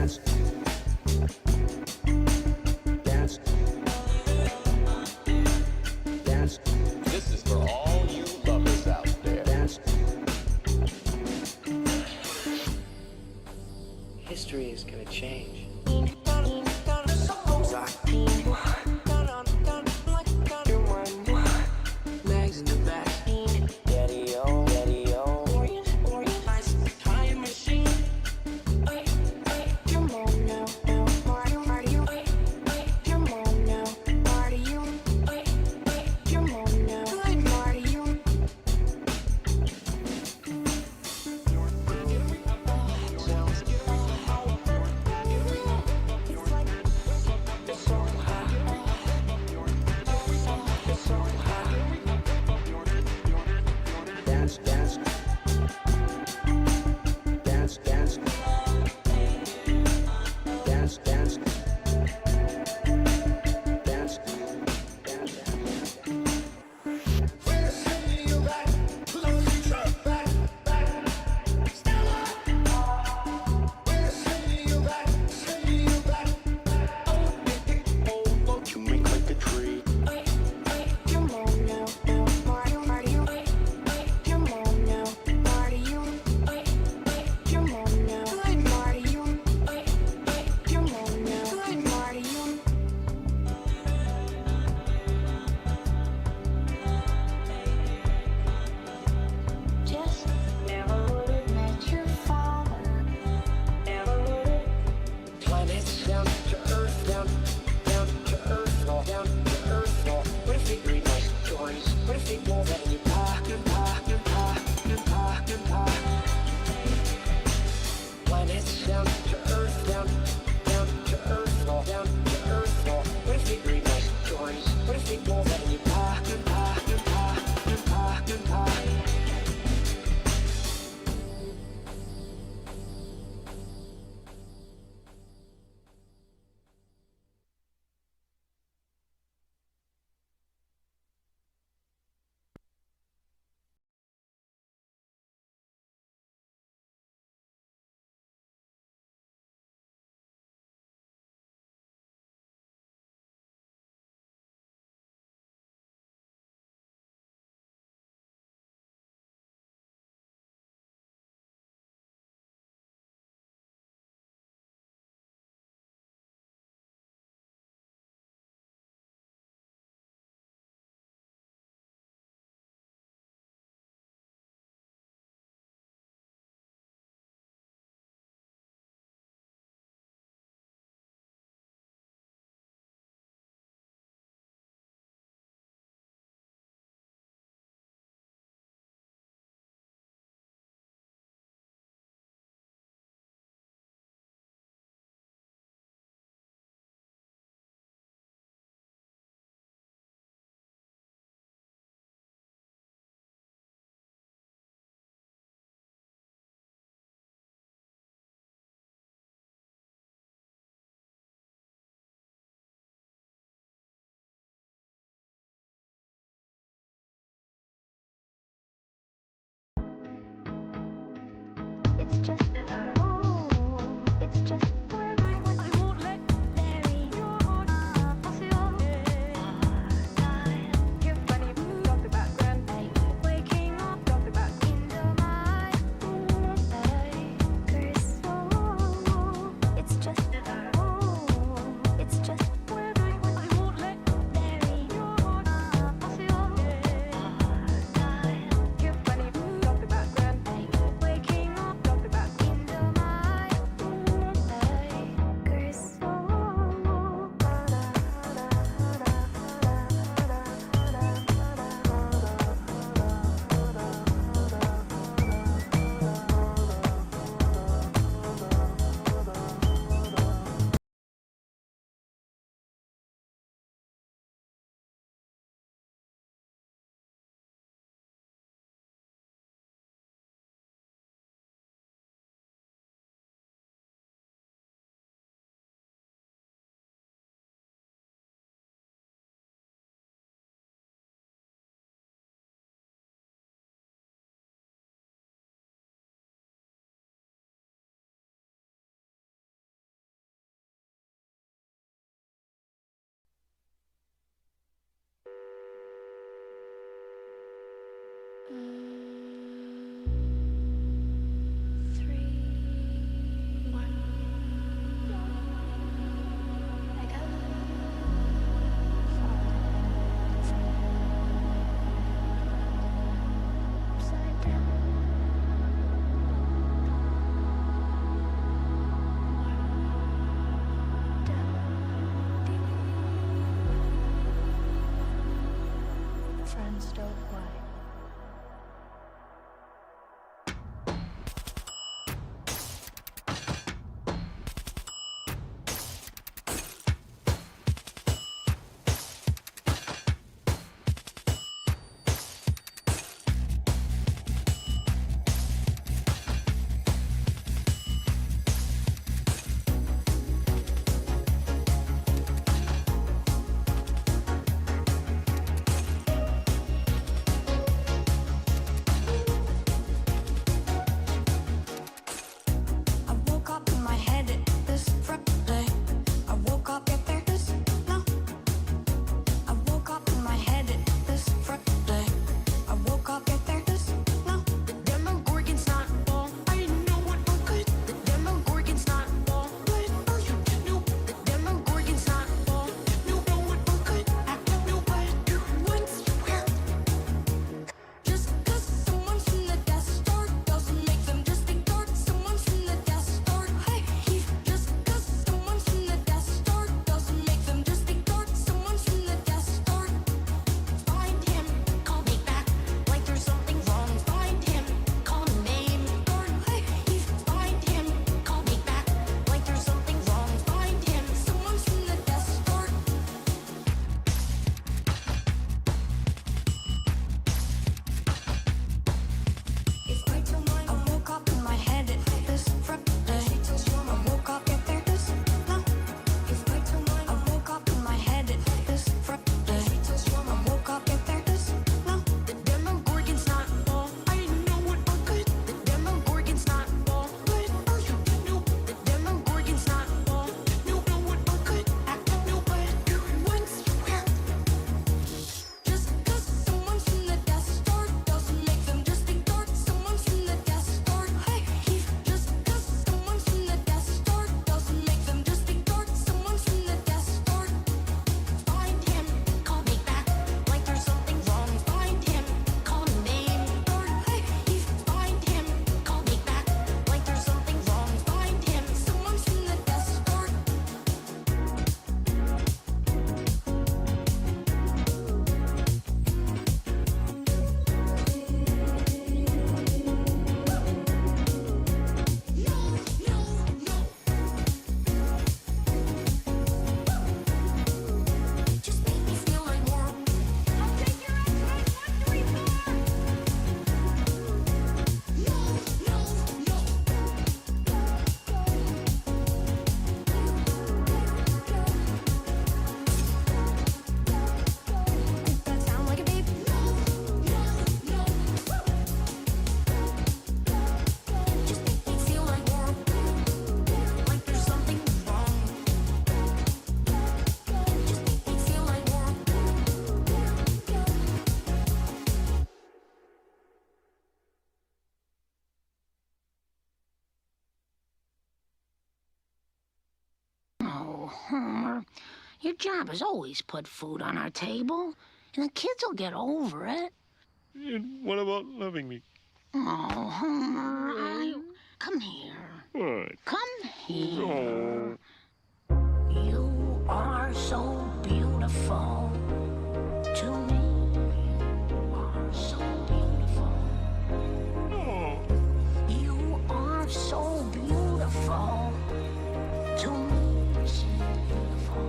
This is for all you lovers out there. History is gonna change. Mags in the back. Daddy-o, daddy-o. Time machine. Come on now, party you. Come on now, party you. Come on now, party you. You make like a tree. Come on now, party you. Come on now, party you. Come on now, party you. Come on now, party you. Just never would have met your father. Never would have. Planets down to Earth, down to Earth, down to Earth. What if they read my stories? What if they won't let you pie? Planets down to Earth, down to Earth, down to Earth. What if they read my stories? What if they won't let you pie? Friends don't play. I woke up in my head this Friday. I woke up if there is no. I woke up in my head this Friday. I woke up if there is no. The Demogorgon's not all. I know what I'm good. The Demogorgon's not all. What are you new? The Demogorgon's not all. You know what I'm good. Act new, but you once you were. Just 'cause someone's from the Death Star doesn't make them just ignore. Someone's from the Death Star. Hey, just 'cause someone's from the Death Star doesn't make them just ignore. Someone's from the Death Star. Find him, call me back like there's something wrong. Find him, call a name. Hey, find him, call me back like there's something wrong. Find him, someone's from the Death Star. If I tell mine, I woke up in my head this Friday. I woke up if there is no. If I tell mine, I woke up in my head this Friday. I woke up if there is no. The Demogorgon's not all. I know what I'm good. The Demogorgon's not all. What are you new? The Demogorgon's not all. You know what I'm good. Act new, but you once you were. Just 'cause someone's from the Death Star doesn't make them just ignore. Someone's from the Death Star. Hey, just 'cause someone's from the Death Star doesn't make them just ignore. Someone's from the Death Star. Find him, call me back like there's something wrong. Find him, call a name. Hey, find him, call me back like there's something wrong. Find him, someone's from the Death Star. Just make me feel like more. I'll take your ass like 1, 2, 3, 4. That sound like a babe? Just make me feel like more. Like there's something wrong. Just make me feel like more. Oh, Homer, your job has always put food on our table, and the kids will get over it. And what about loving me? Oh, Homer, come here. What? Come here. Oh. You are so beautiful to me. You are so beautiful. Oh. You are so beautiful to me. So beautiful.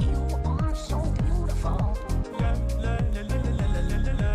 You are so beautiful. La la la la la la la la la.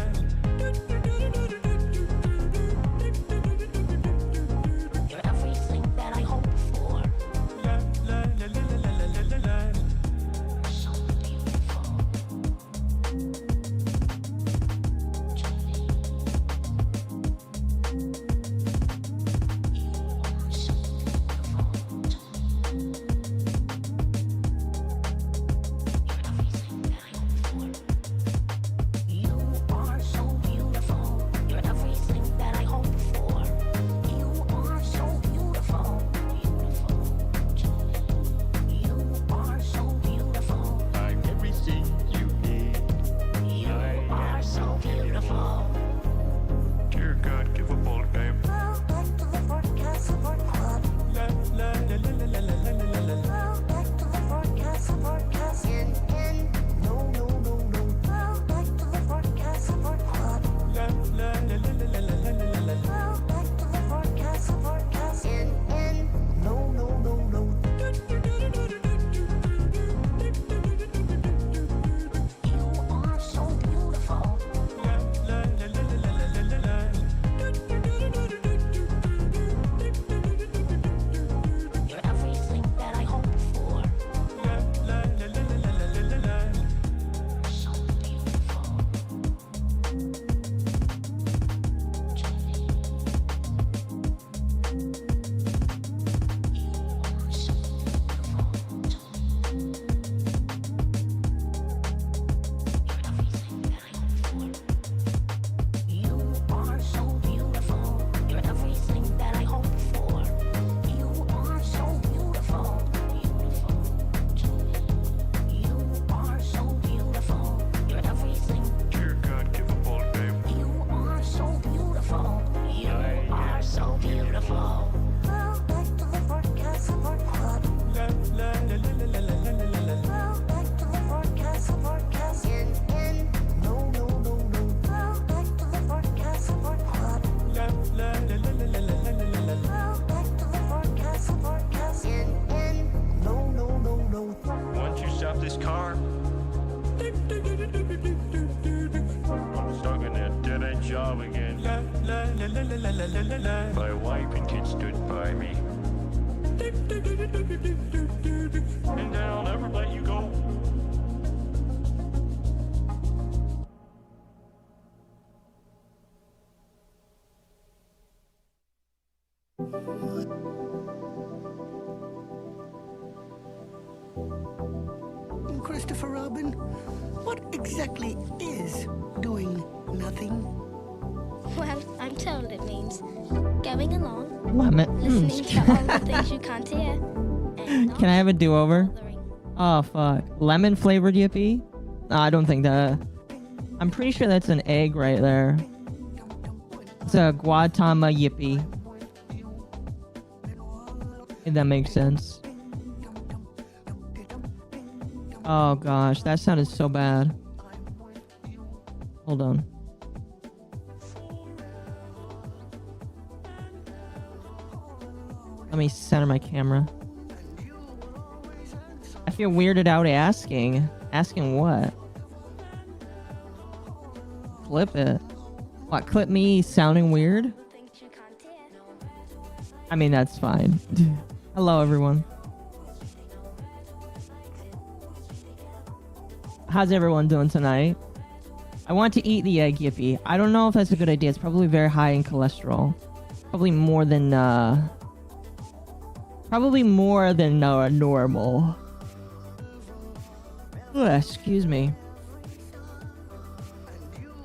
My wife and kids stood by me. And I'll never let you go. Christopher Robin, what exactly is doing nothing? Well, I'm told it means going along, Lemon. listening to all the things you can't hear. And not Can I have a do-over? bothering. Oh, fuck. Lemon flavored yippee? No, I don't think that. I'm pretty sure that's an egg right there. It's a Guatama yippee. If that makes sense. Oh gosh, that sounded so bad. Hold on. Let me center my camera. I feel weirded out asking. Asking what? Clip it. What, clip me sounding weird? Things you can't hear. I mean, that's fine. Hello, everyone. How's everyone doing tonight? I want to eat the egg yippee. I don't know if that's a good idea. It's probably very high in cholesterol. Probably more than normal. Ugh, excuse me.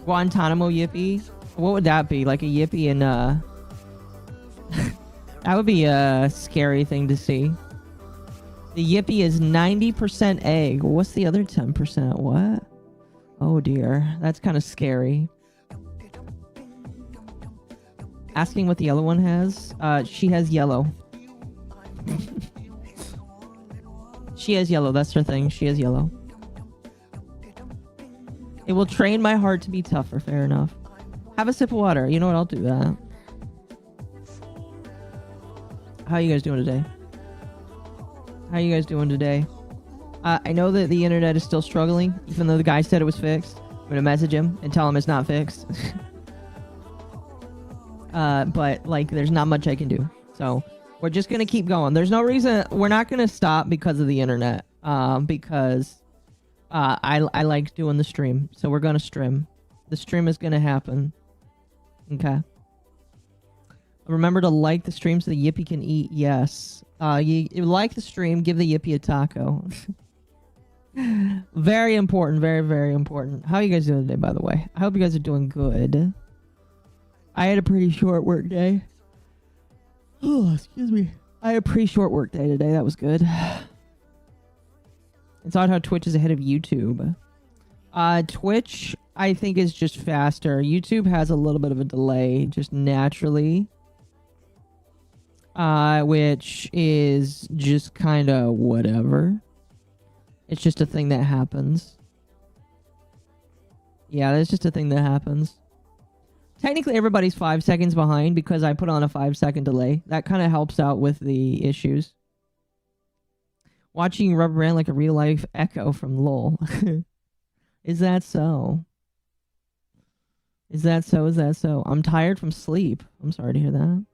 Guantanamo yippee? What would that be? Like a yippee in that would be a scary thing to see. The yippee is 90% egg. What's the other 10%? What? Oh dear. That's kind of scary. Asking what the yellow one has? She has yellow. She has yellow. That's her thing. She has yellow. It will train my heart to be tougher. Fair enough. Have a sip of water. You know what? I'll do that. How are you guys doing today? How are you guys doing today? I know that the internet is still struggling, even though the guy said it was fixed. I'm gonna message him and tell him it's not fixed. But like, there's not much I can do. So we're just gonna keep going. There's no reason. We're not gonna stop because of the internet. Because I like doing the stream, so we're gonna stream. The stream is gonna happen. Okay. Remember to like the stream so the yippee can eat. Yes. You like the stream, give the yippee a taco. Very important. Very, very important. How are you guys doing today, by the way? I hope you guys are doing good. I had a pretty short work day. Oh, excuse me. I had a pretty short work day today. That was good. It's odd how Twitch is ahead of YouTube. Twitch, I think, is just faster. YouTube has a little bit of a delay, just naturally. Which is just kind of whatever. It's just a thing that happens. Yeah, that's just a thing that happens. Technically, everybody's 5 seconds behind because I put on a 5-second delay. That kind of helps out with the issues. Watching Rubber Band like a real-life echo from LOL. Is that so? Is that so? Is that so? I'm tired from sleep. I'm sorry to hear that.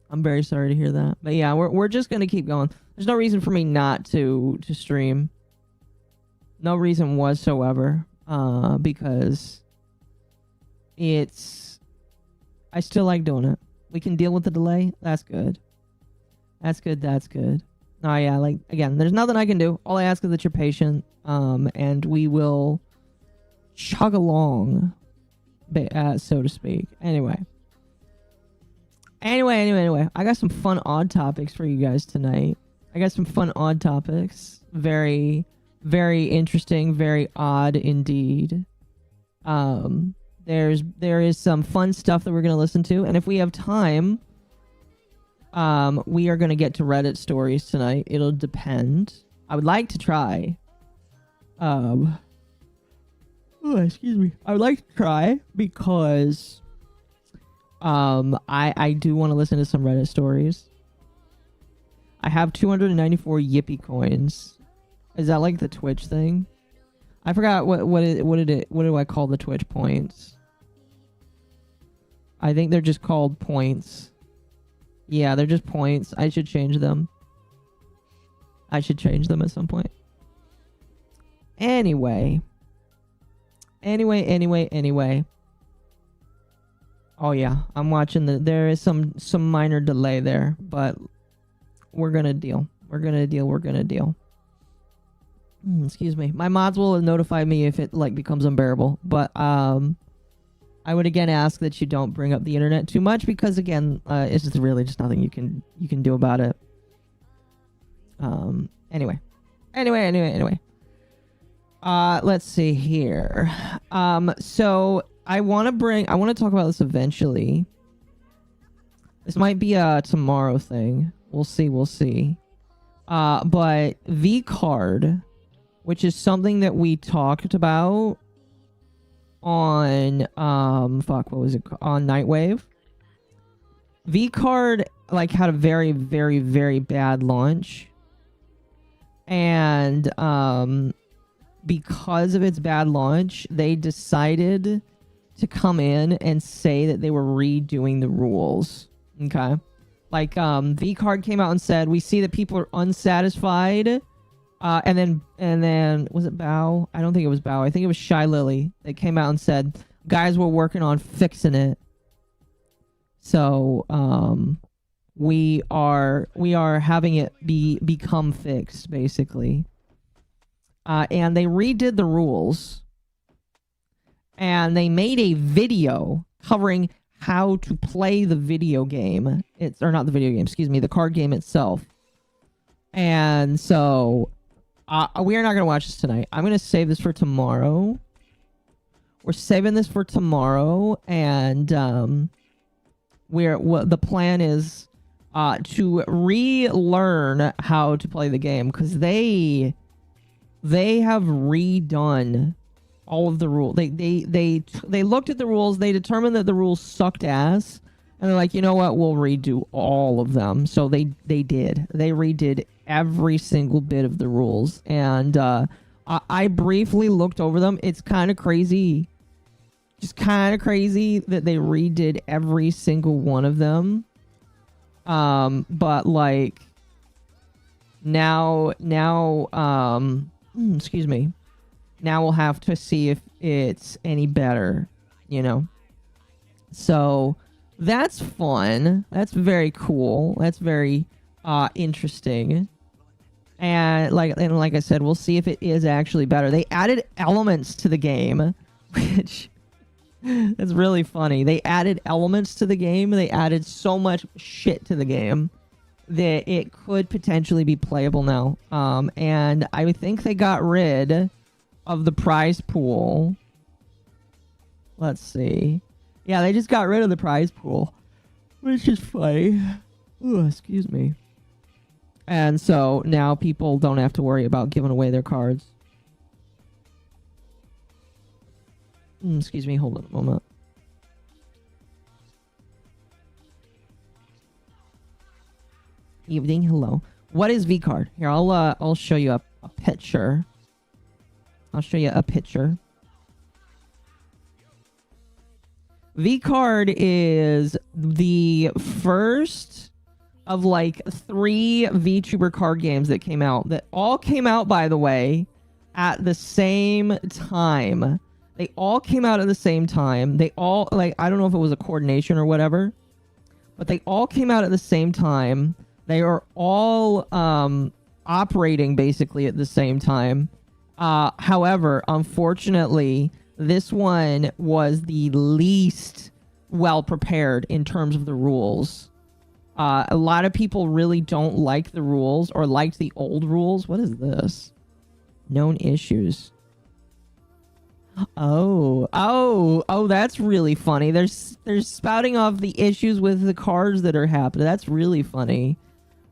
I'm very sorry to hear that. But yeah, we're just gonna keep going. There's no reason for me not to stream. No reason whatsoever. Because I still like doing it. We can deal with the delay. That's good. That's good. That's good. Oh yeah, like again, there's nothing I can do. All I ask is that you're patient. And we will chug along, so to speak. Anyway. Anyway, I got some fun odd topics for you guys tonight. I got some fun odd topics. Very, very interesting, very odd indeed. There is some fun stuff that we're going to listen to, and if we have time, we are going to get to Reddit stories tonight. It'll depend. I would like to try. Oh, excuse me. I would like to try because I do want to listen to some Reddit stories. I have 294 yippee coins. Is that like the Twitch thing? I forgot what do I call the Twitch points? I think they're just called points. Yeah, they're just points. I should change them. I should change them at some point. Anyway. Anyway. Oh yeah, I'm watching there is some minor delay there, but we're gonna deal. We're gonna deal. Excuse me. My mods will notify me if it like becomes unbearable, but I would again ask that you don't bring up the internet too much because again, it's just really just nothing you can do about it. Anyway. Let's see here. So I want to talk about this eventually. This might be a tomorrow thing. We'll see. But V card, which is something that we talked about on what was it on Nightwave. V card like had a very bad launch, and because of its bad launch, they decided to come in and say that they were redoing the rules. Okay, like V card came out and said, we see that people are unsatisfied. And then was it Bao? I don't think it was Bao. I think it was Shy Lily that came out and said, guys, we're working on fixing it. So, we are having it become fixed, basically. And they redid the rules. And they made a video covering how to play the video game. Or not the video game, excuse me, the card game itself. And so we are not going to watch this tonight. I'm going to save this for tomorrow. We're saving this for tomorrow, and the plan is to relearn how to play the game, because they have redone all of the rules. They looked at the rules, they determined that the rules sucked ass, and they're like, you know what, we'll redo all of them. So they did. They redid every single bit of the rules, and I briefly looked over them. It's kind of crazy. Just kind of crazy that they redid every single one of them. But like now excuse me. Now we'll have to see if it's any better, you know. So that's fun. That's very cool. That's very interesting. And like I said, we'll see if it is actually better. They added elements to the game, which is really funny. They added elements to the game. They added so much shit to the game that it could potentially be playable now. And I think they got rid of the prize pool. Let's see. Yeah, they just got rid of the prize pool, which is funny. Ooh, excuse me. And so now people don't have to worry about giving away their cards. Excuse me, hold on a moment. Evening, hello. What is V card? Here, I'll show you a picture. I'll show you a picture. V card is the first of like 3 VTuber card games that came out. That all came out, by the way, at the same time. They all came out at the same time. They all, like, I don't know if it was a coordination or whatever, but they all came out at the same time. They are all operating basically at the same time. However, unfortunately, this one was the least well prepared in terms of the rules. A lot of people really don't like the rules or liked the old rules. What is this? Known issues. Oh, that's really funny. They're spouting off the issues with the cards that are happening. That's really funny.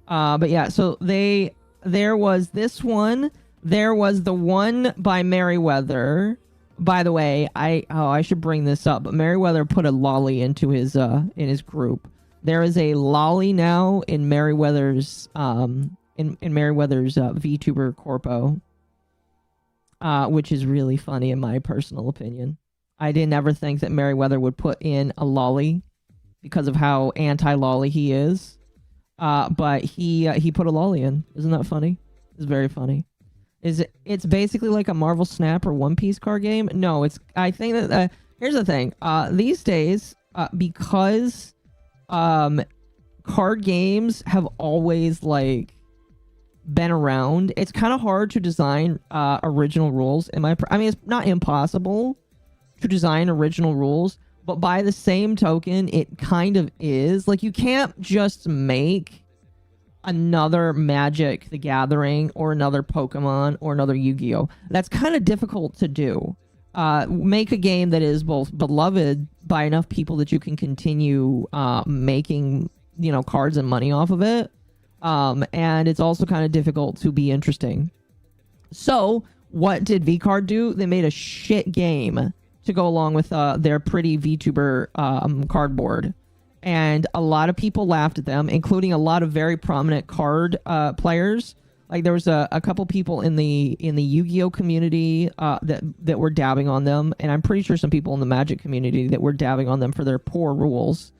But yeah, so there was this one. There was the one by Merryweather. By the way, I should bring this up, but Merryweather put a lolly into his in his group. There is a lolly now in Merryweather's in Merryweather's VTuber corpo. Which is really funny in my personal opinion. I didn't ever think that Merryweather would put in a lolly because of how anti-lolly he is. But he put a lolly in. Isn't that funny? It's very funny. It's basically like a Marvel Snap or One Piece card game? No, I think that here's the thing. These days, because card games have always like been around, it's kind of hard to design original rules. I mean, it's not impossible to design original rules, but by the same token, it kind of is. Like, you can't just make another Magic the Gathering or another Pokemon or another Yu-Gi-Oh! That's kind of difficult to do. Make a game that is both beloved by enough people that you can continue making, you know, cards and money off of it. And it's also kind of difficult to be interesting. So what did VCard do? They made a shit game to go along with their pretty VTuber cardboard. And a lot of people laughed at them, including a lot of very prominent card players. Like, there was a couple people in the Yu-Gi-Oh community that were dabbing on them, and I'm pretty sure some people in the Magic community that were dabbing on them for their poor rules.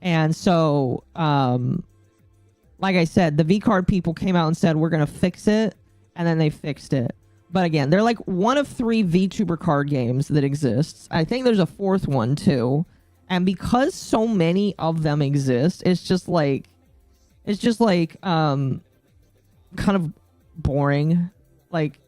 And so, like I said, the VCard people came out and said, we're going to fix it, and then they fixed it. But again, they're like one of 3 VTuber card games that exists. I think there's a 4th one, too. And because so many of them exist, it's just like kind of boring. Like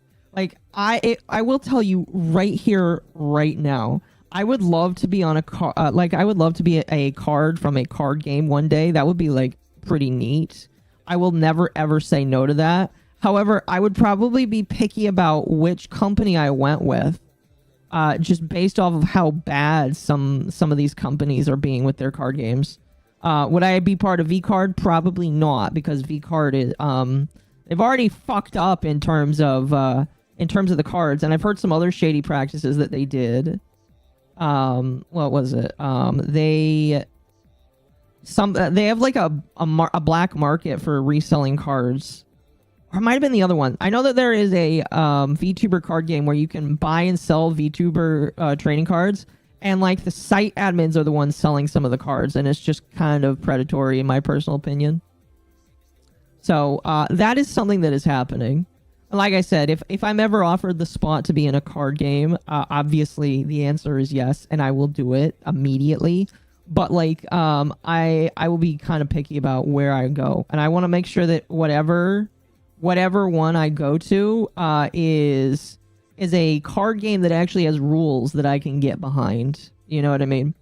I will tell you right here, right now, I would love to be on a I would love to be a card from a card game one day. That would be like pretty neat. I will never ever say no to that. However, I would probably be picky about which company I went with. Just based off of how bad some of these companies are being with their card games. Would I be part of VCard? Probably not, because VCard is they've already fucked up in terms of the cards, and I've heard some other shady practices that they did. What was it? They have like a black market for reselling cards. Or it might have been the other one. I know that there is a VTuber card game where you can buy and sell VTuber trading cards, and like the site admins are the ones selling some of the cards, and it's just kind of predatory in my personal opinion. So that is something that is happening. Like I said, if I'm ever offered the spot to be in a card game, obviously the answer is yes, and I will do it immediately. But like I will be kind of picky about where I go, and I want to make sure that whatever one I go to is a card game that actually has rules that I can get behind. You know what I mean?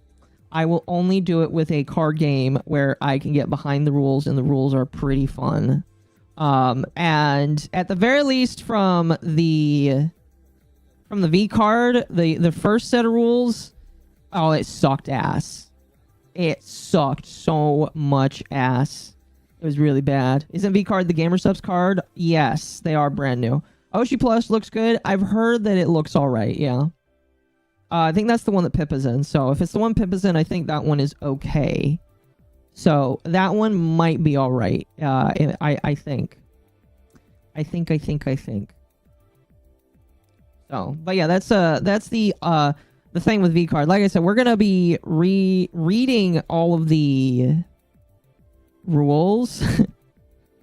I will only do it with a card game where I can get behind the rules, and the rules are pretty fun. And at the very least, from the V card, the first set of rules, oh, it sucked ass. It sucked so much ass. It was really bad. Isn't VCard the Gamer Subs card? Yes, they are brand new. Oshi Plus looks good. I've heard that it looks alright, yeah. I think that's the one that Pippa's in. So if it's the one Pippa's in, I think that one is okay. So that one might be alright. I think. I think. So, but yeah, that's the thing with VCard. Like I said, we're gonna be reading all of the rules.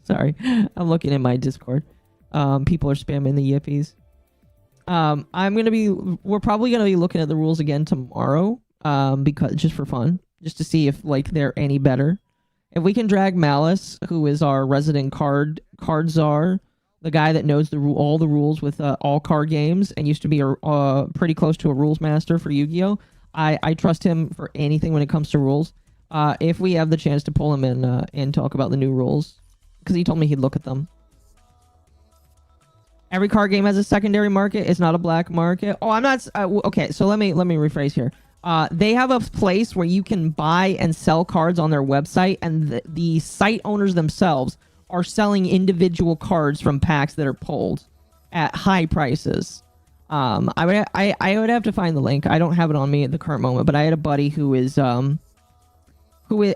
Sorry, I'm looking in my Discord. People are spamming the yippies. We're probably gonna be looking at the rules again tomorrow, because just for fun, just to see if like they're any better. If we can drag Malice, who is our resident card czar, the guy that knows all the rules with all card games and used to be pretty close to a rules master for Yu-Gi-Oh! I trust him for anything when it comes to rules. If we have the chance to pull him in and talk about the new rules, because he told me he'd look at them. Every card game has a secondary market. It's not a black market. Oh, I'm not. Okay, so let me rephrase here. They have a place where you can buy and sell cards on their website, and the site owners themselves are selling individual cards from packs that are pulled at high prices. I would have to find the link. I don't have it on me at the current moment, but I had a buddy who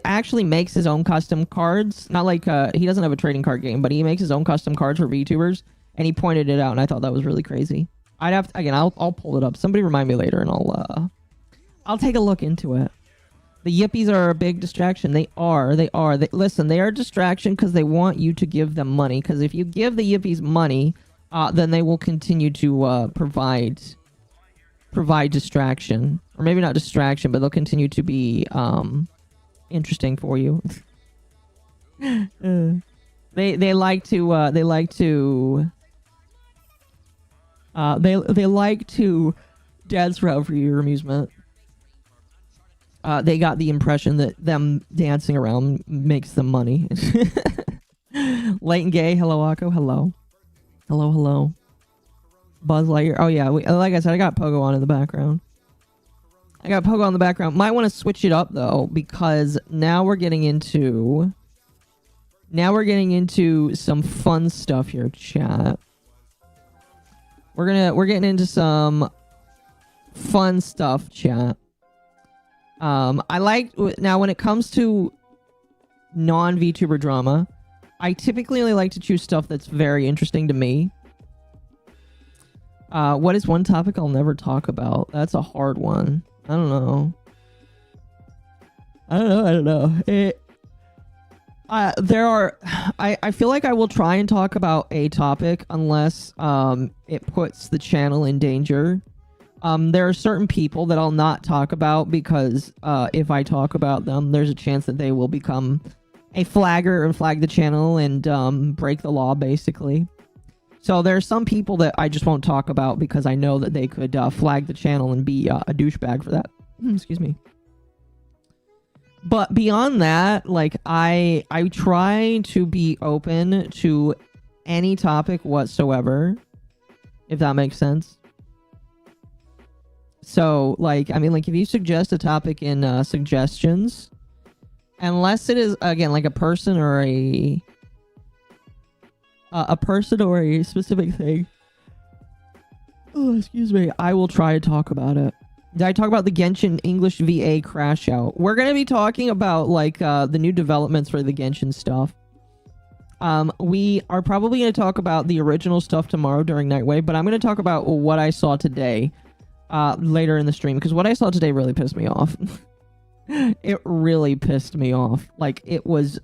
actually makes his own custom cards. Not like he doesn't have a trading card game, but he makes his own custom cards for VTubers, and he pointed it out, and I thought that was really crazy. I'd have to, again, I'll pull it up. Somebody remind me later, and I'll take a look into it. The yippies are a big distraction. They are. Listen, they are a distraction because they want you to give them money. Because if you give the yippies money, then they will continue to provide distraction. Or maybe not distraction, but they'll continue to be interesting for you. They like to dance around for your amusement. They got the impression that them dancing around makes them money. Light and Gay, hello, Akko, hello. Hello. Buzz Lightyear, oh yeah, like I said, I got Pogo on in the background. Might want to switch it up, though, because now we're getting into some fun stuff here, chat. We're getting into some fun stuff, chat. I like, now when it comes to non-VTuber drama, I typically only like to choose stuff that's very interesting to me. What is one topic I'll never talk about? That's a hard one. I don't know. I feel like I will try and talk about a topic unless it puts the channel in danger. There are certain people that I'll not talk about because if I talk about them, there's a chance that they will become a flagger and flag the channel and break the law, basically. So there are some people that I just won't talk about because I know that they could flag the channel and be a douchebag for that. Excuse me. But beyond that, like, I try to be open to any topic whatsoever, if that makes sense. So, like, I mean, like, if you suggest a topic in suggestions, unless it is, again, like a person or a specific thing, oh, excuse me, I will try to talk about it. Did I talk about the Genshin English VA crash out? We're going to be talking about, like, the new developments for the Genshin stuff. We are probably going to talk about the original stuff tomorrow during Nightwave, but I'm going to talk about what I saw today later in the stream, because what I saw today really pissed me off. It really pissed me off. Like, it was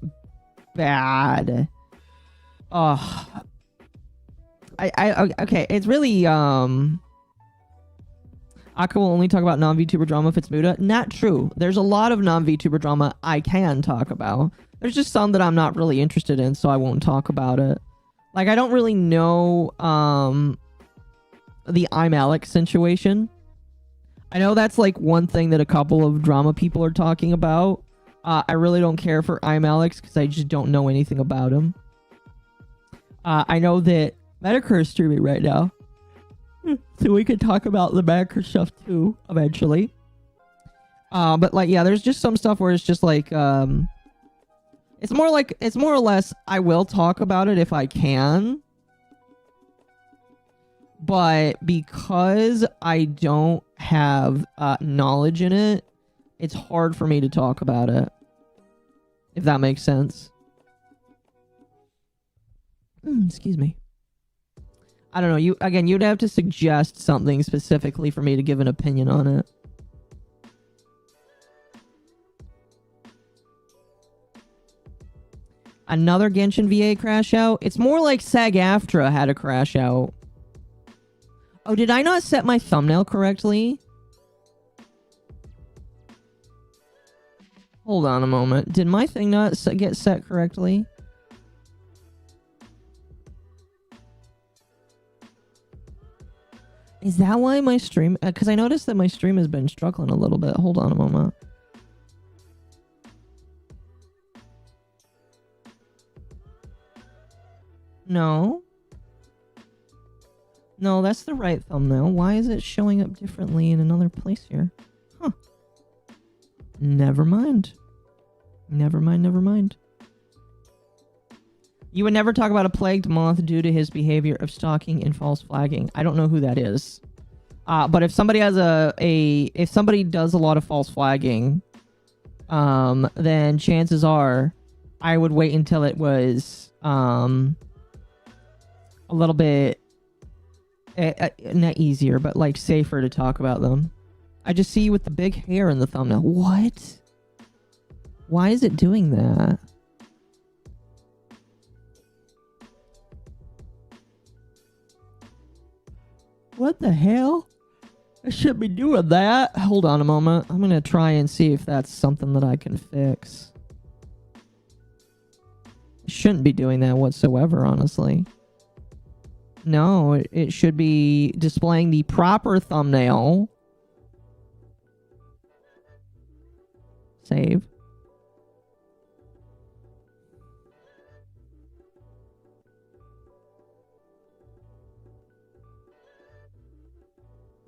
bad. Okay, it's really, Akko will only talk about non-VTuber drama if it's Muda. Not true. There's a lot of non-VTuber drama I can talk about. There's just some that I'm not really interested in, so I won't talk about it. Like, I don't really know, the I'm Alex situation. I know that's, like, one thing that a couple of drama people are talking about. I really don't care for I'm Alex because I just don't know anything about him. I know that Medicare is streaming right now. So we could talk about the Medicare stuff too, eventually. But, like, yeah, there's just some stuff where it's just like, it's more or less, I will talk about it if I can. But because I don't have knowledge in it, it's hard for me to talk about it. If that makes sense. Excuse me. I don't know. You'd have to suggest something specifically for me to give an opinion on it. Another Genshin VA crash out? It's more like Sag Aftra had a crash out. Oh, did I not set my thumbnail correctly? Hold on a moment. Did my thing not get set correctly? Is that why my stream... Because I noticed that my stream has been struggling a little bit. Hold on a moment. No. No, that's the right thumbnail. Why is it showing up differently in another place here? Huh. Never mind. Never mind. You would never talk about a plagued moth due to his behavior of stalking and false flagging. I don't know who that is. But if somebody has if somebody does a lot of false flagging, then chances are I would wait until it was a little bit not easier, but like safer to talk about them. I just see you with the big hair in the thumbnail. What? Why is it doing that? What the hell? I shouldn't be doing that. Hold on a moment. I'm gonna try and see if that's something that I can fix. I shouldn't be doing that whatsoever, honestly. No, it should be displaying the proper thumbnail. Save.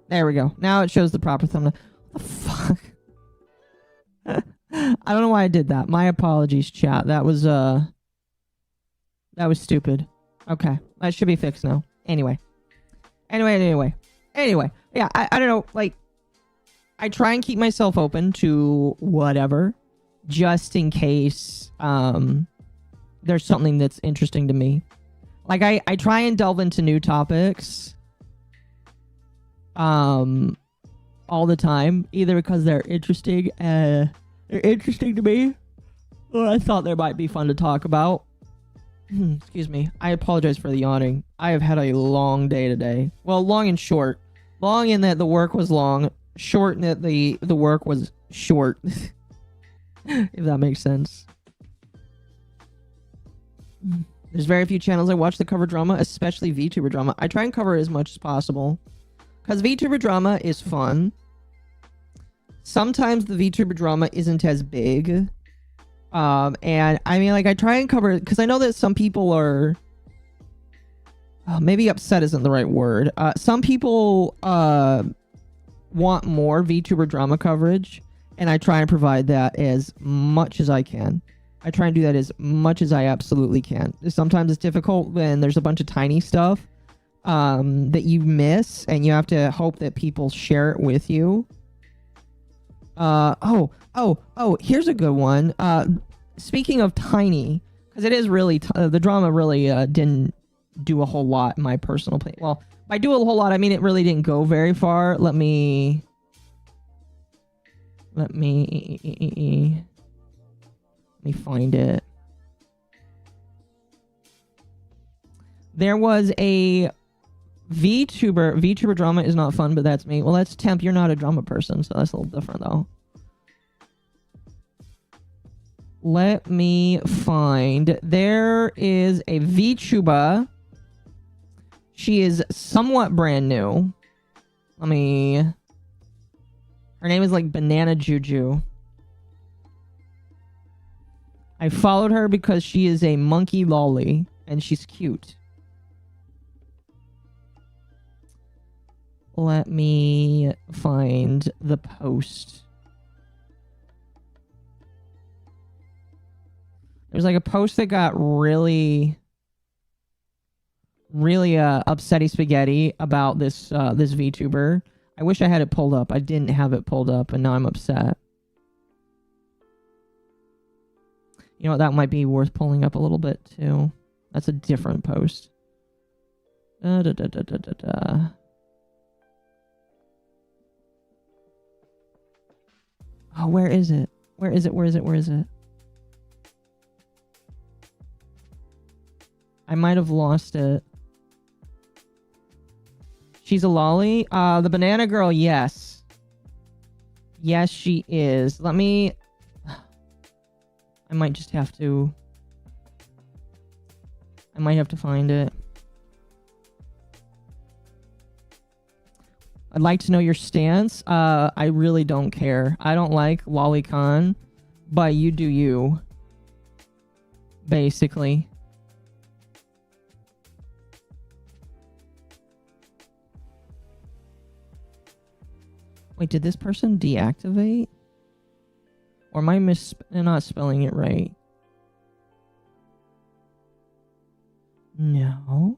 There we go. Now it shows the proper thumbnail. What the fuck? I don't know why I did that. My apologies, chat. That was stupid. Okay. That should be fixed now. Anyway. Anyway. Yeah, I don't know. Like, I try and keep myself open to whatever, just in case there's something that's interesting to me. Like, I try and delve into new topics all the time, either because they're interesting to me, or I thought they might be fun to talk about. Excuse me. I apologize for the yawning. I have had a long day today. Well, long and short. Long in that the work was long. Short in that the work was short. If that makes sense. There's very few channels I watch that cover drama, especially VTuber drama. I try and cover it as much as possible, because VTuber drama is fun. Sometimes the VTuber drama isn't as big. And I mean, like, I try and cover it because I know that some people are maybe upset isn't the right word. Some people want more VTuber drama coverage, and I try and provide that as much as I can. I try and do that as much as I absolutely can. Sometimes it's difficult when there's a bunch of tiny stuff that you miss, and you have to hope that people share it with you. Here's a good one. Speaking of tiny, because it is really, the drama really didn't do a whole lot in my personal opinion. Well, by do a whole lot, I mean it really didn't go very far. Let me find it. There was a VTuber drama is not fun, but that's me. Well, that's Temp. You're not a drama person, so that's a little different, though. Let me find. There is a VTuber. She is somewhat brand new. Her name is like Banana Juju. I followed her because she is a monkey lolly, and she's cute. Let me find the post. There's like a post that got really upsetty spaghetti about this this VTuber. I wish I had it pulled up. I didn't have it pulled up, and now I'm upset. You know what? That might be worth pulling up a little bit too. That's a different post. Oh, where is it? Where is it? I might have lost it. She's a lolly? The banana girl, yes. Yes, she is. Let me... I might just have to... I might have to find it. I'd like to know your stance. I really don't care. I don't like LollyCon, but you do you. Basically. Wait, did this person deactivate? Or am I not spelling it right? No.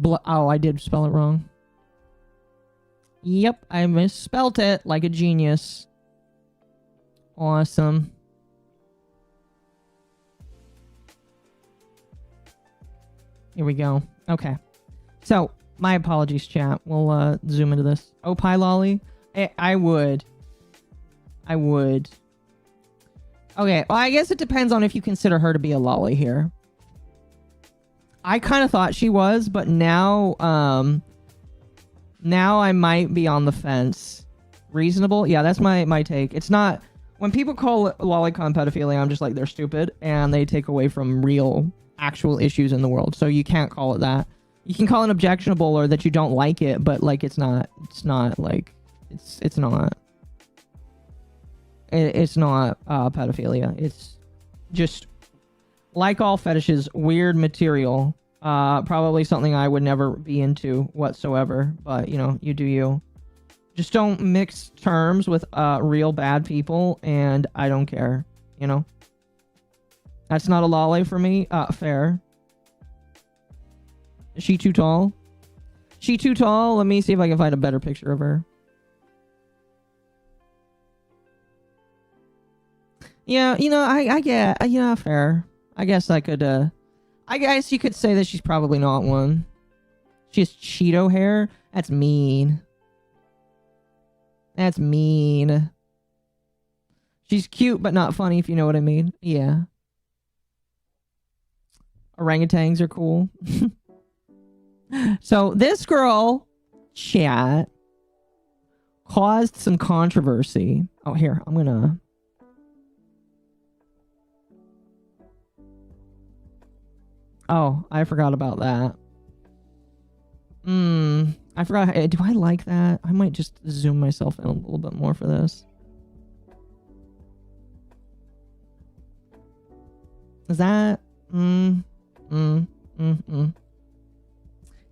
Oh, I did spell it wrong. Yep, I misspelt it like a genius. Awesome. Here we go. Okay. So, my apologies, chat. We'll zoom into this. Oh, pie lolly? I would. I would. Okay, well, I guess it depends on if you consider her to be a lolly here. I kind of thought she was, but now, now I might be on the fence. Reasonable? Yeah, that's my take. It's not... When people call it lolicon pedophilia, I'm just like, they're stupid, and they take away from real, actual issues in the world. So you can't call it that. You can call it objectionable or that you don't like it, but, like, it's not, like, it's not. It's not pedophilia. It's just, like all fetishes, weird material. Probably something I would never be into whatsoever, but, you know, you do you. Just don't mix terms with real bad people, and I don't care, you know? That's not a lolly for me. Fair. Is she too tall? She too tall? Let me see if I can find a better picture of her. Yeah, you know, I get, yeah, fair. I guess I could, I guess you could say that she's probably not one. She has Cheeto hair? That's mean. That's mean. She's cute, but not funny, if you know what I mean. Yeah. Orangutans are cool. So, this girl, chat, caused some controversy. Oh, here, I'm gonna... Oh, I forgot about that. I forgot. Do I like that? I might just zoom myself in a little bit more for this. Is that...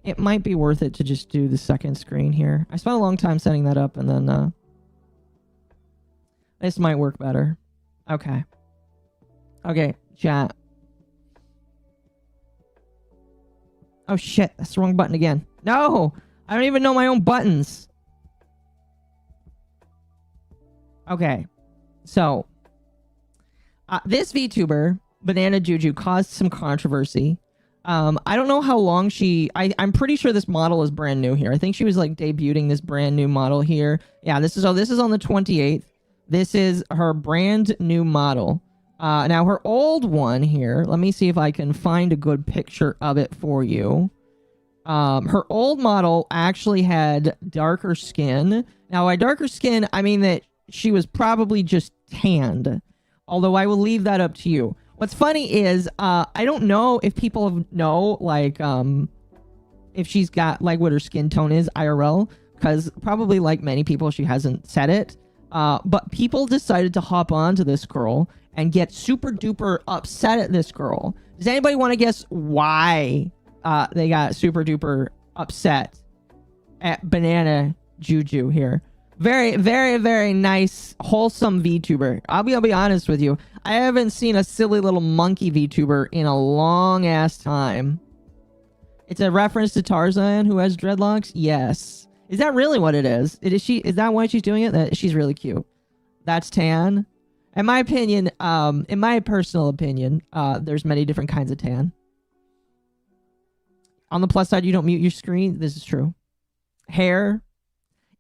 It might be worth it to just do the second screen here. I spent a long time setting that up, and then, this might work better. Okay. Okay, chat. Oh shit, that's the wrong button again. No! I don't even know my own buttons. Okay. So, this VTuber, Banana Juju, caused some controversy. I don't know how long I'm pretty sure this model is brand new here. I think she was like debuting this brand new model here. Yeah, this is on the 28th. This is her brand new model. Now her old one here, let me see if I can find a good picture of it for you. Her old model actually had darker skin. Now by darker skin, I mean that she was probably just tanned. Although I will leave that up to you. What's funny is, I don't know if people know, like, if she's got, like, what her skin tone is IRL. Because probably, like many people, she hasn't said it. But people decided to hop onto this girl and get super duper upset at this girl. Does anybody want to guess why they got super duper upset at Banana Juju here? Very, very, very nice, wholesome VTuber. I'll be honest with you. I haven't seen a silly little monkey VTuber in a long ass time. It's a reference to Tarzan who has dreadlocks? Yes. Is that really what it is? Is that why she's doing it? She's really cute. That's tan. In my opinion, in my personal opinion, there's many different kinds of tan. On the plus side, you don't mute your screen. This is true. Hair.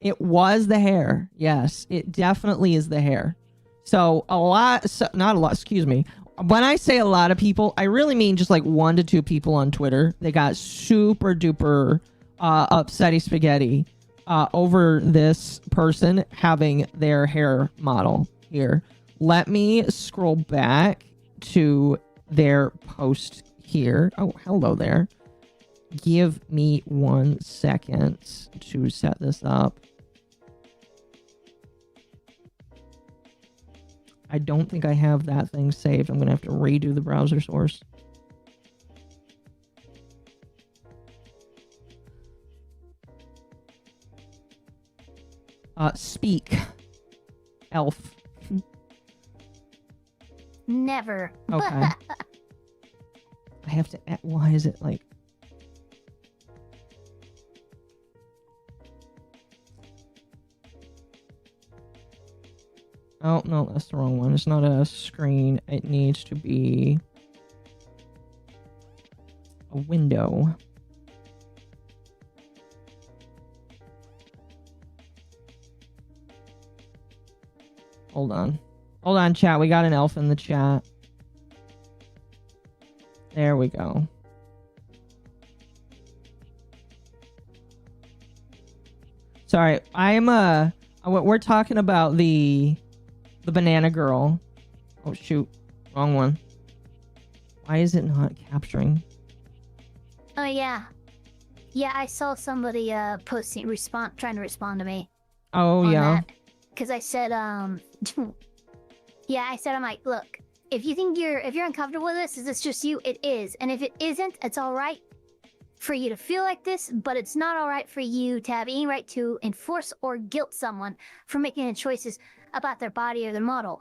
It was the hair. Yes, it definitely is the hair. So not a lot, excuse me. When I say a lot of people, I really mean just like 1 to 2 people on Twitter. They got super duper upsetty spaghetti over this person having their hair model here. Let me scroll back to their post here. Oh, hello there. Give me 1 second to set this up. I don't think I have that thing saved. I'm going to have to redo the browser source. Speak. Elf. Never. Okay. I have to... Why is it like... Oh, no, that's the wrong one. It's not a screen. It needs to be a window. Hold on. Hold on, chat. We got an elf in the chat. There we go. Sorry, we're talking about the banana girl. Oh shoot, wrong one. Why is it not capturing? Oh yeah. Yeah, I saw somebody trying to respond to me. Oh yeah. Because I said yeah, I said I'm like, look, if you're uncomfortable with this, is this just you? It is. And if it isn't, it's alright for you to feel like this, but it's not alright for you to have any right to enforce or guilt someone for making choices about their body or their model.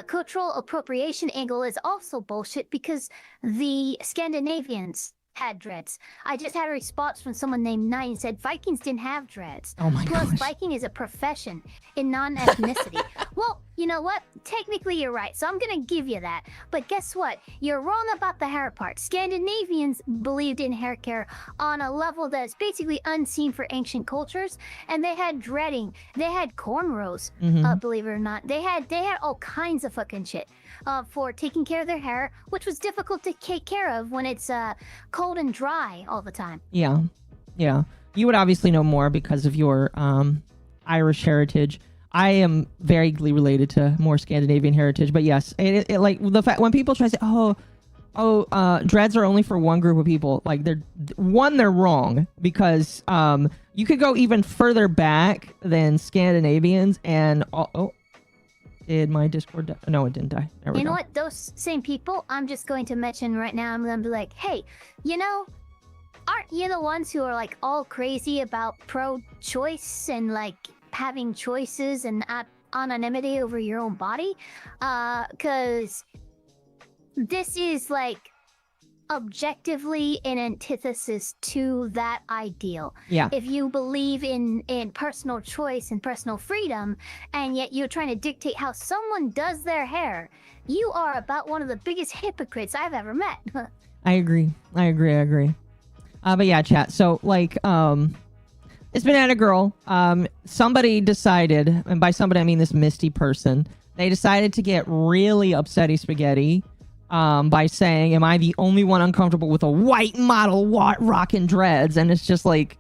Cultural appropriation angle is also bullshit because the Scandinavians had dreads. I just had a response from someone named Knight and said Vikings didn't have dreads. Oh my Plus, gosh. Viking is a profession in non-ethnicity. Well, you know what? Technically, you're right, so I'm gonna give you that. But guess what? You're wrong about the hair part. Scandinavians believed in hair care on a level that's basically unseen for ancient cultures, and they had dreading. They had cornrows, believe it or not. They had all kinds of fucking shit for taking care of their hair, which was difficult to take care of when it's cold and dry all the time. Yeah. You would obviously know more because of your Irish heritage. I am vaguely related to more Scandinavian heritage, but yes, it like the fact when people try to say, dreads are only for one group of people, like they're wrong because you could go even further back than Scandinavians and did my Discord no, it didn't die. There we go. You know what? Those same people, I'm just going to mention right now, I'm going to be like, hey, you know, aren't you the ones who are like all crazy about pro-choice and like having choices and anonymity over your own body? Because this is like objectively an antithesis to that ideal. Yeah. If you believe in personal choice and personal freedom, and yet you're trying to dictate how someone does their hair, you are about one of the biggest hypocrites I've ever met. I agree. But yeah, chat. So like, this banana girl, somebody decided, and by somebody I mean this misty person, they decided to get really upsetty spaghetti by saying, am I the only one uncomfortable with a white model rocking dreads? And it's just like,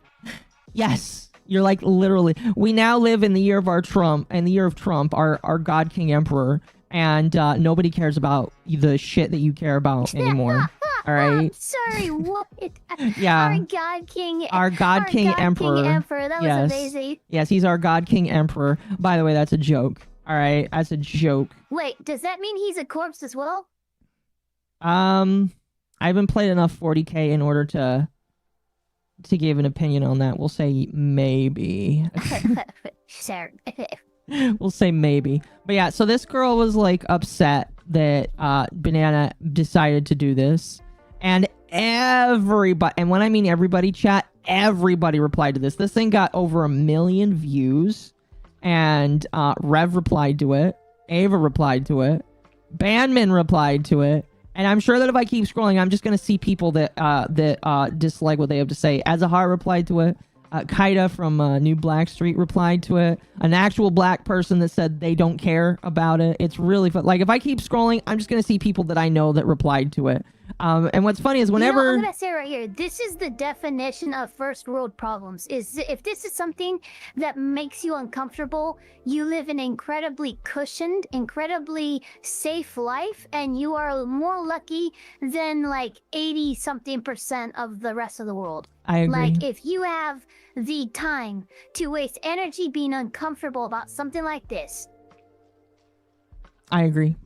yes, you're like literally. We now live in the year of our Trump, and the year of Trump, our God King Emperor, and nobody cares about the shit that you care about anymore. All right. Sorry, what? Yeah. Our God King. Our God King Emperor. King Emperor. That was amazing. Yes, he's our God King Emperor. By the way, that's a joke. All right, that's a joke. Wait, does that mean he's a corpse as well? I haven't played enough 40K in order to give an opinion on that. We'll say maybe. Sure. We'll say maybe. But yeah, so this girl was like upset that Banana decided to do this. And everybody, and when I mean everybody, chat, everybody replied to this. This thing got over 1 million views. And Rev replied to it. Ava replied to it. Bandman replied to it. And I'm sure that if I keep scrolling, I'm just going to see people that dislike what they have to say. Azahar replied to it. Kaida from New Black Street replied to it. An actual black person that said they don't care about it. It's really fun. Like, if I keep scrolling, I'm just going to see people that I know that replied to it. And what's funny is whenever... I'm going to say right here, this is the definition of first world problems. Is if this is something that makes you uncomfortable, you live an incredibly cushioned, incredibly safe life, and you are more lucky than like 80-something% of the rest of the world. I agree. Like, if you have the time to waste energy being uncomfortable about something like this. I agree.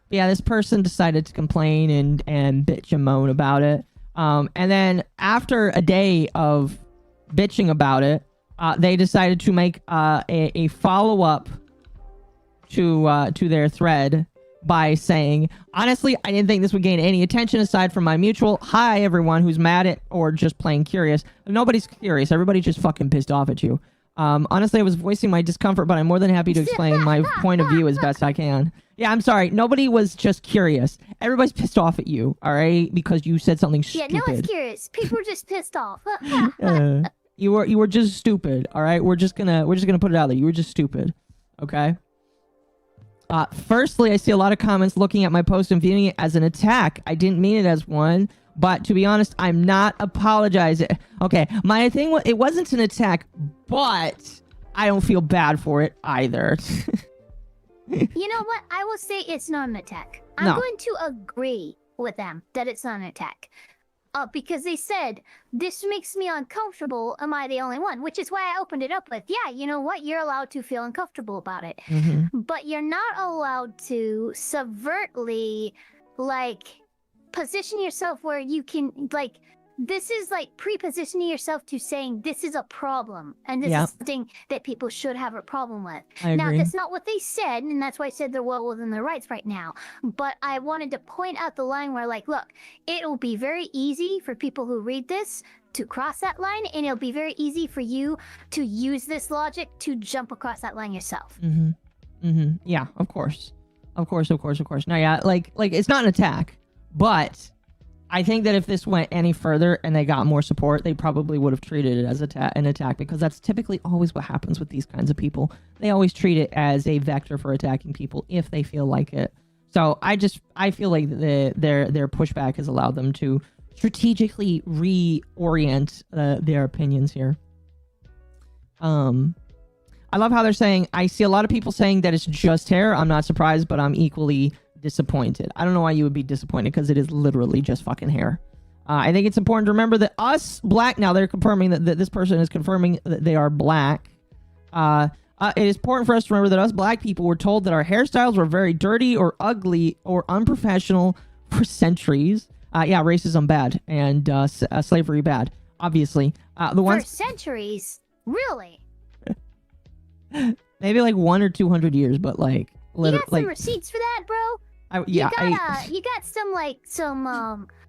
But yeah, this person decided to complain and bitch and moan about it. And then after a day of bitching about it, they decided to make a follow-up to their thread by saying, honestly, I didn't think this would gain any attention aside from my mutual hi everyone who's mad at or just plain curious. Nobody's curious. Everybody's just fucking pissed off at you. Honestly, I was voicing my discomfort, but I'm more than happy to explain my point of view as best I can. Yeah, I'm sorry. Nobody was just curious. Everybody's pissed off at you, all right? Because you said something stupid. Yeah, no one's curious. People are just pissed off. You were just stupid, all right? We're just gonna put it out there. You were just stupid, okay? Firstly, I see a lot of comments looking at my post and viewing it as an attack. I didn't mean it as one, but to be honest, I'm not apologizing. Okay, my thing was, it wasn't an attack, but I don't feel bad for it either. You know what? I will say it's not an attack. I'm going to agree with them that it's not an attack. Because they said, this makes me uncomfortable. Am I the only one? Which is why I opened it up with, yeah, you know what? You're allowed to feel uncomfortable about it. But you're not allowed to subvertly, like, position yourself where you can, like, this is like pre-positioning yourself to saying this is a problem. And this is something that people should have a problem with. Now, that's not what they said. And that's why I said they're well within their rights right now. But I wanted to point out the line where, like, look, it'll be very easy for people who read this to cross that line. And it'll be very easy for you to use this logic to jump across that line yourself. Yeah, of course. Of course. Now, yeah, like it's not an attack, but I think that if this went any further and they got more support, they probably would have treated it as an attack, because that's typically always what happens with these kinds of people. They always treat it as a vector for attacking people if they feel like it. So I feel like their pushback has allowed them to strategically reorient their opinions here. I love how they're saying, I see a lot of people saying that it's just hair. I'm not surprised, but I'm equally disappointed. I don't know why you would be disappointed, because it is literally just fucking hair. I think it's important to remember that us black, now they're confirming that this person is confirming that they are black. It is important for us to remember that us black people were told that our hairstyles were very dirty or ugly or unprofessional for centuries. Yeah, racism bad, and slavery bad, obviously. For centuries? Really? Maybe like 100 or 200 years, but like... You got some receipts for that, bro? You got some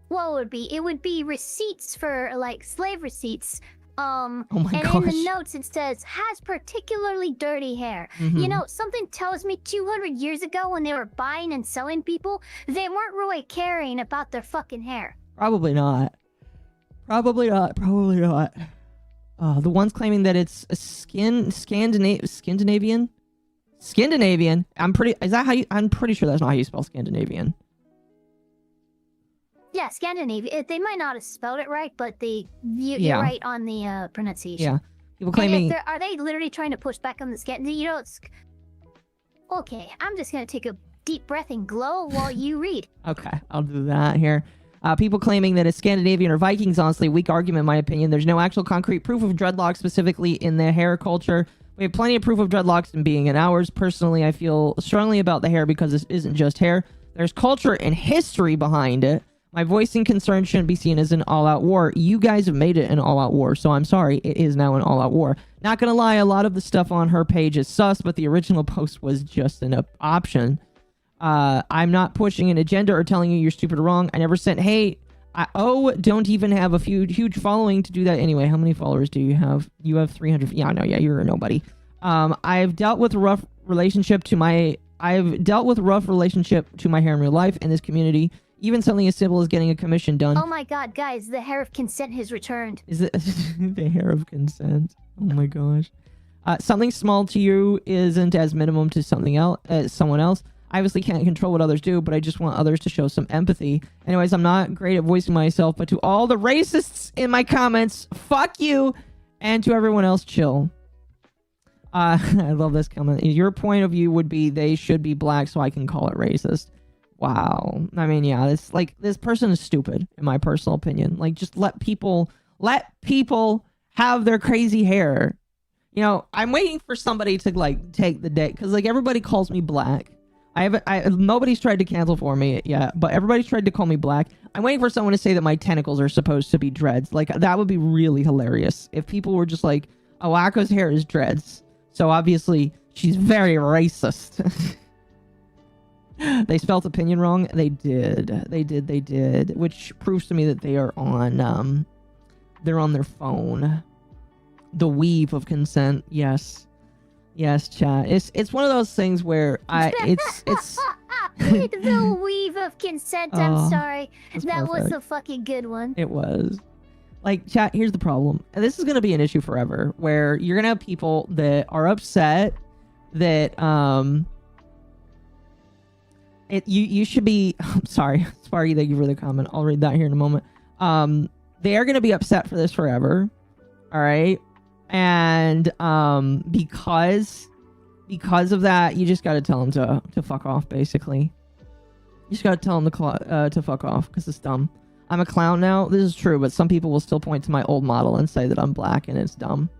what would it be? It would be receipts for like slave receipts. Oh my and gosh. in the notes it says has particularly dirty hair. You know, something tells me 200 years ago when they were buying and selling people, they weren't really caring about their fucking hair. Probably not. The ones claiming that it's a Scandinavian. I'm pretty sure that's not how you spell Scandinavian. Yeah, Scandinavia. They might not have spelled it right, but you're right on the pronunciation. Yeah. People claiming... Are they literally trying to push back on the Scandinavian? You know, it's... Okay, I'm just going to take a deep breath and glow while you read. Okay, I'll do that here. People claiming that it's Scandinavian or Vikings, honestly, weak argument in my opinion. There's no actual concrete proof of dreadlocks specifically in the hair culture. We have plenty of proof of dreadlocks in being in ours. Personally, I feel strongly about the hair because this isn't just hair. There's culture and history behind it. My voicing concern shouldn't be seen as an all-out war. You guys have made it an all-out war, so I'm sorry. It is now an all-out war. Not gonna lie, a lot of the stuff on her page is sus, but the original post was just an option. I'm not pushing an agenda or telling you you're stupid or wrong. I never sent hate. Don't even have a huge following to do that anyway. How many followers do you have? You have 300. Yeah, no, yeah, you're a nobody. I've dealt with a rough relationship to my hair in real life in this community. Even something as simple as getting a commission done. Oh my god, guys, the hair of consent has returned. Is it the hair of consent? Oh my gosh. Something small to you isn't as minimum to someone else. I obviously can't control what others do, but I just want others to show some empathy. Anyways, I'm not great at voicing myself, but to all the racists in my comments, fuck you, and to everyone else, chill. I love this comment. Your point of view would be they should be black so I can call it racist. Wow. I mean, yeah, this person is stupid, in my personal opinion. Like, just let people have their crazy hair. You know, I'm waiting for somebody to, like, take the day, because, like, everybody calls me black. Nobody's tried to cancel for me yet, but everybody's tried to call me black. I'm waiting for someone to say that my tentacles are supposed to be dreads. Like, that would be really hilarious if people were just like, oh, Akko's hair is dreads. So obviously, she's very racist. They spelt opinion wrong. They did. Which proves to me that they are on, they're on their phone. The weave of consent. Yes, chat. It's one of those things where it's the weave of consent. I'm sorry. That was a fucking good one. It was. Like, chat, here's the problem. And this is going to be an issue forever, where you're going to have people that are upset that, You should be. I'm sorry, Sparky. Thank you for the comment. I'll read that here in a moment. They are gonna be upset for this forever. All right, and because of that, you just got to tell them to fuck off. Basically, you just got to tell them to fuck off because it's dumb. I'm a clown now. This is true, but some people will still point to my old model and say that I'm black, and it's dumb.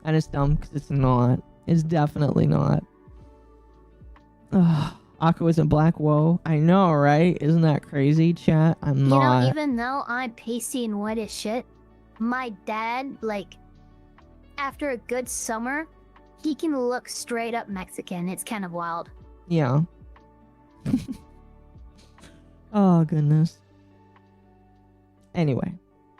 And it's dumb because it's not. It's definitely not. Ugh. Akko isn't black. Whoa. I know, right? Isn't that crazy, chat? I'm not. You know, even though I'm pasty and white as shit, my dad, like, after a good summer, he can look straight up Mexican. It's kind of wild. Yeah. Oh, goodness. Anyway,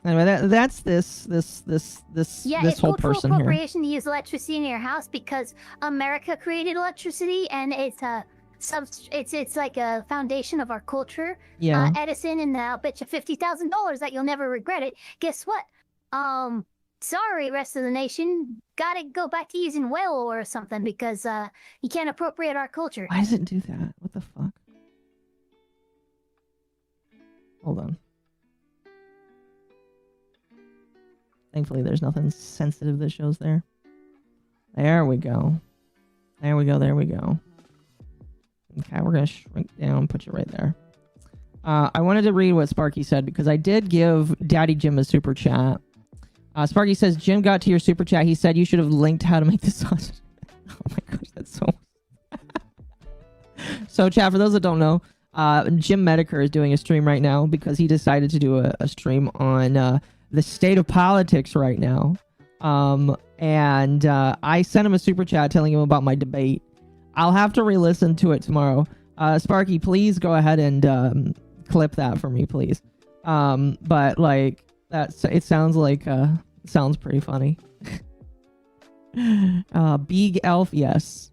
that's this Yeah, this it's whole cultural person here. appropriation to use electricity in your house because America created electricity, and it's it's like a foundation of our culture. Yeah. Edison, and I'll bet you $50,000 that you'll never regret it. Guess what? Sorry, rest of the nation. Gotta go back to using whale oil or something because you can't appropriate our culture. Why does it do that? What the fuck? Hold on. Thankfully, there's nothing sensitive that shows there. There we go. There we go. There we go. Okay, we're gonna shrink down, put you right there. I wanted to read what Sparky said because I did give Daddy Jim a super chat. Sparky says, Jim got to your super chat. He said you should have linked how to make the sausage. Oh my gosh, that's so... So, chat, for those that don't know, Jim Medicare is doing a stream right now because he decided to do a stream on the state of politics right now. And I sent him a super chat telling him about my debate. I'll have to re-listen to it tomorrow. Sparky, please go ahead and clip that for me, please. But like it sounds like sounds pretty funny. Big Elf, yes.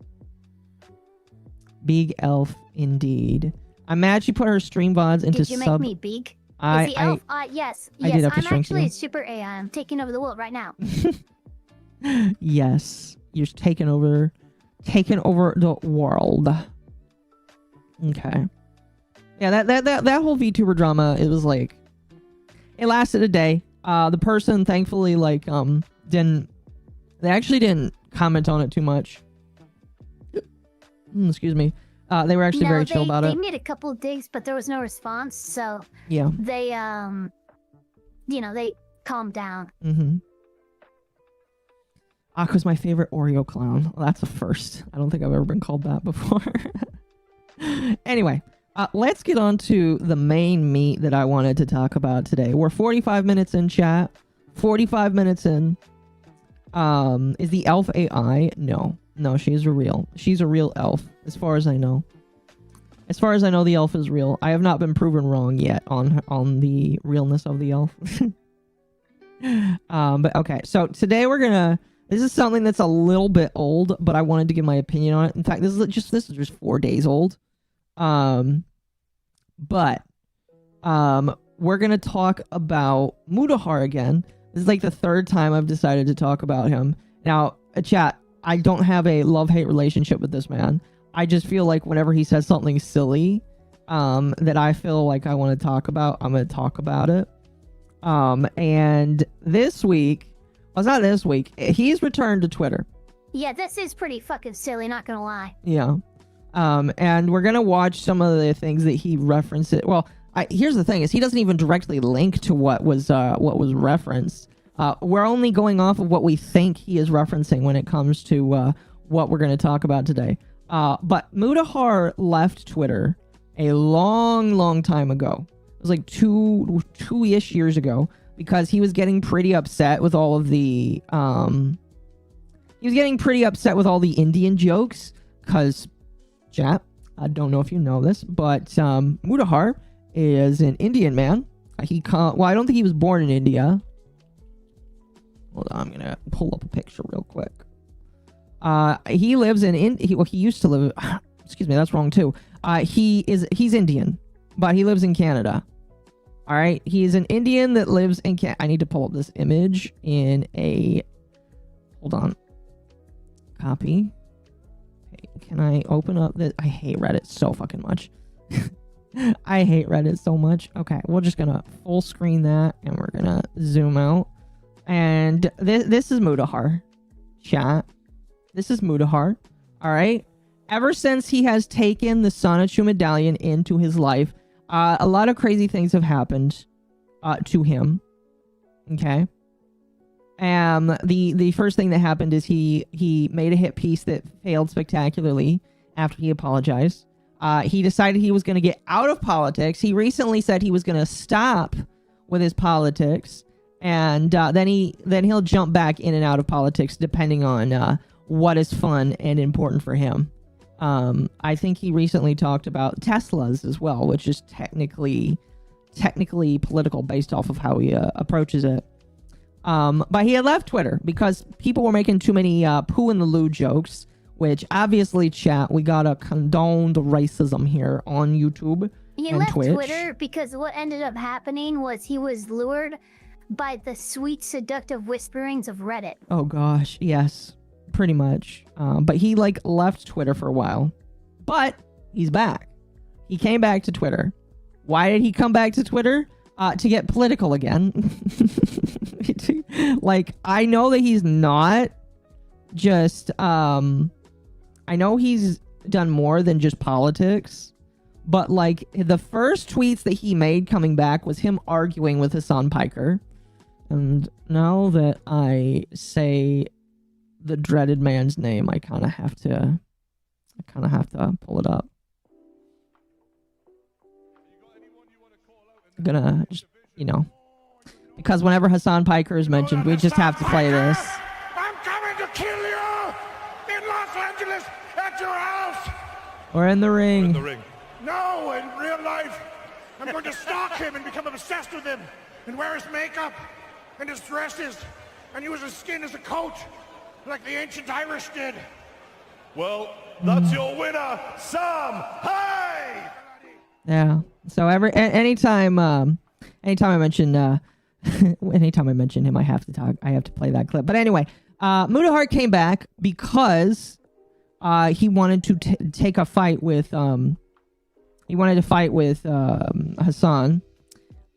Big Elf, indeed. I'm mad she put her stream VODs into Did you make me big? I, Is the elf? Yes. I did have to I'm shrink actually you. a super AI. I'm taking over the world right now. Yes, you're taking over the world. Okay. Yeah, that whole VTuber drama, it was like, it lasted a day. The person thankfully they actually didn't comment on it too much. Excuse me. They were actually very chill about it. They made a couple of digs, but there was no response, so yeah. They they calmed down. Mm-hmm. Aqua's my favorite Oreo clown. Well, that's a first. I don't think I've ever been called that before. Anyway, let's get on to the main meat that I wanted to talk about today. We're 45 minutes in, chat. 45 minutes in. Is the elf AI? No, she's a real elf, as far as I know. As far as I know, the elf is real. I have not been proven wrong yet on the realness of the elf. But okay, so today this is something that's a little bit old, but I wanted to give my opinion on it. In fact, this is just 4 days old. But we're gonna talk about Mudahar again. This is like the third time I've decided to talk about him. Now, chat, I don't have a love-hate relationship with this man. I just feel like whenever he says something silly, that I feel like I want to talk about, I'm gonna talk about it. And this week, well, it's not this week, he's returned to Twitter. Yeah, this is pretty fucking silly, not gonna lie. Yeah. And we're gonna watch some of the things that he referenced. Well, here's the thing: is he doesn't even directly link to what was referenced. We're only going off of what we think he is referencing when it comes to what we're gonna talk about today. But Mudahar left Twitter a long time ago. It was like two-ish years ago because he was getting pretty upset with all of the Indian jokes. Cause, chat, I don't know if you know this, but Mudahar is an Indian man. I don't think he was born in India. Hold on, I'm gonna pull up a picture real quick. He lives in he used to live. Excuse me, that's wrong too. He's Indian, but he lives in Canada. All right, he's an Indian that lives in Canada. I need to pull up this image in a. Hold on. Copy. Okay, can I open up this? I hate Reddit so fucking much. I hate Reddit so much. Okay, we're just gonna full screen that and we're gonna zoom out. And this is Mudahar. Chat. This is Mudahar. Alright. Ever since he has taken the Sonichu medallion into his life, a lot of crazy things have happened to him. Okay. The first thing that happened is he made a hit piece that failed spectacularly after he apologized. He decided he was going to get out of politics. He recently said he was going to stop with his politics, and then he'll jump back in and out of politics depending on what is fun and important for him. I think he recently talked about Teslas as well, which is technically political based off of how he approaches it. But he had left Twitter because people were making too many poo in the loo jokes. Which obviously, chat, we gotta condone the racism here on YouTube He and left Twitch. Twitter because what ended up happening was he was lured by the sweet, seductive whisperings of Reddit. Oh gosh, yes, pretty much. But he left Twitter for a while, but he's back. He came back to Twitter. Why did he come back to Twitter? To get political again. I know that he's not just I know he's done more than just politics, but the first tweets that he made coming back was him arguing with Hassan Piker. And now that I say the dreaded man's name, I kind of have to pull it up. I'm gonna just, because whenever Hassan Piker is mentioned, we just have to play this. I'm coming to kill you in Los Angeles at your house. Or in the ring. No, in real life. I'm going to stalk him and become obsessed with him and wear his makeup and his dresses and use his skin as a coat like the ancient Irish did. Well, that's your winner, Sam. Hey! Yeah. So anytime I mention anytime I mention him, I have to play that clip. But anyway, Mudahar came back because he wanted to take a fight with Hassan,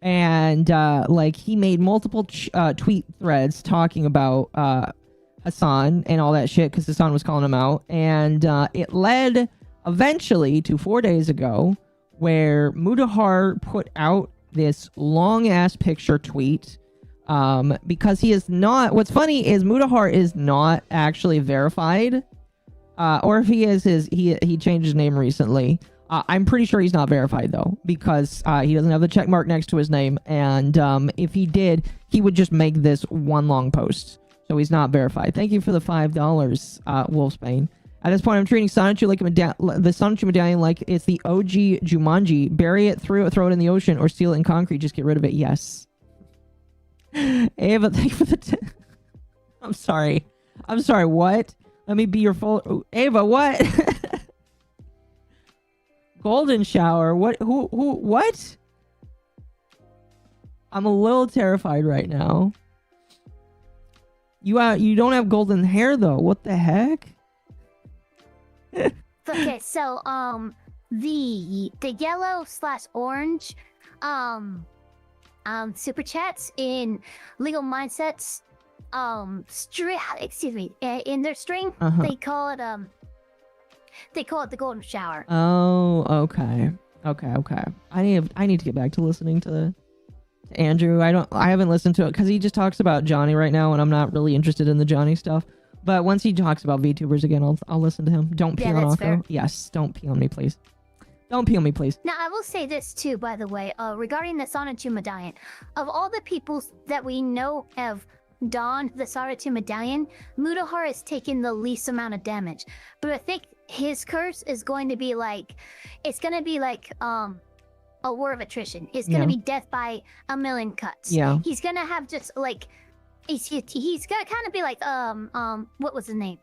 and he made multiple tweet threads talking about Hassan and all that shit because Hassan was calling him out, and it led eventually to 4 days ago where Mudahar put out this long ass picture tweet because he is not. What's funny is Mudahar is not actually verified, or if he is, he changed his name recently. I'm pretty sure he's not verified though, because he doesn't have the check mark next to his name, and if he did, he would just make this one long post. So he's not verified. Thank you for the $5, Wolfsbane. At this point, I'm treating Sonichu like the Sonichu medallion like it's the OG Jumanji. Bury it, throw it in the ocean, or steal it in concrete. Just get rid of it. Yes. Ava, thank you for the... I'm sorry. What? Let me be your full... Ava, what? Golden shower. What? Who? What? I'm a little terrified right now. You don't have golden hair though. What the heck? Okay, so the yellow/orange super chats in Legal Mindsets in their stream, they call it the golden shower. Oh, okay. I need to get back to listening to Andrew. I haven't listened to it because he just talks about Johnny right now, and I'm not really interested in the Johnny stuff. But once he talks about VTubers again, I'll listen to him. Don't pee on Occo. Yes, don't pee on me, please. Don't pee on me, please. Now, I will say this too, by the way, regarding the Sonichu medallion. Of all the people that we know have donned the Sonichu medallion, Mudahar has taken the least amount of damage. But I think his curse is going to be it's going to be a war of attrition. It's going to be death by a million cuts. Yeah. He's going to have just he's gonna kind of be like what was his name?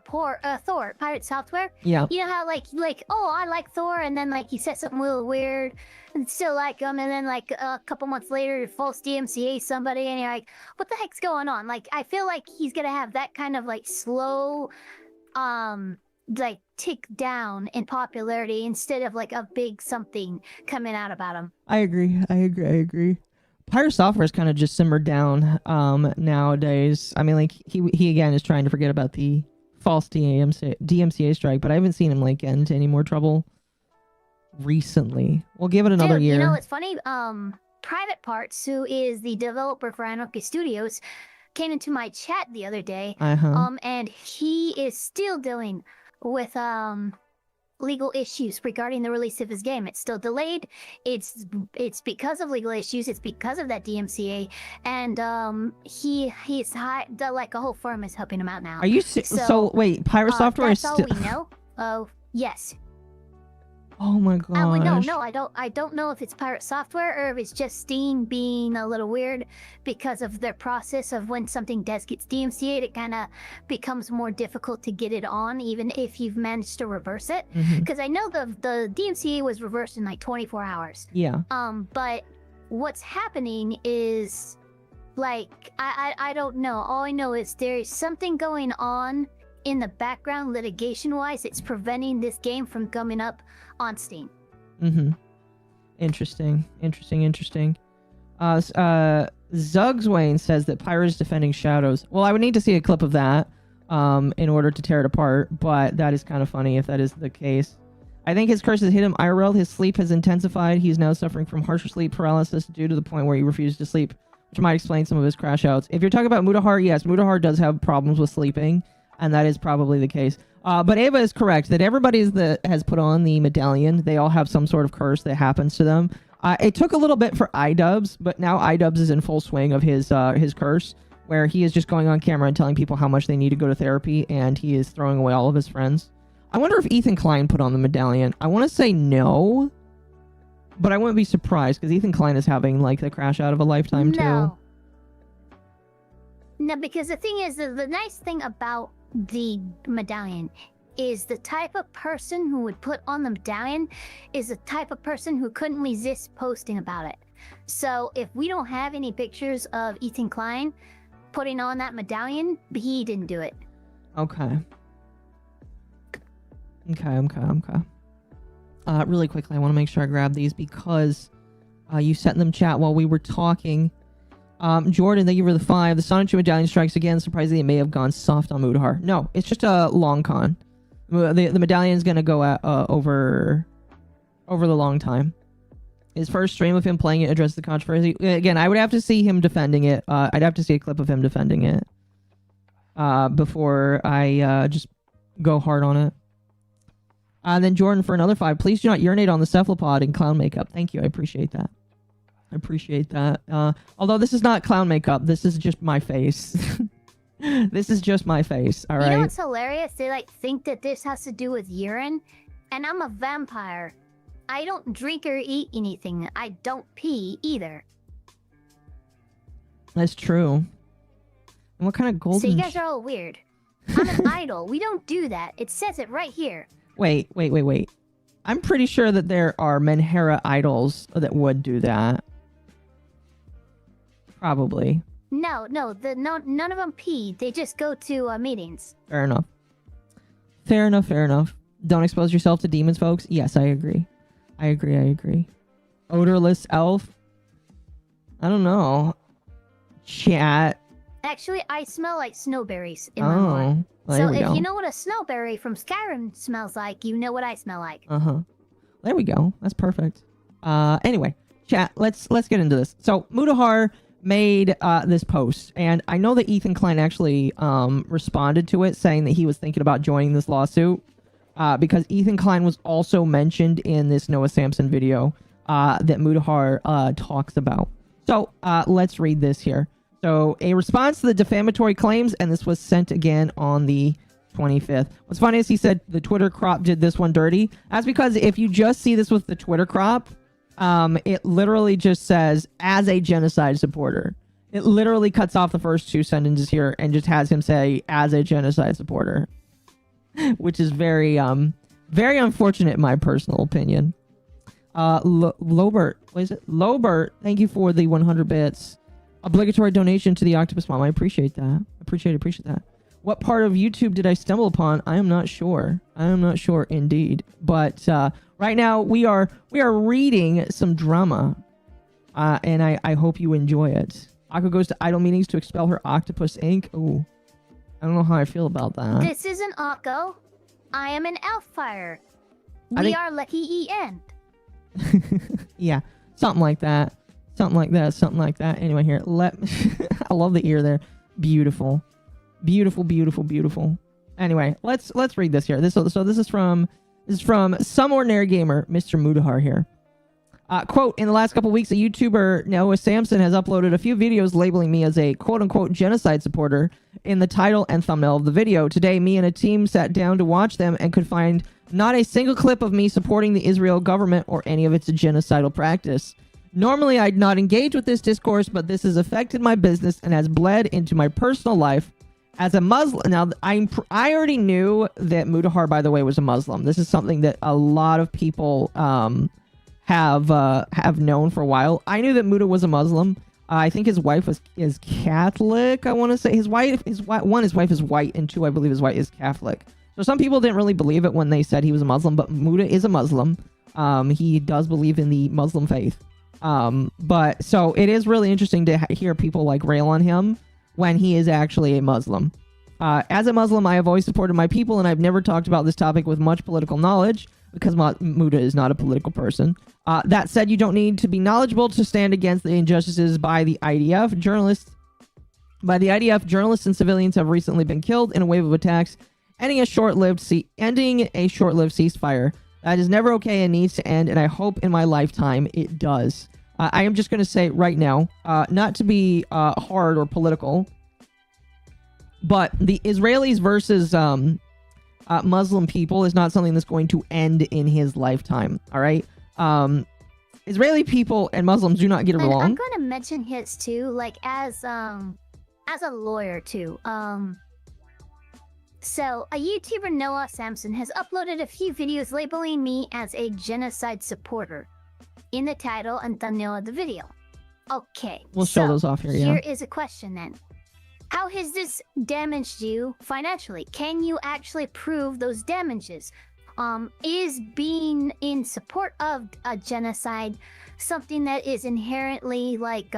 Thor, Pirate Software. Yeah. You know how oh, I like Thor, and then he said something real weird and still like him, and then a couple months later false DMCA somebody, and you're like, what the heck's going on? I feel like he's gonna have that kind of slow like tick down in popularity instead of like a big something coming out about him. I agree. Pirate Software is kind of just simmered down nowadays. I mean, like he again is trying to forget about the false DMCA strike, but I haven't seen him like get into any more trouble recently. We'll give it another year. You know, it's funny. Private Parts, who is the developer for Anarchy Studios, came into my chat the other day. And he is still dealing with legal issues regarding the release of his game. It's still delayed. It's because of legal issues. It's because of that DMCA, and he's like a whole firm is helping him out now. Are you so wait? Pirate Software is still. still. That's all we know. Oh yes. Oh my god. No, I don't know if it's Pirate Software or if it's just Steam being a little weird because of their process of when something gets DMCA'd, it kind of becomes more difficult to get it on, even if you've managed to reverse it. Because I know the DMCA was reversed in like 24 hours. Yeah. But what's happening is, like, I don't know. All I know is there's something going on in the background litigation-wise. It's preventing this game from coming up on Steam. Interesting. Zugswain says that Pyre is defending Shadows. Well, I would need to see a clip of that in order to tear it apart, but that is kind of funny if that is the case. I think his curse has hit him IRL. His sleep has intensified. He's now suffering from harsher sleep paralysis due to the point where he refuses to sleep, which might explain some of his crash outs. If you're talking about Mudahar, yes, Mudahar does have problems with sleeping, and that is probably the case. But Ava is correct that everybody that has put on the medallion, they all have some sort of curse that happens to them. It took a little bit for iDubbbz, but now iDubbbz is in full swing of his curse, where he is just going on camera and telling people how much they need to go to therapy, and he is throwing away all of his friends. I wonder if Ethan Klein put on the medallion. I want to say no, but I wouldn't be surprised because Ethan Klein is having like the crash out of a lifetime too. No, because the thing is, the nice thing about the medallion is the type of person who would put on the medallion is the type of person who couldn't resist posting about it. So if we don't have any pictures of Ethan Klein putting on that medallion, he didn't do it. Okay. Really quickly, I want to make sure I grab these because you sent them chat while we were talking. Jordan, thank you for the 5. The Sonic 2 medallion strikes again. Surprisingly, it may have gone soft on Mudahar. No, it's just a long con. The medallion is going to go at, over the long time. His first stream of him playing it addressed the controversy. Again, I would have to see him defending it. I'd have to see a clip of him defending it before I just go hard on it. Then Jordan for another 5. Please do not urinate on the cephalopod in clown makeup. Thank you. I appreciate that. Although this is not clown makeup. This is just my face. This is just my face. All right. You know what's hilarious? They like think that this has to do with urine, and I'm a vampire. I don't drink or eat anything. I don't pee either. That's true. And what kind of golden... So you guys are all weird. I'm an idol. We don't do that. It says it right here. Wait. I'm pretty sure that there are Menhera idols that would do that. Probably. No, none of them pee. They just go to meetings. Fair enough. Don't expose yourself to demons, folks. Yes, I agree. Odorless elf? I don't know. Chat. Actually, I smell like snowberries in my mind. Well, so if you know what a snowberry from Skyrim smells like, you know what I smell like. There we go. That's perfect. Anyway, chat, let's get into this. So Mudahar made this post, and I know that Ethan Klein actually responded to it, saying that he was thinking about joining this lawsuit because Ethan Klein was also mentioned in this Noah Samson video that Mudahar talks about. So let's read this here. So, a response to the defamatory claims, and this was sent again on the 25th. What's funny is he said the Twitter crop did this one dirty. That's because if you just see this with the Twitter crop, it literally just says, as a genocide supporter. It literally cuts off the first 2 sentences here and just has him say, as a genocide supporter. Which is very unfortunate in my personal opinion. Lobert, what is it? Lobert, thank you for the 100 bits. Obligatory donation to the Octopus Mom. I appreciate that. Appreciate that. What part of YouTube did I stumble upon? I am not sure. I am not sure indeed. But right now we are reading some drama, and I hope you enjoy it. Akko goes to idle meetings to expel her octopus ink. Ooh, I don't know how I feel about that. This isn't Akko. I am an EvaElfpire. We are Lucky EN. Yeah, something like that. Something like that. Something like that. Anyway, here. I love the ear there. Beautiful. Beautiful, beautiful, beautiful. Anyway, let's read this here. This is from Some Ordinary Gamer, Mr. Mudahar here. Quote, in the last couple weeks, a YouTuber, Noah Samson, has uploaded a few videos labeling me as a quote-unquote genocide supporter in the title and thumbnail of the video. Today, me and a team sat down to watch them and could find not a single clip of me supporting the Israel government or any of its genocidal practice. Normally, I'd not engage with this discourse, but this has affected my business and has bled into my personal life as a Muslim. Now, I already knew that Mudahar, by the way, was a Muslim. This is something that a lot of people have known for a while. I knew that Muda was a Muslim. I think his wife is Catholic. I want to say his wife is white, and two, I believe his wife is Catholic. So some people didn't really believe it when they said he was a Muslim, but Muda is a Muslim. He does believe in the Muslim faith. But so it is really interesting to hear people like rail on him when he is actually a Muslim. As a Muslim, I have always supported my people, and I've never talked about this topic with much political knowledge because Muda is not a political person. That said, you don't need to be knowledgeable to stand against the injustices by the IDF. Journalists and civilians have recently been killed in a wave of attacks, ending a short-lived ceasefire. That is never okay and needs to end, and I hope in my lifetime it does. I am just going to say right now, not to be hard or political, but the Israelis versus Muslim people is not something that's going to end in his lifetime. All right, Israeli people and Muslims do not get along. I'm going to mention his too, like as a lawyer too. So, a YouTuber, Noah Samson, has uploaded a few videos labeling me as a genocide supporter in the title and thumbnail of the video. Okay. We'll show those off here, yeah. Here is a question then. How has this damaged you financially? Can you actually prove those damages? Is being in support of a genocide something that is inherently like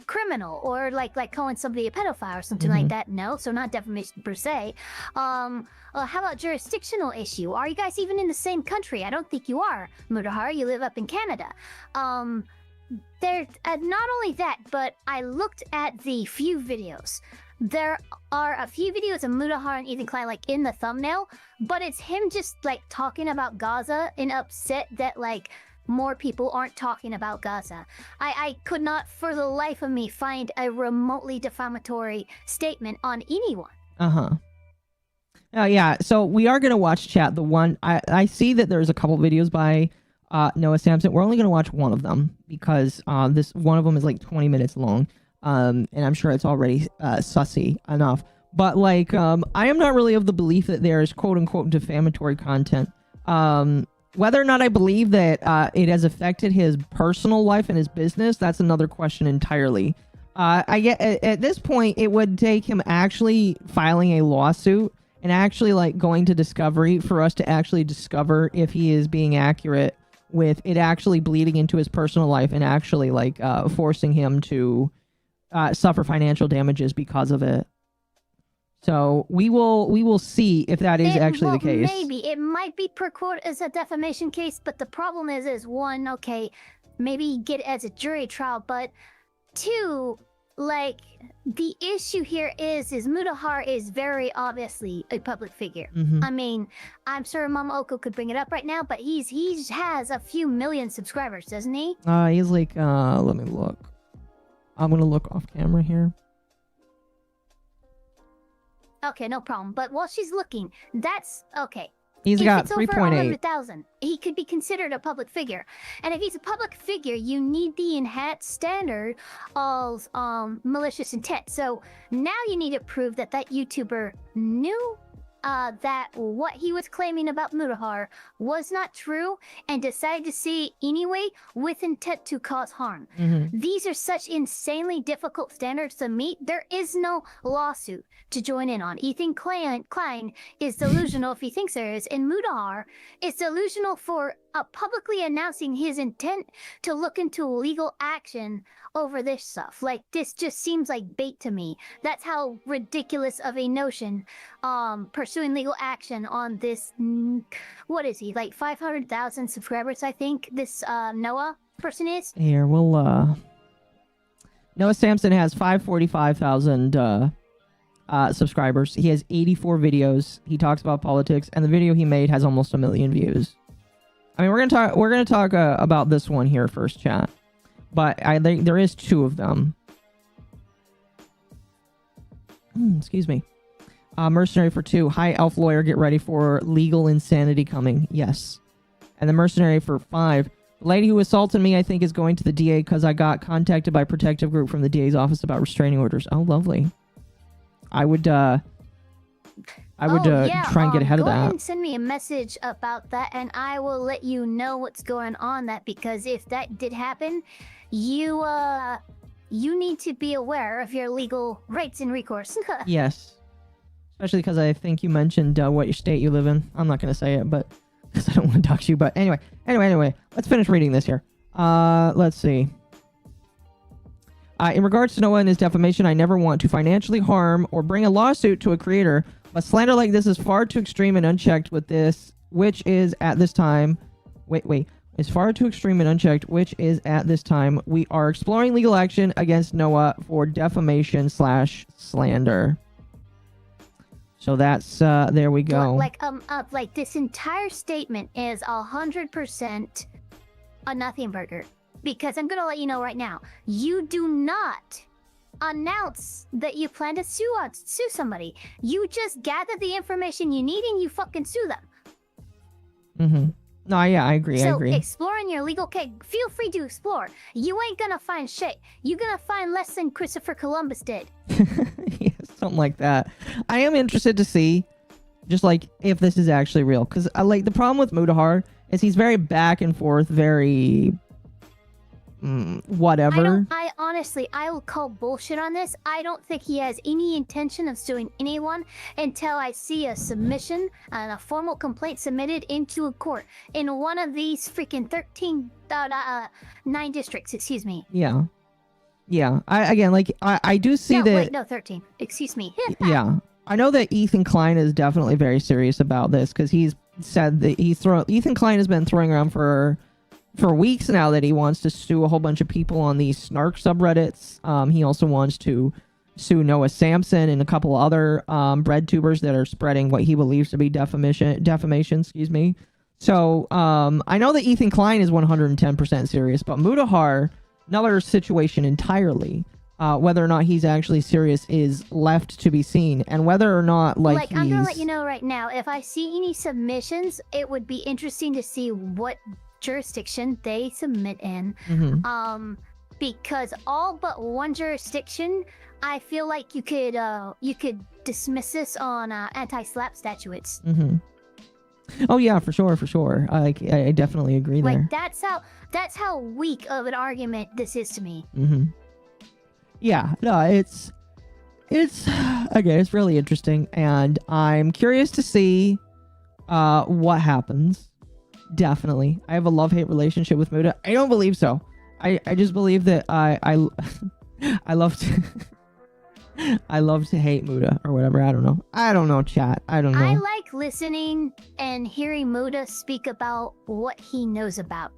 criminal, or like calling somebody a pedophile or something like that? No, so not defamation per se. How about jurisdictional issue? Are you guys even in the same country? I don't think you are, Mudahar. You live up in Canada. There, not only that, but I looked at the few videos. There are a few videos of Mudahar and Ethan Klein like in the thumbnail, but it's him just like talking about Gaza and upset that like more people aren't talking about Gaza. I could not for the life of me find a remotely defamatory statement on anyone. Yeah, so we are going to watch chat. The one I see that there's a couple videos by Noah Samson. We're only going to watch one of them because this one of them is like 20 minutes long. And I'm sure it's already sussy enough. But like I am not really of the belief that there is quote unquote defamatory content. Whether or not I believe that it has affected his personal life and his business, that's another question entirely. I get at this point, it would take him actually filing a lawsuit and actually like going to discovery for us to actually discover if he is being accurate with it actually bleeding into his personal life and actually like forcing him to suffer financial damages because of it. So we will see if that is actually the case. Maybe it might be per court as a defamation case, but the problem is one, okay, maybe get it as a jury trial, but two, like the issue here is Mudahar is very obviously a public figure. I mean, I'm sure MommaOcco could bring it up right now, but he has a few million subscribers, doesn't he? He's like let me look. I'm gonna look off camera here. Okay, no problem. But while she's looking, that's okay. He's got 3.8. If it's over 100,000, he could be considered a public figure. And if he's a public figure, you need the enhanced standard of malicious intent. So now you need to prove that that YouTuber knew that what he was claiming about Mudahar was not true and decided to see anyway with intent to cause harm. These are such insanely difficult standards to meet. There is no lawsuit to join in on. Ethan Klein is delusional if he thinks there is, and Mudahar is delusional for publicly announcing his intent to look into legal action over this stuff. Like, this just seems like bait to me. That's how ridiculous of a notion pursuing legal action on this, what is he, like 500,000 subscribers, I think this Noah person is? Here, we'll Noah Samson has 545,000 subscribers. He has 84 videos. He talks about politics, and the video he made has almost 1 million views. I mean, we're gonna talk about this one here first, chat. But I think there is 2 of them. Excuse me. Mercenary for 2. Hi, elf lawyer. Get ready for legal insanity coming. Yes. And the mercenary for 5. The lady who assaulted me, I think, is going to the DA because I got contacted by protective group from the DA's office about restraining orders. Oh, lovely. I would try and get ahead of that. Go ahead and send me a message about that, and I will let you know what's going on that, because if that did happen, you need to be aware of your legal rights and recourse. Yes. Especially because I think you mentioned what state you live in. I'm not going to say it, but because I don't want to talk to you. But anyway, let's finish reading this here. Let's see. In regards to Noah and his defamation, I never want to financially harm or bring a lawsuit to a creator, but slander like this is far too extreme and unchecked with this, which is at this time... Is far too extreme and unchecked, which is at this time we are exploring legal action against Noah for defamation / slander. So that's there we go. Like this entire statement is 100% a nothing burger, because I'm gonna let you know right now, you do not announce that you plan to sue somebody. You just gather the information you need and you fucking sue them. No, yeah, I agree. So exploring your legal case, feel free to explore. You ain't gonna find shit. You're gonna find less than Christopher Columbus did. Yeah, something like that. I am interested to see, just like, if this is actually real. Because like the problem with Mudahar is he's very back and forth, very whatever. I honestly will call bullshit on this. I don't think he has any intention of suing anyone until I see a submission and a formal complaint submitted into a court in one of these freaking 9 districts, excuse me. Yeah. I do see that... Wait, no, 13. Excuse me. Yeah. I know that Ethan Klein is definitely very serious about this, because he's said that Ethan Klein has been throwing around for weeks now that he wants to sue a whole bunch of people on these snark subreddits. He also wants to sue Noah Samson and a couple other bread tubers that are spreading what he believes to be defamation, excuse me. So I know that Ethan Klein is 110% serious, but Mudahar, another situation entirely. Whether or not he's actually serious is left to be seen, and whether or not I'm gonna let you know right now, if I see any submissions, it would be interesting to see what jurisdiction they submit in. Because all but one jurisdiction, I feel like you could dismiss this on anti-slap statutes. Oh yeah, for sure. I definitely agree there. Like that's how weak of an argument this is to me. Yeah, no, it's again, it's really interesting, and I'm curious to see what happens. Definitely. I have a love-hate relationship with Muda. I don't believe so. I just believe that I love to I love to hate Muda or whatever. I don't know, chat. I don't know. I like listening and hearing Muda speak about what he knows about.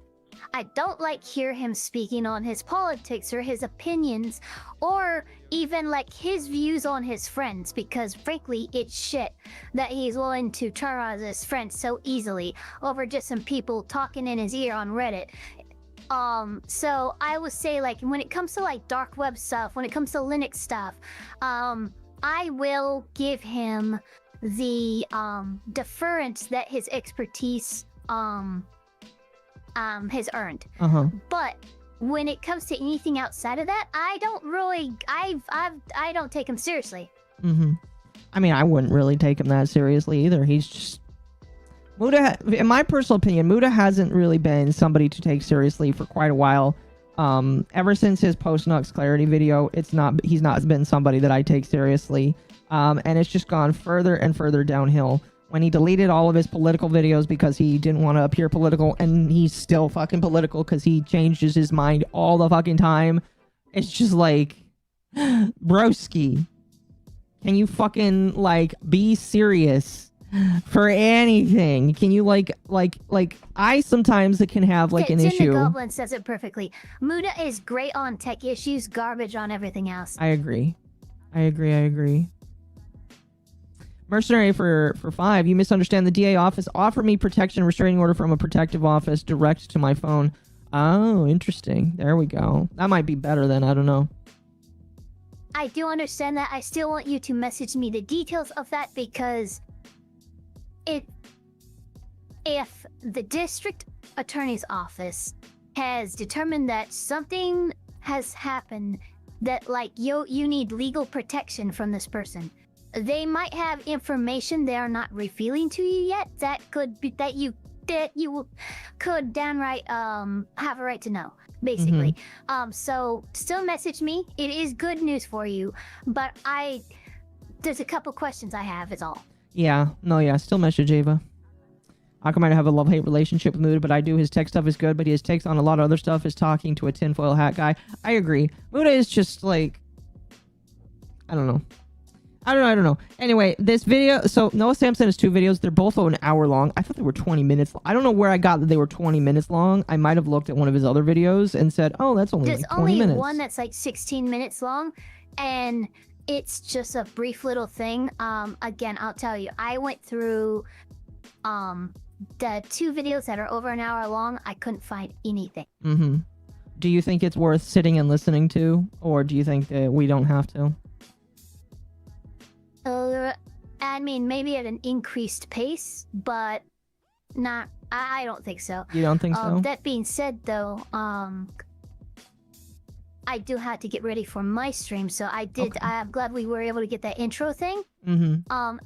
I don't like hear him speaking on his politics or his opinions or even like his views on his friends, because frankly it's shit that he's willing to turn on his friends so easily over just some people talking in his ear on Reddit. So I would say, like, when it comes to like dark web stuff, when it comes to Linux stuff, I will give him the deference that his expertise has earned. But when it comes to anything outside of that, I don't really I don't take him seriously. I mean, I wouldn't really take him that seriously either. He's just Muda. In my personal opinion, Muda hasn't really been somebody to take seriously for quite a while. Ever since his post-Nux Clarity video, he's not been somebody that I take seriously. And it's just gone further and further downhill. When he deleted all of his political videos because he didn't want to appear political, and he's still fucking political because he changes his mind all the fucking time. It's just like, broski, can you fucking, like, be serious for anything? Can you, like, I sometimes can have, like, an issue. Jim the Goblin says it perfectly. Muda is great on tech issues, garbage on everything else. I agree. Mercenary for 5. You misunderstand. The DA office offered me protection restraining order from a protective office direct to my phone. Oh, interesting. There we go. That might be better then. I don't know. I do understand that. I still want you to message me the details of that because if the district attorney's office has determined that something has happened that, like, you need legal protection from this person, they might have information they are not revealing to you yet that could be that you could downright have a right to know, basically. So still message me. It is good news for you, but there's a couple questions I have, is all. Yeah, still message Ava. Akka might have a love-hate relationship with Muda, but I do. His tech stuff is good, but his takes on a lot of other stuff is talking to a tinfoil hat guy. I agree. Muda is just like, I don't know. Anyway, this video, so Noah Samson has 2 videos. They're both an hour long. I thought they were 20 minutes. I don't know where I got that they were 20 minutes long. I might have looked at one of his other videos and said, oh, that's only like 20 minutes. There's only one that's like 16 minutes long, and it's just a brief little thing. Again, I'll tell you, I went through the 2 videos that are over an hour long. I couldn't find anything. Do you think it's worth sitting and listening to, or do you think that we don't have to? I mean, maybe at an increased pace, but not. I don't think so. You don't think so? That being said, though, I do have to get ready for my stream, so I did. Okay. I'm glad we were able to get that intro thing.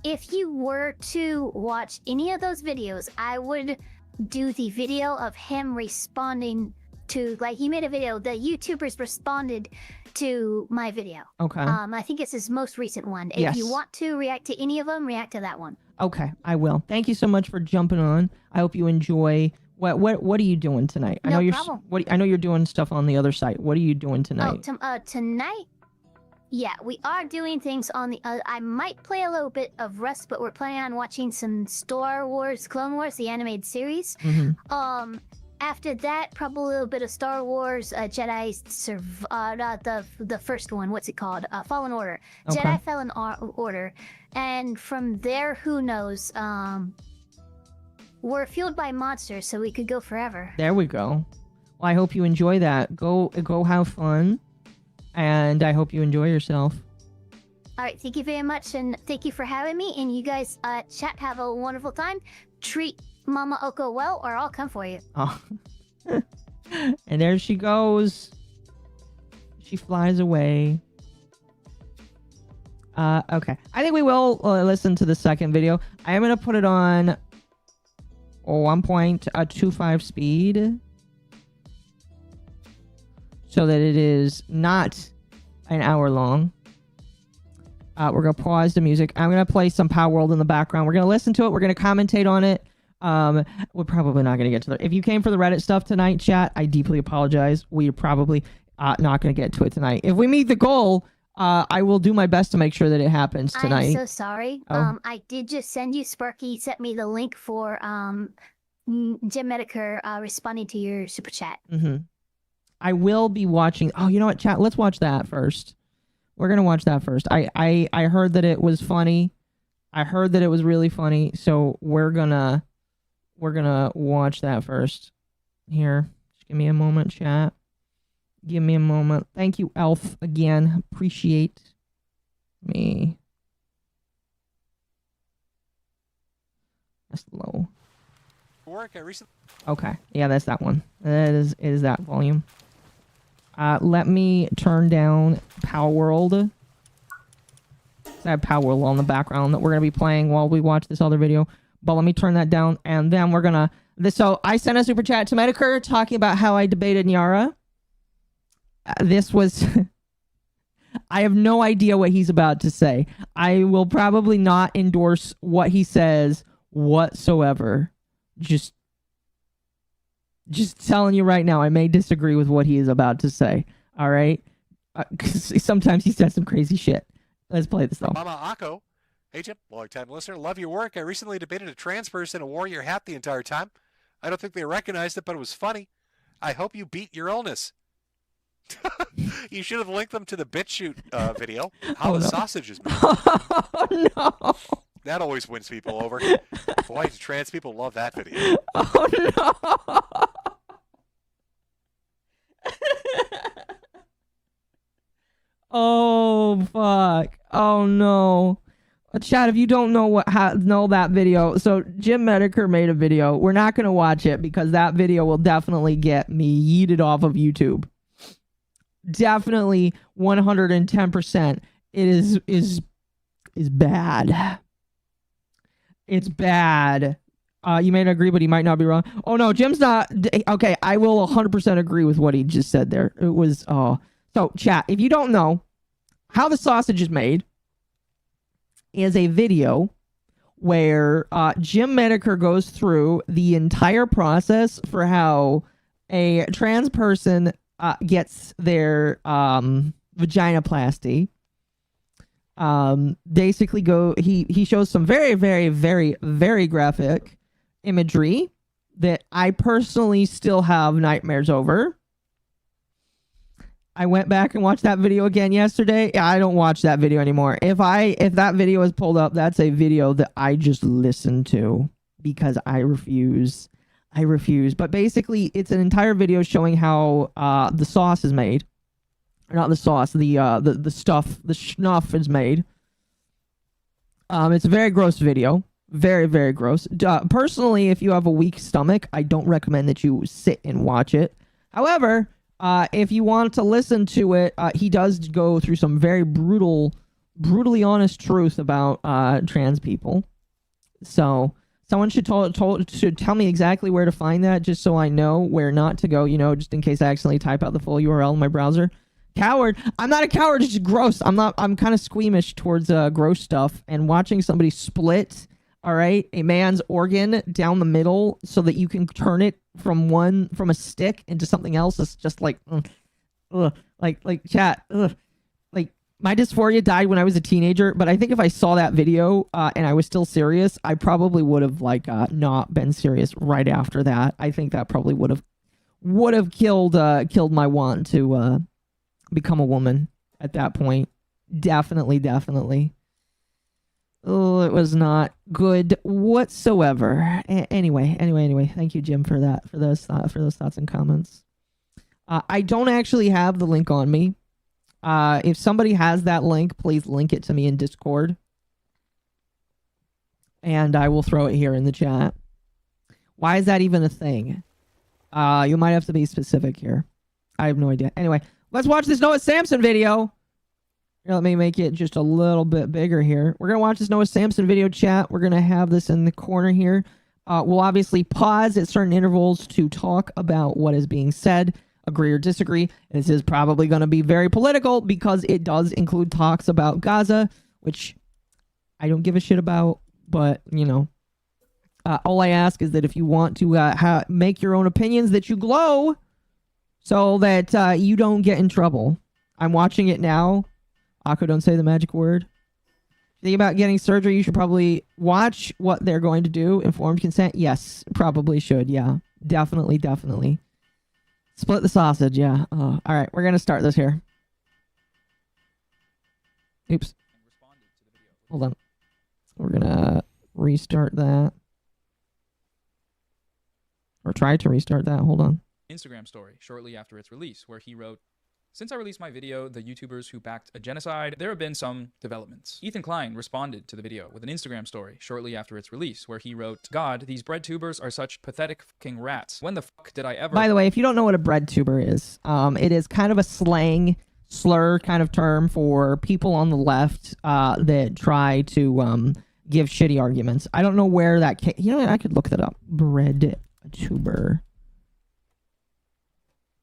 If you were to watch any of those videos, I would do the video of him responding to, like, he made a video. The YouTubers responded to my video. Okay. I think it's his most recent one. If you want to react to any of them, react to that one. Okay, I will. Thank you so much for jumping on. I hope you enjoy. What are you doing tonight? I know problem. I know you're doing stuff on the other site. What are you doing tonight? Tonight? Yeah, we are doing things on the. I might play a little bit of Rust, but we're planning on watching some Star Wars, Clone Wars, the animated series. After that, probably a little bit of Star Wars, Jedi, the first one. What's it called? Fallen Order. Okay. Jedi Fallen Order, and from there, who knows? We're fueled by monsters, so we could go forever. There we go. Well, I hope you enjoy that. Go have fun, and I hope you enjoy yourself. All right, thank you very much, and thank you for having me. And you guys, chat, have a wonderful time. Treat MommaOcco well, or I'll come for you. Oh. And there she goes. She flies away. Okay. I think we will listen to the second video. I am going to put it on 1.25 speed, so that it is not an hour long. We're going to pause the music. I'm going to play some Power World in the background. We're going to listen to it. We're going to commentate on it. We're probably not going to get to if you came for the Reddit stuff tonight, chat, I deeply apologize. We're probably not going to get to it tonight. If we meet the goal, I will do my best to make sure that it happens tonight. I'm so sorry. I did just send you, Sparky sent me the link for Medicare responding to your super chat. I will be watching. Oh, you know what, chat? Let's watch that first. We're going to watch that first. I heard that it was funny. I heard that it was really funny, so we're gonna watch that first. Here, just give me a moment, chat. Give me a moment. Thank you, Elf, again. Appreciate me. That's low. Work. I recently. Okay, yeah, that's that one. That is that volume. Let me turn down Power World. I have Power Wheel on the background that we're going to be playing while we watch this other video. But let me turn that down, and then we're going to... So I sent a super chat to Medicare talking about how I debated Nyara. This was... I have no idea what he's about to say. I will probably not endorse what he says whatsoever. Just telling you right now, I may disagree with what he is about to say. All right? Because sometimes he says some crazy shit. Let's play this, though. MommaOcco. Hey, Jim, long-time listener. Love your work. I recently debated a trans person and wore your hat the entire time. I don't think they recognized it, but it was funny. I hope you beat your illness. You should have linked them to the BitChute video. How the sausage is made. Oh, no. That always wins people over. Boy, trans people love that video. Oh, no. Oh, fuck. Oh, no. Chat, if you don't know know that video, so Jim Medicare made a video. We're not going to watch it because that video will definitely get me yeeted off of YouTube. Definitely 110%. It is bad. It's bad. You may not agree, but he might not be wrong. Oh, no, Jim's not. Okay, I will 100% agree with what he just said there. It was, So, chat, if you don't know, how the sausage is made is a video where Jim Medicare goes through the entire process for how a trans person gets their vaginoplasty. Basically, he shows some very, very, very, very graphic imagery that I personally still have nightmares over. I went back and watched that video again yesterday. I don't watch that video anymore. If that video is pulled up, that's a video that I just listen to because I refuse. But basically, it's an entire video showing how the sauce is made. Or not the sauce, the stuff, the schnuff is made. It's a very gross video. Very, very gross. Personally, if you have a weak stomach, I don't recommend that you sit and watch it. However, if you want to listen to it, he does go through some very brutally honest truth about trans people. So someone should tell me exactly where to find that, just so I know where not to go, just in case I accidentally type out the full URL in my browser. Coward. I'm not a coward, it's just gross. I'm kind of squeamish towards gross stuff, and watching somebody split, all right, a man's organ down the middle so that you can turn it from a stick into something else is just like, like chat, like my dysphoria died when I was a teenager, but I think if I saw that video and I was still serious, I probably would have not been serious right after that. I think that probably would have killed my want to become a woman at that point. Definitely. Oh, it was not good whatsoever. Anyway. Thank you, Jim, for that, for those thoughts and comments. I don't actually have the link on me. If somebody has that link, please link it to me in Discord, and I will throw it here in the chat. Why is that even a thing? You might have to be specific here. I have no idea. Anyway, let's watch this Noah Samson video. Here, let me make it just a little bit bigger here. We're going to watch this Noah Samson video, chat. We're going to have this in the corner here. We'll obviously pause at certain intervals to talk about what is being said, agree or disagree. And this is probably going to be very political because it does include talks about Gaza, which I don't give a shit about. But, all I ask is that if you want to make your own opinions, that you glow so that you don't get in trouble. I'm watching it now. Akko, don't say the magic word. Think about getting surgery, you should probably watch what they're going to do. Informed consent? Yes, probably should. Yeah, definitely. Split the sausage, yeah. All right, we're going to start this here. Oops. Hold on. We're going to restart that. Or try to restart that. Hold on. Instagram story shortly after its release, where he wrote, "Since I released my video, The YouTubers Who Backed a Genocide, there have been some developments." Ethan Klein responded to the video with an Instagram story shortly after its release, where he wrote, "God, these bread tubers are such pathetic fucking rats. When the fuck did I ever..." By the way, if you don't know what a bread tuber is, it is kind of a slang slur kind of term for people on the left that try to give shitty arguments. I don't know where that came. You know what? I could look that up. BreadTuber.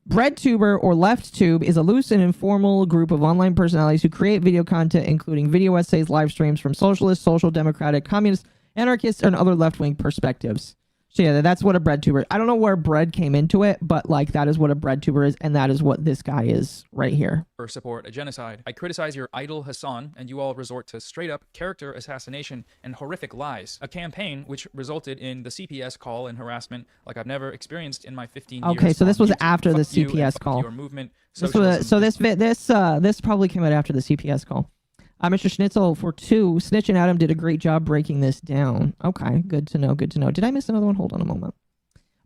BreadTuber or LeftTube is a loose and informal group of online personalities who create video content, including video essays, live streams from socialist, social democratic, communist, anarchist, and other left-wing perspectives. So yeah, that's what a BreadTuber. I don't know where bread came into it, but like that is what a BreadTuber is, and that is what this guy is right here. Or support a genocide. I criticize your idol Hassan, and you all resort to straight-up character assassination and horrific lies. A campaign which resulted in the CPS call and harassment like I've never experienced in my 15 years. Okay, so this was after the Fuck you and CPS fuck call. Your movement, this probably came out after the CPS call. Mr. Schnitzel for 2. Snitch and Adam did a great job breaking this down. Okay, good to know. Good to know. Did I miss another one? Hold on a moment.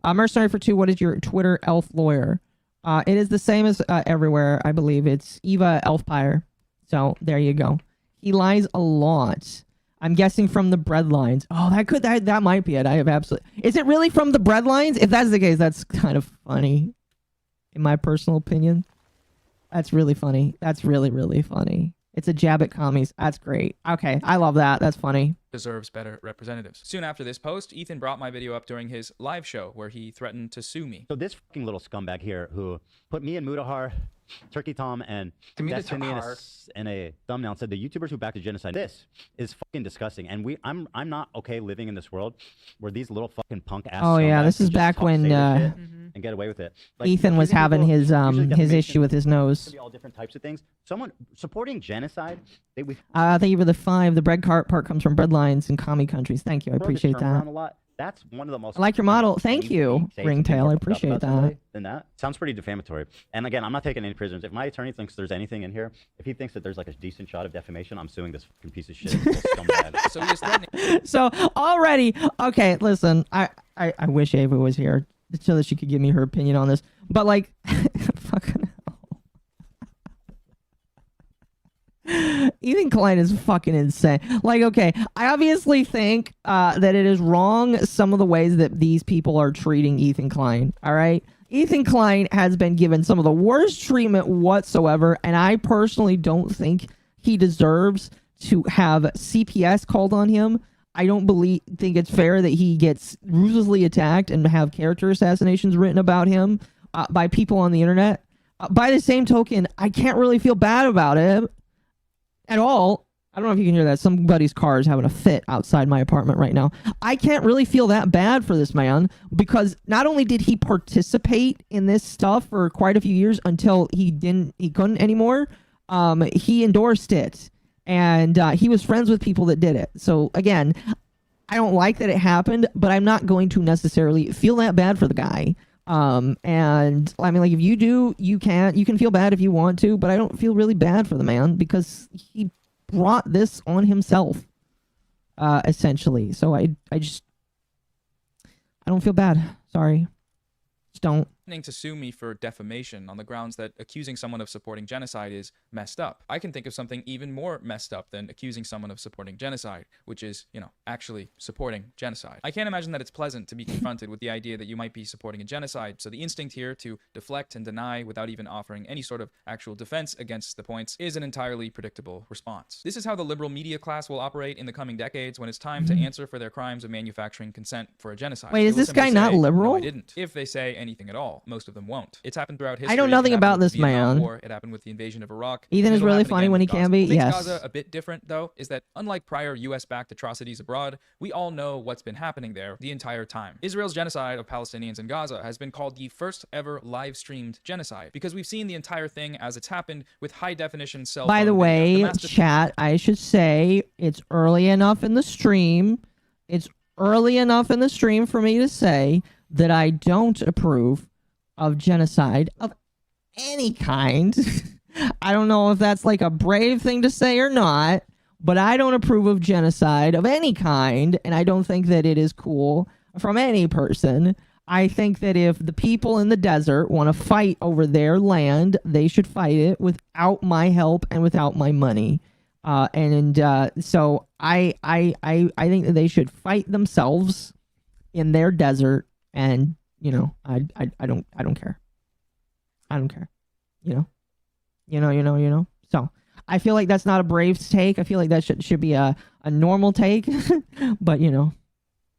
Mercenary for 2. What is your Twitter elf lawyer? It is the same as everywhere. I believe it's EvaElfpire. So there you go. He lies a lot. I'm guessing from the bread lines. Oh, that might be it. I have absolutely. Is it really from the bread lines? If that's the case, that's kind of funny, in my personal opinion. That's really funny. That's really, really funny. It's a jab at commies. That's great. Okay, I love that. That's funny. Deserves better representatives. Soon after this post, Ethan brought my video up during his live show where he threatened to sue me. So this fucking little scumbag here who put me and Mudahar, Turkey Tom, and Destiny in a thumbnail and said the YouTubers who backed the genocide. This is fucking disgusting. And I'm not okay living in this world where these little fucking punk ass. Oh yeah, this is back when and get away with it. Like, Ethan was having his issue with his nose. All different types of things. Someone supporting genocide. Thank you for the 5. The bread cart part comes from breadlines in commie countries. Thank you. I appreciate that. That's one of the most. I like your model. Thank you, Ringtail. I appreciate that. Than that sounds pretty defamatory. And again, I'm not taking any prisoners. If my attorney thinks there's anything in here, if he thinks that there's like a decent shot of defamation, I'm suing this fucking piece of shit. Scumbag. So he is threatening. So already, okay. Listen, I wish Ava was here so that she could give me her opinion on this. But like, fucking Ethan Klein is fucking insane. Like, okay, I obviously think that it is wrong some of the ways that these people are treating Ethan Klein. All right, Ethan Klein has been given some of the worst treatment whatsoever, and I personally don't think he deserves to have CPS called on him. I don't think it's fair that he gets ruthlessly attacked and have character assassinations written about him by people on the internet. By the same token, I can't really feel bad about it at all. I don't know if you can hear that. Somebody's car is having a fit outside my apartment right now. I can't really feel that bad for this man because not only did he participate in this stuff for quite a few years until he couldn't anymore, he endorsed it. And he was friends with people that did it. So again, I don't like that it happened, but I'm not going to necessarily feel that bad for the guy. And I mean, like, if you do, you can feel bad if you want to, but I don't feel really bad for the man because he brought this on himself, essentially. So I don't feel bad. Sorry. Just don't. To sue me for defamation on the grounds that accusing someone of supporting genocide is messed up. I can think of something even more messed up than accusing someone of supporting genocide, which is, actually supporting genocide. I can't imagine that it's pleasant to be confronted with the idea that you might be supporting a genocide, so the instinct here to deflect and deny without even offering any sort of actual defense against the points is an entirely predictable response. This is how the liberal media class will operate in the coming decades when it's time to answer for their crimes of manufacturing consent for a genocide. Wait, is this guy not liberal? No, I didn't. If they say anything at all. Most of them won't. It's happened throughout history. I know nothing about this man. War. It happened with the invasion of Iraq. Ethan is really funny when he can be. What makes Yes. Gaza a bit different, though, is that unlike prior U.S.-backed atrocities abroad, we all know what's been happening there the entire time. Israel's genocide of Palestinians in Gaza has been called the first ever live-streamed genocide because we've seen the entire thing as it's happened with high-definition cell phone By the way, video. chat, I should say it's early enough in the stream. It's early enough in the stream for me to say that I don't approve of genocide of any kind. I don't know if that's like a brave thing to say or not, but I don't approve of genocide of any kind, and I don't think that it is cool from any person. I think that if the people in the desert want to fight over their land, they should fight it without my help and without my money. So I think that they should fight themselves in their desert, and I don't care. I don't care. You know. So I feel like that's not a brave take. I feel like that should be a normal take. But you know,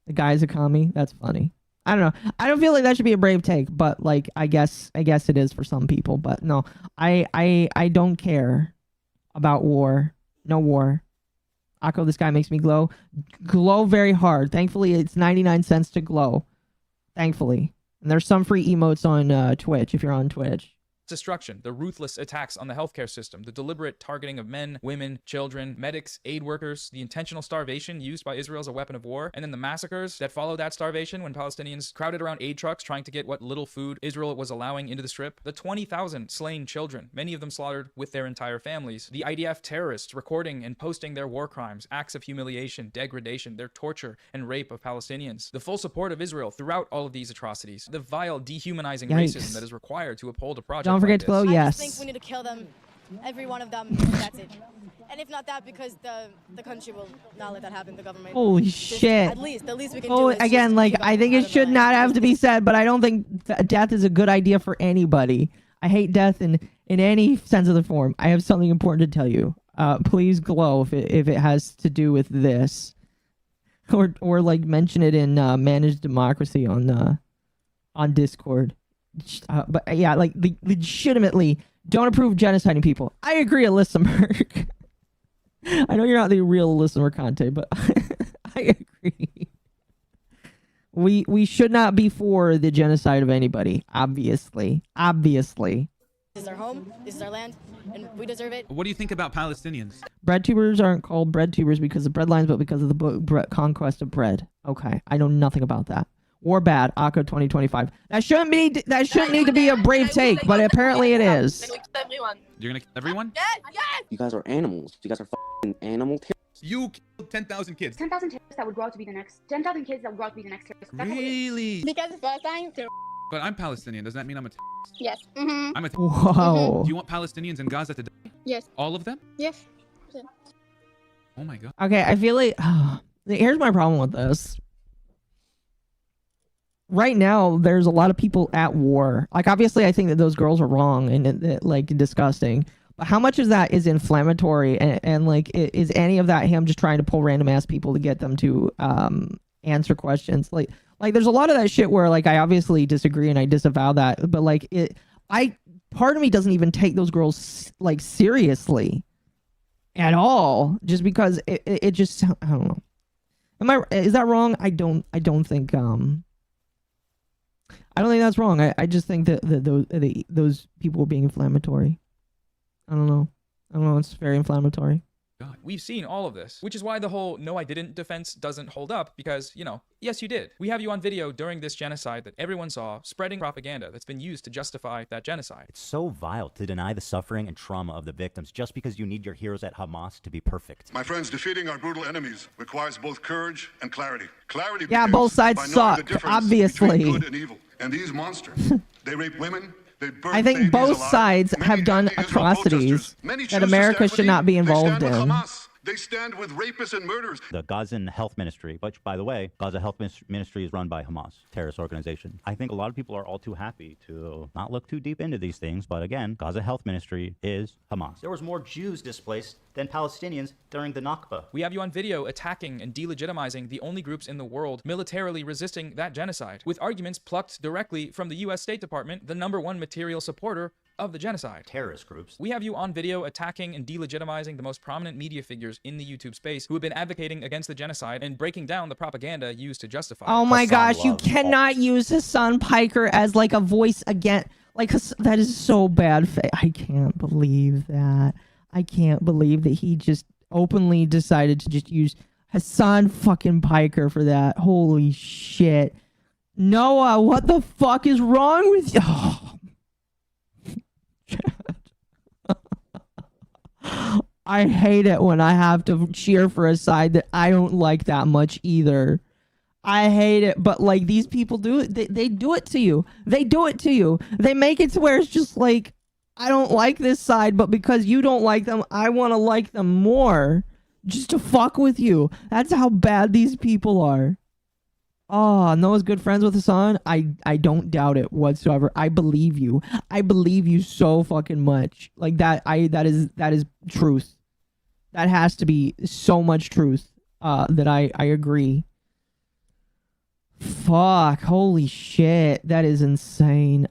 the guy's a commie. That's funny. I don't know. I don't feel like that should be a brave take, but like I guess it is for some people. But no, I don't care about war. No war. Akko, this guy makes me glow very hard. Thankfully, it's 99 cents to glow. Thankfully, and there's some free emotes on Twitch if you're on Twitch. Destruction, the ruthless attacks on the healthcare system, the deliberate targeting of men, women, children, medics, aid workers, the intentional starvation used by Israel as a weapon of war, and then the massacres that followed that starvation when Palestinians crowded around aid trucks trying to get what little food Israel was allowing into the strip, the 20,000 slain children, many of them slaughtered with their entire families, the IDF terrorists recording and posting their war crimes, acts of humiliation, degradation, their torture and rape of Palestinians, the full support of Israel throughout all of these atrocities, the vile dehumanizing racism that is required to uphold a project. Don't forget to glow, yes. I just think we need to kill them, every one of them, and that's it. And if not that, because the country will not let that happen, the government. Holy shit. At least we can Oh, do is again, like, I think it should not have to be said, but I don't think death is a good idea for anybody. I hate death in any sense of the form. I have something important to tell you. Please glow if it has to do with this. Or like, mention it in Managed Democracy on Discord. But yeah, like legitimately don't approve genociding people. I agree, Alyssa Merck. I know you're not the real Alyssa Mercante, but I agree. We should not be for the genocide of anybody. Obviously. This is our home, this is our land, and we deserve it. What do you think about Palestinians? Bread tubers aren't called bread tubers because of bread lines, but because of the conquest of bread. Okay, I know nothing about that. War bad, Akko 2025. That shouldn't need to be a brave take, but apparently it is. You're gonna kill everyone? Yes! You guys are animals. You guys are f***ing animal terrorists. You killed 10,000 kids. 10,000 terrorists that would grow up to be the next. 10,000 kids that would grow up to be the next terrorist. That's what it is. Really? Because it's Palestine. But I'm Palestinian. Does that mean I'm a terrorist? Yes. I'm a terrorist. Whoa. Do you want Palestinians in Gaza to die? Yes. All of them? Yes. Oh my god. Okay, I feel like here's my problem with this. Right now, there's a lot of people at war. Like, obviously, I think that those girls are wrong and like disgusting. But how much of that is inflammatory? And like, is any of that him just trying to pull random ass people to get them to answer questions? Like there's a lot of that shit where like I obviously disagree and I disavow that. But like part of me doesn't even take those girls like seriously at all, just because it just, I don't know. Is that wrong? I don't think I don't think that's wrong. I just think that those people were being inflammatory. I don't know. It's very inflammatory. God. We've seen all of this, which is why the whole "no, I didn't" defense doesn't hold up, because, you know, yes, you did. We have you on video during this genocide that everyone saw, spreading propaganda that's been used to justify that genocide. It's so vile to deny the suffering and trauma of the victims just because you need your heroes at Hamas to be perfect. My friends, defeating our brutal enemies requires both courage and clarity. Clarity. Yeah, both sides suck, obviously. Good and evil. And these monsters, they rape women. I think both sides have done atrocities that America should not be involved in. They stand with rapists and murderers. The Gazan Health Ministry, which, by the way, Gaza Health Ministry is run by Hamas, terrorist organization. I think a lot of people are all too happy to not look too deep into these things, but again, Gaza Health Ministry is Hamas. There was more Jews displaced than Palestinians during the Nakba. We have you on video attacking and delegitimizing the only groups in the world militarily resisting that genocide, with arguments plucked directly from the US State Department, the #1 material supporter of the genocide. Terrorist groups. We have you on video attacking and delegitimizing the most prominent media figures in the YouTube space who have been advocating against the genocide and breaking down the propaganda used to justify it. Oh my gosh, you cannot use Hassan Piker as like a voice again. Like, that is so bad. I can't believe that. I can't believe that he just openly decided to just use Hassan fucking Piker for that. Holy shit. Noah, what the fuck is wrong with you? Oh. I hate it when I have to cheer for a side that I don't like that much either. I hate it, but like, these people do it. They do it to you. They do it to you. They make it to where it's just like, I don't like this side, but because you don't like them, I want to like them more just to fuck with you. That's how bad these people are. Oh, Noah's good friends with Hassan? I don't doubt it whatsoever. I believe you. I believe you so fucking much. Like that that is truth. That has to be so much truth. That I agree. Fuck, holy shit. That is insane.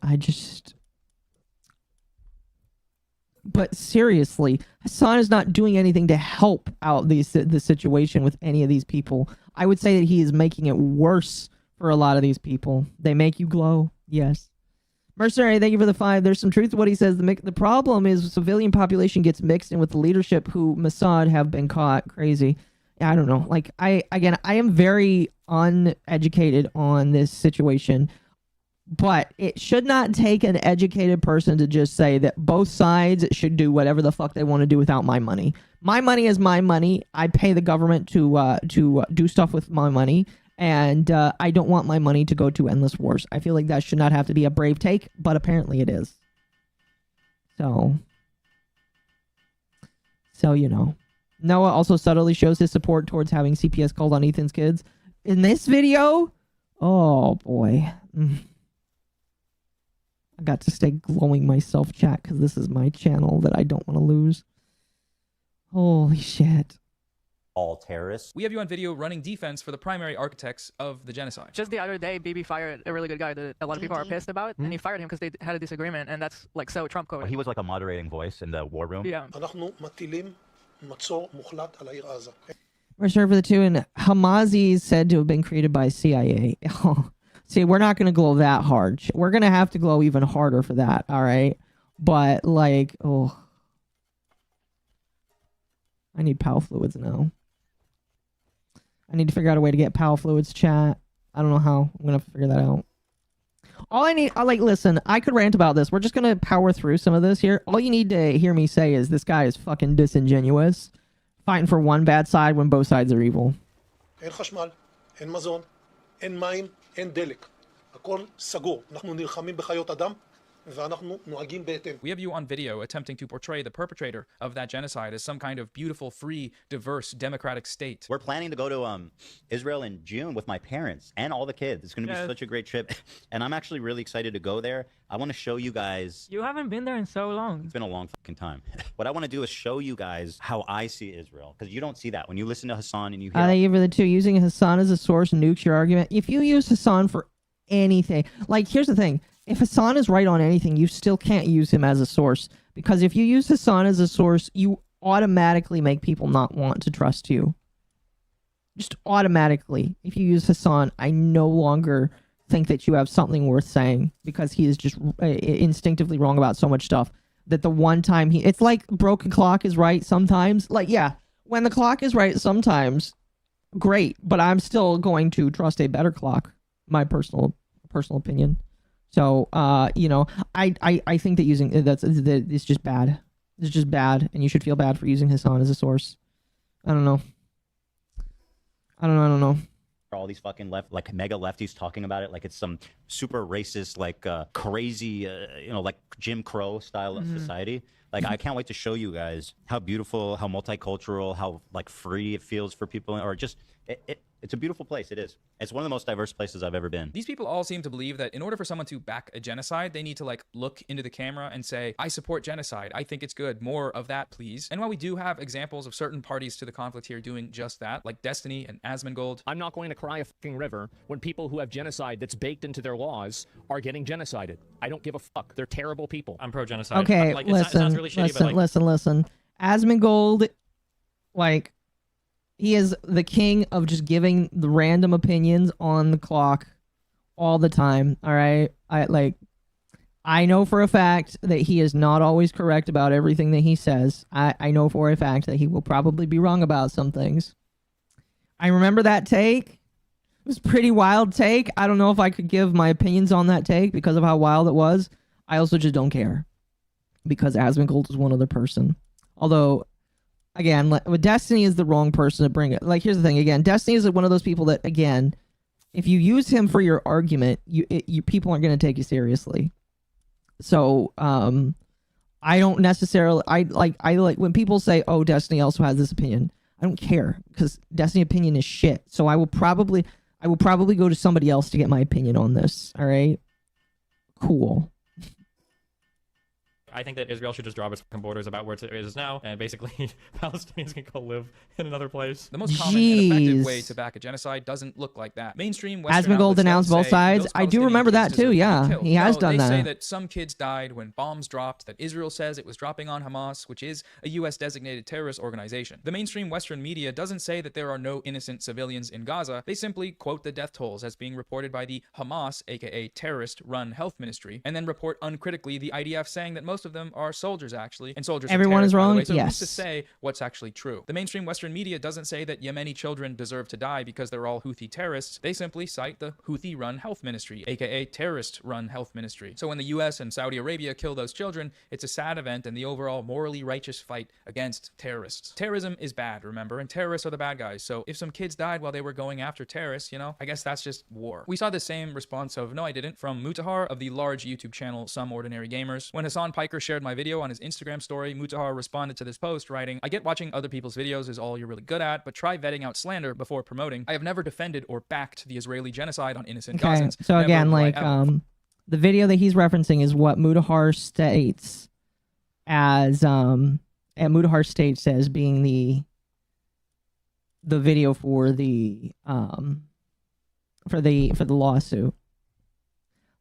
But seriously, Hassan is not doing anything to help out the situation with any of these people. I would say that he is making it worse for a lot of these people. They make you glow. Yes. Mercenary, thank you for the 5. There's some truth to what he says. The problem is the civilian population gets mixed in with the leadership who Mossad have been caught. Crazy. I don't know. Like, I am very uneducated on this situation. But it should not take an educated person to just say that both sides should do whatever the fuck they want to do without my money. My money is my money. I pay the government to do stuff with my money, and I don't want my money to go to endless wars. I feel like that should not have to be a brave take, but apparently it is. So you know. Noah also subtly shows his support towards having CPS called on Ethan's kids. In this video? Oh, boy. I got to stay glowing myself, chat, because this is my channel that I don't want to lose. Holy shit. All terrorists. We have you on video running defense for the primary architects of the genocide. Just the other day, BB fired a really good guy that a lot of people are pissed about, and he fired him because they had a disagreement, and that's like so Trump code. He was like a moderating voice in the war room. Yeah. Reserve for the 2, and Hamazi is said to have been created by CIA. See, we're not going to glow that hard. We're going to have to glow even harder for that, all right? But, like, oh. I need PAL fluids now. I need to figure out a way to get PAL fluids, chat. I don't know how. I'm going to figure that out. All I need, listen, I could rant about this. We're just going to power through some of this here. All you need to hear me say is this guy is fucking disingenuous. Fighting for one bad side when both sides are evil. אין חשמל, אין מזון, אין מים, אין דלק. הכל סגור. אנחנו נלחמים בחיות אדם, ואנחנו נוהגים בהתאם. We have you on video attempting to portray the perpetrator of that genocide as some kind of beautiful, free, diverse, democratic state. We're planning to go to Israel in June with my parents and all the kids. It's going to be such a great trip. And I'm actually really excited to go there. I want to show you guys. You haven't been there in so long. It's been a long fucking time. What I want to do is show you guys how I see Israel. Because you don't see that. When you listen to Hassan and you hear... Thank you for the 2. Using Hassan as a source nukes your argument. If you use Hassan for anything... Like, here's the thing. If Hassan is right on anything, you still can't use him as a source. Because if you use Hassan as a source, you automatically make people not want to trust you. Just automatically. If you use Hassan, I no longer think that you have something worth saying. Because he is just instinctively wrong about so much stuff. That the one time he... It's like broken clock is right sometimes. Like, yeah. When the clock is right sometimes, great. But I'm still going to trust a better clock. My personal opinion. So, you know, I think that using it's just bad. It's just bad, and you should feel bad for using Hassan as a source. I don't know. All these fucking mega lefties talking about it like it's some super racist, like crazy, you know, like Jim Crow style of society. Like, I can't wait to show you guys how beautiful, how multicultural, how like free it feels for people, or just it's a beautiful place. It is. It's one of the most diverse places I've ever been. These people all seem to believe that in order for someone to back a genocide, they need to like look into the camera and say, I support genocide. I think it's good. More of that, please. And while we do have examples of certain parties to the conflict here doing just that, like Destiny and Asmongold, I'm not going to cry a fucking river when people who have genocide that's baked into their laws are getting genocided. I don't give a fuck. They're terrible people. I'm pro-genocide. Okay, like, listen, it sounds really shitty, but like... listen. Asmongold, like... He is the king of just giving the random opinions on the clock all the time, all right? I know for a fact that he is not always correct about everything that he says. I know for a fact that he will probably be wrong about some things. I remember that take. It was a pretty wild take. I don't know if I could give my opinions on that take because of how wild it was. I also just don't care because Asmongold is one other person. Although... Again, Destiny is the wrong person to bring it. Like, here's the thing. Again, Destiny is one of those people that, again, if you use him for your argument, you people aren't going to take you seriously. So, I don't necessarily... I like when people say, oh, Destiny also has this opinion. I don't care, because Destiny opinion is shit. So I will probably... I will probably go to somebody else to get my opinion on this. All right. Cool. I think that Israel should just draw its fucking borders about where it is now, and basically Palestinians can go live in another place. The most common and effective way to back a genocide doesn't look like that. Mainstream Western Asmongold outlets denounced don't both say sides. those I do Palestinian remember kids that too. deserve to be Yeah, killed. he has No, done they say that. that some kids died when bombs dropped, that Israel says it was dropping on Hamas, which is a U.S. designated terrorist organization. The mainstream Western media doesn't say that there are no innocent civilians in Gaza. They simply quote the death tolls as being reported by the Hamas, aka terrorist-run health ministry, and then report uncritically the IDF saying that most of them are soldiers actually, and soldiers Everyone is by the wrong? way, so who's to Yes. say what's actually true? The mainstream Western media doesn't say that Yemeni children deserve to die because they're all Houthi terrorists. They simply cite the Houthi-run health ministry, aka terrorist-run health ministry. So when the US and Saudi Arabia kill those children, it's a sad event in the overall morally righteous fight against terrorists. Terrorism is bad, remember, and terrorists are the bad guys. So if some kids died while they were going after terrorists, you know, I guess that's just war. We saw the same response of "No, I didn't" from Mutahar of the large YouTube channel Some Ordinary Gamers. When Hassan Piker shared my video on his Instagram story, Mutahar responded to this post writing, "I get watching other people's videos is all you're really good at, but try vetting out slander before promoting. I have never defended or backed the Israeli genocide on innocent Okay, Gazans. so Never again, will I like, ever." the video that he's referencing is what Mudahar states as, and Mudahar states as being the video for the lawsuit.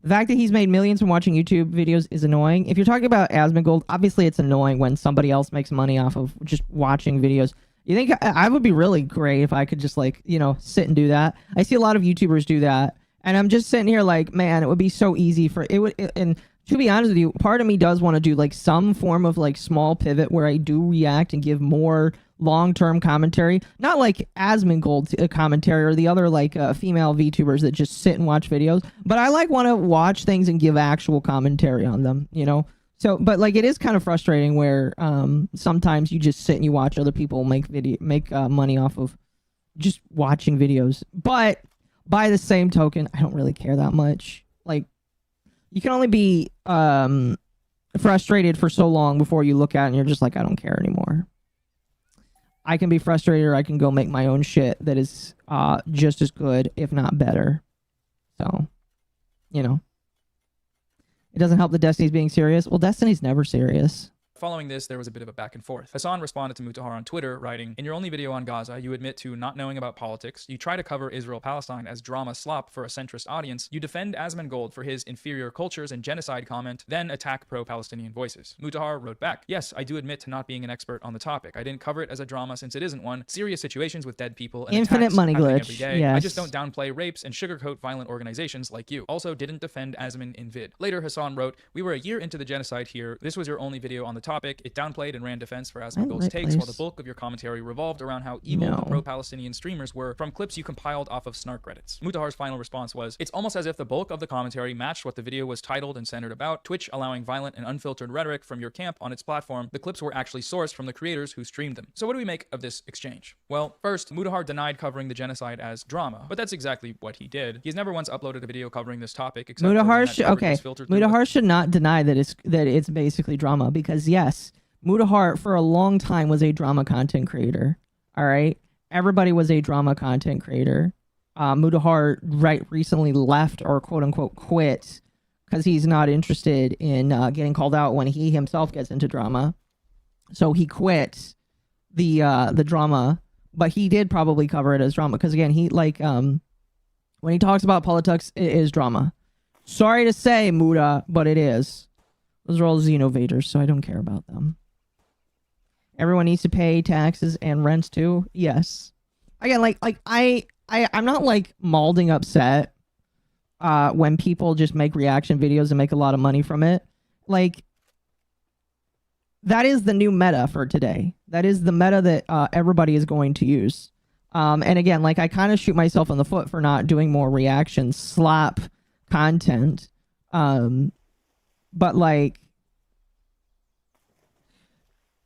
The fact that he's made millions from watching YouTube videos is annoying. If you're talking about Asmongold, obviously it's annoying when somebody else makes money off of just watching videos. You think I would be really great if I could just, like, you know, sit and do that? I see a lot of YouTubers do that, and I'm just sitting here like, man, it would be so easy for and to be honest with you, part of me does want to do like some form of like small pivot where I do react and give more long-term commentary, not like Asmongold commentary or the other like female VTubers that just sit and watch videos, but I like want to watch things and give actual commentary on them, you know? So, but like it is kind of frustrating where sometimes you just sit and you watch other people make money off of just watching videos. But by the same token, I don't really care that much. Like, you can only be frustrated for so long before you look at it and you're just like, I don't care anymore. I can be frustrated or I can go make my own shit that is just as good, if not better. So, you know. It doesn't help that Destiny's being serious. Well, Destiny's never serious. Following this, there was a bit of a back and forth. Hassan responded to Mutahar on Twitter, writing, "In your only video on Gaza, you admit to not knowing about politics. You try to cover Israel-Palestine as drama slop for a centrist audience. You defend Asmongold for his inferior cultures and genocide comment, then attack pro-Palestinian voices." Mutahar wrote back, "Yes, I do admit to not being an expert on the topic. I didn't cover it as a drama since it isn't one. Serious situations with dead people and Infinite attacks money happening glitch, every day. yes. I just don't downplay rapes and sugarcoat violent organizations like you. Also, didn't defend Asmon in vid." Later, Hassan wrote, "We were a year into the genocide here. This was your only video on the topic. It downplayed and ran defense for Asmongold's takes, while the bulk of your commentary revolved around how evil the pro-Palestinian streamers were from clips you compiled off of snark Reddits." Mutahar's final response was, "It's almost as if the bulk of the commentary matched what the video was titled and centered about, Twitch allowing violent and unfiltered rhetoric from your camp on its platform. The clips were actually sourced from the creators who streamed them." So what do we make of this exchange? Well, first, Mudahar denied covering the genocide as drama, but that's exactly what he did. He's never once uploaded a video covering this topic, except Mudahar should not deny that it's basically drama, because yes, Mudahar for a long time was a drama content creator. All right, everybody was a drama content creator. Mudahar recently left, or quote unquote quit, because he's not interested in getting called out when he himself gets into drama. So he quit the drama, but he did probably cover it as drama, because again, he when he talks about politics, it is drama. Sorry to say, Muda, but it is. Those are all xenovaders, so I don't care about them. Everyone needs to pay taxes and rents too. Yes. Again, I'm not like malding upset when people just make reaction videos and make a lot of money from it. Like, that is the new meta for today. That is the meta that everybody is going to use. And again, like, I kind of shoot myself in the foot for not doing more reaction slap content. But like,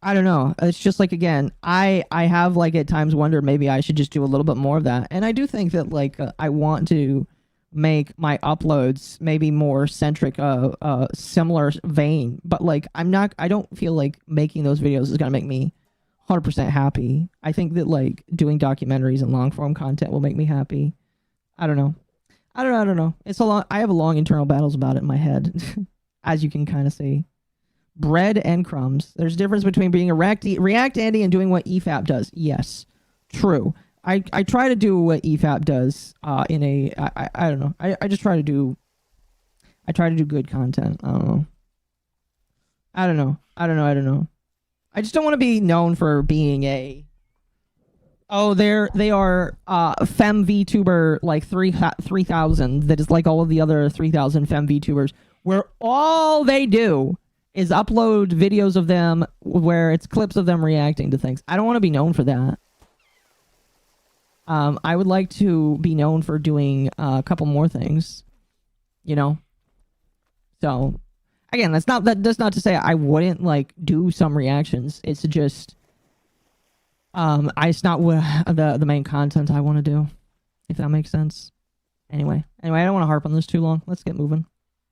I don't know. It's just like, again, I have like at times wondered maybe I should just do a little bit more of that. And I do think that like I want to make my uploads maybe more centric, similar vein. But like I don't feel like making those videos is gonna make me 100% happy. I think that like doing documentaries and long form content will make me happy. I don't know. I don't know. It's a long. I have a long internal battles about it in my head, as you can kind of see. Bread and crumbs. There's a difference between being a React Andy and doing what EFAP does. Yes, true. I try to do what EFAP does. In a I don't know. I just try to do. I try to do good content. I don't know. I don't know. I just don't want to be known for being a. Oh, they are fem VTuber like 3,000. That is like all of the other 3,000 fem VTubers, where all they do is upload videos of them where it's clips of them reacting to things. I don't want to be known for that. I would like to be known for doing a couple more things, you know. So, again, that's not to say I wouldn't like do some reactions. It's just. It's not the main content I want to do, if that makes sense. Anyway, I don't want to harp on this too long. Let's get moving.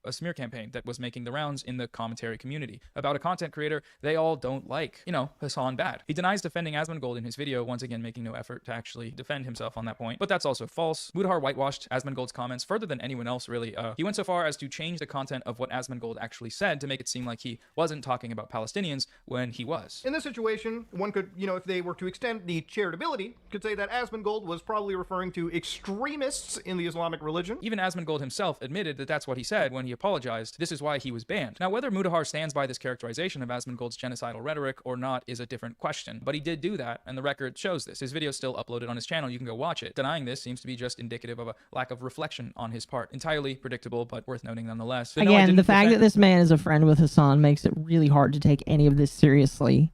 A smear campaign that was making the rounds in the commentary community about a content creator they all don't like. You know, Hassan Bad. He denies defending Asmongold in his video, once again making no effort to actually defend himself on that point. But that's also false. Mudahar whitewashed Asmongold's comments further than anyone else, really. He went so far as to change the content of what Asmongold actually said to make it seem like he wasn't talking about Palestinians when he was. In this situation, one could, you know, if they were to extend the charitability, could say that Asmongold was probably referring to extremists in the Islamic religion. Even Asmongold himself admitted that that's what he said when he apologized. This is why he was banned. Now, whether Mudahar stands by this characterization of Asmongold's genocidal rhetoric or not is a different question, but he did do that, and the record shows this. His video is still uploaded on his channel. You can go watch it. Denying this seems to be just indicative of a lack of reflection on his part. Entirely predictable, but worth noting nonetheless. But again, the fact that this man is a friend with Hassan makes it really hard to take any of this seriously.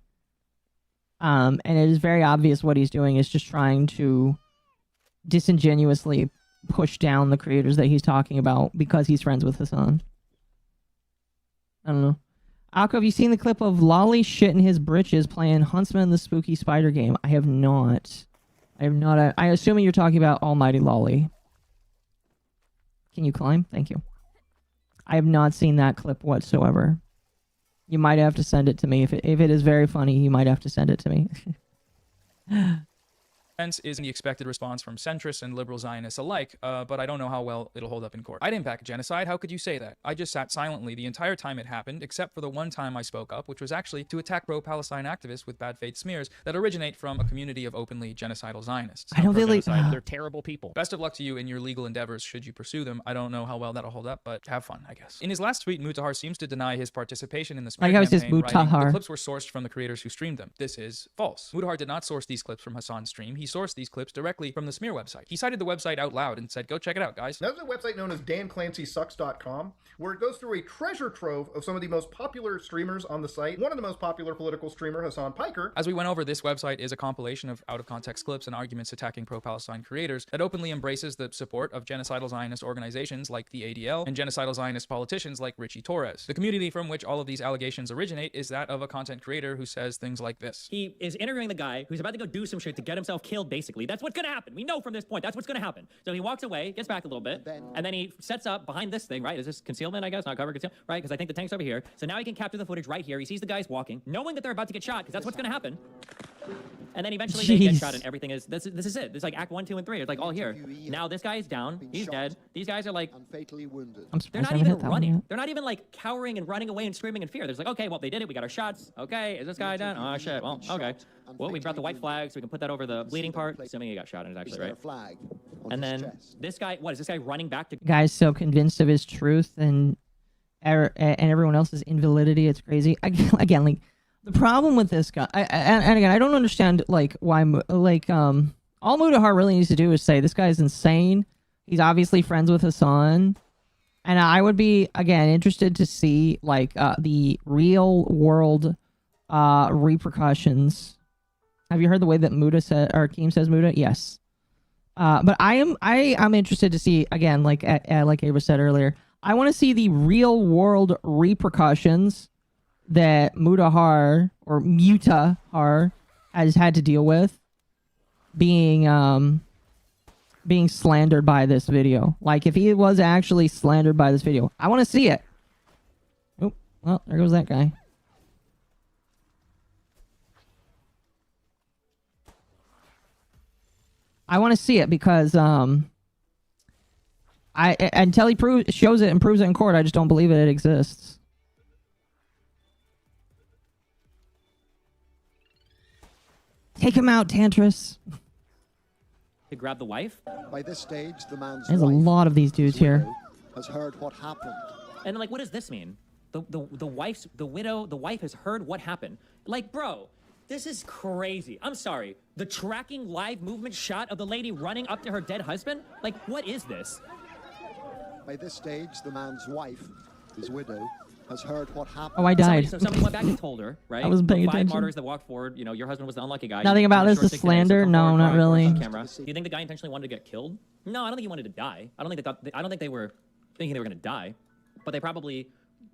And it is very obvious what he's doing is just trying to disingenuously push down the creators that he's talking about because he's friends with Hassan. I don't know. Alco, have you seen the clip of Lolly shitting his britches playing Huntsman in the Spooky Spider game? I have not. I assuming you're talking about Almighty Lolly. Can you climb? Thank you. I have not seen that clip whatsoever. You might have to send it to me. If it is very funny, you might have to send it to me. Is the expected response from centrists and liberal Zionists alike, but I don't know how well it'll hold up in court. I didn't back genocide. How could you say that? I just sat silently the entire time it happened, except for the one time I spoke up, which was actually to attack pro-Palestine activists with bad faith smears that originate from a community of openly genocidal Zionists. I don't really... They're terrible people. Best of luck to you in your legal endeavors should you pursue them. I don't know how well that'll hold up, but have fun, I guess. In his last tweet, Mutahar seems to deny his participation in the smear campaign, writing, the clips were sourced from the creators who streamed them. This is false. Mutahar did not source these clips from Hassan's stream. He sourced these clips directly from the smear website. He cited the website out loud and said, go check it out, guys. Now, there's a website known as DanClancySucks.com, where it goes through a treasure trove of some of the most popular streamers on the site. One of the most popular political streamer, Hassan Piker. As we went over, this website is a compilation of out-of-context clips and arguments attacking pro-Palestine creators that openly embraces the support of genocidal Zionist organizations like the ADL and genocidal Zionist politicians like Richie Torres. The community from which all of these allegations originate is that of a content creator who says things like this. He is interviewing the guy who's about to go do some shit to get himself killed, basically. That's what's gonna happen. We know from this point, that's what's gonna happen. So he walks away, gets back a little bit, and then he sets up behind this thing, right? Is this concealment, I guess? Not cover concealment, right? Because I think the tank's over here. So now he can capture the footage right here. He sees the guys walking, knowing that they're about to get shot, because that's what's gonna happen. And then eventually they get shot and everything is, this is it. It's like act 1, 2, and 3. It's like all here. Now this guy is down. He's dead. These guys are like, they're not even running. They're not even like cowering and running away and screaming in fear. They're just like, okay, well, they did it. We got our shots. Okay, is this guy done? Oh, shit. Well, okay. Well, we brought the white flag so we can put that over the bleeding part, assuming he got shot in it actually, right? And then this guy, what is this guy running back to? Guy's so convinced of his truth and everyone else's invalidity. It's crazy. Again, like the problem with this guy, and again, I don't understand like why, like all Mudahar really needs to do is say this guy's insane. He's obviously friends with Hassan, and I would be again interested to see like the real world repercussions. Have you heard the way that Muda said, or Keem says Muda? Yes. But I'm interested to see again, like Ava said earlier. I want to see the real world repercussions that Mudahar or Mutahar has had to deal with being slandered by this video. Like if he was actually slandered by this video, I want to see it. Oh, well, there goes that guy. I want to see it because Until he shows it and proves it in court, I just don't believe it exists. Take him out, Tantris. To grab the wife. By this stage, the man's There's a lot of these dudes here. has heard what happened. And like, what does this mean? The wife has heard what happened. Like, bro, this is crazy. I'm sorry. The tracking live movement shot of the lady running up to her dead husband? Like, what is this? By this stage, the man's wife, his widow, has heard what happened. Oh, I died. Somebody went back and told her, right? I wasn't paying The 5 attention. martyrs that walked forward, you know, your husband was the unlucky guy. Nothing about this is slander? No, not really. Camera. Do you think the guy intentionally wanted to get killed? No, I don't think he wanted to die. I don't think they were thinking they were going to die, but they probably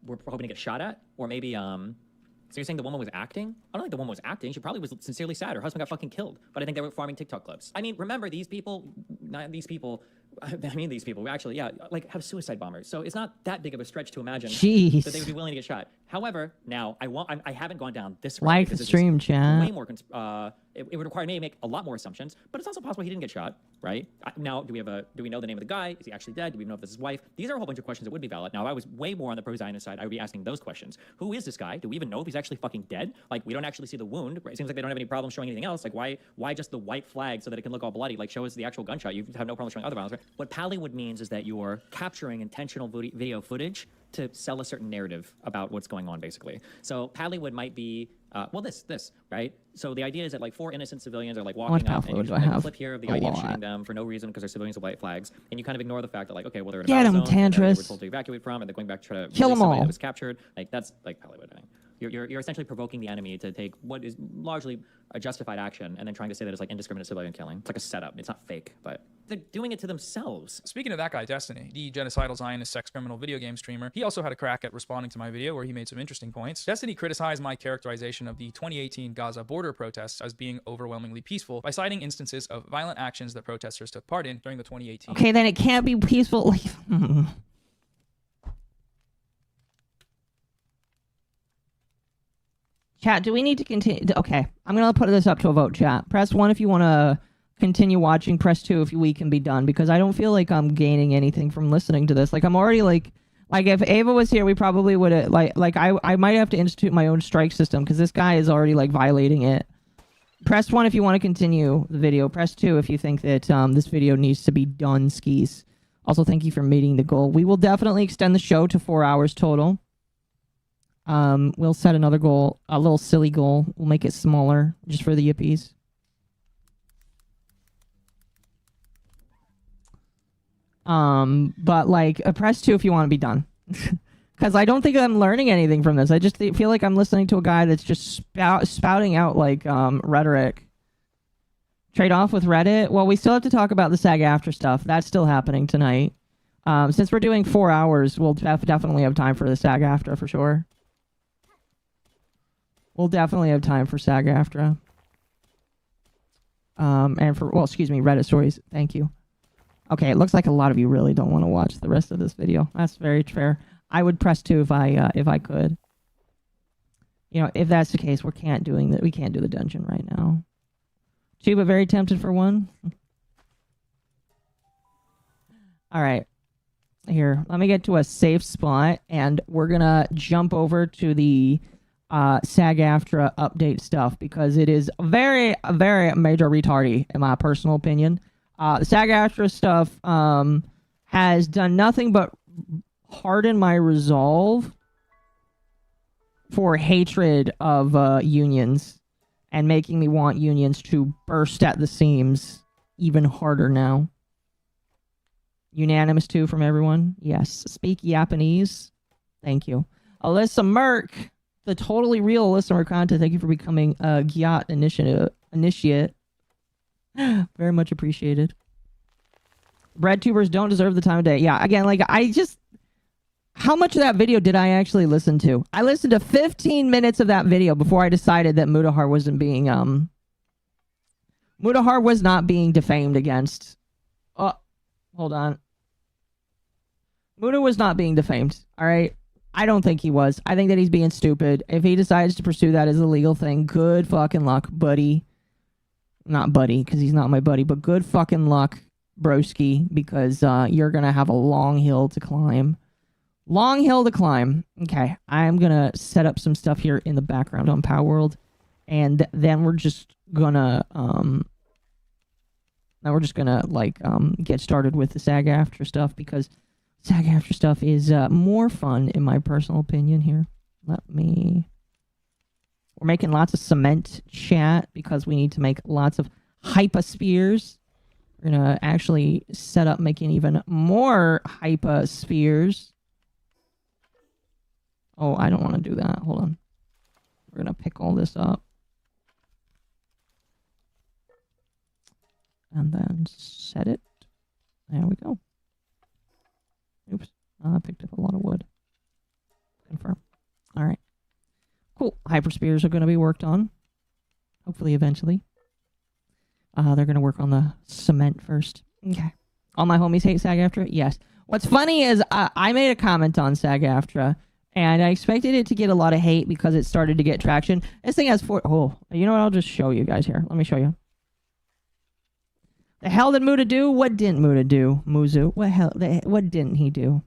were hoping to get shot at, or maybe so you're saying the woman was acting? I don't think the woman was acting. She probably was sincerely sad. Her husband got fucking killed. But I think they were farming TikTok clips. I mean, remember, these people, we actually, yeah, like, have suicide bombers. So it's not that big of a stretch to imagine that they would be willing to get shot. However, now, I haven't gone down this route. Like the stream, chat. Way more, it would require me to make a lot more assumptions, but it's also possible he didn't get shot, right? Now, do we know the name of the guy? Is he actually dead? Do we know if this is his wife? These are a whole bunch of questions that would be valid. Now, if I was way more on the pro-Zionist side, I would be asking those questions. Who is this guy? Do we even know if he's actually fucking dead? Like, we don't actually see the wound, right? It seems like they don't have any problem showing anything else. Like, why just the white flag so that it can look all bloody? Like, show us the actual gunshot. You have no problem showing other violence, right? What Pallywood means is that you're capturing intentional video footage to sell a certain narrative about what's going on, basically. So Pallywood might be, this, right? So the idea is that, like, 4 innocent civilians are, like, walking up, and you just have a clip here of the idea of shooting them for no reason because they're civilians with white flags, and you kind of ignore the fact that, like, okay, well, they're in a battle zone, and they were told to evacuate from, and they're going back to try to kill them all. That was captured. Like, that's, like, Pallywood, I think. You're essentially provoking the enemy to take what is largely a justified action and then trying to say that it's like indiscriminate civilian killing. It's like a setup. It's not fake, but they're doing it to themselves. Speaking of that guy, Destiny, the genocidal Zionist sex criminal video game streamer, he also had a crack at responding to my video where he made some interesting points. Destiny criticized my characterization of the 2018 Gaza border protests as being overwhelmingly peaceful by citing instances of violent actions that protesters took part in during the 2018. Okay, then it can't be peaceful. Chat, do we need to continue? Okay, I'm going to put this up to a vote, chat. Press 1 if you want to continue watching. Press 2 if we can be done, because I don't feel like I'm gaining anything from listening to this. Like, I'm already, like if Ava was here, we probably would have, I might have to institute my own strike system, because this guy is already, like, violating it. Press 1 if you want to continue the video. Press 2 if you think that this video needs to be done, skis. Also, thank you for meeting the goal. We will definitely extend the show to 4 hours total. We'll set another goal, a little silly goal. We'll make it smaller just for the yippies. But like, press 2 if you want to be done. Because I don't think I'm learning anything from this. I just feel like I'm listening to a guy that's just spouting out like rhetoric. Trade off with Reddit. Well, we still have to talk about the Sag Aftra stuff. That's still happening tonight. Since we're doing 4 hours, we'll definitely have time for the Sag Aftra for sure. We'll definitely have time for Sag Aftra. And for, well, excuse me, Reddit stories. Thank you. Okay, it looks like a lot of you really don't want to watch the rest of this video. That's very fair. I would press 2 if I could. You know, if that's the case, we can't do the dungeon right now. Chiba, very tempted for 1. All right. Here, let me get to a safe spot, and we're gonna jump over to the Sag Aftra update stuff, because it is a very major retardy in my personal opinion. The Sag Aftra stuff has done nothing but harden my resolve for hatred of unions, and making me want unions to burst at the seams even harder now. Unanimous 2 from everyone? Yes. Speak Japanese? Thank you. Alyssa Merck, the totally real Alyssa Mercante, thank you for becoming a Gyat initiate. Very much appreciated. Breadtubers don't deserve the time of day. Yeah, again, like, how much of that video did I actually listen to? I listened to 15 minutes of that video before I decided that Mudahar wasn't being, Mudahar was not being defamed against. Oh, hold on. Muda was not being defamed, all right? I don't think he was. I think that he's being stupid. If he decides to pursue that as a legal thing, good fucking luck, buddy. Not buddy, because he's not my buddy, but good fucking luck broski, because you're gonna have a long hill to climb. Long hill to climb. Okay, I'm gonna set up some stuff here in the background on Power World, and then we're just gonna get started with the Sag Aftra stuff, because Sag Aftra stuff is more fun in my personal opinion here. We're making lots of cement chat because we need to make lots of hypospheres. We're gonna actually set up making even more hypospheres. Oh, I don't want to do that. Hold on. We're gonna pick all this up. And then set it. There we go. Oops. I picked up a lot of wood. Confirm. All right. Cool. Hyperspheres are going to be worked on. Hopefully, eventually. They're going to work on the cement first. Okay. All my homies hate Sag Aftra? Yes. What's funny is I made a comment on Sag Aftra, and I expected it to get a lot of hate because it started to get traction. This thing has oh, you know what? I'll just show you guys here. Let me show you. The hell did Muda do? What didn't Muda do? Muzu. What didn't he do?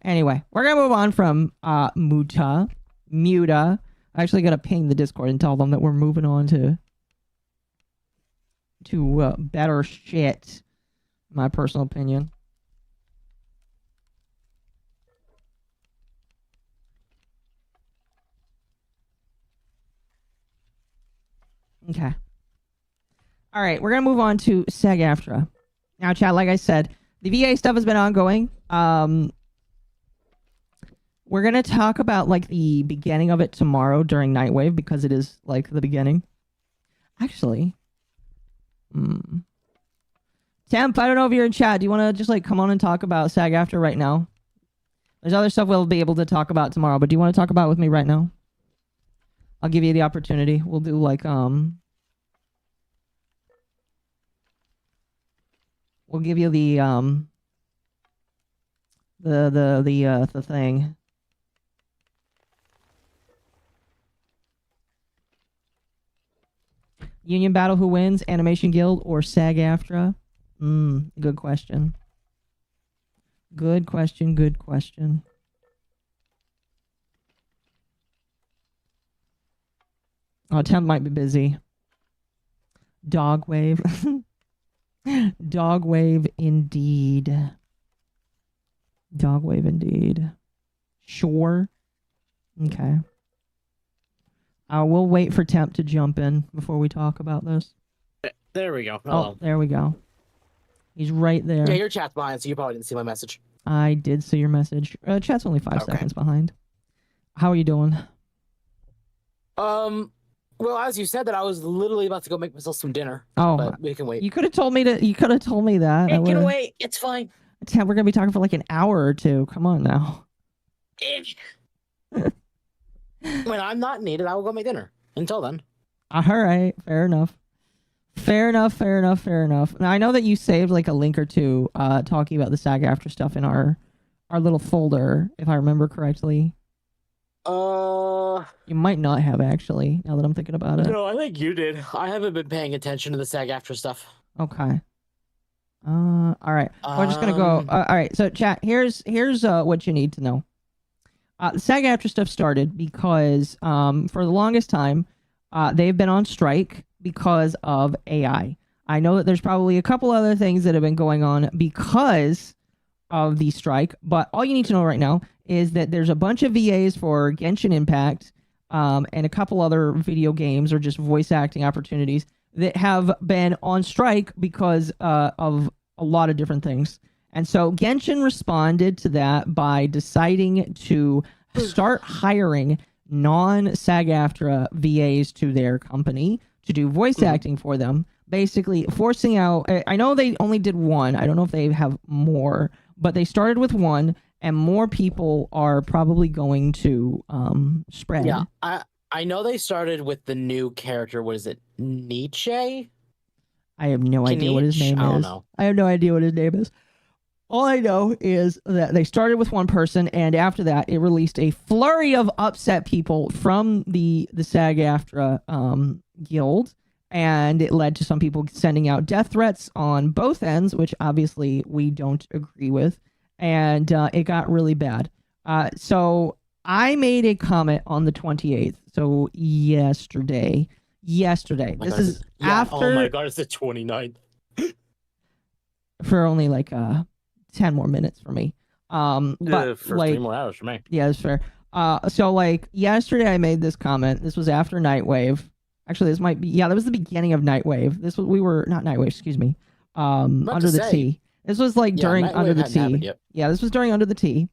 Anyway, we're going to move on from Muta. I actually got to ping the Discord and tell them that we're moving on to better shit, my personal opinion. Okay. All right, we're going to move on to Sag Aftra. Now, chat, like I said, the VA stuff has been ongoing. We're going to talk about, like, the beginning of it tomorrow during Nightwave, because it is, like, the beginning. Actually. Temp, I don't know if you're in chat. Do you want to just, like, come on and talk about Sag Aftra right now? There's other stuff we'll be able to talk about tomorrow, but do you want to talk about it with me right now? I'll give you the opportunity. We'll do, like, we'll give you the thing. Union battle, who wins? Animation Guild or Sag Aftra? Good question. Good question, good question. Oh, Temp might be busy. Dog wave. Dog wave indeed. Dog wave indeed. Sure. Okay. We'll wait for Temp to jump in before we talk about this. There we go. Hello. Oh, there we go. He's right there. Yeah, your chat's behind, so you probably didn't see my message. I did see your message. Chat's only 5 seconds behind. How are you doing? Well, as you said that, I was literally about to go make myself some dinner. Oh, but we can wait. You could have told me to. You could have told me that. It can wait. It's fine. Temp, we're gonna be talking for like an hour or two. Come on now. When I'm not needed, I will go make dinner. Until then. All right, fair enough. Fair enough. Fair enough. Fair enough. Now I know that you saved like a link or two, talking about the Sag Aftra stuff in our little folder, if I remember correctly. You might not have actually. Now that I'm thinking about it. No, I think you did. I haven't been paying attention to the Sag Aftra stuff. Okay. All right. We're just gonna go. All right. So chat. Here's what you need to know. The Sag Aftra stuff started because for the longest time, they've been on strike because of AI. I know that there's probably a couple other things that have been going on because of the strike, but all you need to know right now is that there's a bunch of VAs for Genshin Impact and a couple other video games or just voice acting opportunities that have been on strike because of a lot of different things. And so Genshin responded to that by deciding to start hiring non-Sag Aftra VAs to their company to do voice acting for them, basically forcing out. I know they only did one. I don't know if they have more, but they started with one, and more people are probably going to spread. Yeah, I know they started with the new character. What is it? Nietzsche? I have no idea what his name is. I don't know. I have no idea what his name is. All I know is that they started with one person, and after that, it released a flurry of upset people from the Sag Aftra guild, and it led to some people sending out death threats on both ends, which obviously we don't agree with, and it got really bad. So I made a comment on the 28th, so yesterday. This is after... Oh my god, it's the 29th. For only like 10 more minutes for me. But for like 3 more hours for me. Yeah, that's fair. So like yesterday I made this comment. This was after Nightwave. Actually, this might be, that was the beginning of Nightwave. This was, not Nightwave, excuse me. Under the Tea. This was like during Nightwave Under the hadn't happened Tea. yet. Yeah, this was during Under the Tea,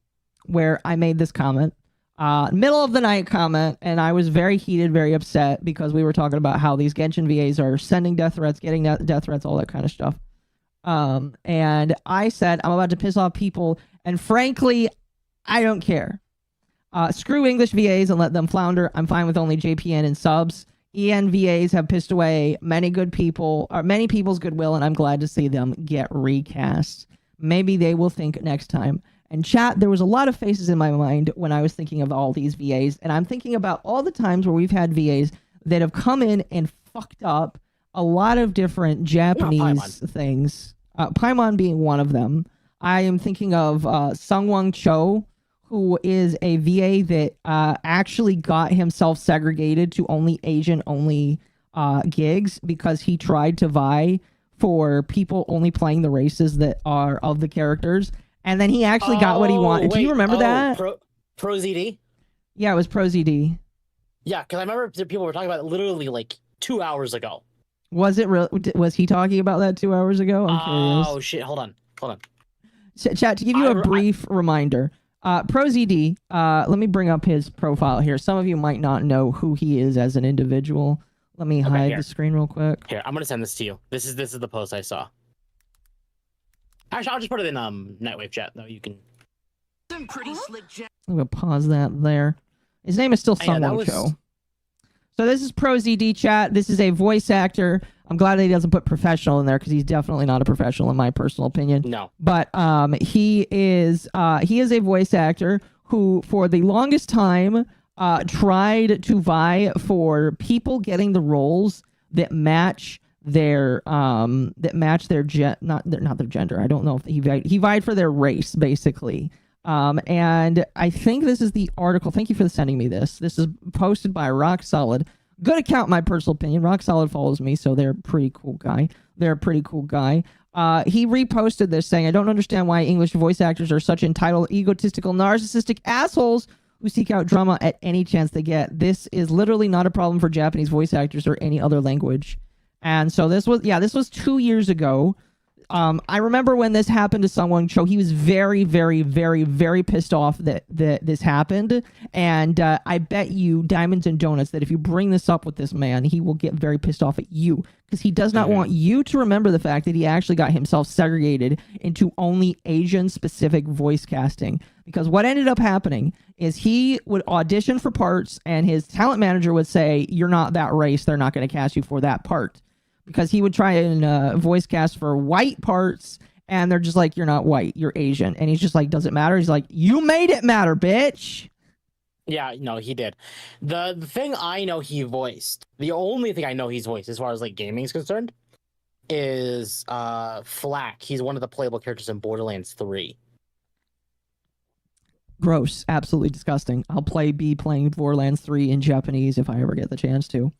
where I made this comment. Middle of the night comment, and I was very heated, very upset because we were talking about how these Genshin VAs are sending death threats, getting death threats, all that kind of stuff. And I said, I'm about to piss off people, and frankly, I don't care. Screw English VAs and let them flounder. I'm fine with only JPN and subs. EN VAs have pissed away many people's goodwill, and I'm glad to see them get recast. Maybe they will think next time. And chat, there was a lot of faces in my mind when I was thinking of all these VAs, and I'm thinking about all the times where we've had VAs that have come in and fucked up a lot of different Japanese things. Paimon being one of them. I am thinking of Sungwon Cho, who is a VA that actually got himself segregated to only Asian-only gigs because he tried to vie for people only playing the races that are of the characters. And then he actually got what he wanted. Do you remember that? Pro ZD? Yeah, it was Pro ZD. Yeah, because I remember people were talking about it literally like 2 hours ago. Was it real? Was he talking about that 2 hours ago? I'm curious. Oh shit! Hold on. Chat, to give you a brief reminder, Pro ZD. Let me bring up his profile here. Some of you might not know who he is as an individual. Let me hide the screen real quick. Here, I'm gonna send this to you. This is the post I saw. Actually, I'll just put it in Nightwave chat though. You can. I'm gonna pause that there. His name is still Sungwon Cho. So this is Pro ZD chat. This is a voice actor. I'm glad that he doesn't put professional in there because he's definitely not a professional in my personal opinion. No. But he is a voice actor who, for the longest time, tried to vie for people getting the roles that match their not their gender. I don't know if he vied for their race basically. And I think this is the article. Thank you for sending me this. This is posted by Rock Solid. Good account, in my personal opinion. Rock Solid follows me, so they're a pretty cool guy. He reposted this saying, I don't understand why English voice actors are such entitled, egotistical, narcissistic assholes who seek out drama at any chance they get. This is literally not a problem for Japanese voice actors or any other language. And so this was 2 years ago. I remember when this happened to Sungwon Cho, he was very, very, very, very pissed off that this happened. And I bet you diamonds and donuts that if you bring this up with this man, he will get very pissed off at you because he does not want you to remember the fact that he actually got himself segregated into only Asian-specific voice casting. Because what ended up happening is he would audition for parts and his talent manager would say, you're not that race, they're not going to cast you for that part. Because he would try and voice cast for white parts, and they're just like, you're not white, you're Asian. And he's just like, does it matter? He's like, you made it matter, bitch. Yeah, no, he did. The thing I know he voiced, the only thing I know he's voiced as far as like gaming is concerned, is Flack. He's one of the playable characters in Borderlands 3. Gross. Absolutely disgusting. I'll be playing Borderlands 3 in Japanese if I ever get the chance to.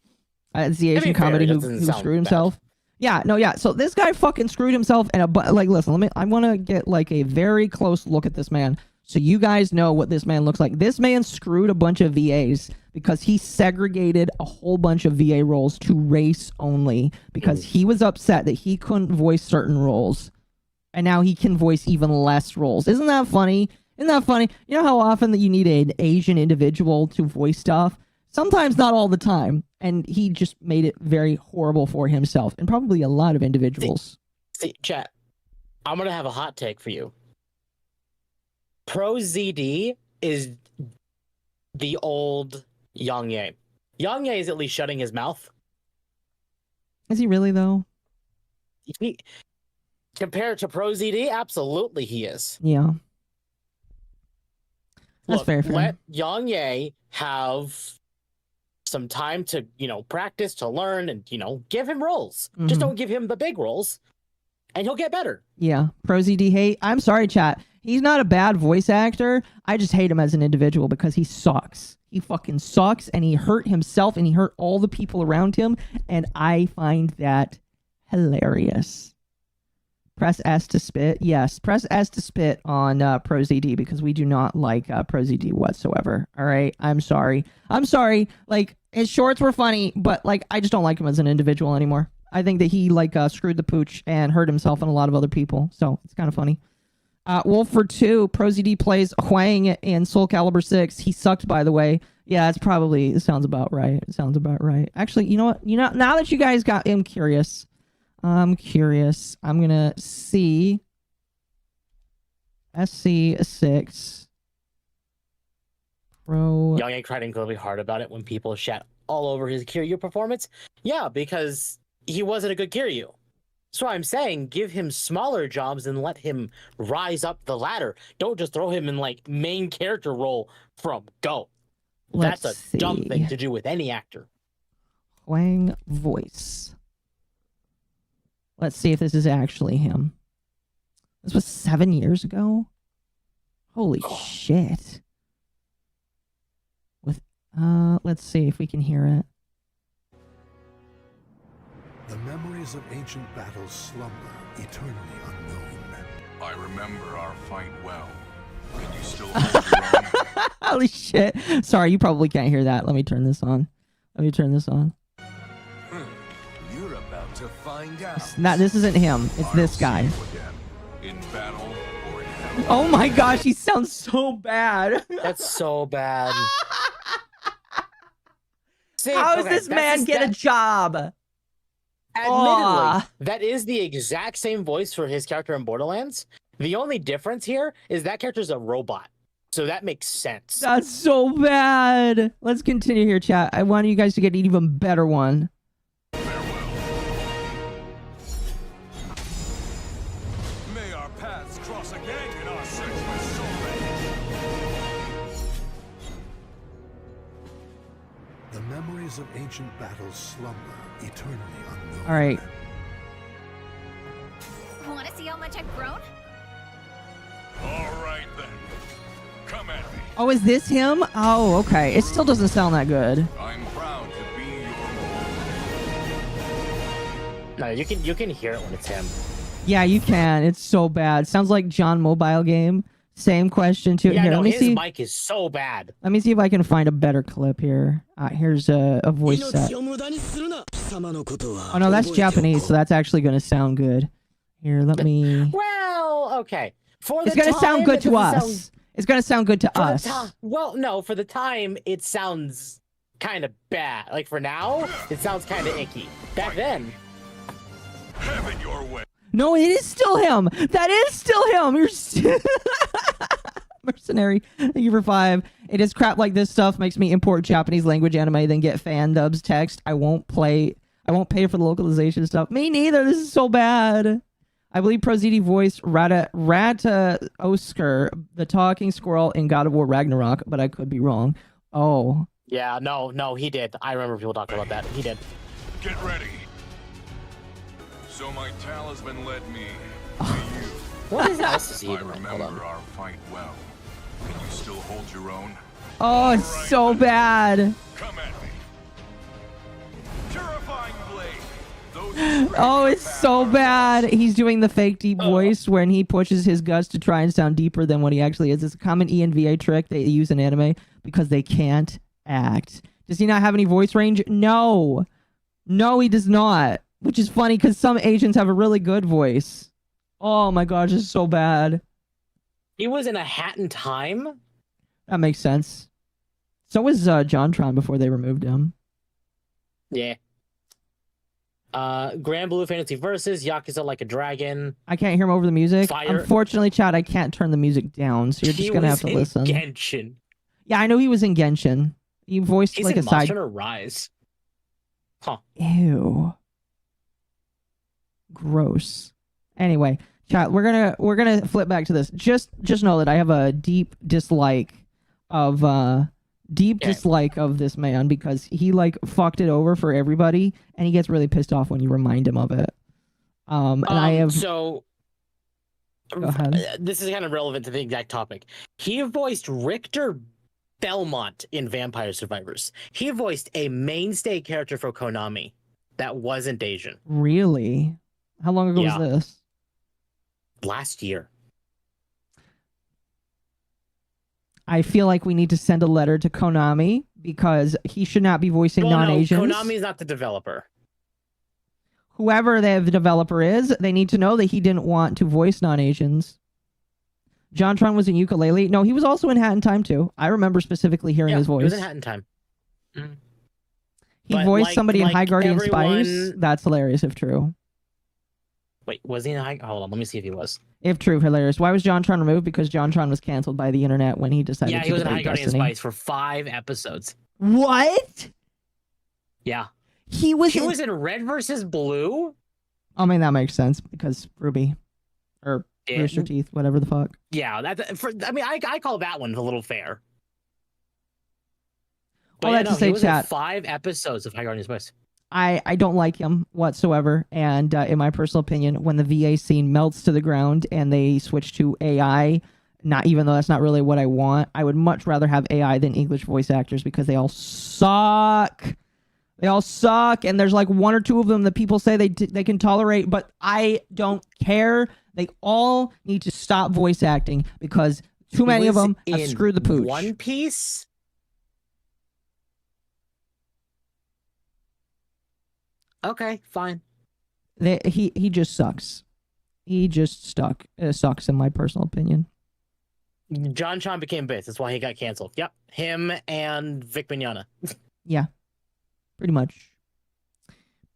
It's the Asian comedy who screwed himself. Yeah, no, yeah. So this guy fucking screwed himself, and listen, I want to get like a very close look at this man, so you guys know what this man looks like. This man screwed a bunch of VAs because he segregated a whole bunch of VA roles to race only because he was upset that he couldn't voice certain roles, and now he can voice even less roles. Isn't that funny? You know how often that you need an Asian individual to voice stuff? Sometimes, not all the time. And he just made it very horrible for himself and probably a lot of individuals. See, chat, I'm going to have a hot take for you. Pro ZD is the old Yang Ye. Yang Ye is at least shutting his mouth. Is he really, though? Compared to Pro ZD, absolutely he is. Yeah. That's Look, fair. Let Yang Ye have some time to, practice, to learn, and, give him roles. Just don't give him the big roles, and he'll get better. Yeah. ProZD hate. I'm sorry, chat. He's not a bad voice actor. I just hate him as an individual because he sucks. He fucking sucks, and he hurt himself, and he hurt all the people around him, and I find that hilarious. Press S to spit. Yes, press S to spit on ProZD because we do not like ProZD whatsoever. All right, I'm sorry. I'm sorry. Like, his shorts were funny, but like, I just don't like him as an individual anymore. I think that he screwed the pooch and hurt himself and a lot of other people. So it's kind of funny. Wolf for 2, ProZD plays Huang in Soul Calibur 6. He sucked, by the way. Yeah, it sounds about right. It sounds about right. Actually, you know what? Now that you guys I'm curious. I'm gonna see SC6 Pro. Young ain't cried incredibly hard about it when people shat all over his Kiryu performance. Yeah, because he wasn't a good Kiryu. So I'm saying give him smaller jobs and let him rise up the ladder. Don't just throw him in main character role from go. That's a dumb thing to do with any actor. Huang voice. Let's see if this is actually him. This was 7 years ago? Holy shit. Let's see if we can hear it. The memories of ancient battles slumber, eternally unknown. I remember our fight well. Can you still hold your own? Holy shit. Sorry, you probably can't hear that. Let me turn this on. You're about to find out. This isn't him. It's this guy. In battle or in hell. Oh my gosh, he sounds so bad. That's so bad. How does this man get a job? Admittedly, that is the exact same voice for his character in Borderlands. The only difference here is that character's a robot. So that makes sense. That's so bad. Let's continue here, chat. I want you guys to get an even better one. May our paths cross again in our search for soulmate. The memories of ancient battles slumber, eternally unknown. All right. Want to see how much I've grown? All right then. Come at me. Oh, is this him? Oh, okay. It still doesn't sound that good. I'm proud to be your No, you can hear it when it's him. Yeah, you can. It's so bad. Sounds like John Mobile Game. Same question too. Yeah, here, no, let me his see. mic is so bad. Let me see if I can find a better clip here. Here's a voice set. Oh no, that's Japanese, so that's actually going to sound good. Here, let me. Well, okay. It's going to sound good to us. It's going to sound good to us. Well, no, for the time, it sounds kind of bad. Like for now, it sounds kind of icky. Back then. Have it your way. No, it is still him. That is still him. You're mercenary. Thank you for 5. It is crap like this stuff makes me import Japanese language anime, then get fan dubs text. I won't pay for the localization stuff. Me neither. This is so bad. I believe ProZD voiced Rata Oskar, the talking squirrel in God of War Ragnarok, but I could be wrong. Oh. Yeah, no, he did. I remember people talking about that. He did. Get ready. So my talisman led me to you. What else is he I doing? remember our fight well. Can you still hold your own? Oh, it's so bad. Come at me. Purifying blade. Oh, it's so bad. He's doing the fake deep voice when he pushes his guts to try and sound deeper than what he actually is. It's a common ENVA trick they use in anime because they can't act. Does he not have any voice range? No. No, he does not. Which is funny because some agents have a really good voice. Oh my gosh, it's so bad. He was in A Hat in Time? That makes sense. So was JonTron before they removed him. Yeah. Grand Blue Fantasy Versus, Yakuza Like a Dragon. I can't hear him over the music. Fire. Unfortunately, Chad, I can't turn the music down, so you're just going to have to listen. Genshin. Yeah, I know he was in Genshin. He voiced He's like in a side... Monster Hunter Rise. Huh. Ew. Gross. Anyway, chat, we're gonna flip back to this. Just know that I have a deep dislike of deep dislike of this man because he like fucked it over for everybody, and he gets really pissed off when you remind him of it. And I have so. Go ahead. This is kind of relevant to the exact topic. He voiced Richter Belmont in Vampire Survivors. He voiced a mainstay character for Konami that wasn't Asian. Really? How long ago was this? Last year. I feel like we need to send a letter to Konami because he should not be voicing non-Asians. No, Konami is not the developer. Whoever the developer is, they need to know that he didn't want to voice non-Asians. JonTron was in Ukulele. No, he was also in Hat in Time too. I remember specifically hearing his voice. He was in Hat in Time. He voiced somebody in High Guardian Spice. That's hilarious if true. Wait, was he in High? Hold on, let me see if he was. If true, hilarious. Why was JonTron removed? Because JonTron was canceled by the internet when he decided to he was in play High Guardian Destiny. Spice for 5 episodes. What? Yeah. He was in Red versus Blue? I mean, that makes sense because Ruby. Or Rooster Teeth, whatever the fuck. Yeah, I call that one a little fair. All that to say, he was in chat. 5 episodes of High Guardian Spice. I don't like him whatsoever, and in my personal opinion, when the VA scene melts to the ground and they switch to AI, not even though that's not really what I want, I would much rather have AI than English voice actors because they all suck. They all suck, and there's like 1 or 2 of them that people say they can tolerate, but I don't care. They all need to stop voice acting because too many of them have screwed the pooch. One Piece? Okay, fine. He just sucks. He just sucks in my personal opinion. JonTron became base. That's why he got canceled. Yep, him and Vic Mignogna. Yeah, pretty much.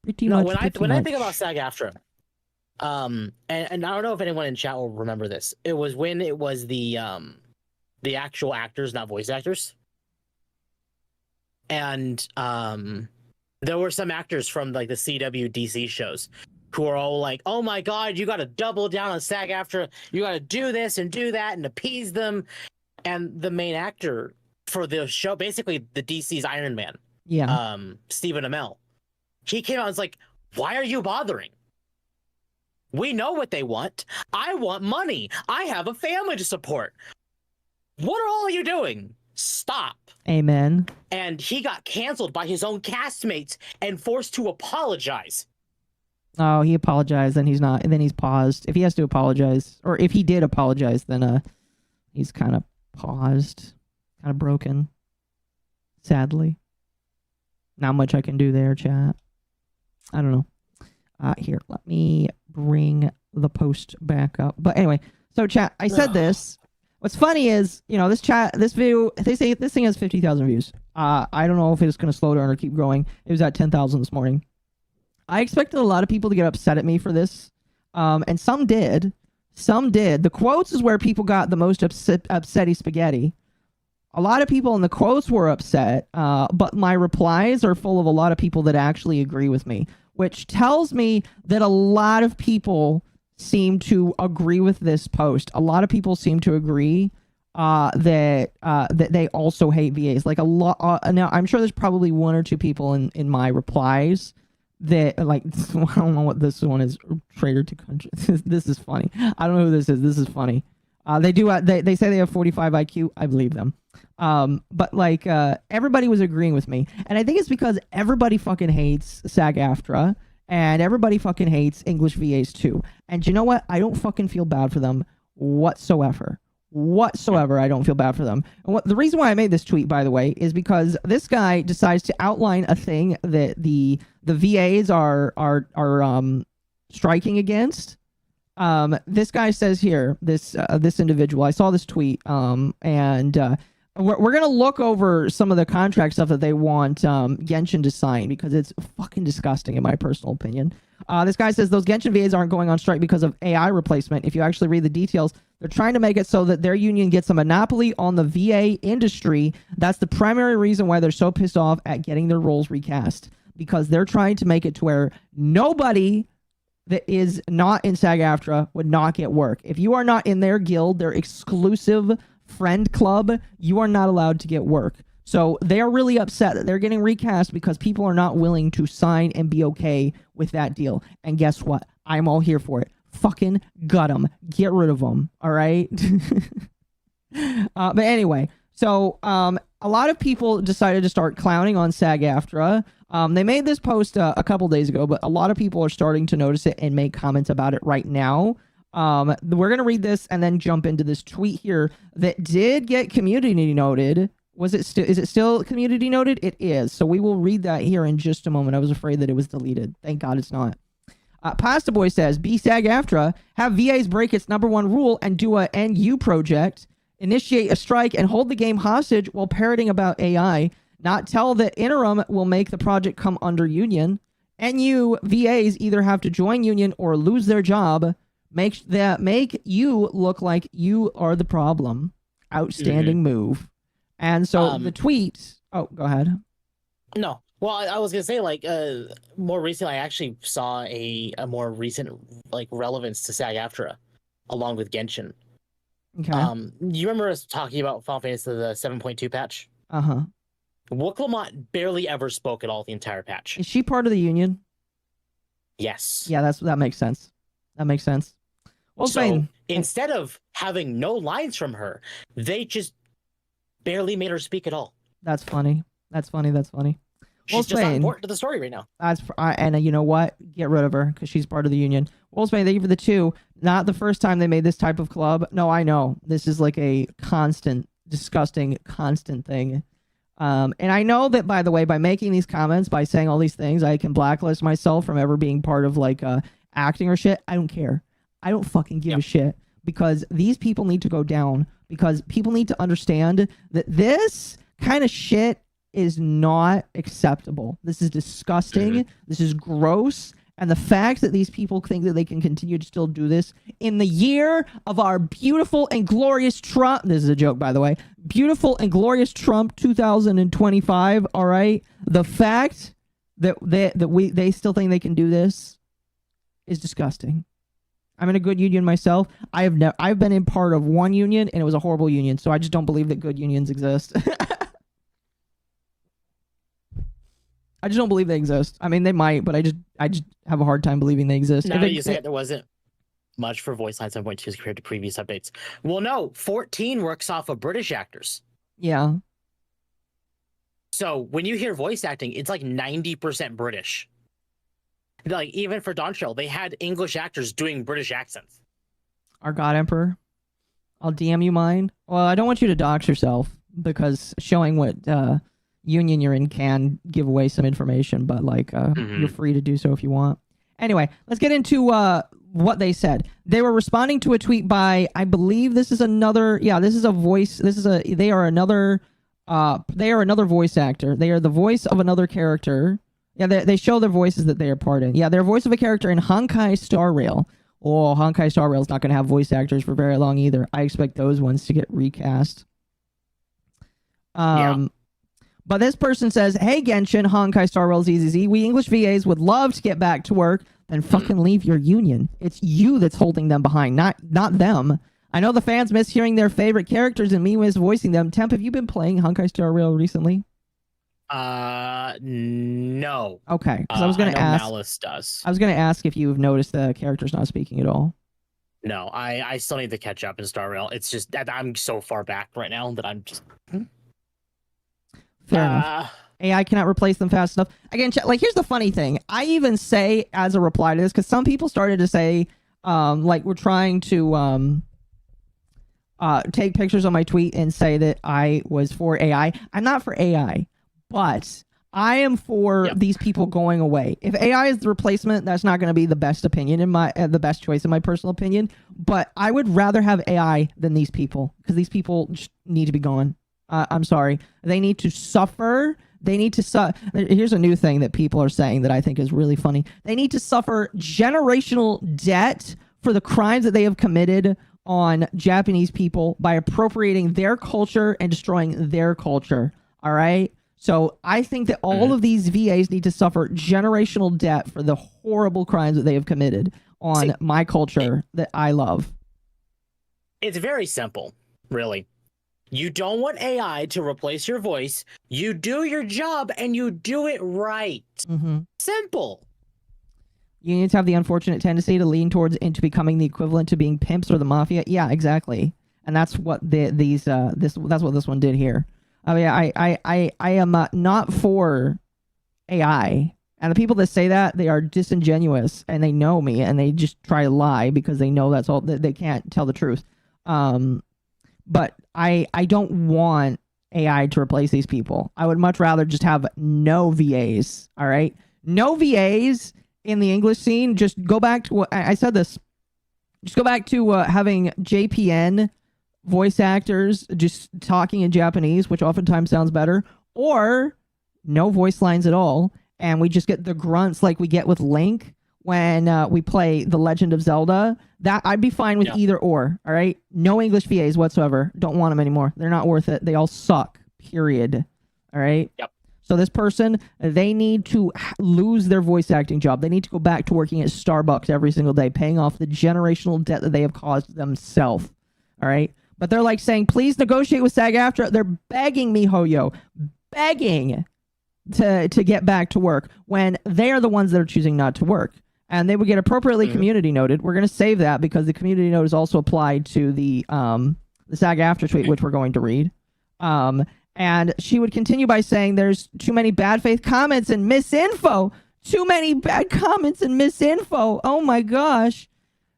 When I think about Sag Aftra, and I don't know if anyone in chat will remember this. It was when it was the actual actors, not voice actors, and there were some actors from like the CW DC shows who are all like, "Oh my God, you got to double down on Sag Aftra. You got to do this and do that and appease them." And the main actor for the show, basically the DC's Iron Man, Stephen Amell, he came out and was like, "Why are you bothering? We know what they want. I want money. I have a family to support. What are all of you doing? Stop." Amen. And he got canceled by his own castmates and forced to apologize. Oh, he apologized, then he's not, and then he's paused. If he has to apologize, or if he did apologize, then he's kind of paused, kind of broken. Sadly, not much I can do there, chat. I don't know. Here, let me bring the post back up. But anyway, so chat, I said this. What's funny is, this video, they say this thing has 50,000 views. I don't know if it's going to slow down or keep growing. It was at 10,000 this morning. I expected a lot of people to get upset at me for this. And some did. Some did. The quotes is where people got the most upsetty spaghetti. A lot of people in the quotes were upset, but my replies are full of a lot of people that actually agree with me, which tells me that a lot of people seem to agree with this post. A lot of people seem to agree that they also hate VAs. Like a lot. Now, I'm sure there's probably 1 or 2 people in my replies that like, I don't know what this one is. Traitor to country. This is funny. I don't know who this is. This is funny. They do. They say they have 45 IQ. I believe them. But like everybody was agreeing with me, and I think it's because everybody fucking hates Sag Aftra. And everybody fucking hates English VAs too. And you know what? I don't fucking feel bad for them whatsoever. I don't feel bad for them. And the reason why I made this tweet, by the way, is because this guy decides to outline a thing that the VAs are striking against. This guy says here, this individual, I saw this tweet, and we're going to look over some of the contract stuff that they want Genshin to sign because it's fucking disgusting in my personal opinion. This guy says those Genshin VAs aren't going on strike because of AI replacement. If you actually read the details, they're trying to make it so that their union gets a monopoly on the VA industry. That's the primary reason why they're so pissed off at getting their roles recast, because they're trying to make it to where nobody that is not in Sag Aftra would not get work. If you are not in their guild, their exclusive friend club, you are not allowed to get work So they are really upset that they're getting recast because people are not willing to sign and be okay with that deal. And guess what? I'm all here for it. Fucking gut them. Get rid of them. All right? But anyway, so a lot of people decided to start clowning on Sag Aftra. They made this post a couple days ago, but a lot of people are starting to notice it and make comments about it right now. We're going to read this and then jump into this tweet here that did get community noted. Is it still community noted? It is. So we will read that here in just a moment. I was afraid that it was deleted. Thank God it's not. Pasta Boy says, be Sag Aftra, have VAs break its #1 rule and do a NU project, initiate a strike and hold the game hostage while parroting about AI, not tell that interim will make the project come under union. NU VAs either have to join union or lose their job. Make you look like you are the problem. Outstanding move. And so the tweet. Oh, go ahead. No. Well, I was gonna say, like, more recently, I actually saw a more recent like relevance to Sag Aftra, along with Genshin. Okay. You remember us talking about Final Fantasy the 7.2 patch? Uh-huh. Wooklamont barely ever spoke at all the entire patch. Is she part of the union? Yes. Yeah, that makes sense. That makes sense. Well, so instead of having no lines from her, they just barely made her speak at all. That's funny. That's funny. She's just not important to the story right now. And you know what? Get rid of her because she's part of the union. Well, Spain, thank you for the 2. Not the first time they made this type of club. No, I know. This is like a constant, disgusting, constant thing. And I know that, by the way, by making these comments, by saying all these things, I can blacklist myself from ever being part of like acting or shit. I don't care. I don't fucking give a shit because these people need to go down because people need to understand that this kind of shit is not acceptable. This is disgusting. This is gross. And the fact that these people think that they can continue to still do this in the year of our beautiful and glorious Trump. This is a joke, by the way. Beautiful and glorious Trump 2025. All right. The fact that they still think they can do this is disgusting. I'm in a good union myself. I've been in part of one union and it was a horrible union. So I just don't believe that good unions exist. I just don't believe they exist. I mean, they might, but I just have a hard time believing they exist. Now that you say it, there wasn't much for Voice Line 7.2 compared to previous updates. Well, no, 14 works off of British actors. Yeah. So when you hear voice acting, it's like 90% British. Like, even for Dawn Show, they had English actors doing British accents. Our God Emperor. I'll DM you mine. Well, I don't want you to dox yourself because showing what union you're in can give away some information, but like you're free to do so if you want. Anyway, let's get into what they said. They were responding to a tweet by, I believe this is another, this is a voice, they are another voice actor. They are the voice of another character. Yeah, they show their voices that they are part in. Yeah, they're voice of a character in Honkai Star Rail. Oh, Honkai Star Rail is not going to have voice actors for very long either. I expect those ones to get recast. But this person says, hey, Genshin, Honkai Star Rail ZZZ, we English VAs would love to get back to work, then fucking leave your union. It's you that's holding them behind, not them. I know the fans miss hearing their favorite characters and me miss voicing them. Temp, have you been playing Honkai Star Rail recently? No. Okay, because I was going to ask. Malice does. I was going to ask if you've noticed the characters not speaking at all. No, I still need to catch up in Star Rail. It's just that I'm so far back right now that I'm just... Fair enough. AI cannot replace them fast enough. Again, like, here's the funny thing. I even say as a reply to this, because some people started to say, like, we're trying to take pictures on my tweet and say that I was for AI. I'm not for AI, but I am for these people going away. If AI is the replacement, that's not going to be the best opinion in my the best choice in my personal opinion. But I would rather have AI than these people because these people just need to be gone. I'm sorry. They need to suffer. They need to Here's a new thing that people are saying that I think is really funny. They need to suffer generational debt for the crimes that they have committed on Japanese people by appropriating their culture and destroying their culture. All right? So I think that all of these VAs need to suffer generational debt for the horrible crimes that they have committed on my culture that I love. It's very simple, really. You don't want AI to replace your voice. You do your job and you do it right. Simple. Unions have the unfortunate tendency to lean towards into becoming the equivalent to being pimps or the mafia. Yeah, exactly. And that's what that's what this one did here. I mean, I am not for AI. And the people that say that, they are disingenuous and they know me and they just try to lie because they know that's all, they can't tell the truth. But I don't want AI to replace these people. I would much rather just have no VAs. All right. No VAs in the English scene. Just go back to what I said this. Just go back to having JPN voice actors just talking in Japanese, which oftentimes sounds better, or no voice lines at all. And we just get the grunts like we get with Link when we play The Legend of Zelda. That I'd be fine with either or. All right. No English VAs whatsoever. Don't want them anymore. They're not worth it. They all suck. Period. All right. Yep. So this person, they need to lose their voice acting job. They need to go back to working at Starbucks every single day, paying off the generational debt that they have caused themselves. All right. But they're like saying, please negotiate with Sag Aftra. They're begging me, Hoyo. Begging to get back to work when they are the ones that are choosing not to work. And they would get appropriately community noted. We're going to save that because the community note is also applied to the Sag Aftra tweet, which we're going to read. And she would continue by saying there's too many bad faith comments and misinfo. Too many bad comments and misinfo. Oh my gosh.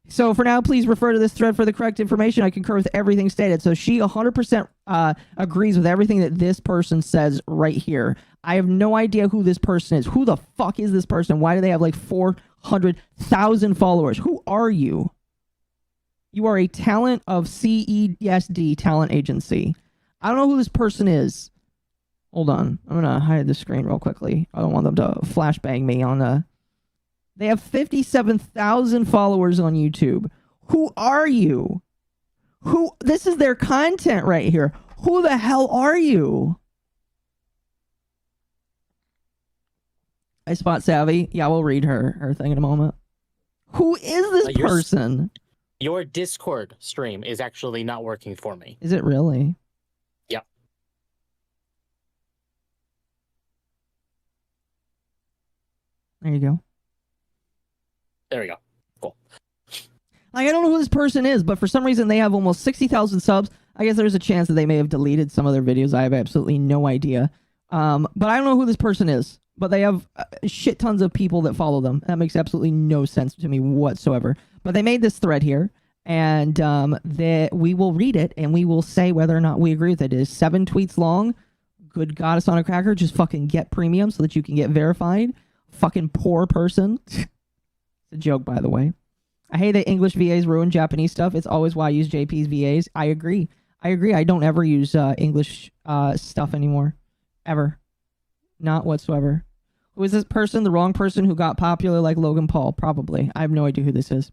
So for now, please refer to this thread for the correct information. I concur with everything stated. So she 100% agrees with everything that this person says right here. I have no idea who this person is. Who the fuck is this person? Why do they have like 400,000 followers? Who are you? You are a talent of CESD talent agency. I don't know who this person is. Hold on. I'm going to hide the screen real quickly. I don't want them to flashbang me on They have 57,000 followers on YouTube. Who are you? This is their content right here. Who the hell are you? I spot savvy. Yeah, we'll read her thing in a moment. Who is this person? Your Discord stream is actually not working for me. Is it really? Yep. There you go. There we go. Cool. Like, I don't know who this person is, but for some reason they have almost 60,000 subs. I guess there's a chance that they may have deleted some of their videos. I have absolutely no idea. But I don't know who this person is. But they have shit tons of people that follow them. That makes absolutely no sense to me whatsoever. But they made this thread here, and we will read it, and we will say whether or not we agree with it. It is 7 tweets long. Good goddess on a cracker. Just fucking get premium so that you can get verified. Fucking poor person. It's a joke, by the way. I hate that English VAs ruin Japanese stuff. It's always why I use JP's VAs. I agree. I don't ever use English stuff anymore. Ever. Not whatsoever. Who is this person? The wrong person who got popular like Logan Paul? Probably. I have no idea who this is.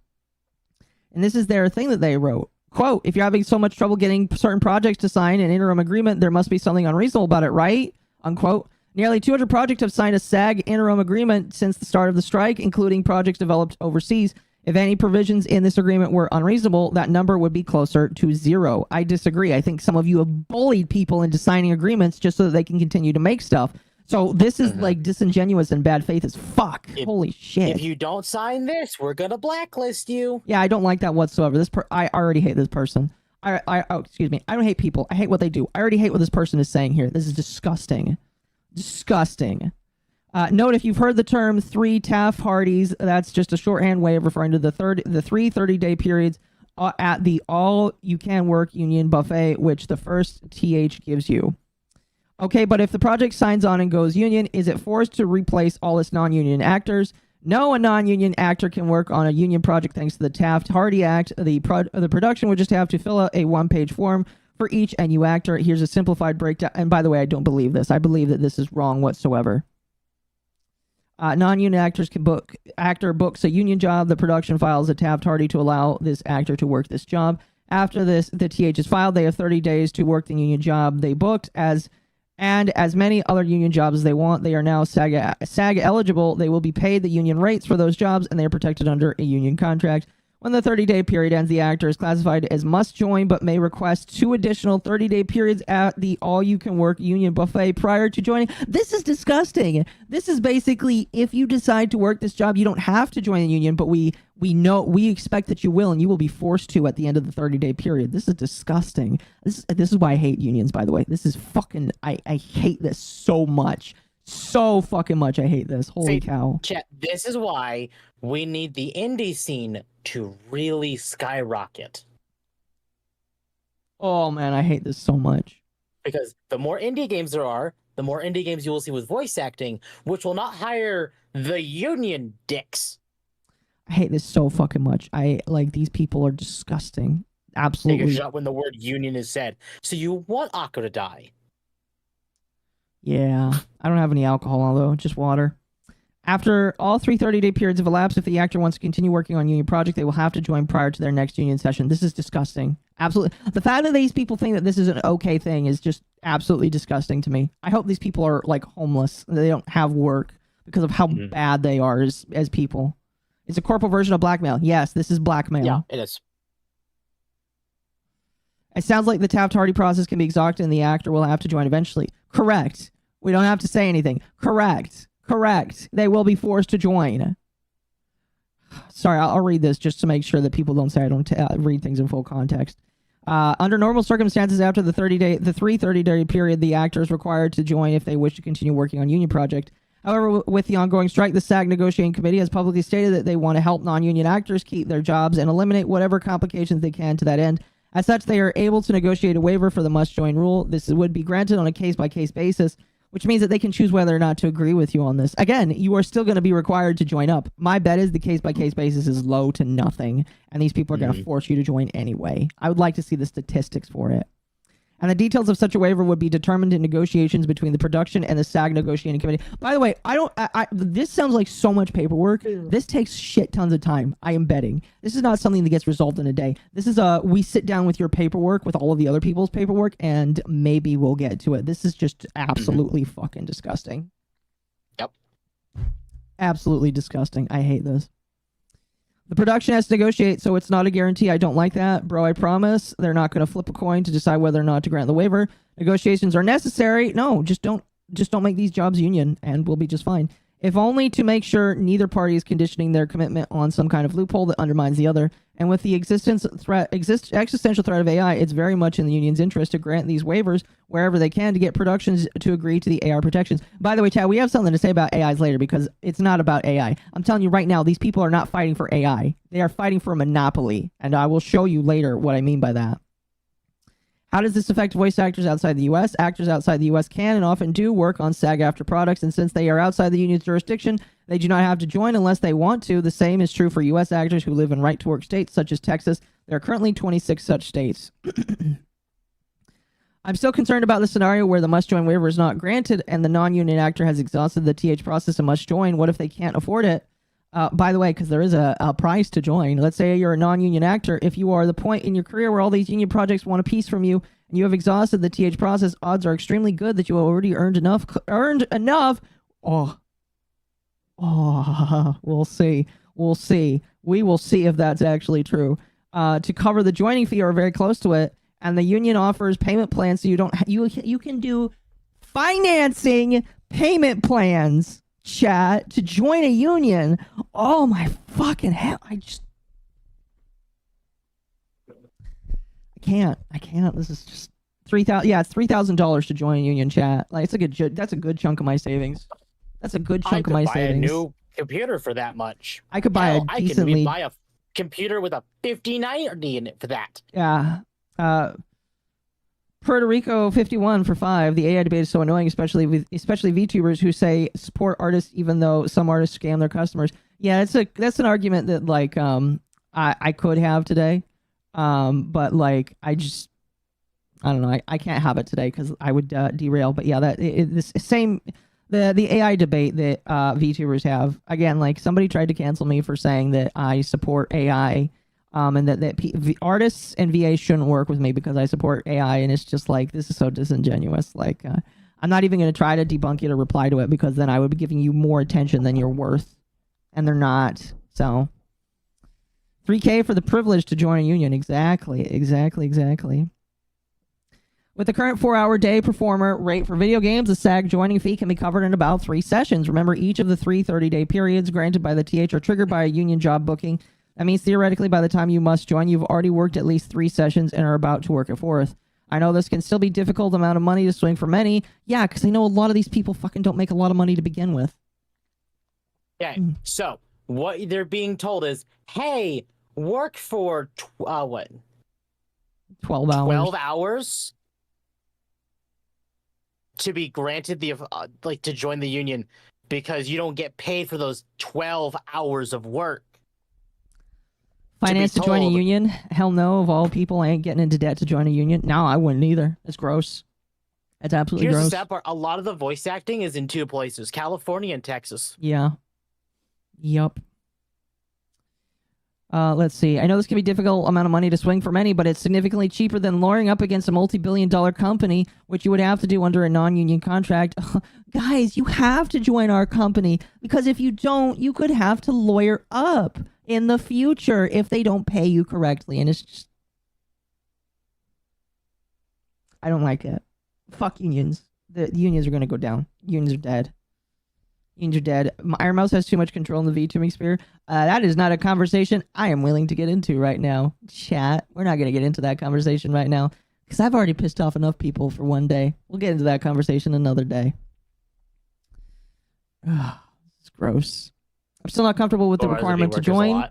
And this is their thing that they wrote. Quote, if you're having so much trouble getting certain projects to sign an interim agreement, there must be something unreasonable about it, right? Unquote. Nearly 200 projects have signed a SAG interim agreement since the start of the strike, including projects developed overseas. If any provisions in this agreement were unreasonable, that number would be closer to 0. I disagree. I think some of you have bullied people into signing agreements just so that they can continue to make stuff. So this is like disingenuous and bad faith as fuck. Holy shit. If you don't sign this, we're going to blacklist you. Yeah, I don't like that whatsoever. I already hate this person. Excuse me. I don't hate people. I hate what they do. I already hate what this person is saying here. This is disgusting. Disgusting. Note, if you've heard the term 3 TAF parties, that's just a shorthand way of referring to the 3 30-day periods at the all-you-can-work union buffet, which the first TH gives you. Okay, but if the project signs on and goes union, is it forced to replace all its non-union actors? No, a non-union actor can work on a union project thanks to the Taft-Hardy Act. The production would just have to fill out a 1-page form for each NU actor. Here's a simplified breakdown. And by the way, I don't believe this. I believe that this is wrong whatsoever. Non-union actors can actor books a union job. The production files a Taft-Hardy to allow this actor to work this job. After the TH is filed, they have 30 days to work the union job they booked as many other union jobs as they want. They are now SAG eligible. They will be paid the union rates for those jobs, and they are protected under a union contract. When the 30-day period ends, the actor is classified as must join, but may request 2 additional 30-day periods at the all-you-can-work union buffet prior to joining. This is disgusting. This is basically, if you decide to work this job, you don't have to join the union, but we expect that you will, and you will be forced to at the end of the 30-day period. This is disgusting. This is why I hate unions, by the way. This is fucking, I hate this so much. So fucking much I hate this. Holy cow. Chat, this is why we need the indie scene to really skyrocket. Oh man, I hate this so much. Because the more indie games there are, the more indie games you will see with voice acting, which will not hire the union dicks. I hate this so fucking much. These people are disgusting. Absolutely. Take a shot when the word union is said. So you want Akko to die. Yeah. I don't have any alcohol, although just water. After all 3 30-day periods have elapsed, if the actor wants to continue working on union project, they will have to join prior to their next union session. This is disgusting. Absolutely. The fact that these people think that this is an okay thing is just absolutely disgusting to me. I hope these people are like homeless. They don't have work because of how bad they are as people. It's a corporal version of blackmail. Yes, this is blackmail. Yeah, it is. It sounds like the Taft-Hardy process can be exhausted and the actor will have to join eventually. Correct. We don't have to say anything. Correct. Correct. They will be forced to join. Sorry, I'll read this just to make sure that people don't say I don't read things in full context. Under normal circumstances, after the 30-day period, the actor is required to join if they wish to continue working on union project. However, with the ongoing strike, the SAG negotiating committee has publicly stated that they want to help non-union actors keep their jobs and eliminate whatever complications they can to that end. As such, they are able to negotiate a waiver for the must-join rule. This would be granted on a case-by-case basis, which means that they can choose whether or not to agree with you on this. Again, you are still going to be required to join up. My bet is the case-by-case basis is low to nothing, and these people are going to force you to join anyway. I would like to see the statistics for it. And the details of such a waiver would be determined in negotiations between the production and the SAG negotiating committee. By the way, this sounds like so much paperwork. This takes shit tons of time, I am betting. This is not something that gets resolved in a day. This is we sit down with your paperwork, with all of the other people's paperwork, and maybe we'll get to it. This is just absolutely fucking disgusting. Yep. Absolutely disgusting. I hate this. The production has to negotiate, so it's not a guarantee. I don't like that. Bro, I promise. They're not going to flip a coin to decide whether or not to grant the waiver. Negotiations are necessary. No, just don't make these jobs union, and we'll be just fine. If only to make sure neither party is conditioning their commitment on some kind of loophole that undermines the other. And with the existential threat of AI, it's very much in the union's interest to grant these waivers wherever they can to get productions to agree to the AI protections. By the way, Chad, we have something to say about AIs later because it's not about AI. I'm telling you right now, these people are not fighting for AI. They are fighting for a monopoly, and I will show you later what I mean by that. How does this affect voice actors outside the U.S.? Actors outside the U.S. can and often do work on Sag Aftra products, and since they are outside the union's jurisdiction, they do not have to join unless they want to. The same is true for U.S. actors who live in right-to-work states such as Texas. There are currently 26 such states. I'm still concerned about the scenario where the must-join waiver is not granted and the non-union actor has exhausted the TH process and must join. What if they can't afford it? By the way, because there is a price to join. Let's say you're a non-union actor. If you are the point in your career where all these union projects want a piece from you and you have exhausted the TH process, odds are extremely good that you already earned enough. Oh, we'll see. We'll see. We will see if that's actually true. To cover the joining fee or very close to it, and the union offers payment plans so you can do financing payment plans. Chat to join a union. Oh my fucking hell! I can't. This is just $3,000. Yeah, it's $3,000 to join a union. Chat. Like that's a good chunk of my savings. That's a good chunk of my savings. I could buy a new computer for that much. I could buy I could buy a computer with a 5090 in it for that. Yeah. Puerto Rico 51 for 5. The AI debate is so annoying, especially VTubers who say support artists even though some artists scam their customers. Yeah, that's an argument that like I could have today, but like I don't know. I can't have it today because I would derail. But yeah, the AI debate that VTubers have again. Like somebody tried to cancel me for saying that I support AI. And that artists and VA shouldn't work with me because I support AI, and it's just like, this is so disingenuous. Like, I'm not even going to try to debunk it or reply to it because then I would be giving you more attention than you're worth, and they're not. So, $3K for the privilege to join a union. Exactly. With the current 4-hour day performer rate for video games, the SAG joining fee can be covered in about 3 sessions. Remember, each of the 3 30-day periods granted by the TH are triggered by a union job booking. That means theoretically by the time you must join, you've already worked at least 3 sessions and are about to work a 4th. I know this can still be a difficult amount of money to swing for many. Yeah, because I know a lot of these people fucking don't make a lot of money to begin with. Yeah, so what they're being told is, hey, work for 12 hours. 12 hours to be granted the to join the union because you don't get paid for those 12 hours of work. Finance to join a union? Hell no, of all people, I ain't getting into debt to join a union. No, I wouldn't either. It's gross. It's absolutely Here's gross. the sad part. A lot of the voice acting is in 2 places, California and Texas. Yeah. Yup. Let's see. I know this can be a difficult amount of money to swing for many, but it's significantly cheaper than lawyering up against a multi-billion-dollar company, which you would have to do under a non-union contract. Guys, you have to join our company, because if you don't, you could have to lawyer up in the future if they don't pay you correctly. And it's just... I don't like it. Fuck unions. The unions are going to go down. Unions are dead. Unions are dead. Iron Mouse has too much control in the VTubing sphere. That is not a conversation I am willing to get into right now. Chat. We're not going to get into that conversation right now, because I've already pissed off enough people for one day. We'll get into that conversation another day. It's gross. I'm still not comfortable with the requirement to join.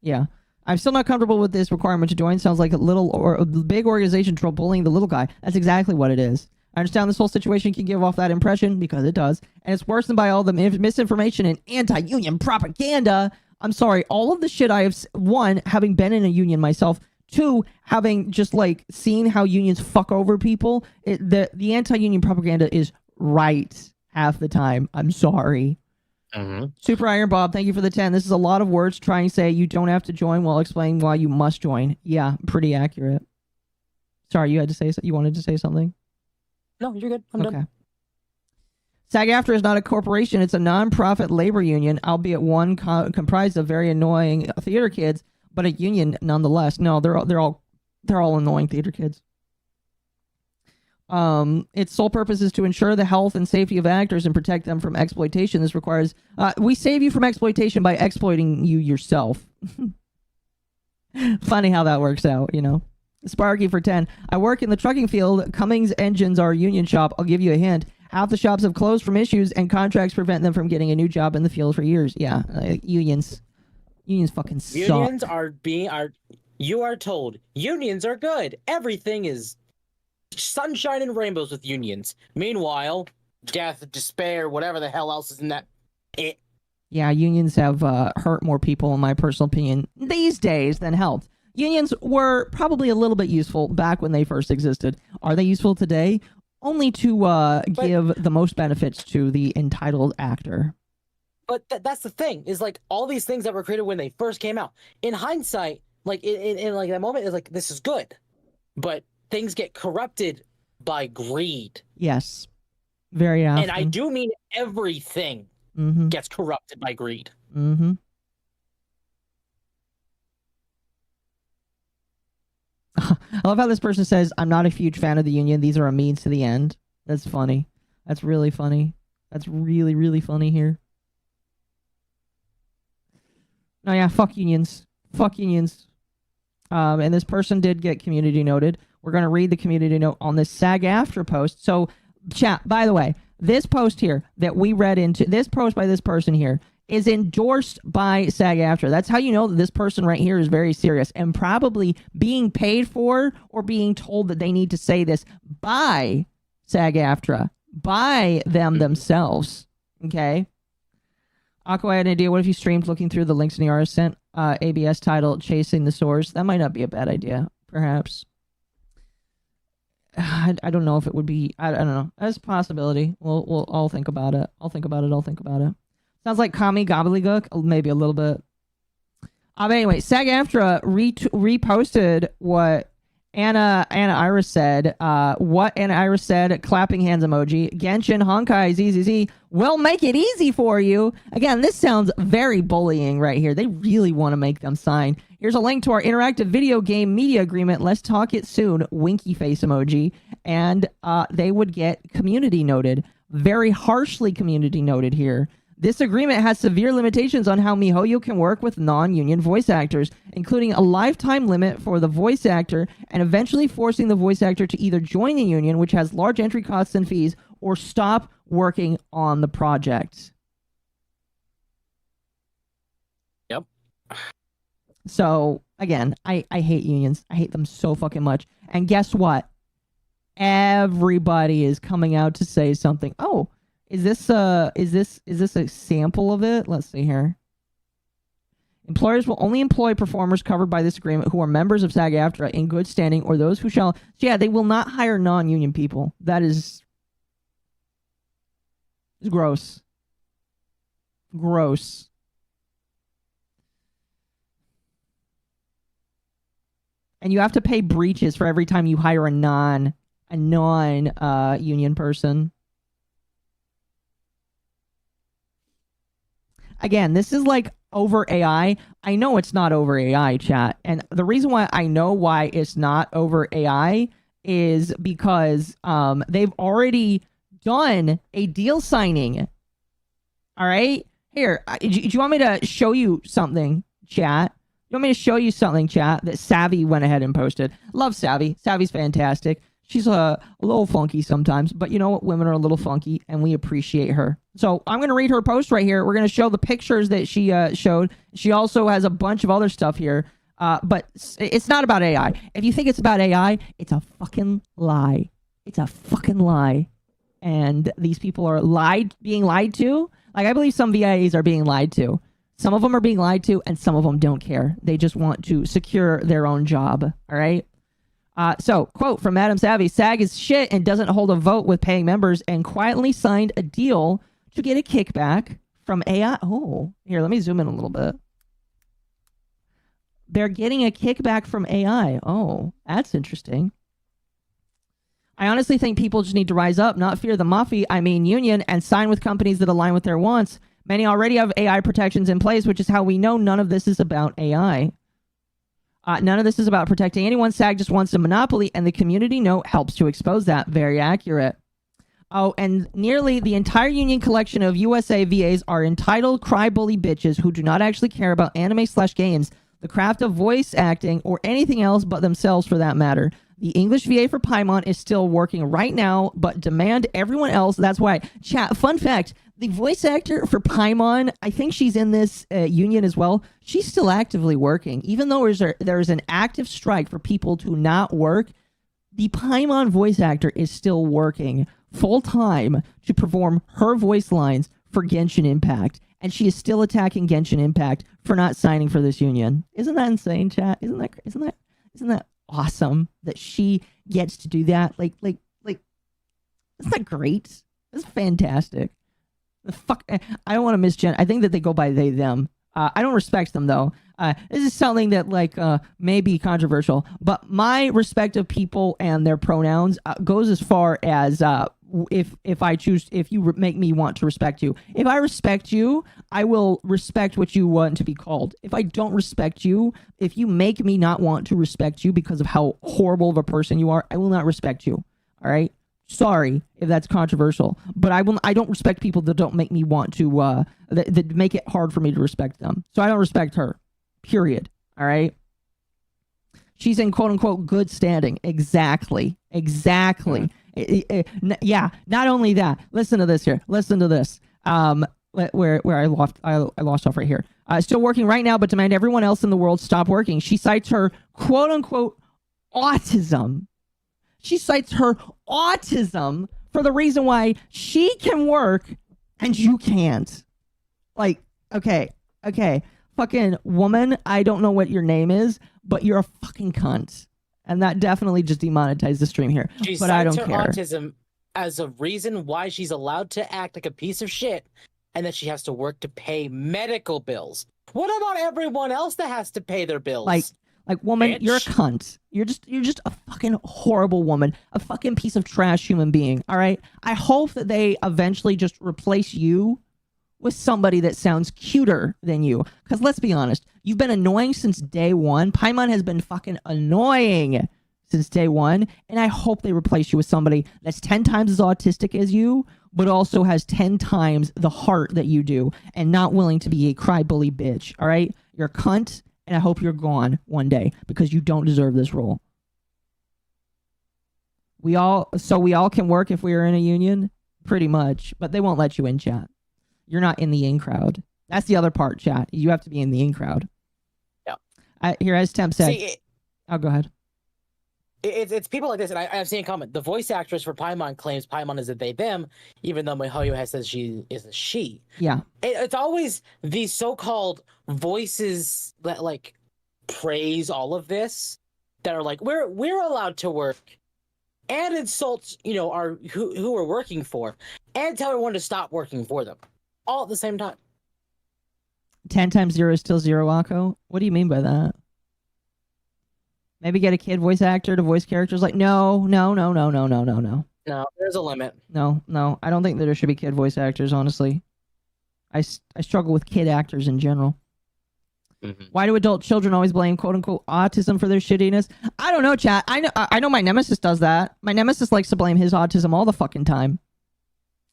Yeah. I'm still not comfortable with this requirement to join. Sounds like a little or a big organization troll bullying the little guy. That's exactly what it is. I understand this whole situation can give off that impression, because it does. And it's worse than by all the misinformation and anti-union propaganda. I'm sorry, all of the shit I have, 1, having been in a union myself, 2, having just like seen how unions fuck over people, the anti-union propaganda is right half the time. I'm sorry. Super Iron Bob, thank you for the 10. This is a lot of words trying to say you don't have to join while explaining why you must join. Yeah, pretty accurate. Sorry, you had to say you wanted to say something? No, you're good. I'm done. Sag Aftra is not a corporation. It's a non-profit labor union, albeit one comprised of very annoying theater kids, but a union nonetheless. No, they're all annoying theater kids. Its sole purpose is to ensure the health and safety of actors and protect them from exploitation. This requires we save you from exploitation by exploiting you yourself. Funny how that works out, you know. Sparky for 10. I work in the trucking field. Cummings Engines are a union shop. I'll give you a hint. Half the shops have closed from issues, and contracts prevent them from getting a new job in the field for years. Yeah, unions fucking suck. Unions you are told unions are good. Everything is sunshine and rainbows with unions. Meanwhile, death, despair, whatever the hell else is in that pit. Yeah, unions have hurt more people, in my personal opinion, these days than helped. Unions were probably a little bit useful back when they first existed. Are they useful today? Only to give the most benefits to the entitled actor. But that's the thing, is like all these things that were created when they first came out. In hindsight, like in like that moment, is like, this is good. But things get corrupted by greed. Yes. Very often. And I do mean everything gets corrupted by greed. I love how this person says, I'm not a huge fan of the union. These are a means to the end. That's funny. That's really funny. That's really, really funny here. No, yeah, fuck unions. Fuck unions. And this person did get community noted. We're going to read the community note on this Sag Aftra post. So, chat, by the way, this post here that we read into, this post by this person here, is endorsed by Sag Aftra. That's how you know that this person right here is very serious and probably being paid for or being told that they need to say this by Sag Aftra, by them themselves. Okay? Aqua, I had an idea. What if you streamed looking through the links in the artist sent? ABS title, Chasing the Source. That might not be a bad idea, perhaps. I don't know if it would be. I don't know. That's a possibility. I'll think about it. I'll think about it. Sounds like commie gobbledygook, maybe a little bit. But anyway, Sag Aftra reposted what Anna Iris said, what Anna Iris said, clapping hands emoji. Genshin Honkai ZZZ will make it easy for you. Again, this sounds very bullying right here. They really want to make them sign. Here's a link to our interactive video game media agreement. Let's talk it soon. Winky face emoji. And they would get community noted. Very harshly community noted here. This agreement has severe limitations on how MiHoYo can work with non-union voice actors, including a lifetime limit for the voice actor and eventually forcing the voice actor to either join the union, which has large entry costs and fees, or stop working on the project. Yep. So, again, I hate unions. I hate them so fucking much. And guess what? Everybody is coming out to say something. Oh, is this a sample of it? Let's see here. Employers will only employ performers covered by this agreement who are members of Sag Aftra in good standing, or those who shall. Yeah, they will not hire non-union people. That is gross. Gross. And you have to pay breaches for every time you hire a non union person. Again, this is like over AI. I know it's not over AI, chat. And the reason why I know why it's not over AI is because they've already done a deal signing. All right? Here, do you want me to show you something, chat? You want me to show you something, chat, that Savvy went ahead and posted? Love Savvy. Savvy's fantastic. She's a little funky sometimes, but you know what? Women are a little funky, and we appreciate her. So I'm going to read her post right here. We're going to show the pictures that she showed. She also has a bunch of other stuff here, but it's not about AI. If you think it's about AI, it's a fucking lie. It's a fucking lie. And these people are being lied to. Like, I believe some VIAs are being lied to. Some of them are being lied to, and some of them don't care. They just want to secure their own job. All right? So, quote from Madam Savvy, SAG is shit and doesn't hold a vote with paying members and quietly signed a deal to get a kickback from AI. Oh, here, let me zoom in a little bit. They're getting a kickback from AI. Oh, that's interesting. I honestly think people just need to rise up, not fear the mafia, union, and sign with companies that align with their wants. Many already have AI protections in place, which is how we know none of this is about AI. None of this is about protecting anyone. SAG just wants a monopoly, and the community note helps to expose that. Very accurate. Oh, and nearly the entire union collection of USA VAs are entitled cry-bully bitches who do not actually care about anime/games, the craft of voice acting, or anything else but themselves for that matter. The English VA for Paimon is still working right now, but demand everyone else. That's why. Chat, fun fact, the voice actor for Paimon, I think she's in this union as well. She's still actively working. Even though there's an active strike for people to not work, the Paimon voice actor is still working full-time to perform her voice lines for Genshin Impact. And she is still attacking Genshin Impact for not signing for this union. Isn't that insane, chat? Isn't that awesome that she gets to do that? Like, isn't that great? That's fantastic. The fuck, I don't want to misgen. I think that they go by they, them. I don't respect them, though. This is something that, may be controversial, but my respect of people and their pronouns goes as far as if you make me want to respect you. If I respect you, I will respect what you want to be called. If I don't respect you, if you make me not want to respect you because of how horrible of a person you are, I will not respect you. All right? Sorry if that's controversial, but I don't respect people that don't make me want to that make it hard for me to respect them. So I don't respect her. Period. All right. She's in quote unquote good standing. Exactly. Yeah. Not only that. Listen to this here. Listen to this. Where I lost off right here. Still working right now, but demand everyone else in the world stop working. She cites her quote unquote autism. She cites her autism for the reason why she can work and you can't. Like, okay. Fucking woman, I don't know what your name is, but you're a fucking cunt. And that definitely just demonetized the stream here. But I don't care. Autism as a reason why she's allowed to act like a piece of shit and that she has to work to pay medical bills. What about everyone else that has to pay their bills? Like, woman, Bitch. you're a cunt. You're just a fucking horrible woman, a fucking piece of trash human being. All right. I hope that they eventually just replace you with somebody that sounds cuter than you. Because let's be honest, you've been annoying since day one. Paimon has been fucking annoying since day one. And I hope they replace you with somebody that's 10 times as autistic as you, but also has 10 times the heart that you do and not willing to be a cry-bully bitch. All right? You're a cunt, and I hope you're gone one day because you don't deserve this role. We all can work if we are in a union? Pretty much. But they won't let you in, chat. You're not in the in crowd. That's the other part, chat. You have to be in the in crowd. Yeah. Here, as Temp said. See, I'll go ahead. It's people like this, and I've seen a comment. The voice actress for Paimon claims Paimon is a they them, even though MiHoYo has said she is a she. Yeah. It's always these so-called voices that like praise all of this, that are like we're allowed to work, and insult our who we're working for, and tell everyone to stop working for them, all at the same time. 10 times 0 is still 0, Akko? What do you mean by that? Maybe get a kid voice actor to voice characters. Like, no. No, there's a limit. No. I don't think that there should be kid voice actors, honestly. I struggle with kid actors in general. Mm-hmm. Why do adult children always blame quote-unquote autism for their shittiness? I don't know, chat. I know my nemesis does that. My nemesis likes to blame his autism all the fucking time.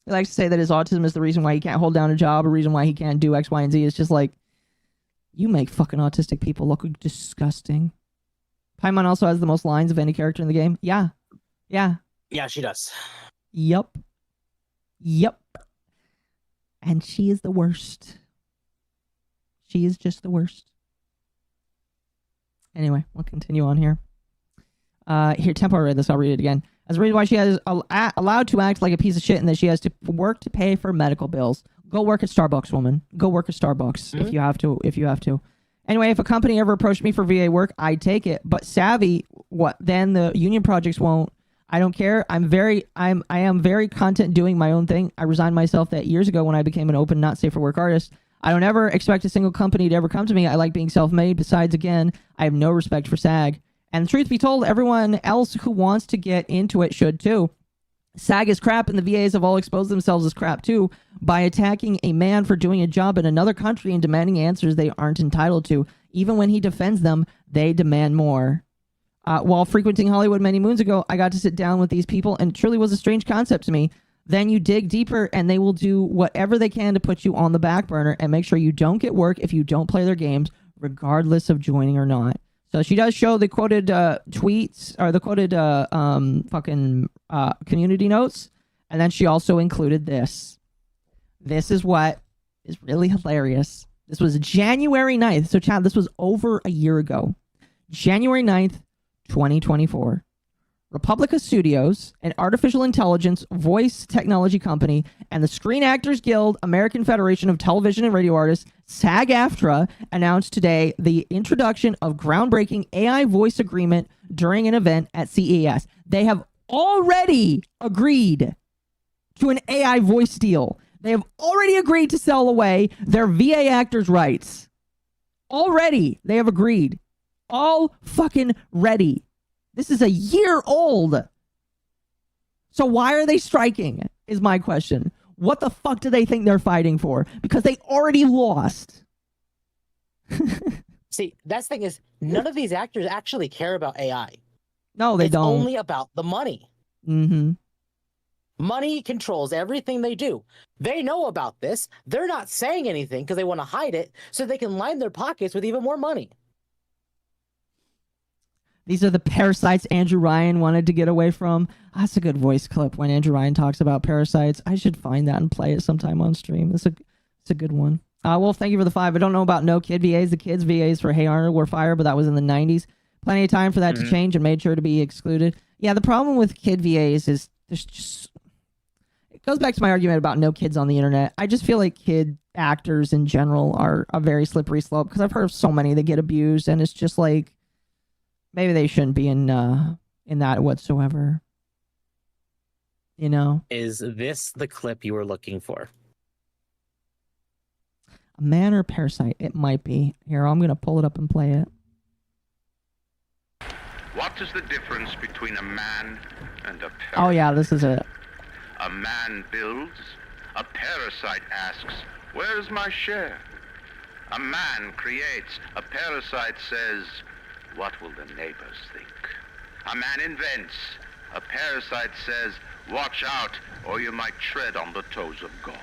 He likes to say that his autism is the reason why he can't hold down a job, or reason why he can't do X, Y, and Z. It's just like, you make fucking autistic people look disgusting. Paimon also has the most lines of any character in the game. Yeah. Yeah, she does. Yup. And she is the worst. She is just the worst. Anyway, we'll continue on here. Here, Tempo read this. I'll read it again. As a reason why she is allowed to act like a piece of shit and that she has to work to pay for medical bills. Go work at Starbucks, woman. Go work at Starbucks if you have to. Anyway, if a company ever approached me for VA work, I'd take it. But Savvy, what? Then the union projects won't. I don't care. I am very content doing my own thing. I resigned myself that years ago when I became an open, not safe for work artist. I don't ever expect a single company to ever come to me. I like being self-made. Besides, again, I have no respect for SAG. And the truth be told, everyone else who wants to get into it should too. SAG is crap, and the VAs have all exposed themselves as crap too by attacking a man for doing a job in another country and demanding answers they aren't entitled to. Even when he defends them, they demand more. While frequenting Hollywood many moons ago, I got to sit down with these people, and it truly was a strange concept to me. Then you dig deeper, and they will do whatever they can to put you on the back burner and make sure you don't get work if you don't play their games, regardless of joining or not. So she does show the quoted tweets, or the quoted community notes, and then she also included this. This is what is really hilarious. This was January 9th. So, chat, this was over a year ago. January 9th, 2024. Republica Studios, an artificial intelligence voice technology company, and the Screen Actors Guild, American Federation of Television and Radio Artists, Sag Aftra, announced today the introduction of groundbreaking AI voice agreement during an event at CES. They have already agreed to an AI voice deal. They have already agreed to sell away their VA actors' rights. Already, they have agreed. All fucking ready. This is a year old. So why are they striking, is my question. What the fuck do they think they're fighting for? Because they already lost. See, that's the thing is, none of these actors actually care about AI. No, they don't. It's only about the money. Mm-hmm. Money controls everything they do. They know about this. They're not saying anything because they want to hide it so they can line their pockets with even more money. These are the parasites Andrew Ryan wanted to get away from. That's a good voice clip when Andrew Ryan talks about parasites. I should find that and play it sometime on stream. It's a good one. Well, thank you for the 5. I don't know about no kid VAs. The kids VAs for Hey Arnold were fire, but that was in the 90s. Plenty of time for that to change and made sure to be excluded. Yeah, the problem with kid VAs is there's just... It goes back to my argument about no kids on the internet. I just feel like kid actors in general are a very slippery slope because I've heard of so many that get abused, and it's just like, maybe they shouldn't be in that whatsoever. You know? Is this the clip you were looking for? A man or parasite? It might be. Here, I'm going to pull it up and play it. What is the difference between a man and a parasite? Oh yeah, this is it. A man builds, a parasite asks, where's my share? A man creates, a parasite says, what will the neighbors think? A man invents, a parasite says, watch out, or you might tread on the toes of God.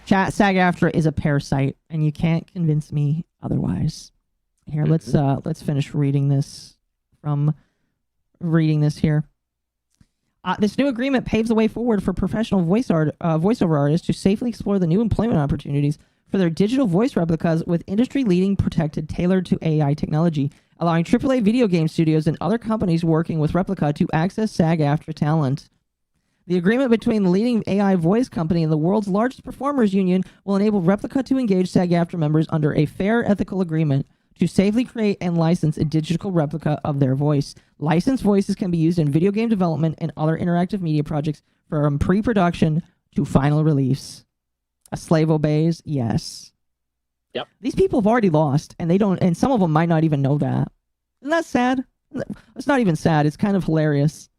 Chat, Sag Aftra is a parasite, and you can't convince me otherwise. Here, let's finish reading this here. This new agreement paves the way forward for professional voiceover artists to safely explore the new employment opportunities for their digital voice replicas with industry-leading protected tailored to AI technology, allowing AAA video game studios and other companies working with Replica to access Sag Aftra talent. The agreement between the leading AI voice company and the world's largest performers union will enable Replica to engage Sag Aftra members under a fair, ethical agreement to safely create and license a digital replica of their voice. Licensed voices can be used in video game development and other interactive media projects from pre-production to final release. A slave obeys? Yes. Yep. These people have already lost, and they don't, and some of them might not even know that. Isn't that sad? It's not even sad. It's kind of hilarious.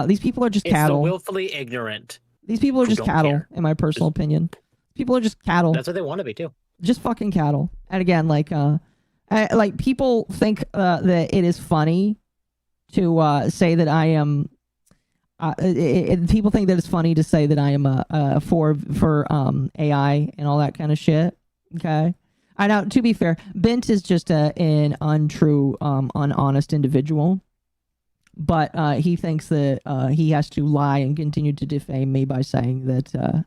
These people are just cattle. It's the willfully ignorant. These people are just cattle, in my personal opinion. People are just cattle. That's what they want to be too. Just fucking cattle. And again, like people think that it is funny to say that I am. People think that it's funny to say that I am for AI and all that kind of shit. Okay. I know. To be fair, Bint is just an untrue, unhonest individual. But he thinks that he has to lie and continue to defame me by saying that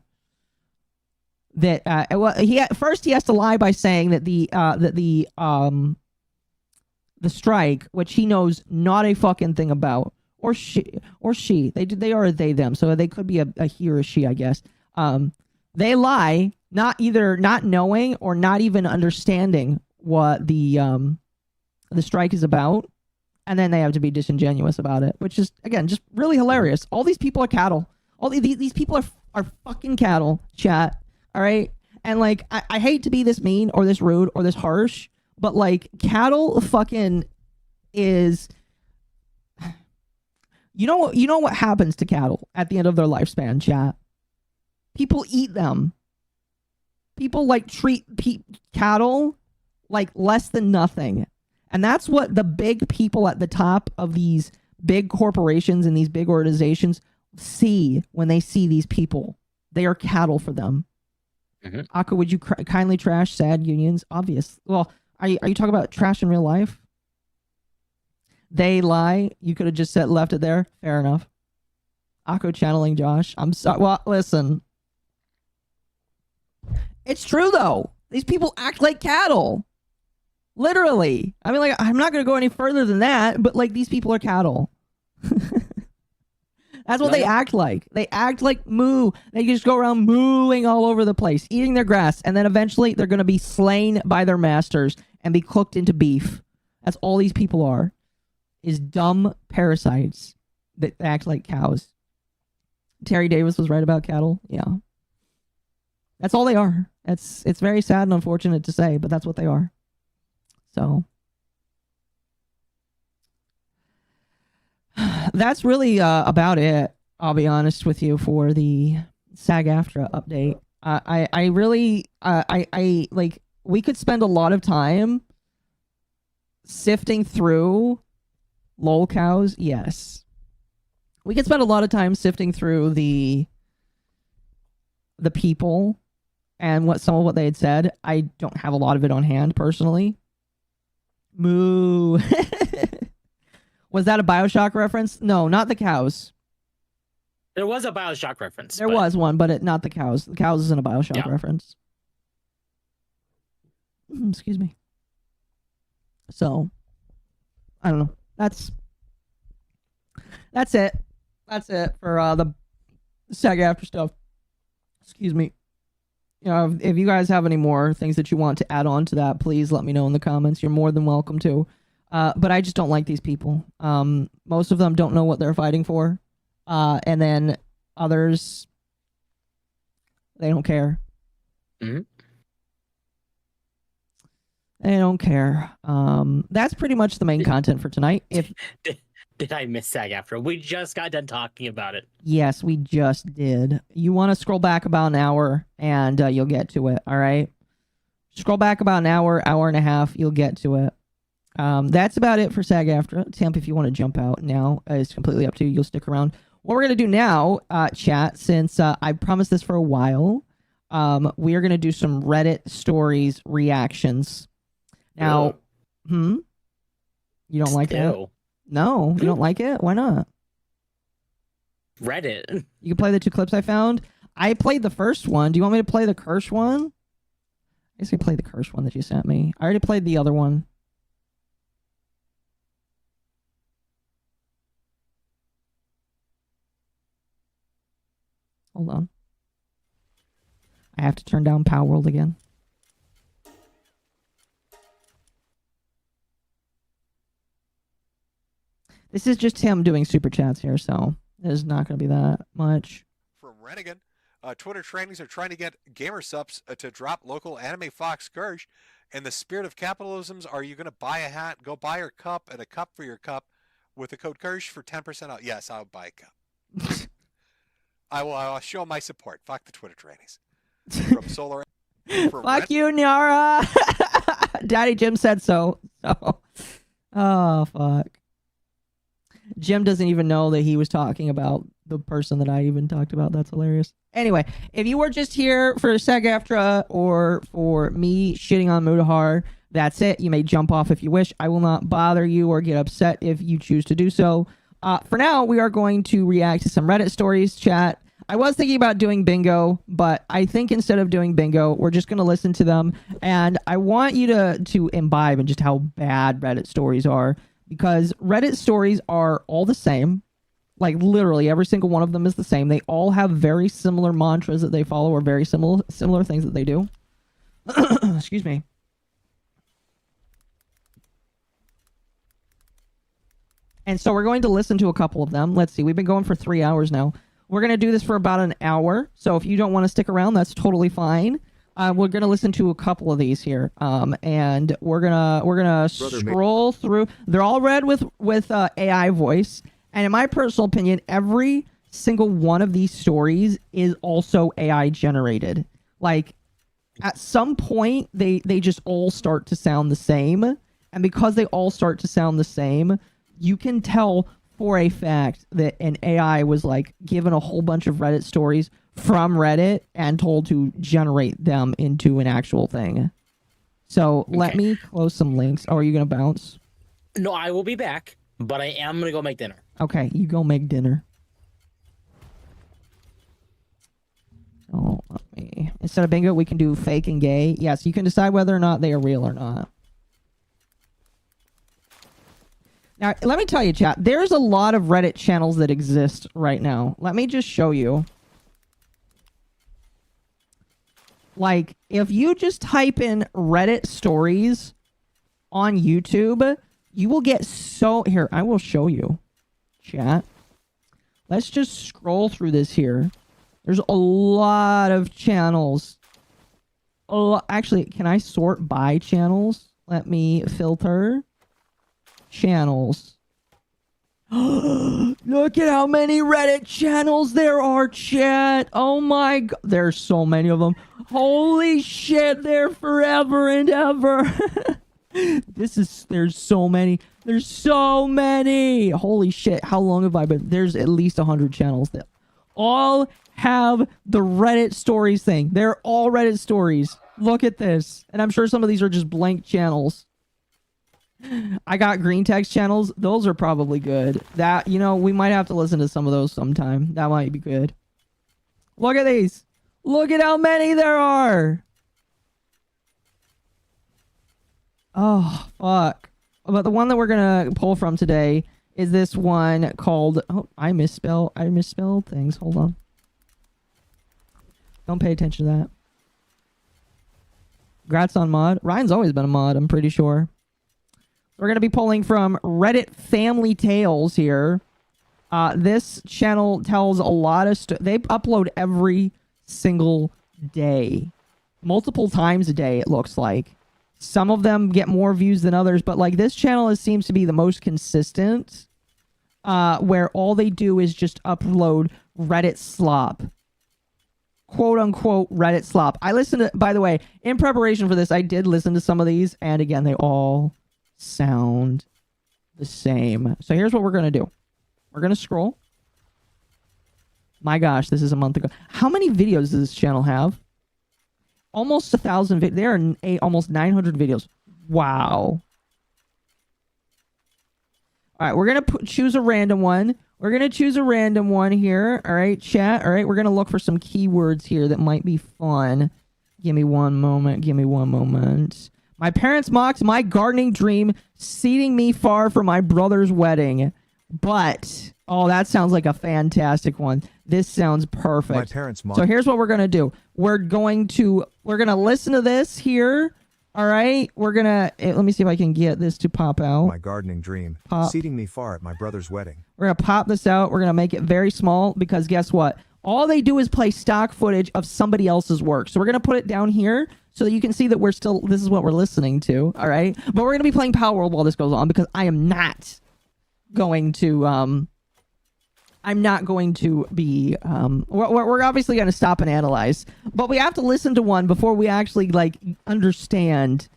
first he has to lie by saying that the strike, which he knows not a fucking thing about, or she they are a they them, so they could be a he or a she, I guess. They lie, not either not knowing or not even understanding what the strike is about. And then they have to be disingenuous about it, which is, again, just really hilarious. All these people are cattle. All these people are fucking cattle, chat. All right? And, like, I hate to be this mean or this rude or this harsh, but, like, cattle fucking is... You know what happens to cattle at the end of their lifespan, chat? People eat them. People, like, treat cattle like less than nothing. And that's what the big people at the top of these big corporations and these big organizations see when they see these people. They are cattle for them. Akko, would you kindly trash sad unions? Obvious. Well, are you talking about trash in real life? They lie. You could have just left it there. Fair enough. Akko channeling Josh. I'm sorry. Well, listen. It's true, though. These people act like cattle. Literally. I mean, like, I'm not going to go any further than that, but, like, these people are cattle. That's what they act like. They act like moo. They just go around mooing all over the place, eating their grass, and then eventually they're going to be slain by their masters and be cooked into beef. That's all these people are, is dumb parasites that act like cows. Terry Davis was right about cattle. Yeah. That's all they are. It's very sad and unfortunate to say, but that's what they are. So that's really about it. I'll be honest with you for the Sag Aftra update. I really like, we could spend a lot of time sifting through lol cows. Yes, we could spend a lot of time sifting through the people and some of what they had said. I don't have a lot of it on hand personally. Moo. Was that a BioShock reference? No, not the cows. There was a BioShock reference. There was one, but not the cows. The cows isn't a BioShock reference. Excuse me. So, I don't know. That's it. That's it for the Sag Aftra stuff. Excuse me. You know, if you guys have any more things that you want to add on to that, please let me know in the comments. You're more than welcome to. But I just don't like these people. Most of them don't know what they're fighting for. And then others, they don't care. They They don't care. That's pretty much the main content for tonight. If Did I miss Sag Aftra? We just got done talking about it. Yes, we just did. You want to scroll back about an hour, and you'll get to it, all right? Scroll back about an hour, hour and a half, you'll get to it. That's about it for Sag Aftra. Temp, if you want to jump out now, it's completely up to you. You'll stick around. What we're going to do now, chat, since I promised this for a while, we are going to do some Reddit stories reactions. Now, you don't like it? No, you don't like it? Why not? Reddit. You can play the 2 clips I found. I played the first one. Do you want me to play the curse one? I guess I played the curse one that you sent me. I already played the other one. Hold on. I have to turn down Power World again. This is just him doing super chats here, so there's not going to be that much. From Rennigan, Twitter trainings are trying to get gamer subs to drop local anime Fox Scourge. In the spirit of capitalism, are you going to buy a hat, go buy your cup, and a cup for your cup with the code Kirsch for 10% off? Yes, I'll buy a cup. I'll show my support. Fuck the Twitter trainings. From Solar. Fuck you, Nyara. Daddy Jim said so. Oh, fuck. Jim doesn't even know that he was talking about the person that I even talked about. That's hilarious. Anyway, if you were just here for Sag Aftra or for me shitting on Mudahar, that's it. You may jump off if you wish. I will not bother you or get upset if you choose to do so. For now, we are going to react to some Reddit stories, chat. I was thinking about doing bingo, but I think instead of doing bingo, we're just going to listen to them. And I want you to imbibe in just how bad Reddit stories are. Because Reddit stories are all the same. Like, literally, every single one of them is the same. They all have very similar mantras that they follow or very similar things that they do. Excuse me. And so we're going to listen to a couple of them. Let's see. We've been going for 3 hours now. We're going to do this for about an hour. So if you don't want to stick around, that's totally fine. We're gonna listen to a couple of these here, and we're gonna scroll through. They're all read with AI voice, and in my personal opinion, every single one of these stories is also AI generated. Like, at some point, they just all start to sound the same, and because they all start to sound the same, you can tell for a fact that an AI was like given a whole bunch of Reddit stories from Reddit and told to generate them into an actual thing. So let me close some links. Oh, are you going to bounce? No, I will be back, but I am going to go make dinner. Okay, you go make dinner. Oh, let me... Instead of bingo, we can do fake and gay. Yes, you can decide whether or not they are real or not. Now, let me tell you, chat, there's a lot of Reddit channels that exist right now. Let me just show you. Like, if you just type in Reddit stories on YouTube, you will get so... Here, I will show you, chat. Let's just scroll through this here. There's a lot of channels. Actually, can I sort by channels? Let me filter channels. Look at how many Reddit channels there are, chat. Oh my god. There's so many of them. Holy shit, they're forever and ever. There's so many. There's so many. Holy shit. How long have I been? There's at least 100 channels that all have the Reddit stories thing. They're all Reddit stories. Look at this. And I'm sure some of these are just blank channels. I got green text channels. Those are probably good. That, you know, we might have to listen to some of those sometime. That might be good. Look at these. Look at how many there are. Oh, fuck. But the one that we're going to pull from today is this one called... Oh, I misspelled things. Hold on. Don't pay attention to that. Congrats on mod. Ryan's always been a mod, I'm pretty sure. We're going to be pulling from Reddit Family Tales here. This channel tells a lot of... They upload every single day. Multiple times a day, it looks like. Some of them get more views than others, but like this channel seems to be the most consistent, where all they do is just upload Reddit slop. Quote unquote Reddit slop. I listened to, by the way, in preparation for this, I did listen to some of these, and again, they all sound the same. So here's what we're going to do. We're going to scroll. My gosh, this is a month ago. How many videos does this channel have? Almost 1,000. There are almost 900 videos. Wow. All right, we're going to choose a random one. We're going to choose a random one here. All right, chat. All right, we're going to look for some keywords here that might be fun. Give me one moment. Give me one moment. My parents mocked my gardening dream, seating me far from my brother's wedding. But, oh, that sounds like a fantastic one. This sounds perfect. My parents mocked. So here's what we're going to do. We're going to listen to this here. All right, we're going to, let me see if I can get this to pop out. My gardening dream, seating me far at my brother's wedding. We're going to pop this out. We're going to make it very small because guess what? All they do is play stock footage of somebody else's work. So we're going to put it down here so that you can see that this is what we're listening to. All right, but we're going to be playing Power World while this goes on because I am not going to, be, we're obviously going to stop and analyze, but we have to listen to one before we actually like understand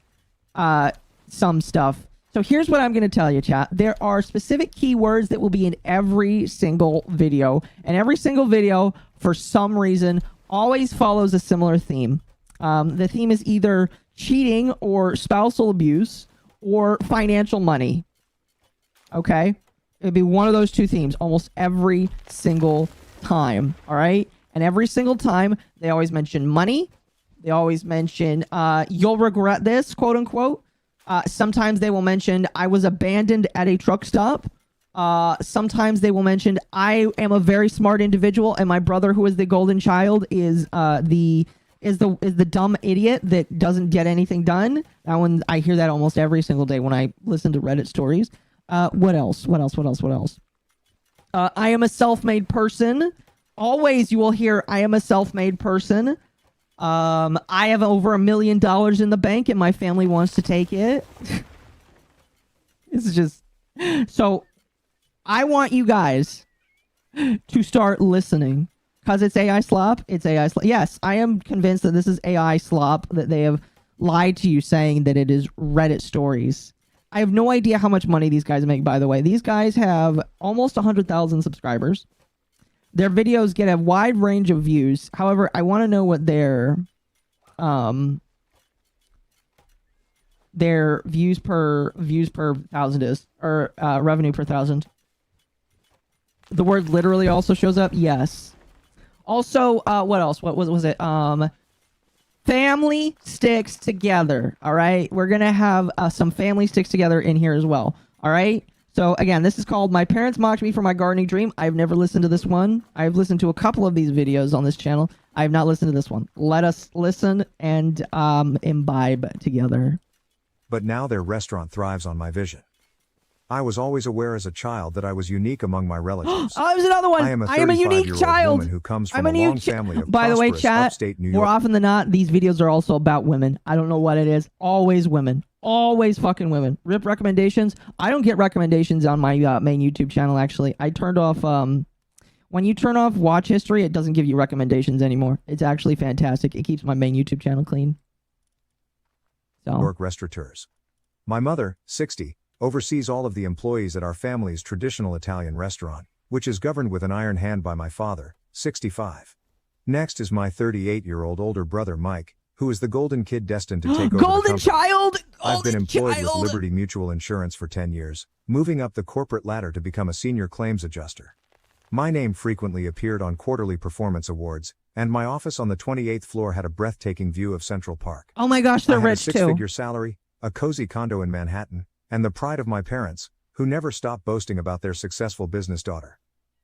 some stuff. So here's what I'm going to tell you, chat. There are specific keywords that will be in every single video, and every single video, for some reason, always follows a similar theme. The theme is either cheating or spousal abuse or financial money. Okay? It'd be one of those two themes almost every single time. All right? And every single time, they always mention money. They always mention, you'll regret this, quote unquote. Sometimes they will mention, I was abandoned at a truck stop. Sometimes they will mention, I am a very smart individual, and my brother, who is the golden child, is the dumb idiot that doesn't get anything done. That one, I hear that almost every single day when I listen to Reddit stories. What else? I am a self-made person. Always you will hear, I am a self-made person. I have over $1 million in the bank and my family wants to take it. It's just, so I want you guys to start listening because it's AI slop. It's AI slop. Yes, I am convinced that this is AI slop, that they have lied to you saying that it is Reddit stories. I have no idea how much money these guys make, by the way. These guys have almost 100,000 subscribers. Their videos get a wide range of views. However, I want to know what their views per 1,000 is, or revenue per 1,000. The word literally also shows up. Yes. Also, what else? What was it? Family sticks together. All right, we're gonna have some family sticks together in here as well. All right. So again, this is called My Parents Mocked Me for My Gardening Dream. I've never listened to this one. I've listened to a couple of these videos on this channel. I have not listened to this one. Let us listen and imbibe together. But now their restaurant thrives on my vision. I was always aware as a child that I was unique among my relatives. Oh, there's another one. I am a unique child. Woman who comes from a long family of By the way, chat, upstate New York. more often than not, these videos are also about women. I don't know what it is. Always women. Always fucking women. Rip recommendations. I don't get recommendations on my main YouTube channel, actually. I turned off, when you turn off watch history, it doesn't give you recommendations anymore. It's actually fantastic. It keeps my main YouTube channel clean. So. York restaurateurs. My mother, 60, oversees all of the employees at our family's traditional Italian restaurant, which is governed with an iron hand by my father, 65. Next is my 38-year-old older brother Mike, who is the golden kid destined to take over Golden the company. child! I've been employed child! with Liberty Mutual Insurance for 10 years, moving up the corporate ladder to become a senior claims adjuster. My name frequently appeared on quarterly performance awards, and my office on the 28th floor had a breathtaking view of Central Park. Oh my gosh, they're I had rich a too. six-figure salary, a cozy condo in Manhattan, and the pride of my parents, who never stopped boasting about their successful business daughter.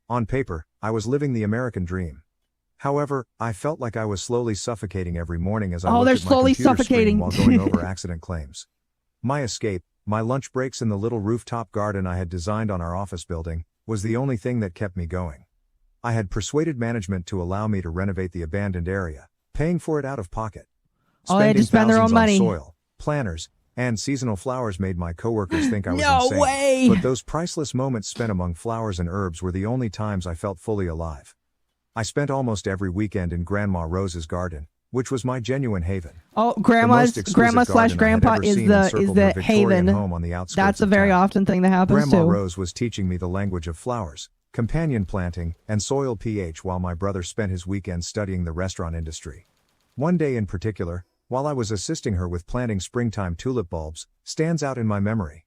On paper, I was living the American dream. However, I felt like I was slowly suffocating every morning as I looked at my computer screen while going over accident claims. My escape, my lunch breaks in the little rooftop garden I had designed on our office building, was the only thing that kept me going. I had persuaded management to allow me to renovate the abandoned area, paying for it out of pocket. Oh, they had to spend their own money. Soil, planters, and seasonal flowers made my coworkers think I was No insane. way! But those priceless moments spent among flowers and herbs were the only times I felt fully alive. I spent almost every weekend in Grandma Rose's garden, which was my genuine haven. Oh, The grandma most exquisite slash garden I had grandpa ever is seen the encircled her Victorian haven. home on the outskirts That's a of very town. often thing that happens Grandma too. Rose was teaching me the language of flowers, companion planting, and soil pH while my brother spent his weekends studying the restaurant industry. One day in particular, while I was assisting her with planting springtime tulip bulbs, stands out in my memory.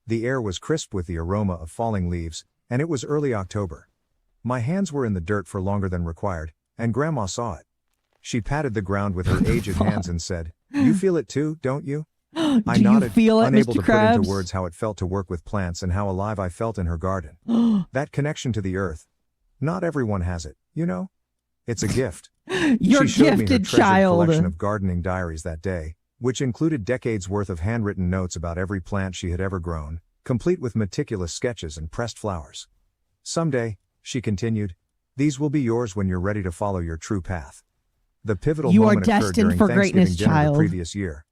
The air was crisp with the aroma of falling leaves, and it was early October. My hands were in the dirt for longer than required, and Grandma saw it. She patted the ground with her aged hands and said, "You feel it too, don't you?" I Do you nodded, feel it, unable Mr. to put into Krabs? words how it felt to work with plants and how alive I felt in her garden. That connection to the earth. Not everyone has it, you know? It's a gift. You're She showed me her gifted, treasured child. collection of gardening diaries that day, which included decades worth of handwritten notes about every plant she had ever grown, complete with meticulous sketches and pressed flowers. Someday, she continued, these will be yours when you're ready to follow your true path. The pivotal You are moment occurred destined during for Thanksgiving greatness, dinner child. the previous year.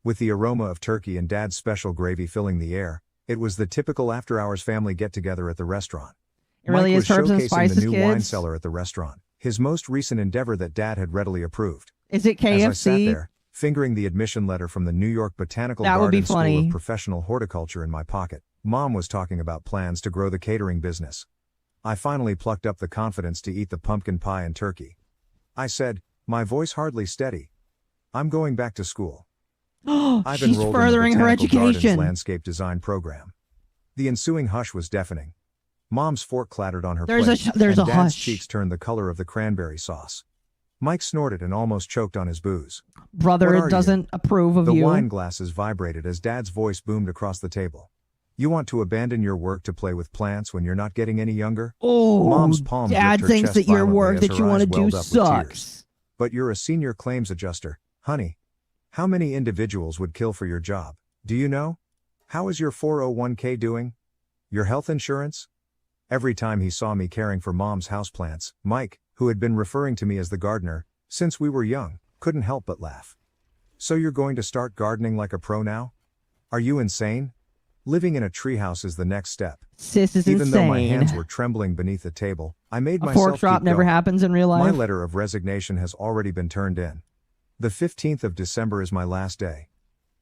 With the aroma of turkey and Dad's special gravy filling the air, it was the typical after-hours family get-together at the restaurant. It really Mike is was herbs and showcasing spices, the new wine kids. cellar at the restaurant, his most recent endeavor that Dad had readily approved. Is it As I sat KFC? there, fingering the admission letter from the New York Botanical That would be Garden School funny. of Professional Horticulture in my pocket, Mom was talking about plans to grow the catering business. I finally plucked up the confidence to eat the pumpkin pie and turkey. I said, my voice hardly steady, "I'm going back to school." I've She's enrolled furthering in the her Botanical Gardens education. landscape design program. The ensuing hush was deafening. Mom's fork clattered on her There's a plate, there's and a Dad's hush. cheeks turned the color of the cranberry sauce. Mike snorted and almost choked on his booze. Brother "What are you?" doesn't approve of The you. wine glasses vibrated as Dad's voice boomed across the table. "You want to abandon your work to play with plants when you're not getting any younger?" Oh, Mom's palm Dad gripped her thinks chest that your violently work as that her you eyes want to do welled up with tears. sucks. "But you're a senior claims adjuster, honey. How many individuals would kill for your job? Do you know? How is your 401k doing? Your health insurance?" Every time he saw me caring for Mom's houseplants, Mike, who had been referring to me as the gardener since we were young, couldn't help but laugh. "So you're going to start gardening like a pro now? Are you insane? Living in a treehouse is the next step." Sis is Even though my insane. hands were trembling beneath the table, I made A myself fork drop keep never going. happens in real My life. letter of resignation has already been turned in. The 15th of December is my last day.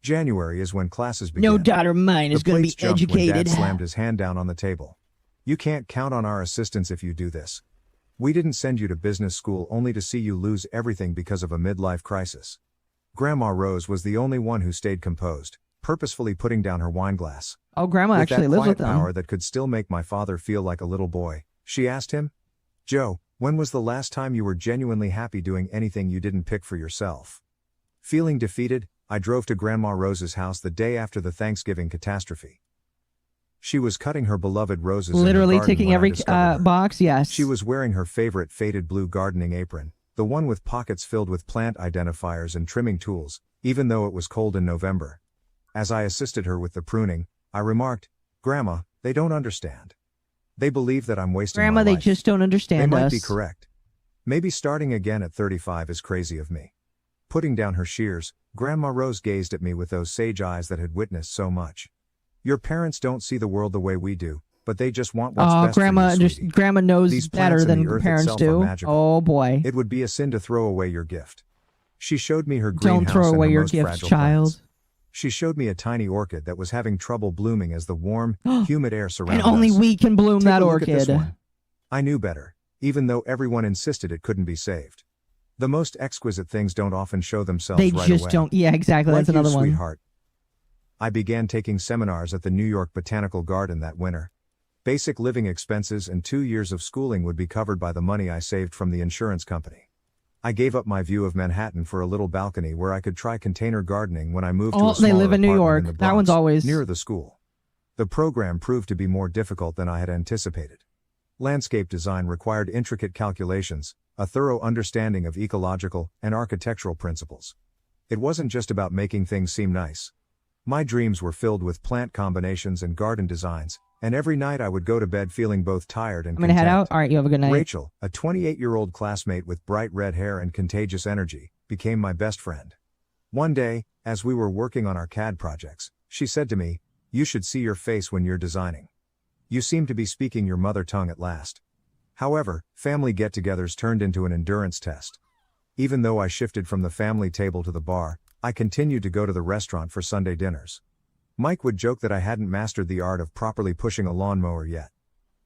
January is when classes begin. No daughter of mine is The going to be plates jumped when educated. Dad slammed his hand down on the table. "You can't count on our assistance if you do this. We didn't send you to business school only to see you lose everything because of a midlife crisis." Grandma Rose was the only one who stayed composed, purposefully putting down her wine glass. Oh, Grandma With actually that lives quiet with them. power that could still make my father feel like a little boy, she asked him, "Joe, when was the last time you were genuinely happy doing anything you didn't pick for yourself?" Feeling defeated, I drove to Grandma Rose's house the day after the Thanksgiving catastrophe. She was cutting her beloved roses in her Literally garden ticking when I every discovered her. box. Yes. She was wearing her favorite faded blue gardening apron, the one with pockets filled with plant identifiers and trimming tools, even though it was cold in November. As I assisted her with the pruning, I remarked, "Grandma, they don't understand. They believe that I'm wasting Grandma, my they life. just don't understand They might us. be correct. Maybe starting again at 35 is crazy of me." Putting down her shears, Grandma Rose gazed at me with those sage eyes that had witnessed so much. "Your parents don't see the world the way we do, but they just want what's Oh, best for Grandma, you, just sweetie. Grandma knows These better plants and than the earth parents itself are do. magical. Oh boy. It would be a sin to throw away your gift." She showed me her Don't greenhouse throw and away her your most gifts, fragile child. plants. She showed me a tiny orchid that was having trouble blooming as the warm, humid air surrounded And only us. we can bloom Take that a look at this orchid. one. I knew better, even though everyone insisted it couldn't be saved. The most exquisite things don't often show themselves They right just away. don't. Yeah, exactly. Like That's another you, one. Sweetheart. I began taking seminars at the New York Botanical Garden that winter. Basic living expenses and 2 years of schooling would be covered by the money I saved from the insurance company. I gave up my view of Manhattan for a little balcony where I could try container gardening when I moved to Oh, a smaller they live in New apartment York. the That one's Bronx, always- near the school. The program proved to be more difficult than I had anticipated. Landscape design required intricate calculations, a thorough understanding of ecological and architectural principles. It wasn't just about making things seem nice. My dreams were filled with plant combinations and garden designs, and every night I would go to bed feeling both tired and I'm gonna head content. out. All right, you have a good night. Rachel, a 28-year-old classmate with bright red hair and contagious energy, became my best friend. One day, as we were working on our CAD projects, she said to me, "You should see your face when you're designing. You seem to be speaking your mother tongue at last." However, family get-togethers turned into an endurance test. Even though I shifted from the family table to the bar, I continued to go to the restaurant for Sunday dinners. Mike would joke that I hadn't mastered the art of properly pushing a lawnmower yet.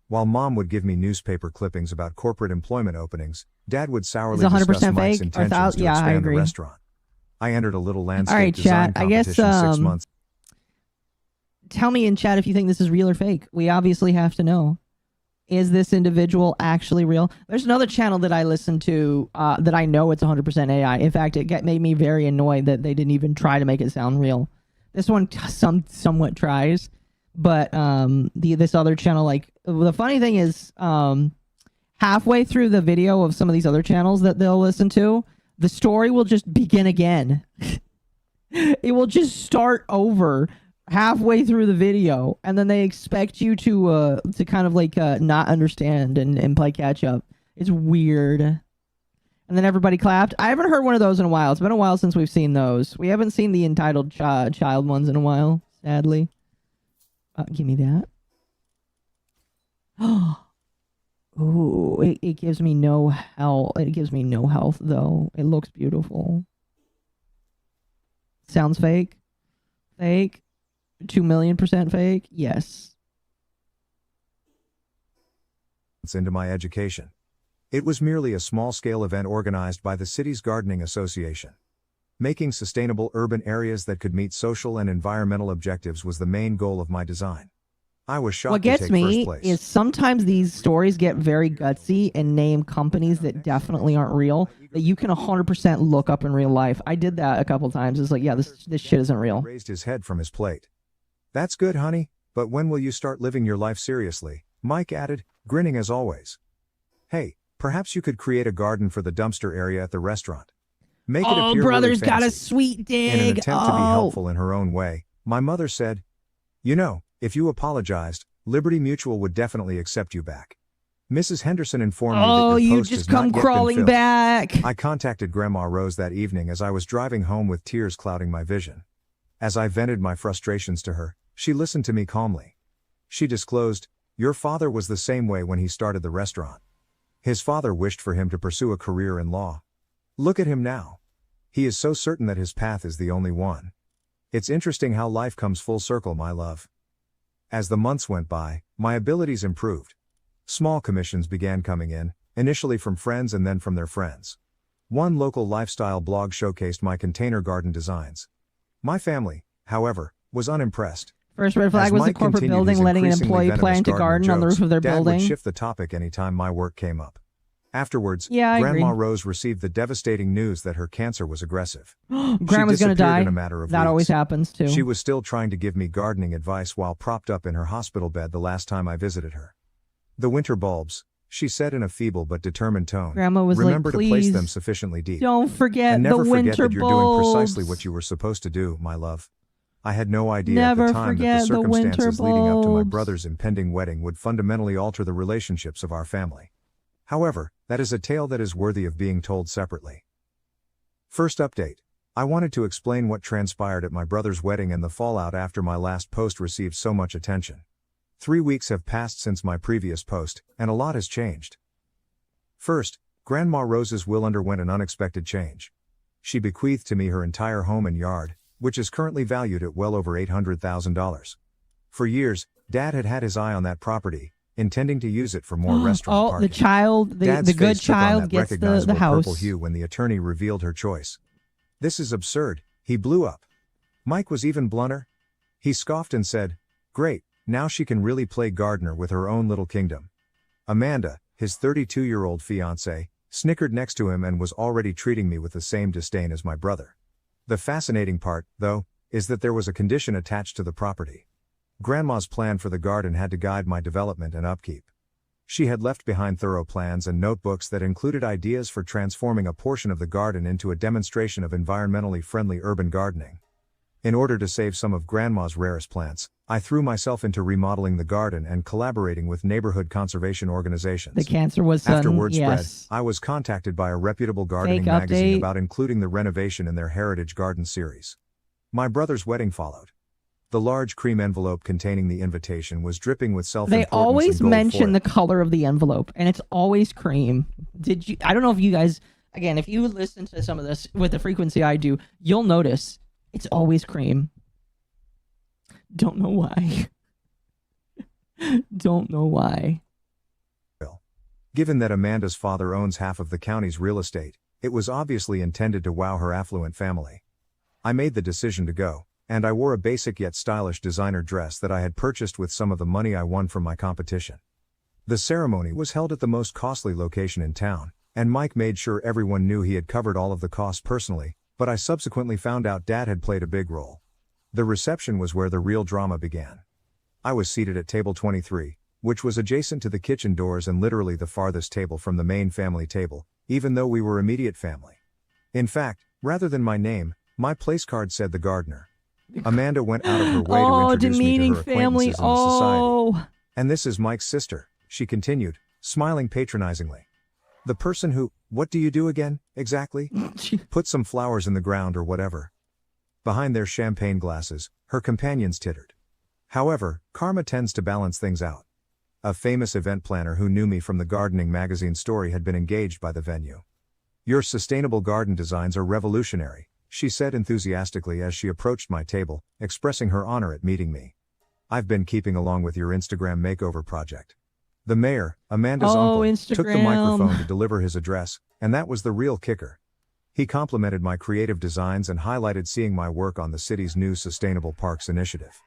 While Mom would give me newspaper clippings about corporate employment openings, Dad would sourly discuss Mike's intentions to expand the restaurant. I entered a little landscape design competition 6 months. Tell me in chat if you think this is real or fake. We obviously have to know. Is this individual actually real? There's another channel that I listen to that I know it's 100% AI. In fact, it made me very annoyed that they didn't even try to make it sound real. This one somewhat tries, but this other channel, like, the funny thing is, halfway through the video of some of these other channels that they'll listen to, the story will just begin again. It will just start over halfway through the video, and then they expect you to kind of like not understand and play catch up. It's weird. And then everybody clapped. I haven't heard one of those in a while. It's been a while since we've seen those. We haven't seen the entitled child ones in a while, sadly. Give me that. Ooh, it gives me no health. It gives me no health, though. It looks beautiful. Sounds fake. Fake. 2,000,000% fake. Yes. Into my education. It was merely a small-scale event organized by the city's gardening association. Making sustainable urban areas that could meet social and environmental objectives was the main goal of my design. I was shocked What to gets take me first place. is sometimes these stories get very gutsy and name companies that definitely aren't real that you can 100% look up in real life. I did that a couple times. It's like, yeah, this shit isn't real. Raised his head from his plate. "That's good, honey, but when will you start living your life seriously?" Mike added, grinning as always. "Hey, perhaps you could create a garden for the dumpster area at the restaurant. Make it appear brother's really got a fancy." sweet dig. In an attempt to be helpful in her own way, my mother said, "You know, if you apologized, Liberty Mutual would definitely accept you back." Mrs. Henderson informed me that your post just has not come yet been crawling filled. back. I contacted Grandma Rose that evening as I was driving home with tears clouding my vision. As I vented my frustrations to her, she listened to me calmly. She disclosed, "Your father was the same way when he started the restaurant. His father wished for him to pursue a career in law. Look at him now. He is so certain that his path is the only one. It's interesting how life comes full circle, my love." As the months went by, my abilities improved. Small commissions began coming in, initially from friends and then from their friends. One local lifestyle blog showcased my container garden designs. My family, however, was unimpressed. First red flag was the corporate building letting an employee plan to garden on the roof of their Dad building. would shift the topic anytime my work came up. Afterwards, Yeah, I Grandma agree. Rose received the devastating news that her cancer was aggressive. Grandma's gonna die. In a matter of That weeks. always happens too. She was still trying to give me gardening advice while propped up in her hospital bed the last time I visited her. "The winter bulbs," she said in a feeble but determined tone. Grandma was Remember like, to place "Please them sufficiently deep. don't forget and never the forget winter that you're doing precisely bulbs." what you were supposed to do, my love." I had no idea Never at the time that forget the the winter circumstances leading up to my bulbs. brother's impending wedding would fundamentally alter the relationships of our family. However, that is a tale that is worthy of being told separately. First update. I wanted to explain what transpired at my brother's wedding and the fallout after my last post received so much attention. 3 weeks have passed since my previous post, and a lot has changed. First, Grandma Rose's will underwent an unexpected change. She bequeathed to me her entire home and yard, which is currently valued at well over $800,000. For years, Dad had had his eye on that property, intending to use it for more restaurant parking. The child, Dad's the good face took on child that gets recognizable the house. purple hue when the attorney revealed her choice. "This is absurd," he blew up. Mike was even blunter. He scoffed and said, "Great, now she can really play gardener with her own little kingdom." Amanda, his 32-year-old fiancée, snickered next to him and was already treating me with the same disdain as my brother. The fascinating part, though, is that there was a condition attached to the property. Grandma's plan for the garden had to guide my development and upkeep. She had left behind thorough plans and notebooks that included ideas for transforming a portion of the garden into a demonstration of environmentally friendly urban gardening. In order to save some of Grandma's rarest plants, I threw myself into remodeling the garden and collaborating with neighborhood conservation organizations. The cancer was sudden, After word yes. spread, I was contacted by a reputable gardening Fake magazine update. about including the renovation in their Heritage Garden series. My brother's wedding followed. The large cream envelope containing the invitation was dripping with They self-importance always and gold mention foil. the color of the envelope, and it's always cream. Did you? I don't know if you guys. Again, if you listen to some of this with the frequency I do, you'll notice it's always cream. Don't know why. Don't know why. Given that Amanda's father owns half of the county's real estate, it was obviously intended to wow her affluent family. I made the decision to go, and I wore a basic yet stylish designer dress that I had purchased with some of the money I won from my competition. The ceremony was held at the most costly location in town, and Mike made sure everyone knew he had covered all of the costs personally, but I subsequently found out Dad had played a big role. The reception was where the real drama began. I was seated at table 23, which was adjacent to the kitchen doors and literally the farthest table from the main family table, even though we were immediate family. In fact, rather than my name, my place card said the gardener. Amanda went out of her way to introduce me to her family. acquaintances in the society. And this is Mike's sister, she continued, smiling patronizingly. The person who, what do you do again, exactly? Put some flowers in the ground or whatever. Behind their champagne glasses, her companions tittered. However, karma tends to balance things out. A famous event planner who knew me from the gardening magazine story had been engaged by the venue. Your sustainable garden designs are revolutionary, she said enthusiastically as she approached my table, expressing her honor at meeting me. I've been keeping along with your Instagram makeover project. The mayor, Amanda's uncle, took the microphone to deliver his address, and that was the real kicker. He complimented my creative designs and highlighted seeing my work on the city's new Sustainable Parks initiative.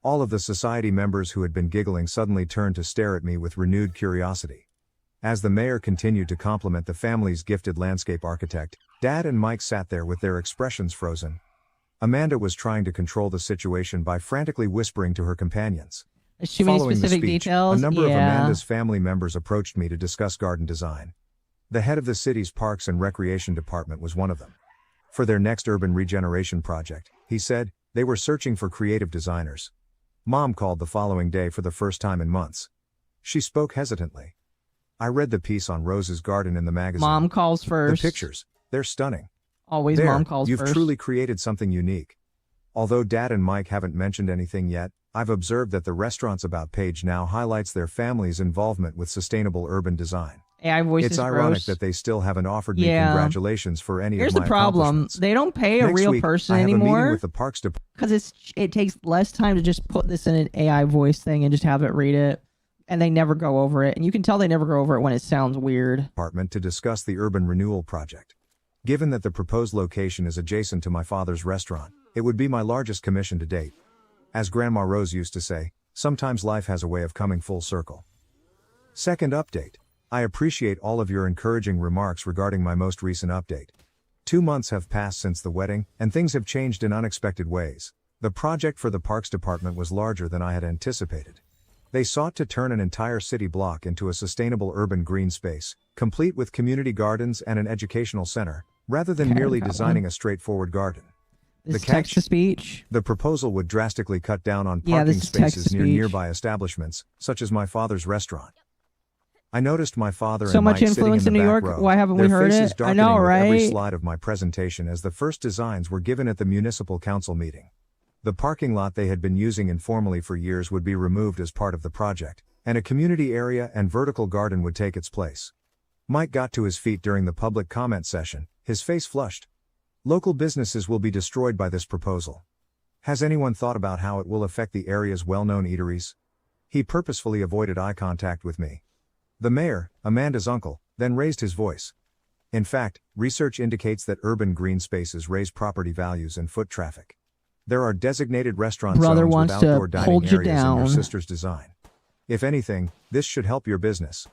All of the society members who had been giggling suddenly turned to stare at me with renewed curiosity. As the mayor continued to compliment the family's gifted landscape architect, Dad and Mike sat there with their expressions frozen. Amanda was trying to control the situation by frantically whispering to her companions. Too many Following specific the speech, details. a number of Amanda's family members approached me to discuss garden design. The head of the city's Parks and Recreation Department was one of them. For their next urban regeneration project, he said, they were searching for creative designers. Mom called the following day for the first time in months. She spoke hesitantly. I read the piece on Rose's garden in the magazine. Mom calls first. The pictures, they're stunning. Always There, mom calls you've first. truly created something unique. Although Dad and Mike haven't mentioned anything yet, I've observed that the restaurant's About page now highlights their family's involvement with sustainable urban design. AI voice It's is ironic gross. that they still haven't offered me Yeah. congratulations for any Here's of my the problem. accomplishments. They don't pay a Next real week, person I have a meeting anymore with the Parks Department because it takes less time to just put this in an AI voice thing and just have it read it, and they never go over it. And you can tell they never go over it when it sounds weird. to discuss the urban renewal project. Given that the proposed location is adjacent to my father's restaurant, it would be my largest commission to date. As Grandma Rose used to say, sometimes life has a way of coming full circle. Second update. I appreciate all of your encouraging remarks regarding my most recent update. 2 months have passed since the wedding, and things have changed in unexpected ways. The project for the Parks Department was larger than I had anticipated. They sought to turn an entire city block into a sustainable urban green space, complete with community gardens and an educational center, rather than Okay, merely got designing one. a straightforward garden. This The is text to speech. The proposal would drastically cut down on Yeah, parking this is text to spaces near speech. nearby establishments, such as my father's restaurant. I noticed my father So and much Mike sitting influence in the in New back York. row, Why haven't we their heard faces it? I know, darkening with every right? slide of my presentation as the first designs were given at the municipal council meeting. The parking lot they had been using informally for years would be removed as part of the project, and a community area and vertical garden would take its place. Mike got to his feet during the public comment session, his face flushed. Local businesses will be destroyed by this proposal. Has anyone thought about how it will affect the area's well-known eateries? He purposefully avoided eye contact with me. The mayor, Amanda's uncle, then raised his voice. In fact, research indicates that urban green spaces raise property values and foot traffic. There are designated restaurant Brother zones with wants to outdoor dining hold you areas in down. your sister's design. If anything, this should help your business.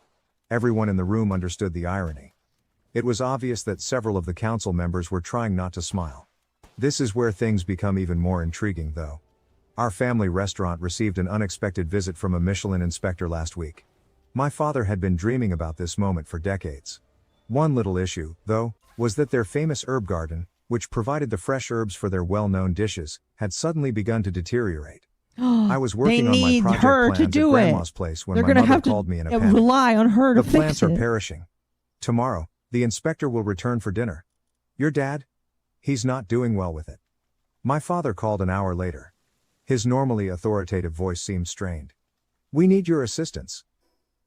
Everyone in the room understood the irony. It was obvious that several of the council members were trying not to smile. This is where things become even more intriguing, though. Our family restaurant received an unexpected visit from a Michelin inspector last week. My father had been dreaming about this moment for decades. One little issue, though, was that their famous herb garden, which provided the fresh herbs for their well-known dishes, had suddenly begun to deteriorate. I was working on my need project her plans to at do Grandma's it. place when They're my gonna mother have to called me in a panic. rely on her to The fix plants are it. perishing. Tomorrow, the inspector will return for dinner. Your dad? He's not doing well with it. My father called an hour later. His normally authoritative voice seemed strained. "We need your assistance."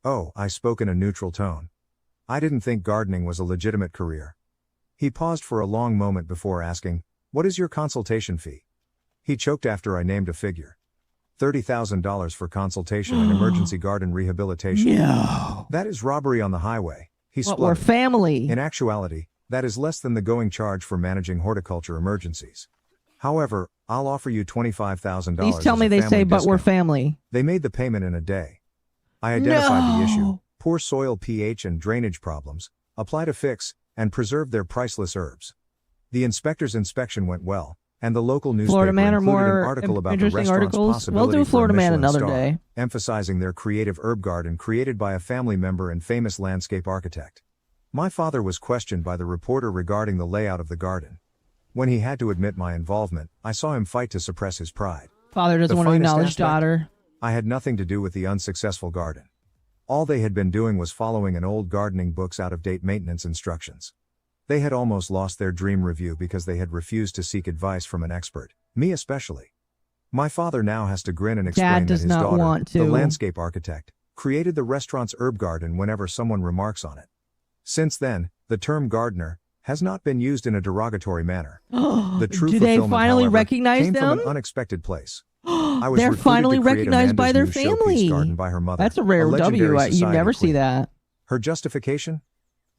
"Oh," I spoke in a neutral tone. I didn't think gardening was a legitimate career. He paused for a long moment before asking, "What is your consultation fee?" He choked after I named a figure. $30,000 for consultation and emergency garden rehabilitation. No. That is robbery on the highway. He What, spluttered. we're family. In actuality, that is less than the going charge for managing horticulture emergencies. However, I'll offer you $25,000. Please tell me they say, but we're family. They made the payment in a day. I identified the issue, poor soil pH and drainage problems, applied a fix, and preserved their priceless herbs. The inspector's inspection went well, and the local newspaper Florida Man included or more an article about the interesting restaurant's articles. possibility We'll do for a Florida Man Michelin another star, day. emphasizing their creative herb garden created by a family member and famous landscape architect. My father was questioned by the reporter regarding the layout of the garden. When he had to admit my involvement, I saw him fight to suppress his pride. Father doesn't want to finest acknowledge aspect? daughter. I had nothing to do with the unsuccessful garden. All they had been doing was following an old gardening book's out-of-date maintenance instructions. They had almost lost their dream review because they had refused to seek advice from an expert, me especially. My father now has to grin and explain Dad that does his not daughter, want the to. landscape architect, created the restaurant's herb garden whenever someone remarks on it. Since then, the term gardener has not been used in a derogatory manner. The true Do they fulfillment, finally however, recognize came from them? an unexpected place. I was They're recruited finally to create recognized by their Amanda's new showpiece family. garden by her mother, That's a rare legendary W. You society never see queen. that. Her justification?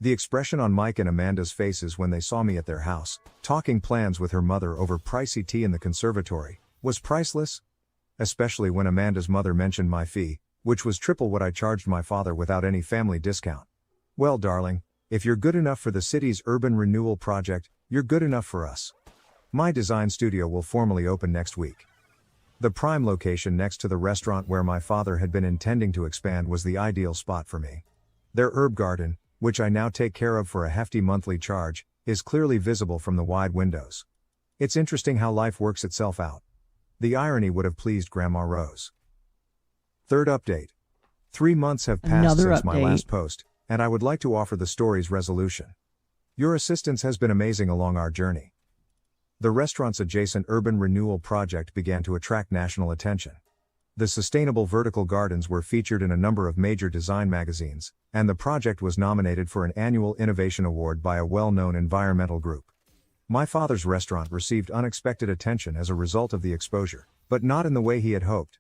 The expression on Mike and Amanda's faces when they saw me at their house, talking plans with her mother over pricey tea in the conservatory, was priceless. Especially when Amanda's mother mentioned my fee, which was triple what I charged my father without any family discount. Well, darling, if you're good enough for the city's urban renewal project, you're good enough for us. My design studio will formally open next week. The prime location next to the restaurant where my father had been intending to expand was the ideal spot for me. Their herb garden, which I now take care of for a hefty monthly charge, is clearly visible from the wide windows. It's interesting how life works itself out. The irony would have pleased Grandma Rose. Third update. 3 months have passed Another since my update. last post, and I would like to offer the story's resolution. Your assistance has been amazing along our journey. The restaurant's adjacent urban renewal project began to attract national attention. The sustainable vertical gardens were featured in a number of major design magazines, and the project was nominated for an annual innovation award by a well-known environmental group. My father's restaurant received unexpected attention as a result of the exposure, but not in the way he had hoped.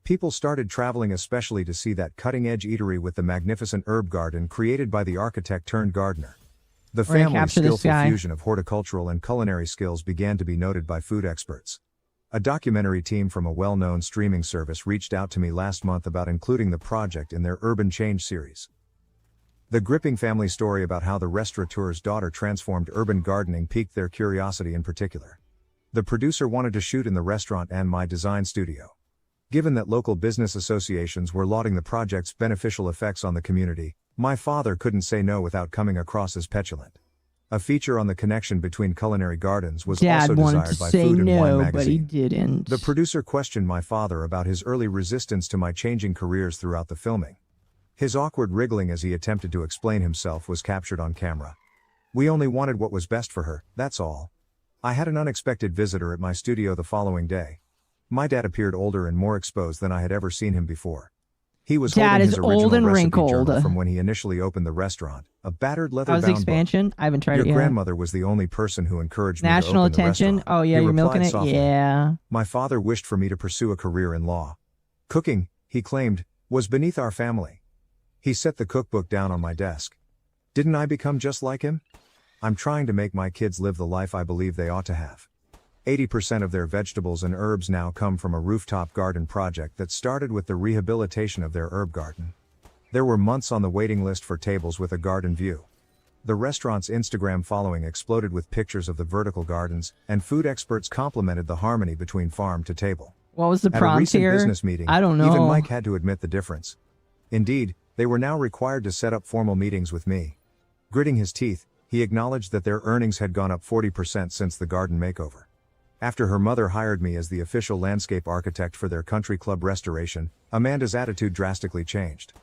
People started traveling especially to see that cutting-edge eatery with the magnificent herb garden created by the architect turned gardener. The We're gonna family's capture this skillful guy. fusion of horticultural and culinary skills began to be noted by food experts. A documentary team from a well-known streaming service reached out to me last month about including the project in their Urban Change series. The gripping family story about how the restaurateur's daughter transformed urban gardening piqued their curiosity in particular. The producer wanted to shoot in the restaurant and my design studio. Given that local business associations were lauding the project's beneficial effects on the community, my father couldn't say no without coming across as petulant. A feature on the connection between culinary gardens was Dad also wanted desired to by say Food and Wine no, magazine. but he didn't. The producer questioned my father about his early resistance to my changing careers throughout the filming. His awkward wriggling as he attempted to explain himself was captured on camera. We only wanted what was best for her, that's all. I had an unexpected visitor at my studio the following day. My dad appeared older and more exposed than I had ever seen him before. He was Dad holding is his original old and recipe wrinkled. journal from when he initially opened the restaurant, a battered How's leather-bound the book. expansion? I haven't tried Your it yet. grandmother was the only person who encouraged me National to open attention? the restaurant. Oh, yeah, He you're milking replied it? softly. Yeah. My father wished for me to pursue a career in law. Cooking, he claimed, was beneath our family. He set the cookbook down on my desk. Didn't I become just like him? I'm trying to make my kids live the life I believe they ought to have. 80% of their vegetables and herbs now come from a rooftop garden project that started with the rehabilitation of their herb garden. There were months on the waiting list for tables with a garden view. The restaurant's Instagram following exploded with pictures of the vertical gardens, and food experts complimented the harmony between farm to table. What was the At a prompt recent here? business meeting, I don't know. even Mike had to admit the difference. Indeed, they were now required to set up formal meetings with me. Gritting his teeth, he acknowledged that their earnings had gone up 40% since the garden makeover. After her mother hired me as the official landscape architect for their country club restoration, Amanda's attitude drastically changed.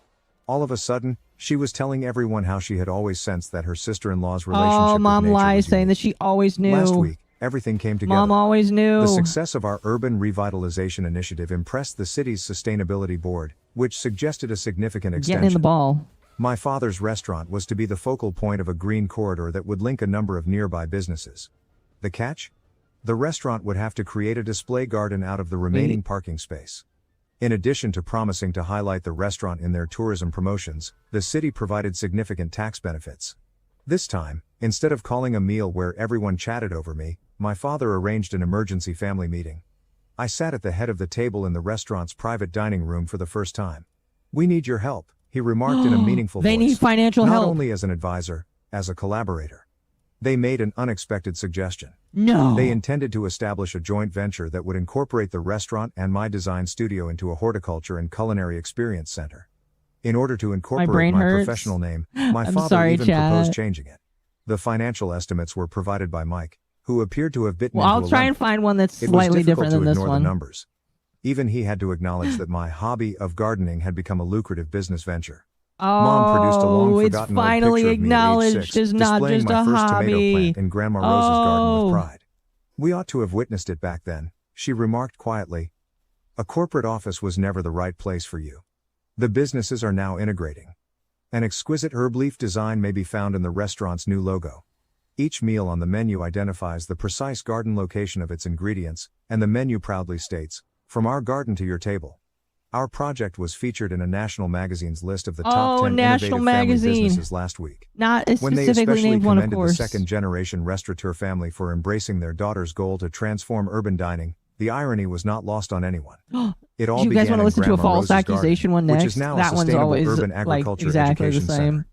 All of a sudden, she was telling everyone how she had always sensed that her sister-in-law's relationship Oh, with mom nature lies was saying unique. that she always knew. Last week, everything came together. Mom always knew. The success of our urban revitalization initiative impressed the city's sustainability board, which suggested a significant extension. Getting in the ball. My father's restaurant was to be the focal point of a green corridor that would link a number of nearby businesses. The catch? The restaurant would have to create a display garden out of the remaining parking space. In addition to promising to highlight the restaurant in their tourism promotions, the city provided significant tax benefits. This time, instead of calling a meal where everyone chatted over me, my father arranged an emergency family meeting. I sat at the head of the table in the restaurant's private dining room for the first time. "We need your help," he remarked in a meaningful voice. They need financial help. Not only as an advisor, as a collaborator. They made an unexpected suggestion. No. They intended to establish a joint venture that would incorporate the restaurant and my design studio into a horticulture and culinary experience center. In order to incorporate my professional name, my father even proposed changing it. The financial estimates were provided by Mike, who appeared to have bitten into a I'll try and find one that's slightly different than this one. It was difficult to ignore the numbers. Even he had to acknowledge that my hobby of gardening had become a lucrative business venture. Mom produced a long-forgotten old picture of me at age 6, acknowledged it's not displaying just my a first hobby. tomato plant in Grandma Rose's garden with pride. "We ought to have witnessed it back then," she remarked quietly. "A corporate office was never the right place for you. The businesses are now integrating. An exquisite herb leaf design may be found in the restaurant's new logo. Each meal on the menu identifies the precise garden location of its ingredients, and the menu proudly states, 'From our garden to your table.' Our project was featured in a national magazine's list of the top 10 national innovative family magazine. businesses last week. Not a When they specifically especially named one, of commended the course. second-generation restaurateur family for embracing their daughter's goal to transform urban dining, the irony was not lost on anyone. It all Do you guys began want to in listen to a Grandma false Rose's accusation garden, one next? which is now That a one's sustainable always urban like agriculture exactly the education same. center.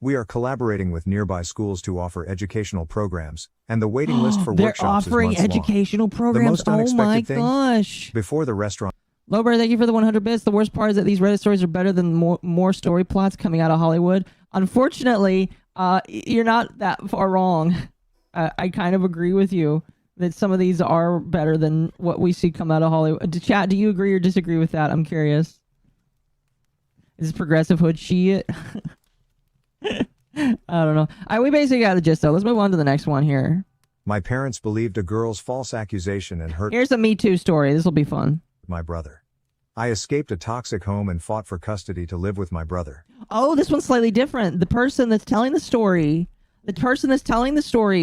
We are collaborating with nearby schools to offer educational programs, and the waiting list for They're workshops offering is months long. educational The programs. most Oh my unexpected thing, gosh. before the restaurant. Lober, thank you for the 100 bits. The worst part is that these Reddit stories are better than more story plots coming out of Hollywood. Unfortunately, you're not that far wrong. I kind of agree with you that some of these are better than what we see come out of Hollywood. Chat, do you agree or disagree with that? I'm curious. Is this progressive hood shit? I don't know. We basically got the gist, though. Let's move on to the next one here. My parents believed a girl's false accusation and hurt Here's a Me Too story. This will be fun. my brother. I escaped a toxic home and fought for custody to live with my brother. Oh, this one's slightly different. The person that's telling the story,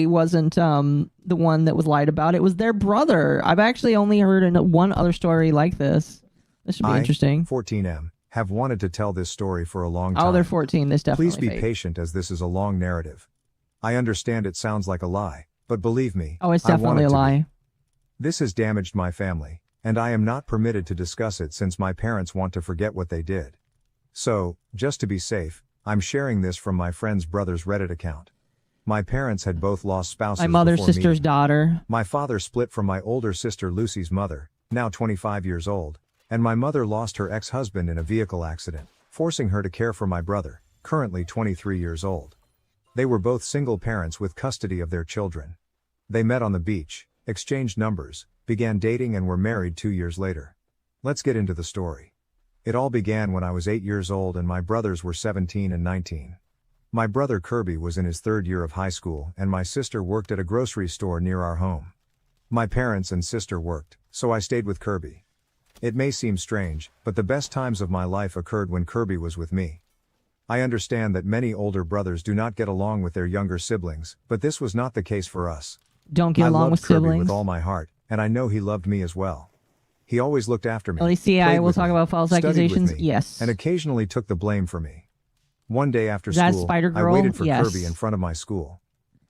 wasn't the one that was lied about. It was their brother. I've actually only heard one other story like this. This should be interesting. 14M, have wanted to tell this story for a long time. Oh, they're 14. This definitely Please be fake. patient as this is a long narrative. I understand it sounds like a lie, but believe me, Oh, it's I want definitely it a to be. lie. This has damaged my family, and I am not permitted to discuss it since my parents want to forget what they did. So, just to be safe, I'm sharing this from my friend's brother's Reddit account. My parents had both lost spouses My mother's before sister's meeting. daughter. My father split from my older sister Lucy's mother, now 25 years old, and my mother lost her ex-husband in a vehicle accident, forcing her to care for my brother, currently 23 years old. They were both single parents with custody of their children. They met on the beach, exchanged numbers, began dating and were married 2 years later. Let's get into the story. It all began when I was 8 years old and my brothers were 17 and 19. My brother Kirby was in his third year of high school and my sister worked at a grocery store near our home. My parents and sister worked, so I stayed with Kirby. It may seem strange, but the best times of my life occurred when Kirby was with me. I understand that many older brothers do not get along with their younger siblings, but this was not the case for us. Don't get I along loved with Kirby siblings. with all my heart, and I know he loved me as well. He always looked after me. LECI played will with talk me, about false studied with accusations. me, Yes. and occasionally took the blame for me. One day after Is that school, Spider-Girl? I waited for Yes. Kirby in front of my school.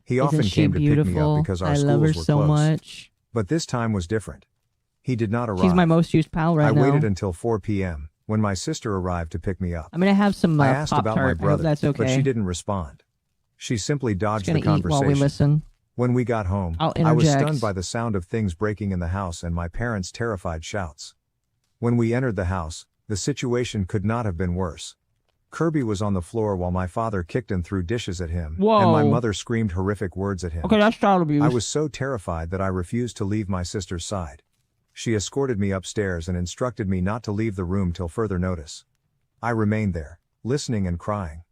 He Isn't often she came to pick me beautiful? up because our I schools love her were so close. much. But this time was different. He did not arrive. She's my most used pal right I now. waited until 4 p.m. when my sister arrived to pick me up. I'm gonna have some I asked about my Pop-Tart. I hope brother, that's okay. but she didn't respond. She simply dodged Just the gonna eat while conversation. we listen. When we got home, I'll I was interject. stunned by the sound of things breaking in the house and my parents' terrified shouts. When we entered the house, the situation could not have been worse. Kirby was on the floor while my father kicked and threw dishes at him, and my Whoa. mother screamed horrific words at him. Okay, that's child abuse. I was so terrified that I refused to leave my sister's side. She escorted me upstairs and instructed me not to leave the room till further notice. I remained there, listening and crying.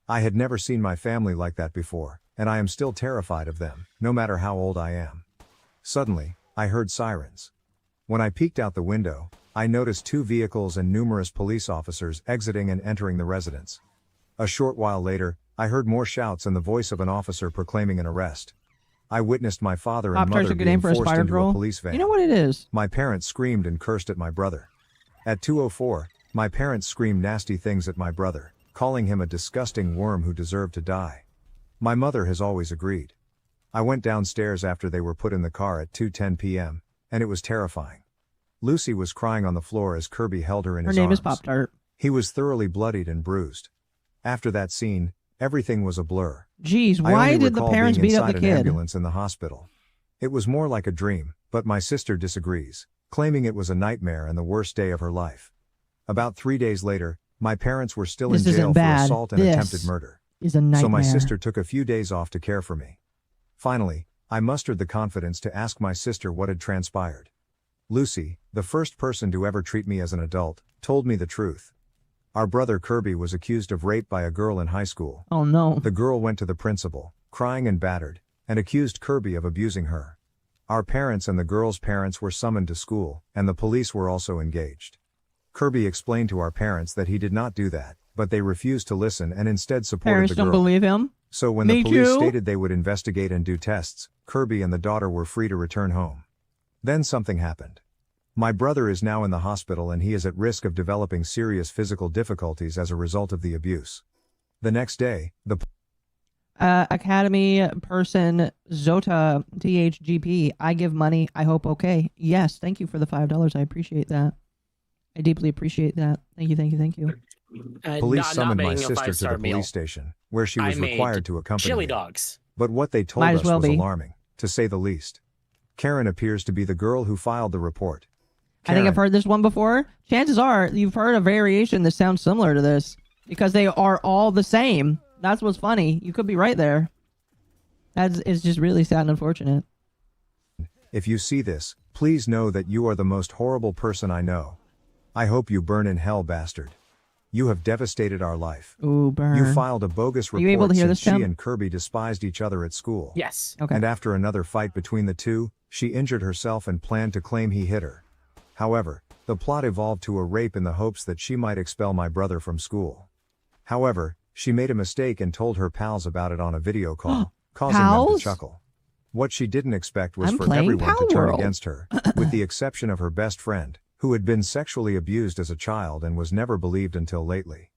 I had never seen my family like that before, and I am still terrified of them, no matter how old I am. Suddenly, I heard sirens. When I peeked out the window, I noticed 2 vehicles and numerous police officers exiting and entering the residence. A short while later, I heard more shouts and the voice of an officer proclaiming an arrest. I witnessed my father and Pop-Tart's mother a good being name for a forced Spire into Girl. a police van. You know what it is? My parents screamed and cursed at my brother. At 2:04, my parents screamed nasty things at my brother, calling him a disgusting worm who deserved to die. My mother has always agreed. I went downstairs after they were put in the car at 2:10 p.m., and it was terrifying. Lucy was crying on the floor as Kirby held her in Her his name arms. is Pop-Tart. He was thoroughly bloodied and bruised. After that scene, everything was a blur. Jeez, I why only did the recall parents being beat up inside the an kid? ambulance in the hospital. It was more like a dream, but my sister disagrees, claiming it was a nightmare and the worst day of her life. About 3 days later, my parents were still This in jail isn't for bad. assault and This attempted murder. is a nightmare. So my sister took a few days off to care for me. Finally, I mustered the confidence to ask my sister what had transpired. Lucy, the first person to ever treat me as an adult, told me the truth. Our brother Kirby was accused of rape by a girl in high school. Oh no. The girl went to the principal, crying and battered, and accused Kirby of abusing her. Our parents and the girl's parents were summoned to school, and the police were also engaged. Kirby explained to our parents that he did not do that, but they refused to listen and instead supported Parents the girl. don't believe him? So when Me the police too. stated they would investigate and do tests, Kirby and the daughter were free to return home. Then something happened. My brother is now in the hospital and he is at risk of developing serious physical difficulties as a result of the abuse. The next day, the Academy person Zota DHGP. I give money. I hope okay. Yes, thank you for the $5. I appreciate that. I deeply appreciate that. Thank you, thank you, thank you. police summoned my sister to the police station, where she was required to accompany chili me. dogs. But what they told Might as us well was be. alarming, to say the least. Karen appears to be the girl who filed the report. I think I've heard this one before. Chances are you've heard a variation that sounds similar to this because they are all the same. That's what's funny. You could be right there. It's just really sad and unfortunate. If you see this, please know that you are the most horrible person I know. I hope you burn in hell, bastard. You have devastated our life. Ooh, burn. You filed a bogus Are you able report to hear since this, she Tim? and Kirby despised each other at school. Yes. Okay. And after another fight between the two, she injured herself and planned to claim he hit her. However, the plot evolved to a rape in the hopes that she might expel my brother from school. However, she made a mistake and told her pals about it on a video call, causing them to Pals? chuckle. What she didn't expect was I'm for playing everyone to Pal turn World. against her, with the exception of her best friend, who had been sexually abused as a child and was never believed until lately.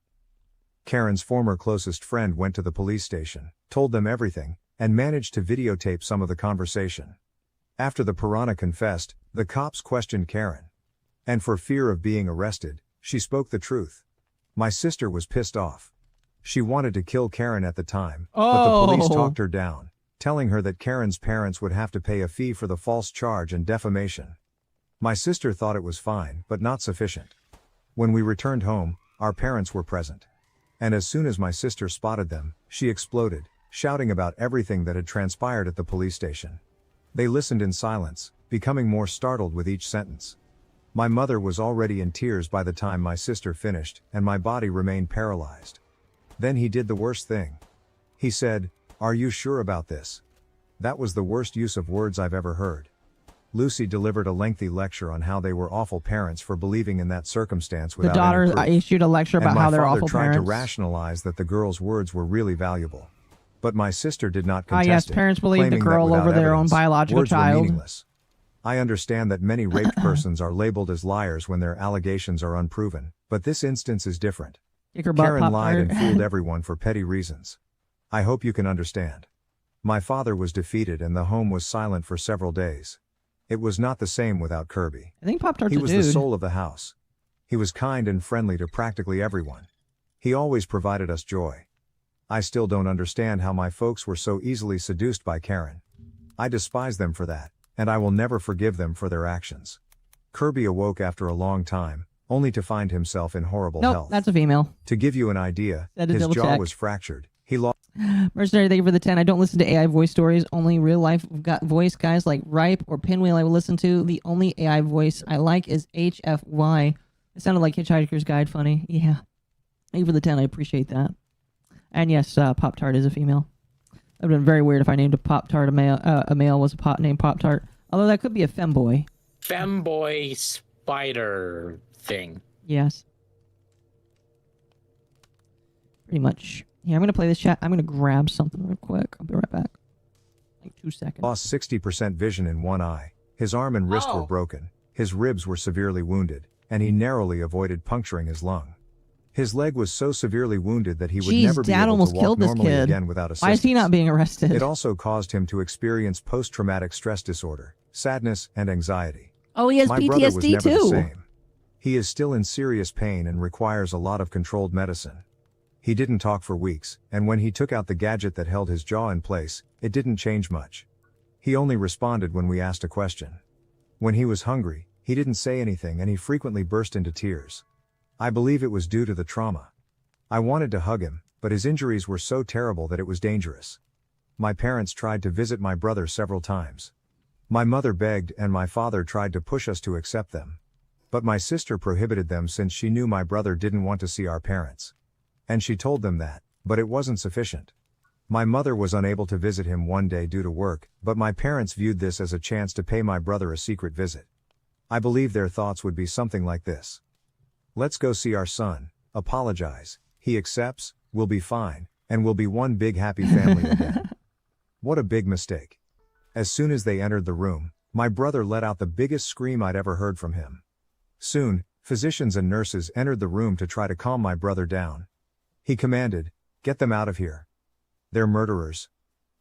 Karen's former closest friend went to the police station, told them everything, and managed to videotape some of the conversation. After the piranha confessed, the cops questioned Karen. And for fear of being arrested, she spoke the truth. My sister was pissed off. She wanted to kill Karen at the time, but the police Oh. talked her down, telling her that Karen's parents would have to pay a fee for the false charge and defamation. My sister thought it was fine, but not sufficient. When we returned home, our parents were present. And as soon as my sister spotted them, she exploded, shouting about everything that had transpired at the police station. They listened in silence, becoming more startled with each sentence. My mother was already in tears by the time my sister finished, and my body remained paralyzed. Then he did the worst thing. He said, "Are you sure about this?" That was the worst use of words I've ever heard. Lucy delivered a lengthy lecture on how they were awful parents for believing in that circumstance The without daughter any proof. issued a lecture about And my how they're father awful tried parents. to rationalize that the girl's words were really valuable. But my sister did not Ah, contest yes, it, parents believe the claiming that girl without over their own evidence, biological words were child. meaningless. I understand that many raped persons are labeled as liars when their allegations are unproven, but this instance is different. Kick her butt, Karen lied and Pop-Tart. fooled everyone for petty reasons. I hope you can understand. My father was defeated and the home was silent for several days. It was not the same without Kirby. I think Pop-Tart's He a was dude. the soul of the house. He was kind and friendly to practically everyone. He always provided us joy. I still don't understand how my folks were so easily seduced by Karen. I despise them for that, and I will never forgive them for their actions. Kirby awoke after a long time, only to find himself in horrible Nope, health. that's a female. To give you an idea, Had to his double jaw check. was fractured. He lost. Mercenary, thank you for the 10. I don't listen to AI voice stories, only real life voice guys like Ripe or Pinwheel I will listen to. The only AI voice I like is HFY. It sounded like Hitchhiker's Guide funny. Yeah. Thank you for the 10. I appreciate that. And yes, Pop-Tart is a female. It would have been very weird if I named a Pop-Tart a male was named Pop-Tart. Although that could be a femboy. Femboy spider thing. Yes. Pretty much. Yeah, I'm gonna play this chat. I'm gonna grab something real quick. I'll be right back. Like 2 seconds. Lost 60% vision in one eye. His arm and wrist were broken. His ribs were severely wounded, and he narrowly avoided puncturing his lung. His leg was so severely wounded that he would never be Dad able almost to walk killed this normally kid. again without assistance. Why is he not being arrested? It also caused him to experience post-traumatic stress disorder, sadness, and anxiety. Oh, he has My brother was PTSD never the too. same. He is still in serious pain and requires a lot of controlled medicine. He didn't talk for weeks, and when he took out the gadget that held his jaw in place, it didn't change much. He only responded when we asked a question. When he was hungry, he didn't say anything and he frequently burst into tears. I believe it was due to the trauma. I wanted to hug him, but his injuries were so terrible that it was dangerous. My parents tried to visit my brother several times. My mother begged and my father tried to push us to accept them. But my sister prohibited them since she knew my brother didn't want to see our parents. And she told them that, but it wasn't sufficient. My mother was unable to visit him one day due to work, but my parents viewed this as a chance to pay my brother a secret visit. I believe their thoughts would be something like this. Let's go see our son, apologize, he accepts, we'll be fine, and we'll be one big happy family again. What a big mistake. As soon as they entered the room, my brother let out the biggest scream I'd ever heard from him. Soon, physicians and nurses entered the room to try to calm my brother down. He commanded, "Get them out of here. They're murderers.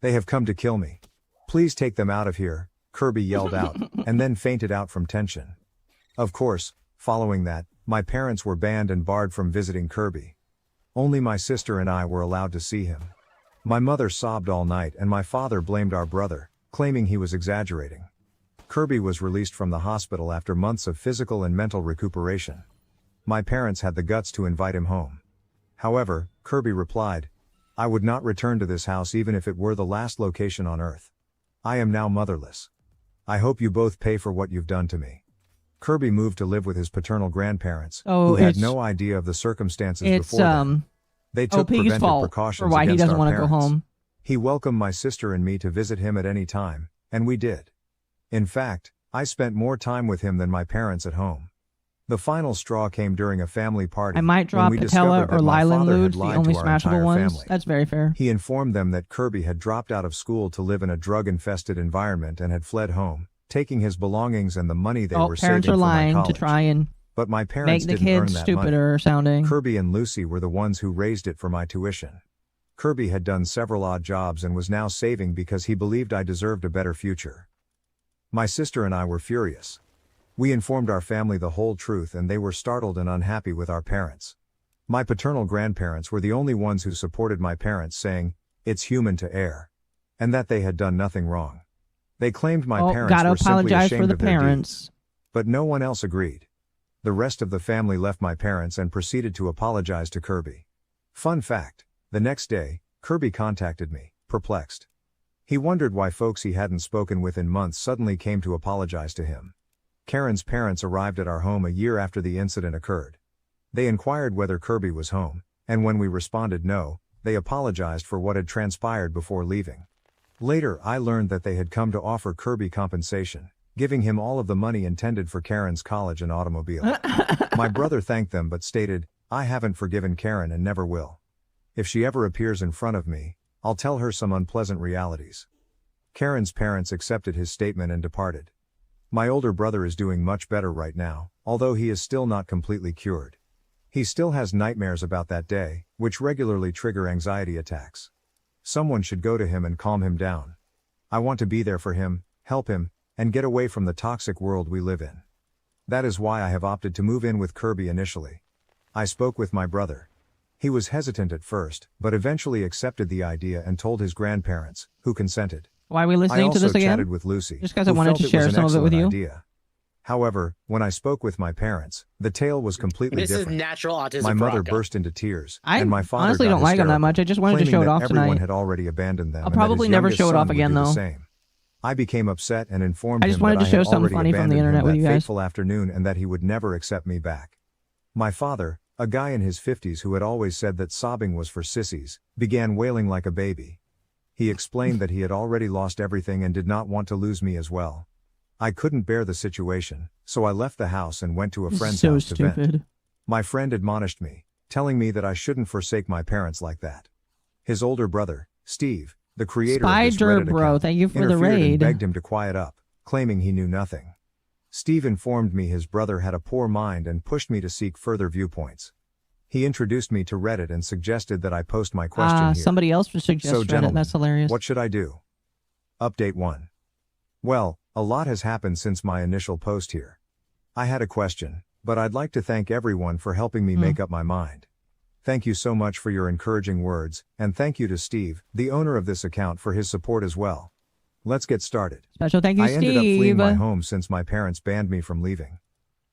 They have come to kill me. Please take them out of here," Kirby yelled out, and then fainted out from tension. Of course, following that, my parents were banned and barred from visiting Kirby. Only my sister and I were allowed to see him. My mother sobbed all night and my father blamed our brother, claiming he was exaggerating. Kirby was released from the hospital after months of physical and mental recuperation. My parents had the guts to invite him home. However, Kirby replied, "I would not return to this house even if it were the last location on Earth. I am now motherless. I hope you both pay for what you've done to me." Kirby moved to live with his paternal grandparents, who had no idea of the circumstances before then. They took preventive precautions for why he against doesn't our want to go parents. home. He welcomed my sister and me to visit him at any time, and we did. In fact, I spent more time with him than my parents at home. The final straw came during a family party. I might drop when we Patella discovered or that my Lylan father had Ludes, the lied only to our smashable entire ones. family. That's very fair. He informed them that Kirby had dropped out of school to live in a drug-infested environment and had fled home, taking his belongings and the money they were parents saving are for my lying to college. try and But my parents make the didn't earn kids that stupider money. sounding. Kirby and Lucy were the ones who raised it for my tuition. Kirby had done several odd jobs and was now saving because he believed I deserved a better future. My sister and I were furious. We informed our family the whole truth and they were startled and unhappy with our parents. My paternal grandparents were the only ones who supported my parents, saying, "It's human to err," and that they had done nothing wrong. They claimed my parents gotta were simply apologize ashamed for the of their parents. deeds. But no one else agreed. The rest of the family left my parents and proceeded to apologize to Kirby. Fun fact, the next day, Kirby contacted me, perplexed. He wondered why folks he hadn't spoken with in months suddenly came to apologize to him. Karen's parents arrived at our home a year after the incident occurred. They inquired whether Kirby was home, and when we responded no, they apologized for what had transpired before leaving. Later I learned that they had come to offer Kirby compensation, giving him all of the money intended for Karen's college and automobile. My brother thanked them but stated, "I haven't forgiven Karen and never will. If she ever appears in front of me, I'll tell her some unpleasant realities." Karen's parents accepted his statement and departed. My older brother is doing much better right now, although he is still not completely cured. He still has nightmares about that day, which regularly trigger anxiety attacks. Someone should go to him and calm him down. I want to be there for him, help him, and get away from the toxic world we live in. That is why I have opted to move in with Kirby initially. I spoke with my brother. He was hesitant at first, but eventually accepted the idea and told his grandparents, who consented. Why are we listening to this again? I also chatted with Lucy, Just because I who wanted felt to it share was an some of it with excellent you. idea. However, when I spoke with my parents, the tale was completely This is different. natural autism. My mother Baraka. burst into tears, I and my father honestly got don't like him that hysterical, much. I just wanted to claiming show it that off everyone tonight. had already abandoned them. I'll and that probably his never youngest show it son off would again, do the though. same. I became upset and informed I just him wanted that to show I had something already funny from the abandoned him internet with that you guys. fateful afternoon and that he would never accept me back. My father, a guy in his 50s who had always said that sobbing was for sissies, began wailing like a baby. He explained that he had already lost everything and did not want to lose me as well. I couldn't bear the situation, so I left the house and went to a This is friend's so house to vent. stupid. My friend admonished me, telling me that I shouldn't forsake my parents like that. His older brother, Steve, the creator of this Spider Reddit bro, account, thank you for the interfered and raid. begged him to quiet up, claiming he knew nothing. Steve informed me his brother had a poor mind and pushed me to seek further viewpoints. He introduced me to Reddit and suggested that I post my question here. Somebody else would suggest So, Reddit. gentlemen, That's hilarious. what should I do? Update 1. Well, a lot has happened since my initial post here. I had a question, but I'd like to thank everyone for helping me make up my mind. Thank you so much for your encouraging words, and thank you to Steve, the owner of this account, for his support as well. Let's get started. Special thank you, I ended up fleeing my Steve. home since my parents banned me from leaving.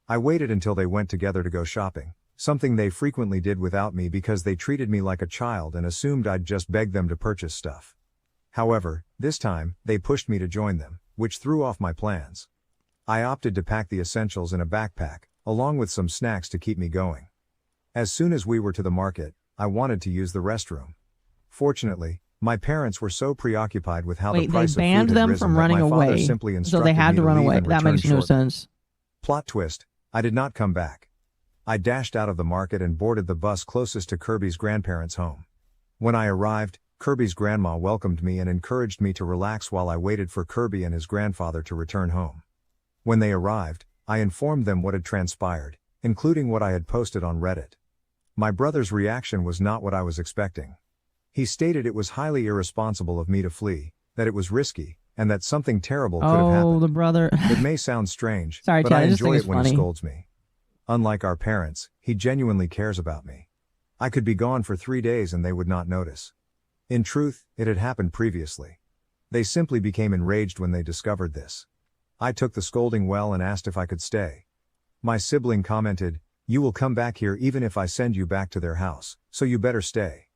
I waited until they went together to go shopping, something they frequently did without me because they treated me like a child and assumed I'd just beg them to purchase stuff. However, this time, they pushed me to join them, which threw off my plans. I opted to pack the essentials in a backpack, along with some snacks to keep me going. As soon as we were to the market, I wanted to use the restroom. Fortunately, my parents were so preoccupied with how the Wait, they price of food banned had them risen from that running my father away, simply so instructed they had me to run leave away. and That return makes no shortly. sense. Plot twist, I did not come back. I dashed out of the market and boarded the bus closest to Kirby's grandparents' home. When I arrived, Kirby's grandma welcomed me and encouraged me to relax while I waited for Kirby and his grandfather to return home. When they arrived, I informed them what had transpired, including what I had posted on Reddit. My brother's reaction was not what I was expecting. He stated it was highly irresponsible of me to flee, that it was risky, and that something terrible could have happened. Oh, the brother. It may sound strange, Sorry, but Chad, I I just think enjoy it's it when funny. he scolds me. Unlike our parents, he genuinely cares about me. I could be gone for 3 days and they would not notice. In truth, it had happened previously. They simply became enraged when they discovered this. I took the scolding well and asked if I could stay. My sibling commented, "You will come back here even if I send you back to their house, so you better stay."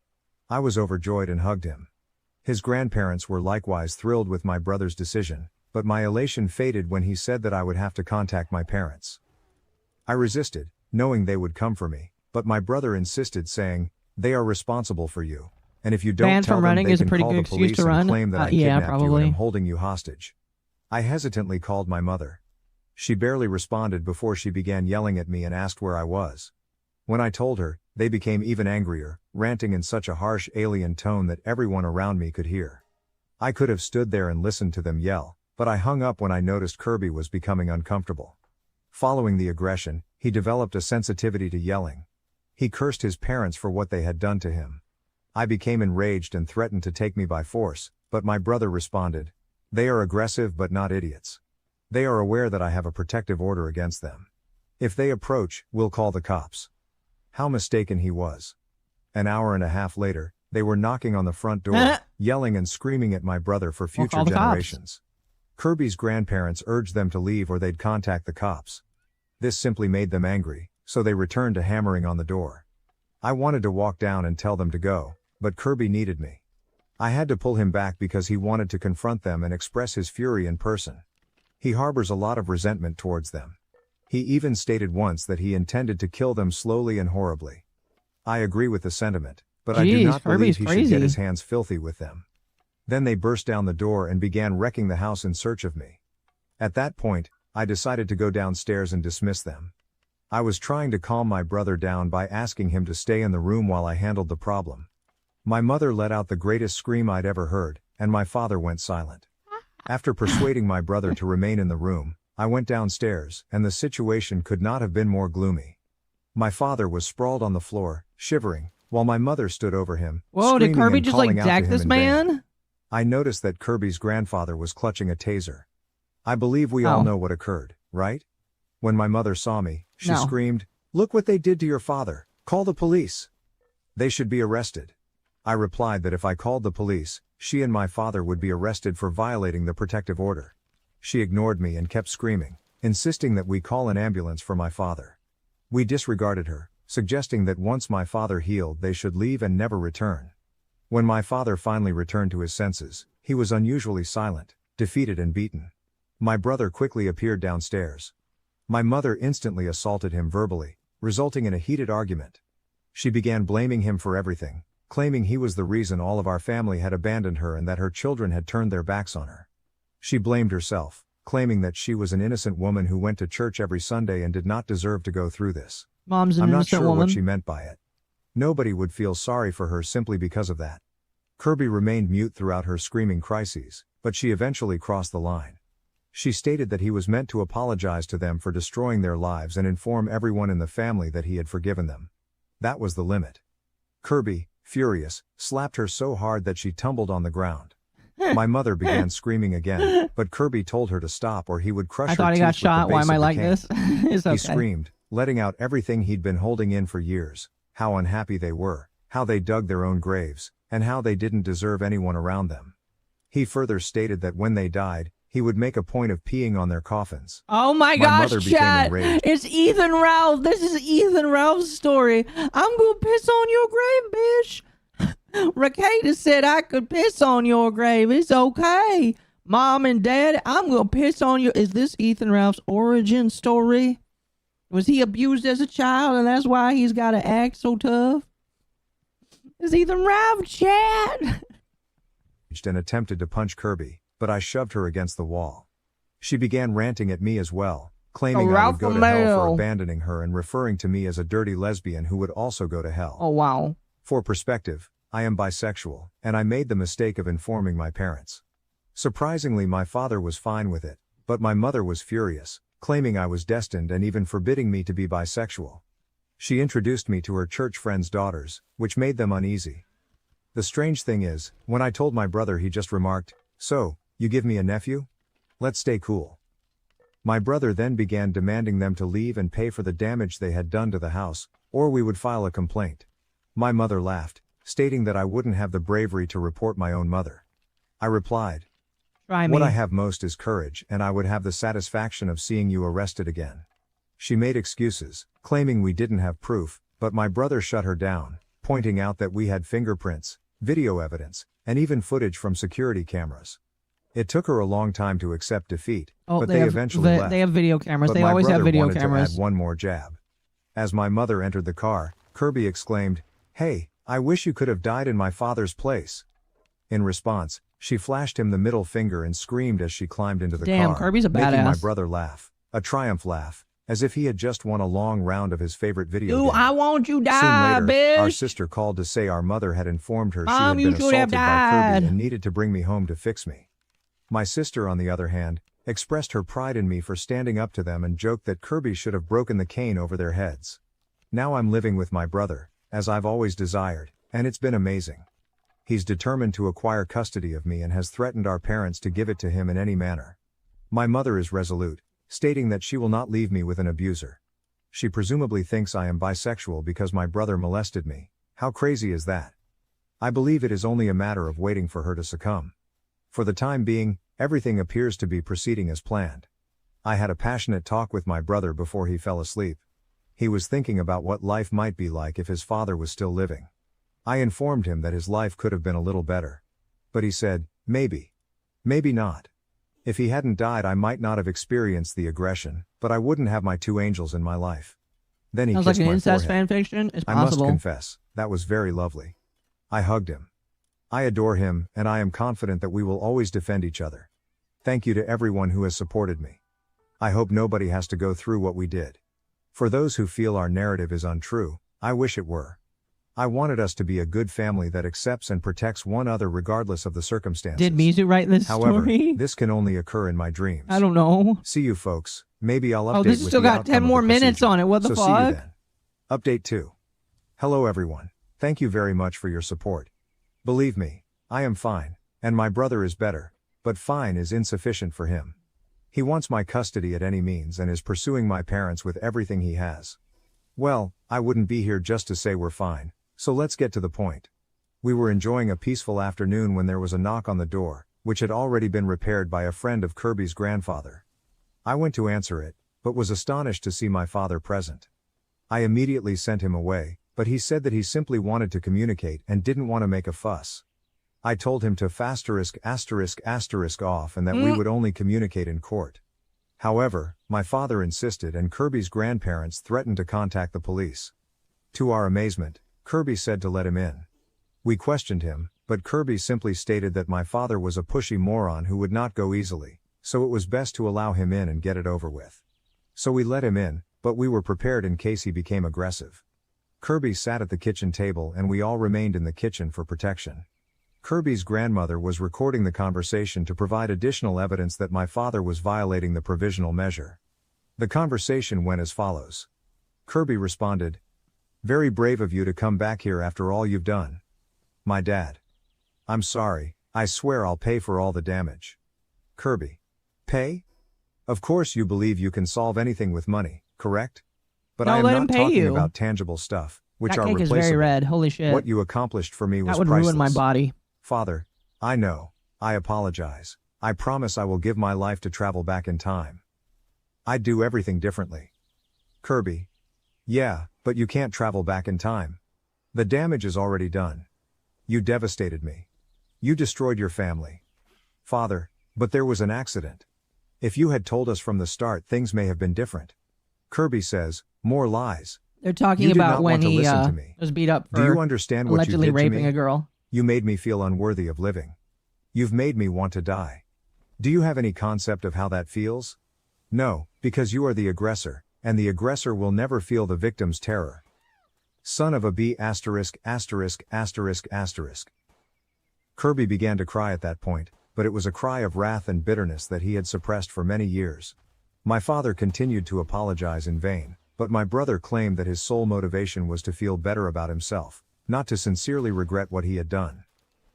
I was overjoyed and hugged him. His grandparents were likewise thrilled with my brother's decision, but my elation faded when he said that I would have to contact my parents. I resisted, knowing they would come for me, but my brother insisted, saying, "They are responsible for you, and if you don't Banned tell from them, running they is a can pretty call good the excuse police to and run. claim that I Yeah, kidnapped you probably. and am holding you hostage." I hesitantly called my mother. She barely responded before she began yelling at me and asked where I was. When I told her, they became even angrier, ranting in such a harsh alien tone that everyone around me could hear. I could have stood there and listened to them yell, but I hung up when I noticed Kirby was becoming uncomfortable. Following the aggression, he developed a sensitivity to yelling. He cursed his parents for what they had done to him. I became enraged and threatened to take me by force, but my brother responded, "They are aggressive but not idiots. They are aware that I have a protective order against them. If they approach, we'll call the cops." How mistaken he was. An hour and a half later, they were knocking on the front door, yelling and screaming at my brother for future call the cops. generations. Kirby's grandparents urged them to leave or they'd contact the cops. This simply made them angry, so they returned to hammering on the door. I wanted to walk down and tell them to go, but Kirby needed me. I had to pull him back because he wanted to confront them and express his fury in person. He harbors a lot of resentment towards them. He even stated once that he intended to kill them slowly and horribly. I agree with the sentiment, but I do Jeez, not believe Kirby's he should crazy. get his hands filthy with them. Then they burst down the door and began wrecking the house in search of me. At that point, I decided to go downstairs and dismiss them. I was trying to calm my brother down by asking him to stay in the room while I handled the problem. My mother let out the greatest scream I'd ever heard, and my father went silent. After persuading my brother to remain in the room, I went downstairs, and the situation could not have been more gloomy. My father was sprawled on the floor, shivering, while my mother stood over him. Whoa, did screaming Kirby and just like calling out to deck him this in vain. man? I noticed that Kirby's grandfather was clutching a taser. I believe we all Oh. know what occurred, right? When my mother saw me, she No. screamed, "Look what they did to your father, call the police. They should be arrested." I replied that if I called the police, she and my father would be arrested for violating the protective order. She ignored me and kept screaming, insisting that we call an ambulance for my father. We disregarded her, suggesting that once my father healed they should leave and never return. When my father finally returned to his senses, he was unusually silent, defeated and beaten. My brother quickly appeared downstairs. My mother instantly assaulted him verbally, resulting in a heated argument. She began blaming him for everything, claiming he was the reason all of our family had abandoned her and that her children had turned their backs on her. She blamed herself, claiming that she was an innocent woman who went to church every Sunday and did not deserve to go through this. Mom's an I'm not innocent sure woman. what she meant by it. Nobody would feel sorry for her simply because of that. Kirby remained mute throughout her screaming crises, but she eventually crossed the line. She stated that he was meant to apologize to them for destroying their lives and inform everyone in the family that he had forgiven them. That was the limit. Kirby, furious, slapped her so hard that she tumbled on the ground. My mother began screaming again, but Kirby told her to stop or he would crush I her thought he teeth got with the shot. Why base am I of the like cane. this? It's okay. He screamed, letting out everything he'd been holding in for years, how unhappy they were, how they dug their own graves, and how they didn't deserve anyone around them. He further stated that when they died, he would make a point of peeing on their coffins. Oh my mother gosh, became chat. enraged. It's Ethan Ralph. This is Ethan Ralph's story. I'm gonna piss on your grave, bitch. Rakata said I could piss on your grave. It's okay. Mom and Dad, I'm gonna piss on you. Is this Ethan Ralph's origin story? Was he abused as a child and that's why he's gotta act so tough? Is Ethan Ralph, chat? And attempted to punch Kirby, but I shoved her against the wall. She began ranting at me as well, claiming I would go to hell for abandoning her and referring to me as a dirty lesbian who would also go to hell. Oh, wow. For perspective, I am bisexual, and I made the mistake of informing my parents. Surprisingly, my father was fine with it, but my mother was furious, claiming I was destined and even forbidding me to be bisexual. She introduced me to her church friends' daughters, which made them uneasy. The strange thing is, when I told my brother, he just remarked, "So, you give me a nephew? Let's stay cool." My brother then began demanding them to leave and pay for the damage they had done to the house, or we would file a complaint. My mother laughed, stating that I wouldn't have the bravery to report my own mother. I replied, Try me. "What I have most is courage, and I would have the satisfaction of seeing you arrested again." She made excuses, claiming we didn't have proof, but my brother shut her down, pointing out that we had fingerprints, video evidence, and even footage from security cameras. It took her a long time to accept defeat, but they eventually left. They have video cameras. But They my always have brother video wanted cameras. to add one more jab. As my mother entered the car, Kirby exclaimed, "Hey, I wish you could have died in my father's place." In response, she flashed him the middle finger and screamed as she climbed into the car, Damn, Kirby's a making my badass. brother laugh, a triumph laugh, as if he had just won a long round of his favorite video Dude, game. I want you die, Soon later, our bitch. sister called to say our mother had informed her she Mom, had you been should have assaulted by died. Kirby and needed to bring me home to fix me. My sister, on the other hand, expressed her pride in me for standing up to them and joked that Kirby should have broken the cane over their heads. Now I'm living with my brother, as I've always desired, and it's been amazing. He's determined to acquire custody of me and has threatened our parents to give it to him in any manner. My mother is resolute, stating that she will not leave me with an abuser. She presumably thinks I am bisexual because my brother molested me. How crazy is that? I believe it is only a matter of waiting for her to succumb. For the time being, everything appears to be proceeding as planned. I had a passionate talk with my brother before he fell asleep. He was thinking about what life might be like if his father was still living. I informed him that his life could have been a little better. But he said, maybe. Maybe not. If he hadn't died, I might not have experienced the aggression, but I wouldn't have my two angels in my life. Then he Sounds kissed like an my incest forehead. fanfiction. It's I must possible. confess, that was very lovely. I hugged him. I adore him, and I am confident that we will always defend each other. Thank you to everyone who has supported me. I hope nobody has to go through what we did. For those who feel our narrative is untrue, I wish it were. I wanted us to be a good family that accepts and protects one another regardless of the circumstances. Did Mizu write this However, story? this can only occur in my dreams. I don't know. See you folks. Maybe I'll update Oh, this has with still the got outcome 10 of more the minutes procedure. on it. What the So see you fuck? then. Update 2. Hello everyone. Thank you very much for your support. Believe me, I am fine, and my brother is better, but fine is insufficient for him. He wants my custody at any means and is pursuing my parents with everything he has. Well, I wouldn't be here just to say we're fine, so let's get to the point. We were enjoying a peaceful afternoon when there was a knock on the door, which had already been repaired by a friend of Kirby's grandfather. I went to answer it, but was astonished to see my father present. I immediately sent him away, but he said that he simply wanted to communicate and didn't want to make a fuss. I told him to **** off and that we would only communicate in court. However, my father insisted and Kirby's grandparents threatened to contact the police. To our amazement, Kirby said to let him in. We questioned him, but Kirby simply stated that my father was a pushy moron who would not go easily, so it was best to allow him in and get it over with. So we let him in, but we were prepared in case he became aggressive. Kirby sat at the kitchen table and we all remained in the kitchen for protection. Kirby's grandmother was recording the conversation to provide additional evidence that my father was violating the provisional measure. The conversation went as follows. Kirby responded, "Very brave of you to come back here after all you've done. My dad. I'm sorry, I swear I'll pay for all the damage." Kirby. Pay? Of course you believe you can solve anything with money, correct? But No, I am let not him pay talking you. about tangible stuff, which That are cake is replaceable. very red. Holy shit. What you accomplished for me was That would priceless. ruin my body. Father, I know, I apologize. I promise I will give my life to travel back in time. I'd do everything differently. Kirby. Yeah, but you can't travel back in time. The damage is already done. You devastated me. You destroyed your family. Father, but there was an accident. If you had told us from the start, things may have been different. Kirby says, more lies. They're talking You did about not when want to he listen to me. was beat up for Do you understand what you allegedly did to raping me? a girl. You made me feel unworthy of living. You've made me want to die. Do you have any concept of how that feels? No, because you are the aggressor, and the aggressor will never feel the victim's terror. Son of a B************. Kirby began to cry at that point, but it was a cry of wrath and bitterness that he had suppressed for many years. My father continued to apologize in vain, but my brother claimed that his sole motivation was to feel better about himself, not to sincerely regret what he had done.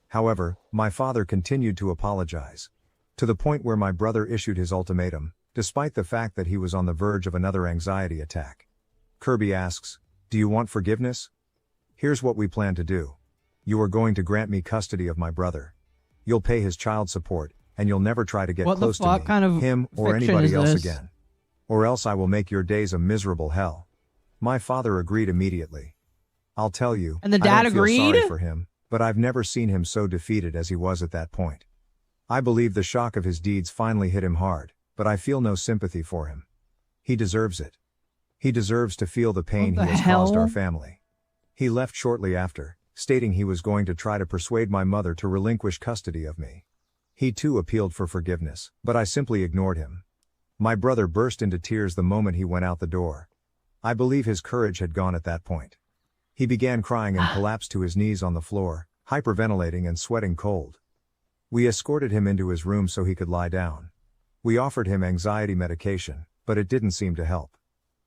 However, my father continued to apologize. To the point where my brother issued his ultimatum, despite the fact that he was on the verge of another anxiety attack. Kirby asks, "Do you want forgiveness? Here's what we plan to do. You are going to grant me custody of my brother. You'll pay his child support, and you'll never try to get What the close to fuck me, kind of him, or fiction anybody is else this? again. Or else I will make your days a miserable hell." My father agreed immediately. I'll tell you, And the I dad don't feel agreed? sorry for him, but I've never seen him so defeated as he was at that point. I believe the shock of his deeds finally hit him hard, but I feel no sympathy for him. He deserves it. He deserves to feel the pain What he the has caused our hell? family. He left shortly after, stating he was going to try to persuade my mother to relinquish custody of me. He too appealed for forgiveness, but I simply ignored him. My brother burst into tears the moment he went out the door. I believe his courage had gone at that point. He began crying and collapsed to his knees on the floor, hyperventilating and sweating cold. We escorted him into his room so he could lie down. We offered him anxiety medication, but it didn't seem to help.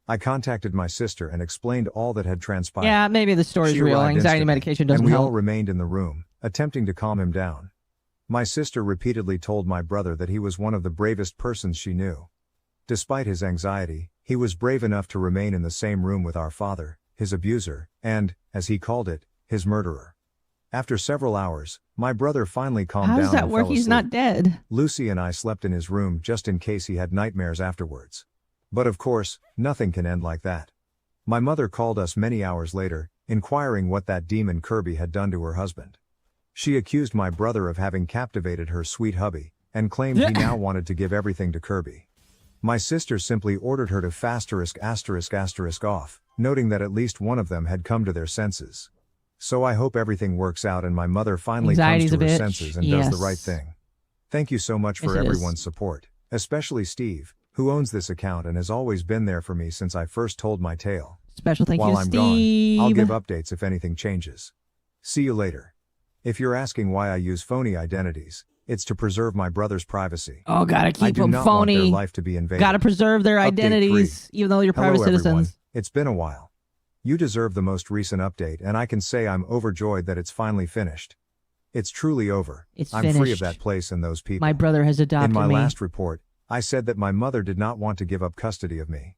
I contacted my sister and explained all that had transpired. Yeah, maybe the story's She real. arrived Anxiety instantly, medication doesn't and we all help. remained in the room, attempting to calm him down. My sister repeatedly told my brother that he was one of the bravest persons she knew. Despite his anxiety, he was brave enough to remain in the same room with our father, his abuser, and, as he called it, his murderer. After several hours, my brother finally calmed How down does that and work? fell He's not asleep. dead. Lucy and I slept in his room just in case he had nightmares afterwards. But of course, nothing can end like that. My mother called us many hours later, inquiring what that demon Kirby had done to her husband. She accused my brother of having captivated her sweet hubby, and claimed he now wanted to give everything to Kirby. My sister simply ordered her to **** off, noting that at least one of them had come to their senses. So I hope everything works out and my mother finally Anxiety's comes to a her bitch. senses and does the Yes. right thing. Thank you so much for Yes, it is. everyone's support, especially Steve, who owns this account and has always been there for me since I first told my tale. Special thank While you to I'm gone, I'll Steve. give updates if anything changes. See you later. If you're asking why I use phony identities, it's to preserve my brother's privacy. Oh, gotta I keep do them not want their phony. life to be invaded. Gotta preserve their Update identities, 3. even though you're private Hello, everyone. citizens. It's been a while. You deserve the most recent update and I can say I'm overjoyed that it's finally finished. It's truly over. It's I'm free of finished. that place and those people. My brother has adopted In my me. last report, I said that my mother did not want to give up custody of me.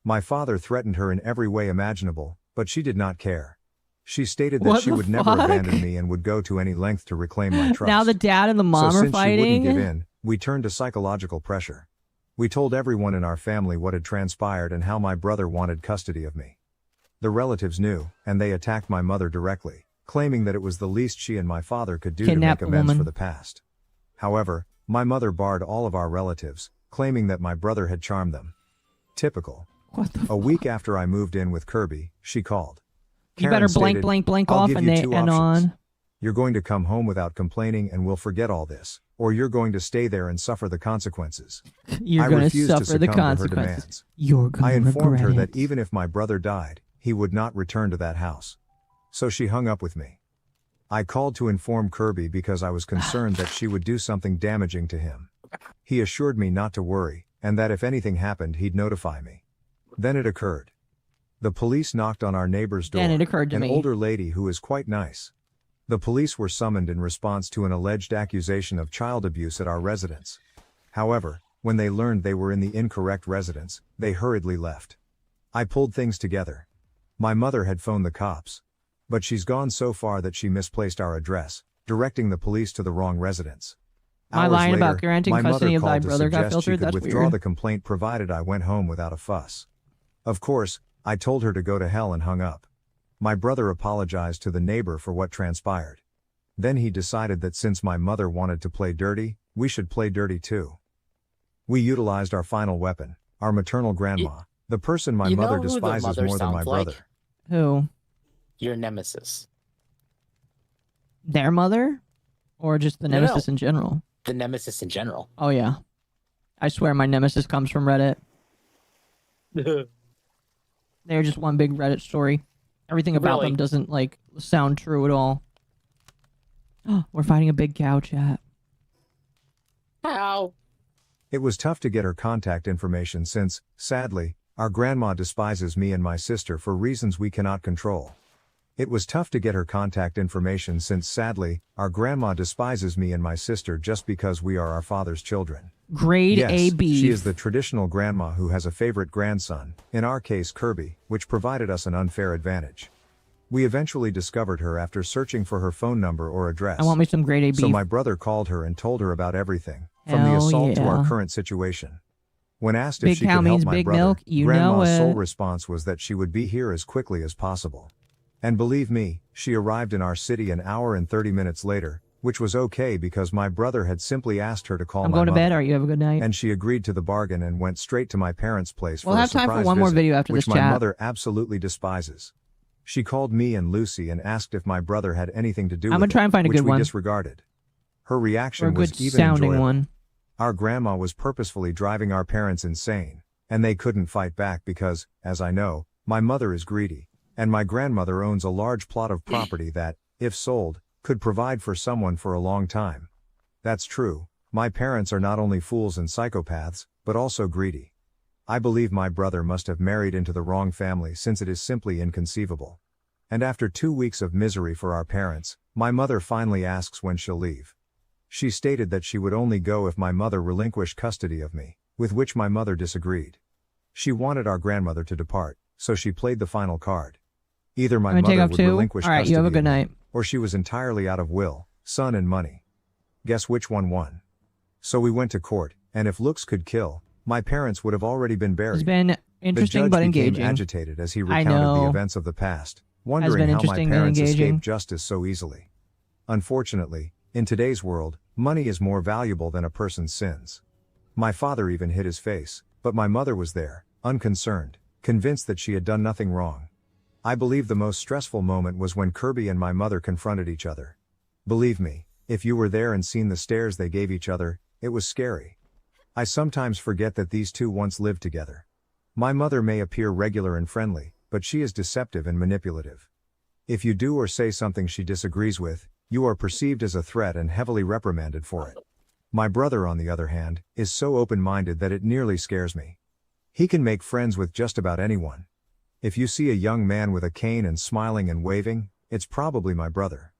My father threatened her in every way imaginable, but she did not care. She stated that What she the would never fuck? abandon me and would go to any length to reclaim my trust. Now the dad and the mom so are since she wouldn't fighting. give in, we turned to psychological pressure. We told everyone in our family what had transpired and how my brother wanted custody of me. The relatives knew, and they attacked my mother directly, claiming that it was the least she and my father could do Kidnap to a make amends woman. for the past. However, my mother barred all of our relatives, claiming that my brother had charmed them. Typical. A week after I moved in with Kirby, she called. You Karen better blank, stated, blank, blank "I'll off give and you they two and options. on. you're going to come home without complaining and we'll forget all this, or you're going to stay there and suffer the consequences. You're going to suffer the consequences. You're going to I informed her regret that even if my brother died, he would not return to that house. So she hung up with me. I called to inform Kirby because I was concerned that she would do something damaging to him. He assured me not to worry, and that if anything happened he'd notify me. Then it occurred. The police knocked on our neighbor's door, Then it occurred to an me. older lady who is quite nice. The police were summoned in response to an alleged accusation of child abuse at our residence. However, when they learned they were in the incorrect residence, they hurriedly left. I pulled things together. My mother had phoned the cops. But she's gone so far that she misplaced our address, directing the police to the wrong residence. My Hours line later, about granting my custody mother of thy called to brother got suggest filtered? she could That's withdraw weird. the complaint provided I went home without a fuss. Of course, I told her to go to hell and hung up. My brother apologized to the neighbor for what transpired. Then he decided that since my mother wanted to play dirty, we should play dirty too. We utilized our final weapon, our maternal grandma, the person my You know mother who the despises mother more than my sounds like? brother. Who? Your nemesis. Their mother? Or just the No, nemesis no. in general? The nemesis in general. Oh, yeah. I swear my nemesis comes from Reddit. They're just one big Reddit story. Everything about Really? them doesn't, like, sound true at all. We're fighting a big cow, chat. How? It was tough to get her contact information since, sadly, our grandma despises me and my sister for reasons we cannot control. It was tough to get her contact information since, sadly, our grandma despises me and my sister just because we are our father's children. Grade Yes, A beef. she is the traditional grandma who has a favorite grandson, in our case Kirby, which provided us an unfair advantage. We eventually discovered her after searching for her phone number or address. I want me some grade A beef. So my brother called her and told her about everything, from the Hell assault to our yeah. current situation. When asked Big if she cow could help means my big brother, milk, you Grandma's know sole it. response was that she would be here as quickly as possible. And believe me, she arrived in our city an hour and 30 minutes later, which was okay because my brother had simply asked her to call I'm my going to mother. bed. All right, you have a good night. And she agreed to the bargain and went straight to my parents' place We'll for a have time for surprise one more visit, video after which this my chat. mother absolutely despises. She called me and Lucy and asked if my brother had anything to do I'm with gonna try it, and find a which good we one. disregarded. Her reaction Or a was good even sounding enjoyable. one. Our grandma was purposefully driving our parents insane, and they couldn't fight back because, as I know, my mother is greedy, and my grandmother owns a large plot of property that, if sold, could provide for someone for a long time. That's true, my parents are not only fools and psychopaths, but also greedy. I believe my brother must have married into the wrong family since it is simply inconceivable. And after 2 weeks of misery for our parents, my mother finally asks when she'll leave. She stated that she would only go if my mother relinquished custody of me, with which my mother disagreed. She wanted our grandmother to depart, so she played the final card. Either my I'm gonna take mother off would too. relinquish All right, you have a custody good of me, night. or she was entirely out of will, son and money. Guess which one won? So we went to court, and if looks could kill, my parents would have already been buried. It's been interesting the judge but became engaging. agitated as he I recounted the know. events of the past, been wondering how my interesting but parents engaging. escaped justice so easily. Unfortunately, in today's world, money is more valuable than a person's sins. My father even hid his face, but my mother was there, unconcerned, convinced that she had done nothing wrong. I believe the most stressful moment was when Kirby and my mother confronted each other. Believe me, if you were there and seen the stares they gave each other, it was scary. I sometimes forget that these two once lived together. My mother may appear regular and friendly, but she is deceptive and manipulative. If you do or say something she disagrees with, you are perceived as a threat and heavily reprimanded for it. My brother, on the other hand, is so open-minded that it nearly scares me. He can make friends with just about anyone. If you see a young man with a cane and smiling and waving, it's probably my brother.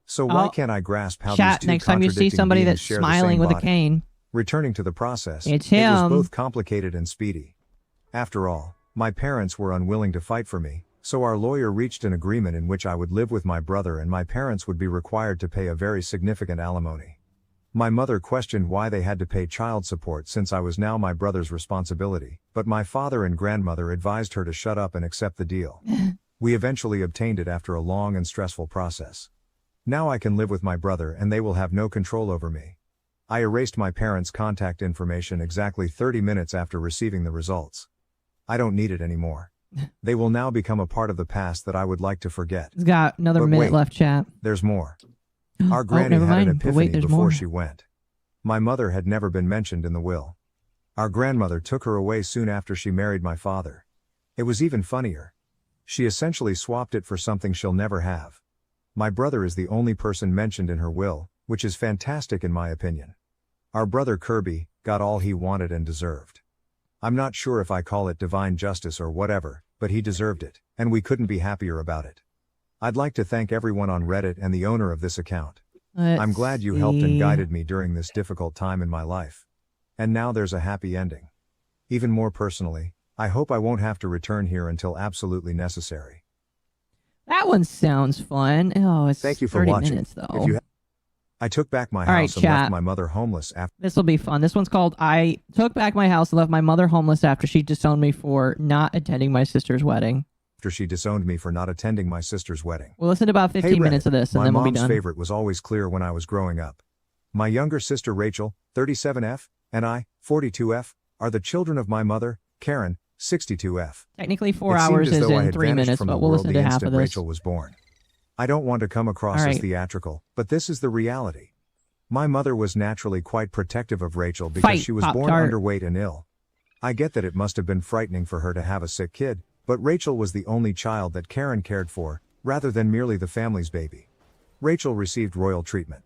So why Oh, can't I grasp how chat, these two next time you see contradicting somebody beings that's share the smiling same with a body? cane. Returning to the process, It's it was him. both complicated and speedy. After all, my parents were unwilling to fight for me, so our lawyer reached an agreement in which I would live with my brother and my parents would be required to pay a very significant alimony. My mother questioned why they had to pay child support since I was now my brother's responsibility, but my father and grandmother advised her to shut up and accept the deal. We eventually obtained it after a long and stressful process. Now I can live with my brother and they will have no control over me. I erased my parents' contact information exactly 30 minutes after receiving the results. I don't need it anymore. They will now become a part of the past that I would like to forget. It's got another But minute wait, left, chat. There's more. Our granny never had an mind. But epiphany wait, there's before more. she went. My mother had never been mentioned in the will. Our grandmother took her away soon after she married my father. It was even funnier. She essentially swapped it for something she'll never have. My brother is the only person mentioned in her will, which is fantastic in my opinion. Our brother Kirby got all he wanted and deserved. I'm not sure if I call it divine justice or whatever, but he deserved it, and we couldn't be happier about it. I'd like to thank everyone on Reddit and the owner of this account. I'm glad you helped and guided me during this difficult time in my life. And now there's a happy ending. Even more personally, I hope I won't have to return here until absolutely necessary. That one sounds fun. Oh, it's Thank you for 30 watching. minutes though. If you I took back my All right, house and chat. left my mother homeless after This will be fun. This one's called I Took Back My House and Left My Mother Homeless After She Disowned Me for Not Attending My Sister's Wedding. she disowned me for not attending my sister's wedding. We'll listen to about 15 minutes of this and my then we'll be mom's done. favorite was always clear when I was growing up. My younger sister Rachel, 37F, and I, 42F, are the children of my mother, Karen, 62F. Technically 4 It seemed hours as is though I in had 3 vanished minutes, from the but we'll world listen the to half instant of this. Rachel was born. I don't want to come across All as right. theatrical, but this is the reality. My mother was naturally quite protective of Rachel because Fight, she was born Pop-Tart. underweight and ill. I get that it must have been frightening for her to have a sick kid, but Rachel was the only child that Karen cared for, rather than merely the family's baby. Rachel received royal treatment.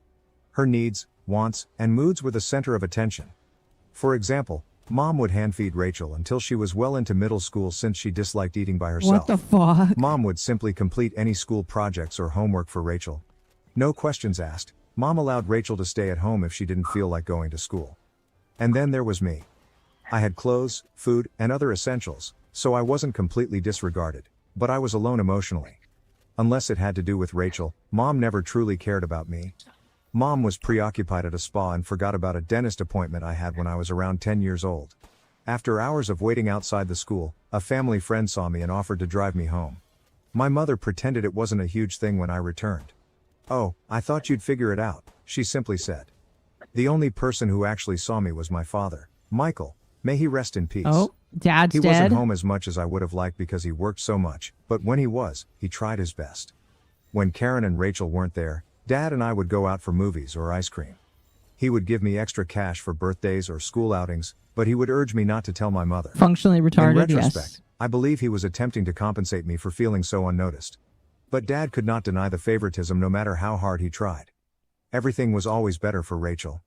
Her needs, wants, and moods were the center of attention. For example, Mom would hand-feed Rachel until she was well into middle school since she disliked eating by herself. What the fuck? Mom would simply complete any school projects or homework for Rachel. No questions asked, Mom allowed Rachel to stay at home if she didn't feel like going to school. And then there was me. I had clothes, food, and other essentials, so I wasn't completely disregarded, but I was alone emotionally. Unless it had to do with Rachel, Mom never truly cared about me. Mom was preoccupied at a spa and forgot about a dentist appointment I had when I was around 10 years old. After hours of waiting outside the school, a family friend saw me and offered to drive me home. My mother pretended it wasn't a huge thing when I returned. "Oh, I thought you'd figure it out," she simply said. The only person who actually saw me was my father, Michael. May he rest in peace. Oh, Dad's He dead. wasn't home as much as I would have liked because he worked so much, but when he was, he tried his best. When Karen and Rachel weren't there, Dad and I would go out for movies or ice cream. He would give me extra cash for birthdays or school outings, but he would urge me not to tell my mother. Functionally retarded, In retrospect, yes. I believe he was attempting to compensate me for feeling so unnoticed. But Dad could not deny the favoritism no matter how hard he tried. Everything was always better for Rachel.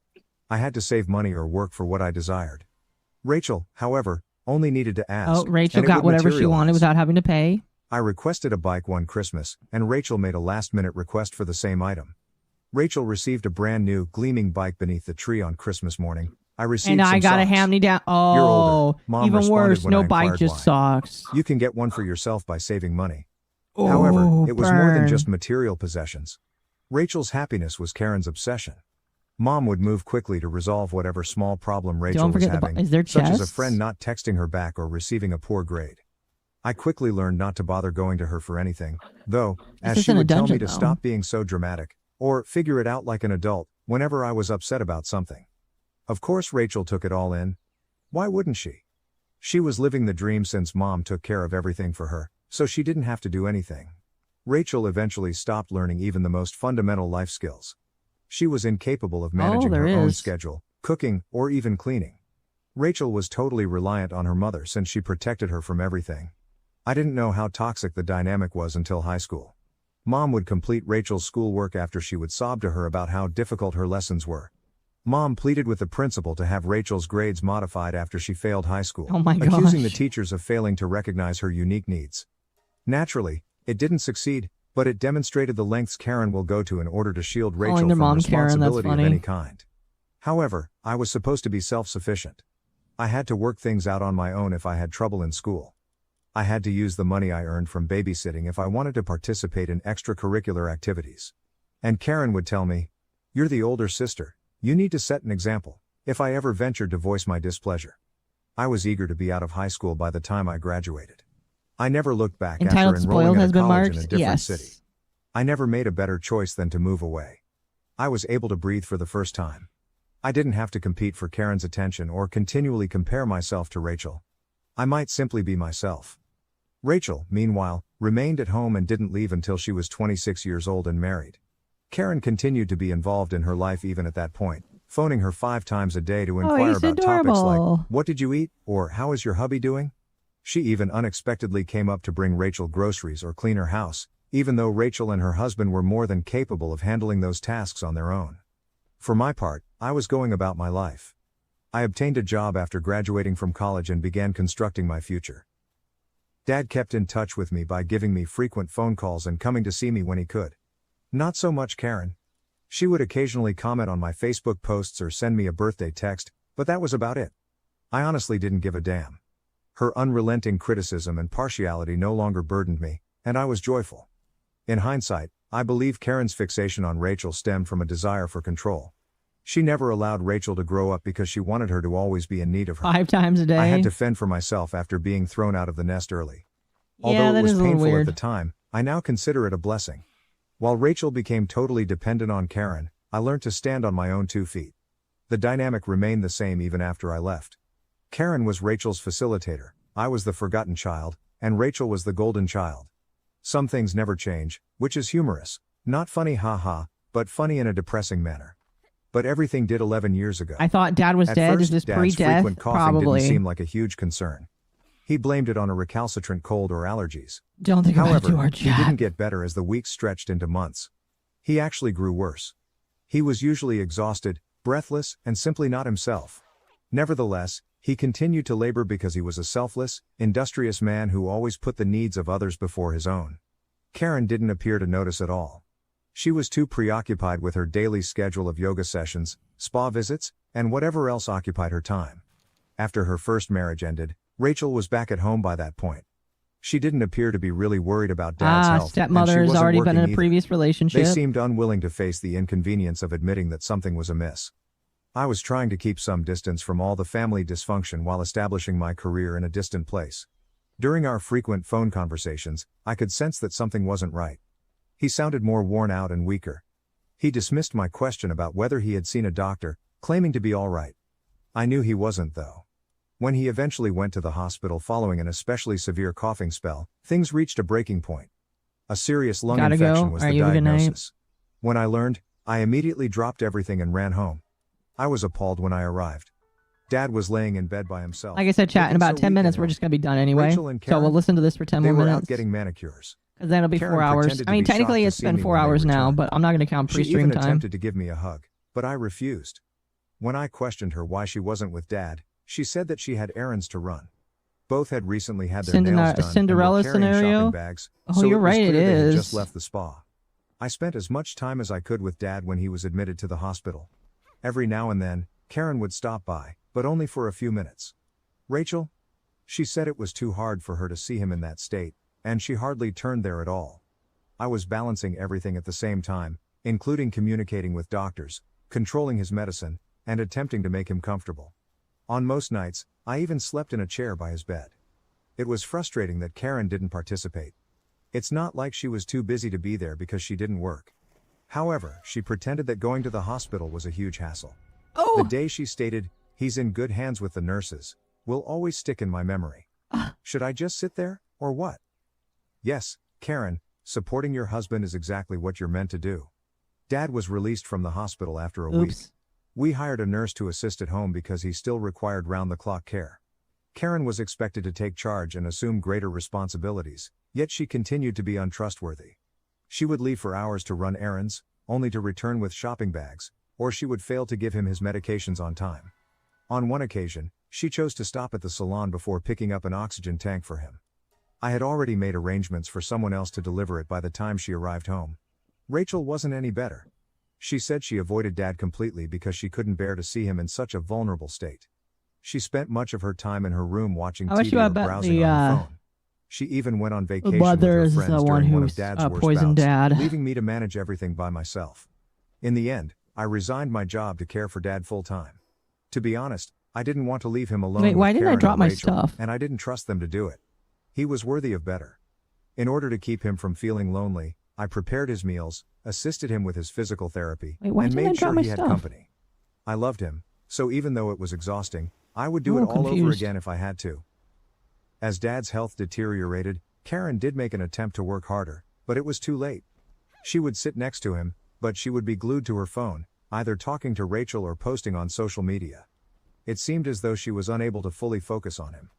I had to save money or work for what I desired. Rachel, however, only needed to ask. Oh, Rachel and it got would whatever she wanted materialize. without having to pay. I requested a bike one Christmas, and Rachel made a last-minute request for the same item. Rachel received a brand new, gleaming bike beneath the tree on Christmas morning. I received And I some got a socks. hand-me-down. You're Oh, older. Mom even responded worse. when No I bike, inquired just why. socks. You can get one for yourself by saving money. Oh, However, it was more than burn. just material possessions. Rachel's happiness was Karen's obsession. Mom would move quickly to resolve whatever small problem Rachel Don't was forget the having, is there such as a chests? friend not texting her back or receiving a poor grade. I quickly learned not to bother going to her for anything, though, as This she isn't a would tell me dungeon, to though. stop being so dramatic, or figure it out like an adult, whenever I was upset about something. Of course Rachel took it all in. Why wouldn't she? She was living the dream since Mom took care of everything for her, so she didn't have to do anything. Rachel eventually stopped learning even the most fundamental life skills. She was incapable of managing there her own is. schedule, cooking, or even cleaning. Rachel was totally reliant on her mother since she protected her from everything. I didn't know how toxic the dynamic was until high school. Mom would complete Rachel's schoolwork after she would sob to her about how difficult her lessons were. Mom pleaded with the principal to have Rachel's grades modified after she failed high school, Oh my accusing the gosh. teachers of failing to recognize her unique needs. Naturally, it didn't succeed, but it demonstrated the lengths Karen will go to in order to shield Calling Rachel their from mom Karen, that's responsibility of funny. any kind. However, I was supposed to be self-sufficient. I had to work things out on my own if I had trouble in school. I had to use the money I earned from babysitting if I wanted to participate in extracurricular activities. And Karen would tell me, "You're the older sister, you need to set an example," if I ever ventured to voice my displeasure. I was eager to be out of high school by the time I graduated. I never looked back Entitled after enrolling Spoiled at has a been college in a marked? different Yes. city. I never made a better choice than to move away. I was able to breathe for the first time. I didn't have to compete for Karen's attention or continually compare myself to Rachel. I might simply be myself. Rachel, meanwhile, remained at home and didn't leave until she was 26 years old and married. Karen continued to be involved in her life even at that point, phoning her 5 times a day to Oh, inquire he's about topics like, adorable. "What did you eat?" or "How is your hubby doing?" She even unexpectedly came up to bring Rachel groceries or clean her house, even though Rachel and her husband were more than capable of handling those tasks on their own. For my part, I was going about my life. I obtained a job after graduating from college and began constructing my future. Dad kept in touch with me by giving me frequent phone calls and coming to see me when he could. Not so much Karen. She would occasionally comment on my Facebook posts or send me a birthday text, but that was about it. I honestly didn't give a damn. Her unrelenting criticism and partiality no longer burdened me, and I was joyful. In hindsight, I believe Karen's fixation on Rachel stemmed from a desire for control. She never allowed Rachel to grow up because she wanted her to always be in need of her. 5 times a day. I had to fend for myself after being thrown out of the nest early. Although Yeah, it that was is a little painful at weird. the time, I now consider it a blessing. While Rachel became totally dependent on Karen, I learned to stand on my own 2 feet. The dynamic remained the same even after I left. Karen was Rachel's facilitator, I was the forgotten child, and Rachel was the golden child. Some things never change, which is humorous. Not funny haha, but funny in a depressing manner. But everything did 11 years ago. I thought Dad was At dead. first, Is this Dad's pre-death? frequent coughing Probably. didn't seem like a huge concern. He blamed it on a recalcitrant cold or allergies. Don't think about it However, too hard, he Jack. didn't get better as the weeks stretched into months. He actually grew worse. He was usually exhausted, breathless, and simply not himself. Nevertheless, he continued to labor because he was a selfless, industrious man who always put the needs of others before his own. Karen didn't appear to notice at all. She was too preoccupied with her daily schedule of yoga sessions, spa visits, and whatever else occupied her time. After her first marriage ended, Rachel was back at home by that point. She didn't appear to be really worried about Dad's health. Stepmother and she has wasn't already been working in a either. previous relationship. They seemed unwilling to face the inconvenience of admitting that something was amiss. I was trying to keep some distance from all the family dysfunction while establishing my career in a distant place. During our frequent phone conversations, I could sense that something wasn't right. He sounded more worn out and weaker. He dismissed my question about whether he had seen a doctor, claiming to be all right. I knew he wasn't though. When he eventually went to the hospital following an especially severe coughing spell, things reached a breaking point. A serious lung Gotta infection go. was Are the you good night? diagnosis. When I learned, I immediately dropped everything and ran home. I was appalled when I arrived. Dad was laying in bed by himself. Like I said, chat, in looking about so 10 weak minutes, and we're ill. just going to be done anyway. Rachel and So we'll Karen, listen to this for 10 they more were minutes. out getting manicures. Because that'll be Karen 4 hours. pretended to I mean, be shocked technically to it's see been me 4 when they hours now, returned. but I'm not going to count She pre-stream even time. attempted to give me a hug, but I refused. When I questioned her why she wasn't with Dad, she said that she had errands to run. Both had recently had their nails done Cinderella and were carrying scenario? shopping bags, Oh, so you're it was right, it clear they had is. just left the spa. I spent as much time as I could with Dad when he was admitted to the hospital. Every now and then, Karen would stop by, but only for a few minutes. Rachel? She said it was too hard for her to see him in that state, and she hardly turned there at all. I was balancing everything at the same time, including communicating with doctors, controlling his medicine, and attempting to make him comfortable. On most nights, I even slept in a chair by his bed. It was frustrating that Karen didn't participate. It's not like she was too busy to be there because she didn't work. However, she pretended that going to the hospital was a huge hassle. Oh. The day she stated, "He's in good hands with the nurses," will always stick in my memory. Should I just sit there, or what? Yes, Karen, supporting your husband is exactly what you're meant to do. Dad was released from the hospital after a week. Oops. We hired a nurse to assist at home because he still required round-the-clock care. Karen was expected to take charge and assume greater responsibilities, yet she continued to be untrustworthy. She would leave for hours to run errands, only to return with shopping bags, or she would fail to give him his medications on time. On one occasion, she chose to stop at the salon before picking up an oxygen tank for him. I had already made arrangements for someone else to deliver it by the time she arrived home. Rachel wasn't any better. She said she avoided Dad completely because she couldn't bear to see him in such a vulnerable state. She spent much of her time in her room watching I wish TV you or had bet browsing the, on her phone. She even went on vacation with mother her is friends the one during one who of Dad's worst poisoned bouts, Dad. leaving me to manage everything by myself. In the end, I resigned my job to care for Dad full-time. To be honest, I didn't want to leave him alone Wait, why with didn't I Karen drop and my Rachel, stuff? and I didn't trust them to do it. He was worthy of better. In order to keep him from feeling lonely, I prepared his meals, assisted him with his physical therapy, Wait, why and didn't I made drop sure my he had stuff? company. I loved him, so even though it was exhausting, I would do I'm it all over confused. again if I had to. As Dad's health deteriorated, Karen did make an attempt to work harder, but it was too late. She would sit next to him, but she would be glued to her phone, either talking to Rachel or posting on social media. It seemed as though she was unable to fully focus on him.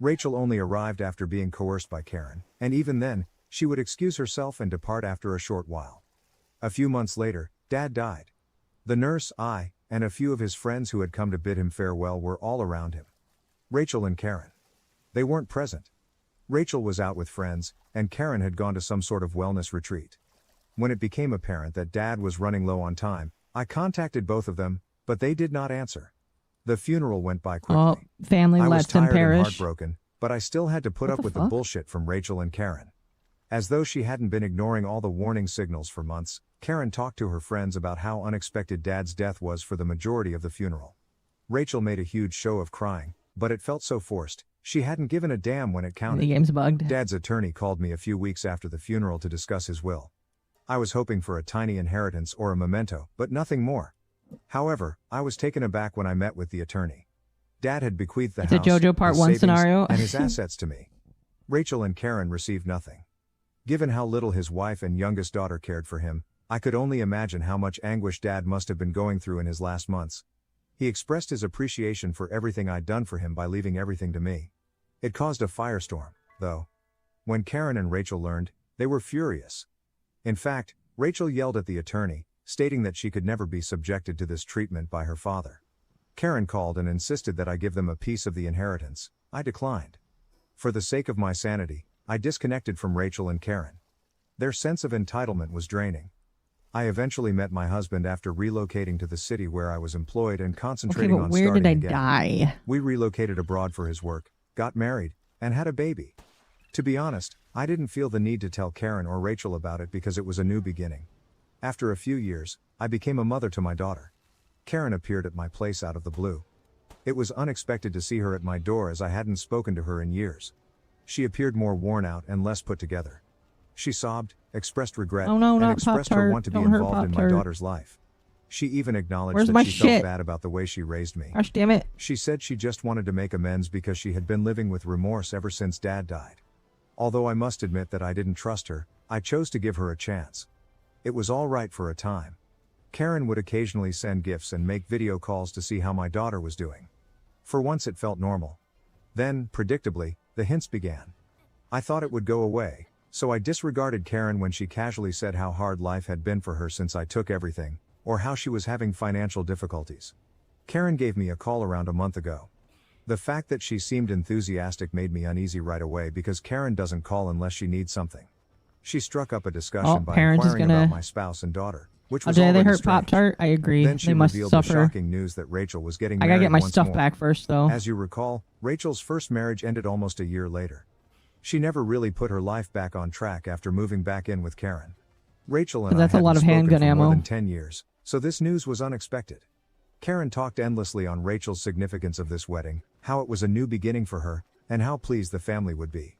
Rachel only arrived after being coerced by Karen, and even then, she would excuse herself and depart after a short while. A few months later, Dad died. The nurse, I, and a few of his friends who had come to bid him farewell were all around him. Rachel and Karen. They weren't present. Rachel was out with friends, and Karen had gone to some sort of wellness retreat. When it became apparent that Dad was running low on time, I contacted both of them, but they did not answer. The funeral went by quickly. Oh, family I was lets him tired and perish. heartbroken, but I still had to put up with the bullshit from Rachel and Karen. As though she hadn't been ignoring all the warning signals for months, Karen talked to her friends about how unexpected Dad's death was for the majority of the funeral. Rachel made a huge show of crying, but it felt so forced. She hadn't given a damn when it counted. The game's bugged. Dad's attorney called me a few weeks after the funeral to discuss his will. I was hoping for a tiny inheritance or a memento, but nothing more. However, I was taken aback when I met with the attorney. Dad had bequeathed the It's house, a JoJo Part his 1 savings, scenario. and his assets to me. Rachel and Karen received nothing. Given how little his wife and youngest daughter cared for him, I could only imagine how much anguish Dad must have been going through in his last months. He expressed his appreciation for everything I'd done for him by leaving everything to me. It caused a firestorm, though. When Karen and Rachel learned, they were furious. In fact, Rachel yelled at the attorney, stating that she could never be subjected to this treatment by her father. Karen called and insisted that I give them a piece of the inheritance. I declined. For the sake of my sanity, I disconnected from Rachel and Karen. Their sense of entitlement was draining. I eventually met my husband after relocating to the city where I was employed and concentrating on starting where did I again. die? We relocated abroad for his work, got married, and had a baby. To be honest, I didn't feel the need to tell Karen or Rachel about it because it was a new beginning. After a few years, I became a mother to my daughter. Karen appeared at my place out of the blue. It was unexpected to see her at my door as I hadn't spoken to her in years. She appeared more worn out and less put together. She sobbed, expressed regret, Oh no, and not expressed her Pop-Tart. want to be Don't hurt involved in my Pop-Tart. daughter's life. She even acknowledged Where's that my she shit? felt bad about the way she raised me. Gosh damn it. She said she just wanted to make amends because she had been living with remorse ever since Dad died. Although I must admit that I didn't trust her, I chose to give her a chance. It was all right for a time. Karen would occasionally send gifts and make video calls to see how my daughter was doing. For once it felt normal. Then, predictably, the hints began. I thought it would go away, so I disregarded Karen when she casually said how hard life had been for her since I took everything, or how she was having financial difficulties. Karen gave me a call around a month ago. The fact that she seemed enthusiastic made me uneasy right away because Karen doesn't call unless she needs something. She struck up a discussion by parents is inquiring gonna- about my spouse and daughter, which Oh, was did they already hurt strange. Pop-Tart? I agree. Then she They must revealed the suffer. shocking news that Rachel was getting I married gotta get my once stuff more. back first, though. As you recall, Rachel's first marriage ended almost a year later. She never really put her life back on track after moving back in with Karen. Rachel and I That's a hadn't lot of spoken handgun for ammo. more than 10 years, so this news was unexpected. Karen talked endlessly on Rachel's significance of this wedding, how it was a new beginning for her, and how pleased the family would be.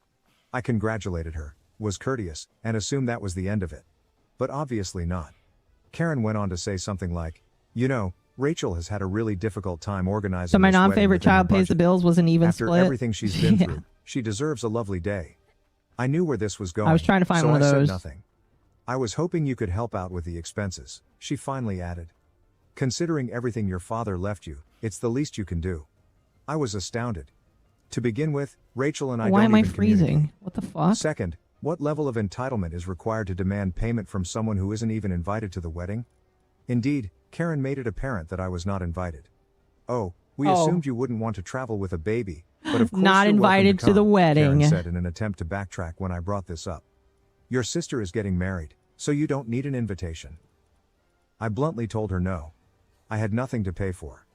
I congratulated her, was courteous, and assumed that was the end of it. But obviously not. Karen went on to say something like, "You know, Rachel has had a really difficult time organizing So my this wedding non-favorite within her child pays the budget. bills was an even After split. everything she's been Yeah. through, she deserves a lovely day." I knew where this was going. I was trying to find so one of I those. said nothing. "I was hoping you could help out with the expenses," she finally added. "Considering everything your father left you, it's the least you can do." I was astounded. To begin with, Rachel and I Why don't am I even freezing? communicate. What the fuck? Second, what level of entitlement is required to demand payment from someone who isn't even invited to the wedding? Indeed, Karen made it apparent that I was not invited. "Oh, we Oh. assumed you wouldn't want to travel with a baby, but of course Not you're welcome invited to the come," wedding. Karen said in an attempt to backtrack when I brought this up. "Your sister is getting married, so you don't need an invitation." I bluntly told her no. I had nothing to pay for.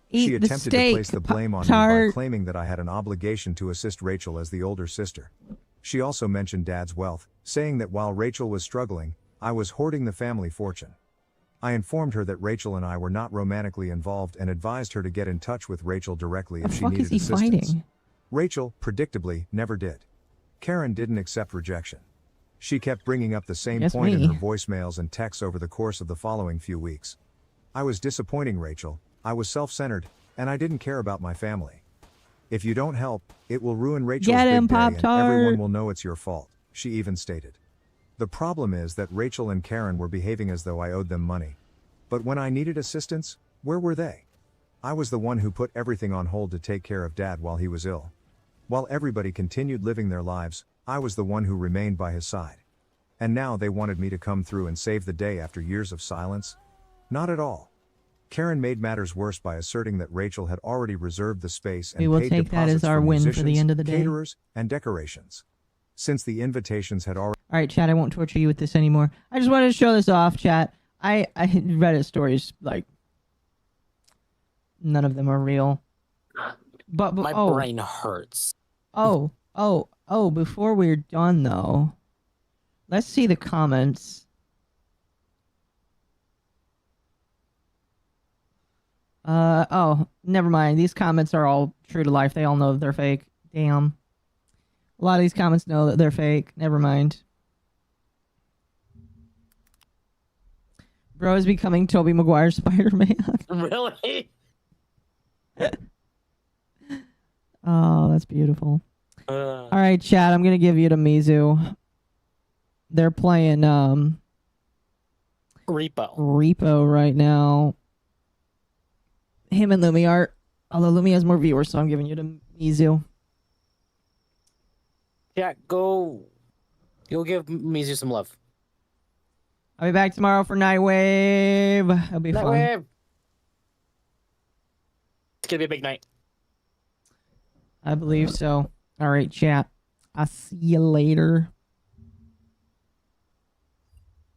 Eat She the attempted to steak, place the blame on me by Pop-Tart. claiming that I had an obligation to assist Rachel as the older sister. She also mentioned Dad's wealth, saying that while Rachel was struggling, I was hoarding the family fortune. I informed her that Rachel and I were not romantically involved and advised her to get in touch with Rachel directly if she fuck needed is he assistance. fighting? Rachel, predictably, never did. Karen didn't accept rejection. She kept bringing up the same Guess point me. in her voicemails and texts over the course of the following few weeks. I was disappointing Rachel, I was self-centered, and I didn't care about my family. "If you don't help, it will ruin Rachel's Get him, big day and Pop-Tart. everyone will know it's your fault," she even stated. The problem is that Rachel and Karen were behaving as though I owed them money. But when I needed assistance, where were they? I was the one who put everything on hold to take care of Dad while he was ill. While everybody continued living their lives, I was the one who remained by his side. And now they wanted me to come through and save the day after years of silence? Not at all. Karen made matters worse by asserting that Rachel had already reserved the space and We will paid take that deposits as our for win for the musicians, end of the day. caterers, and decorations. Since the invitations had already... All right, chat, I won't torture you with this anymore. I just wanted to show this off, chat. I Reddit stories, like, none of them are real. But My oh, brain hurts. Oh, before we're done, though, let's see the comments. Oh, never mind. These comments are all true to life. They all know that they're fake. Damn. A lot of these comments know that they're fake. Never mind. Bro is becoming Tobey Maguire Spider-Man. Really? Oh, that's beautiful. All right, chat. I'm gonna give you to Mizu. They're playing Repo right now. Him and Lumi are, although Lumi has more viewers, so I'm giving you to Mizu. Yeah, go give Mizu some love. I'll be back tomorrow for Nightwave. It'll be fun. Nightwave. It's gonna be a big night. I believe so. All right, chat. I'll see you later.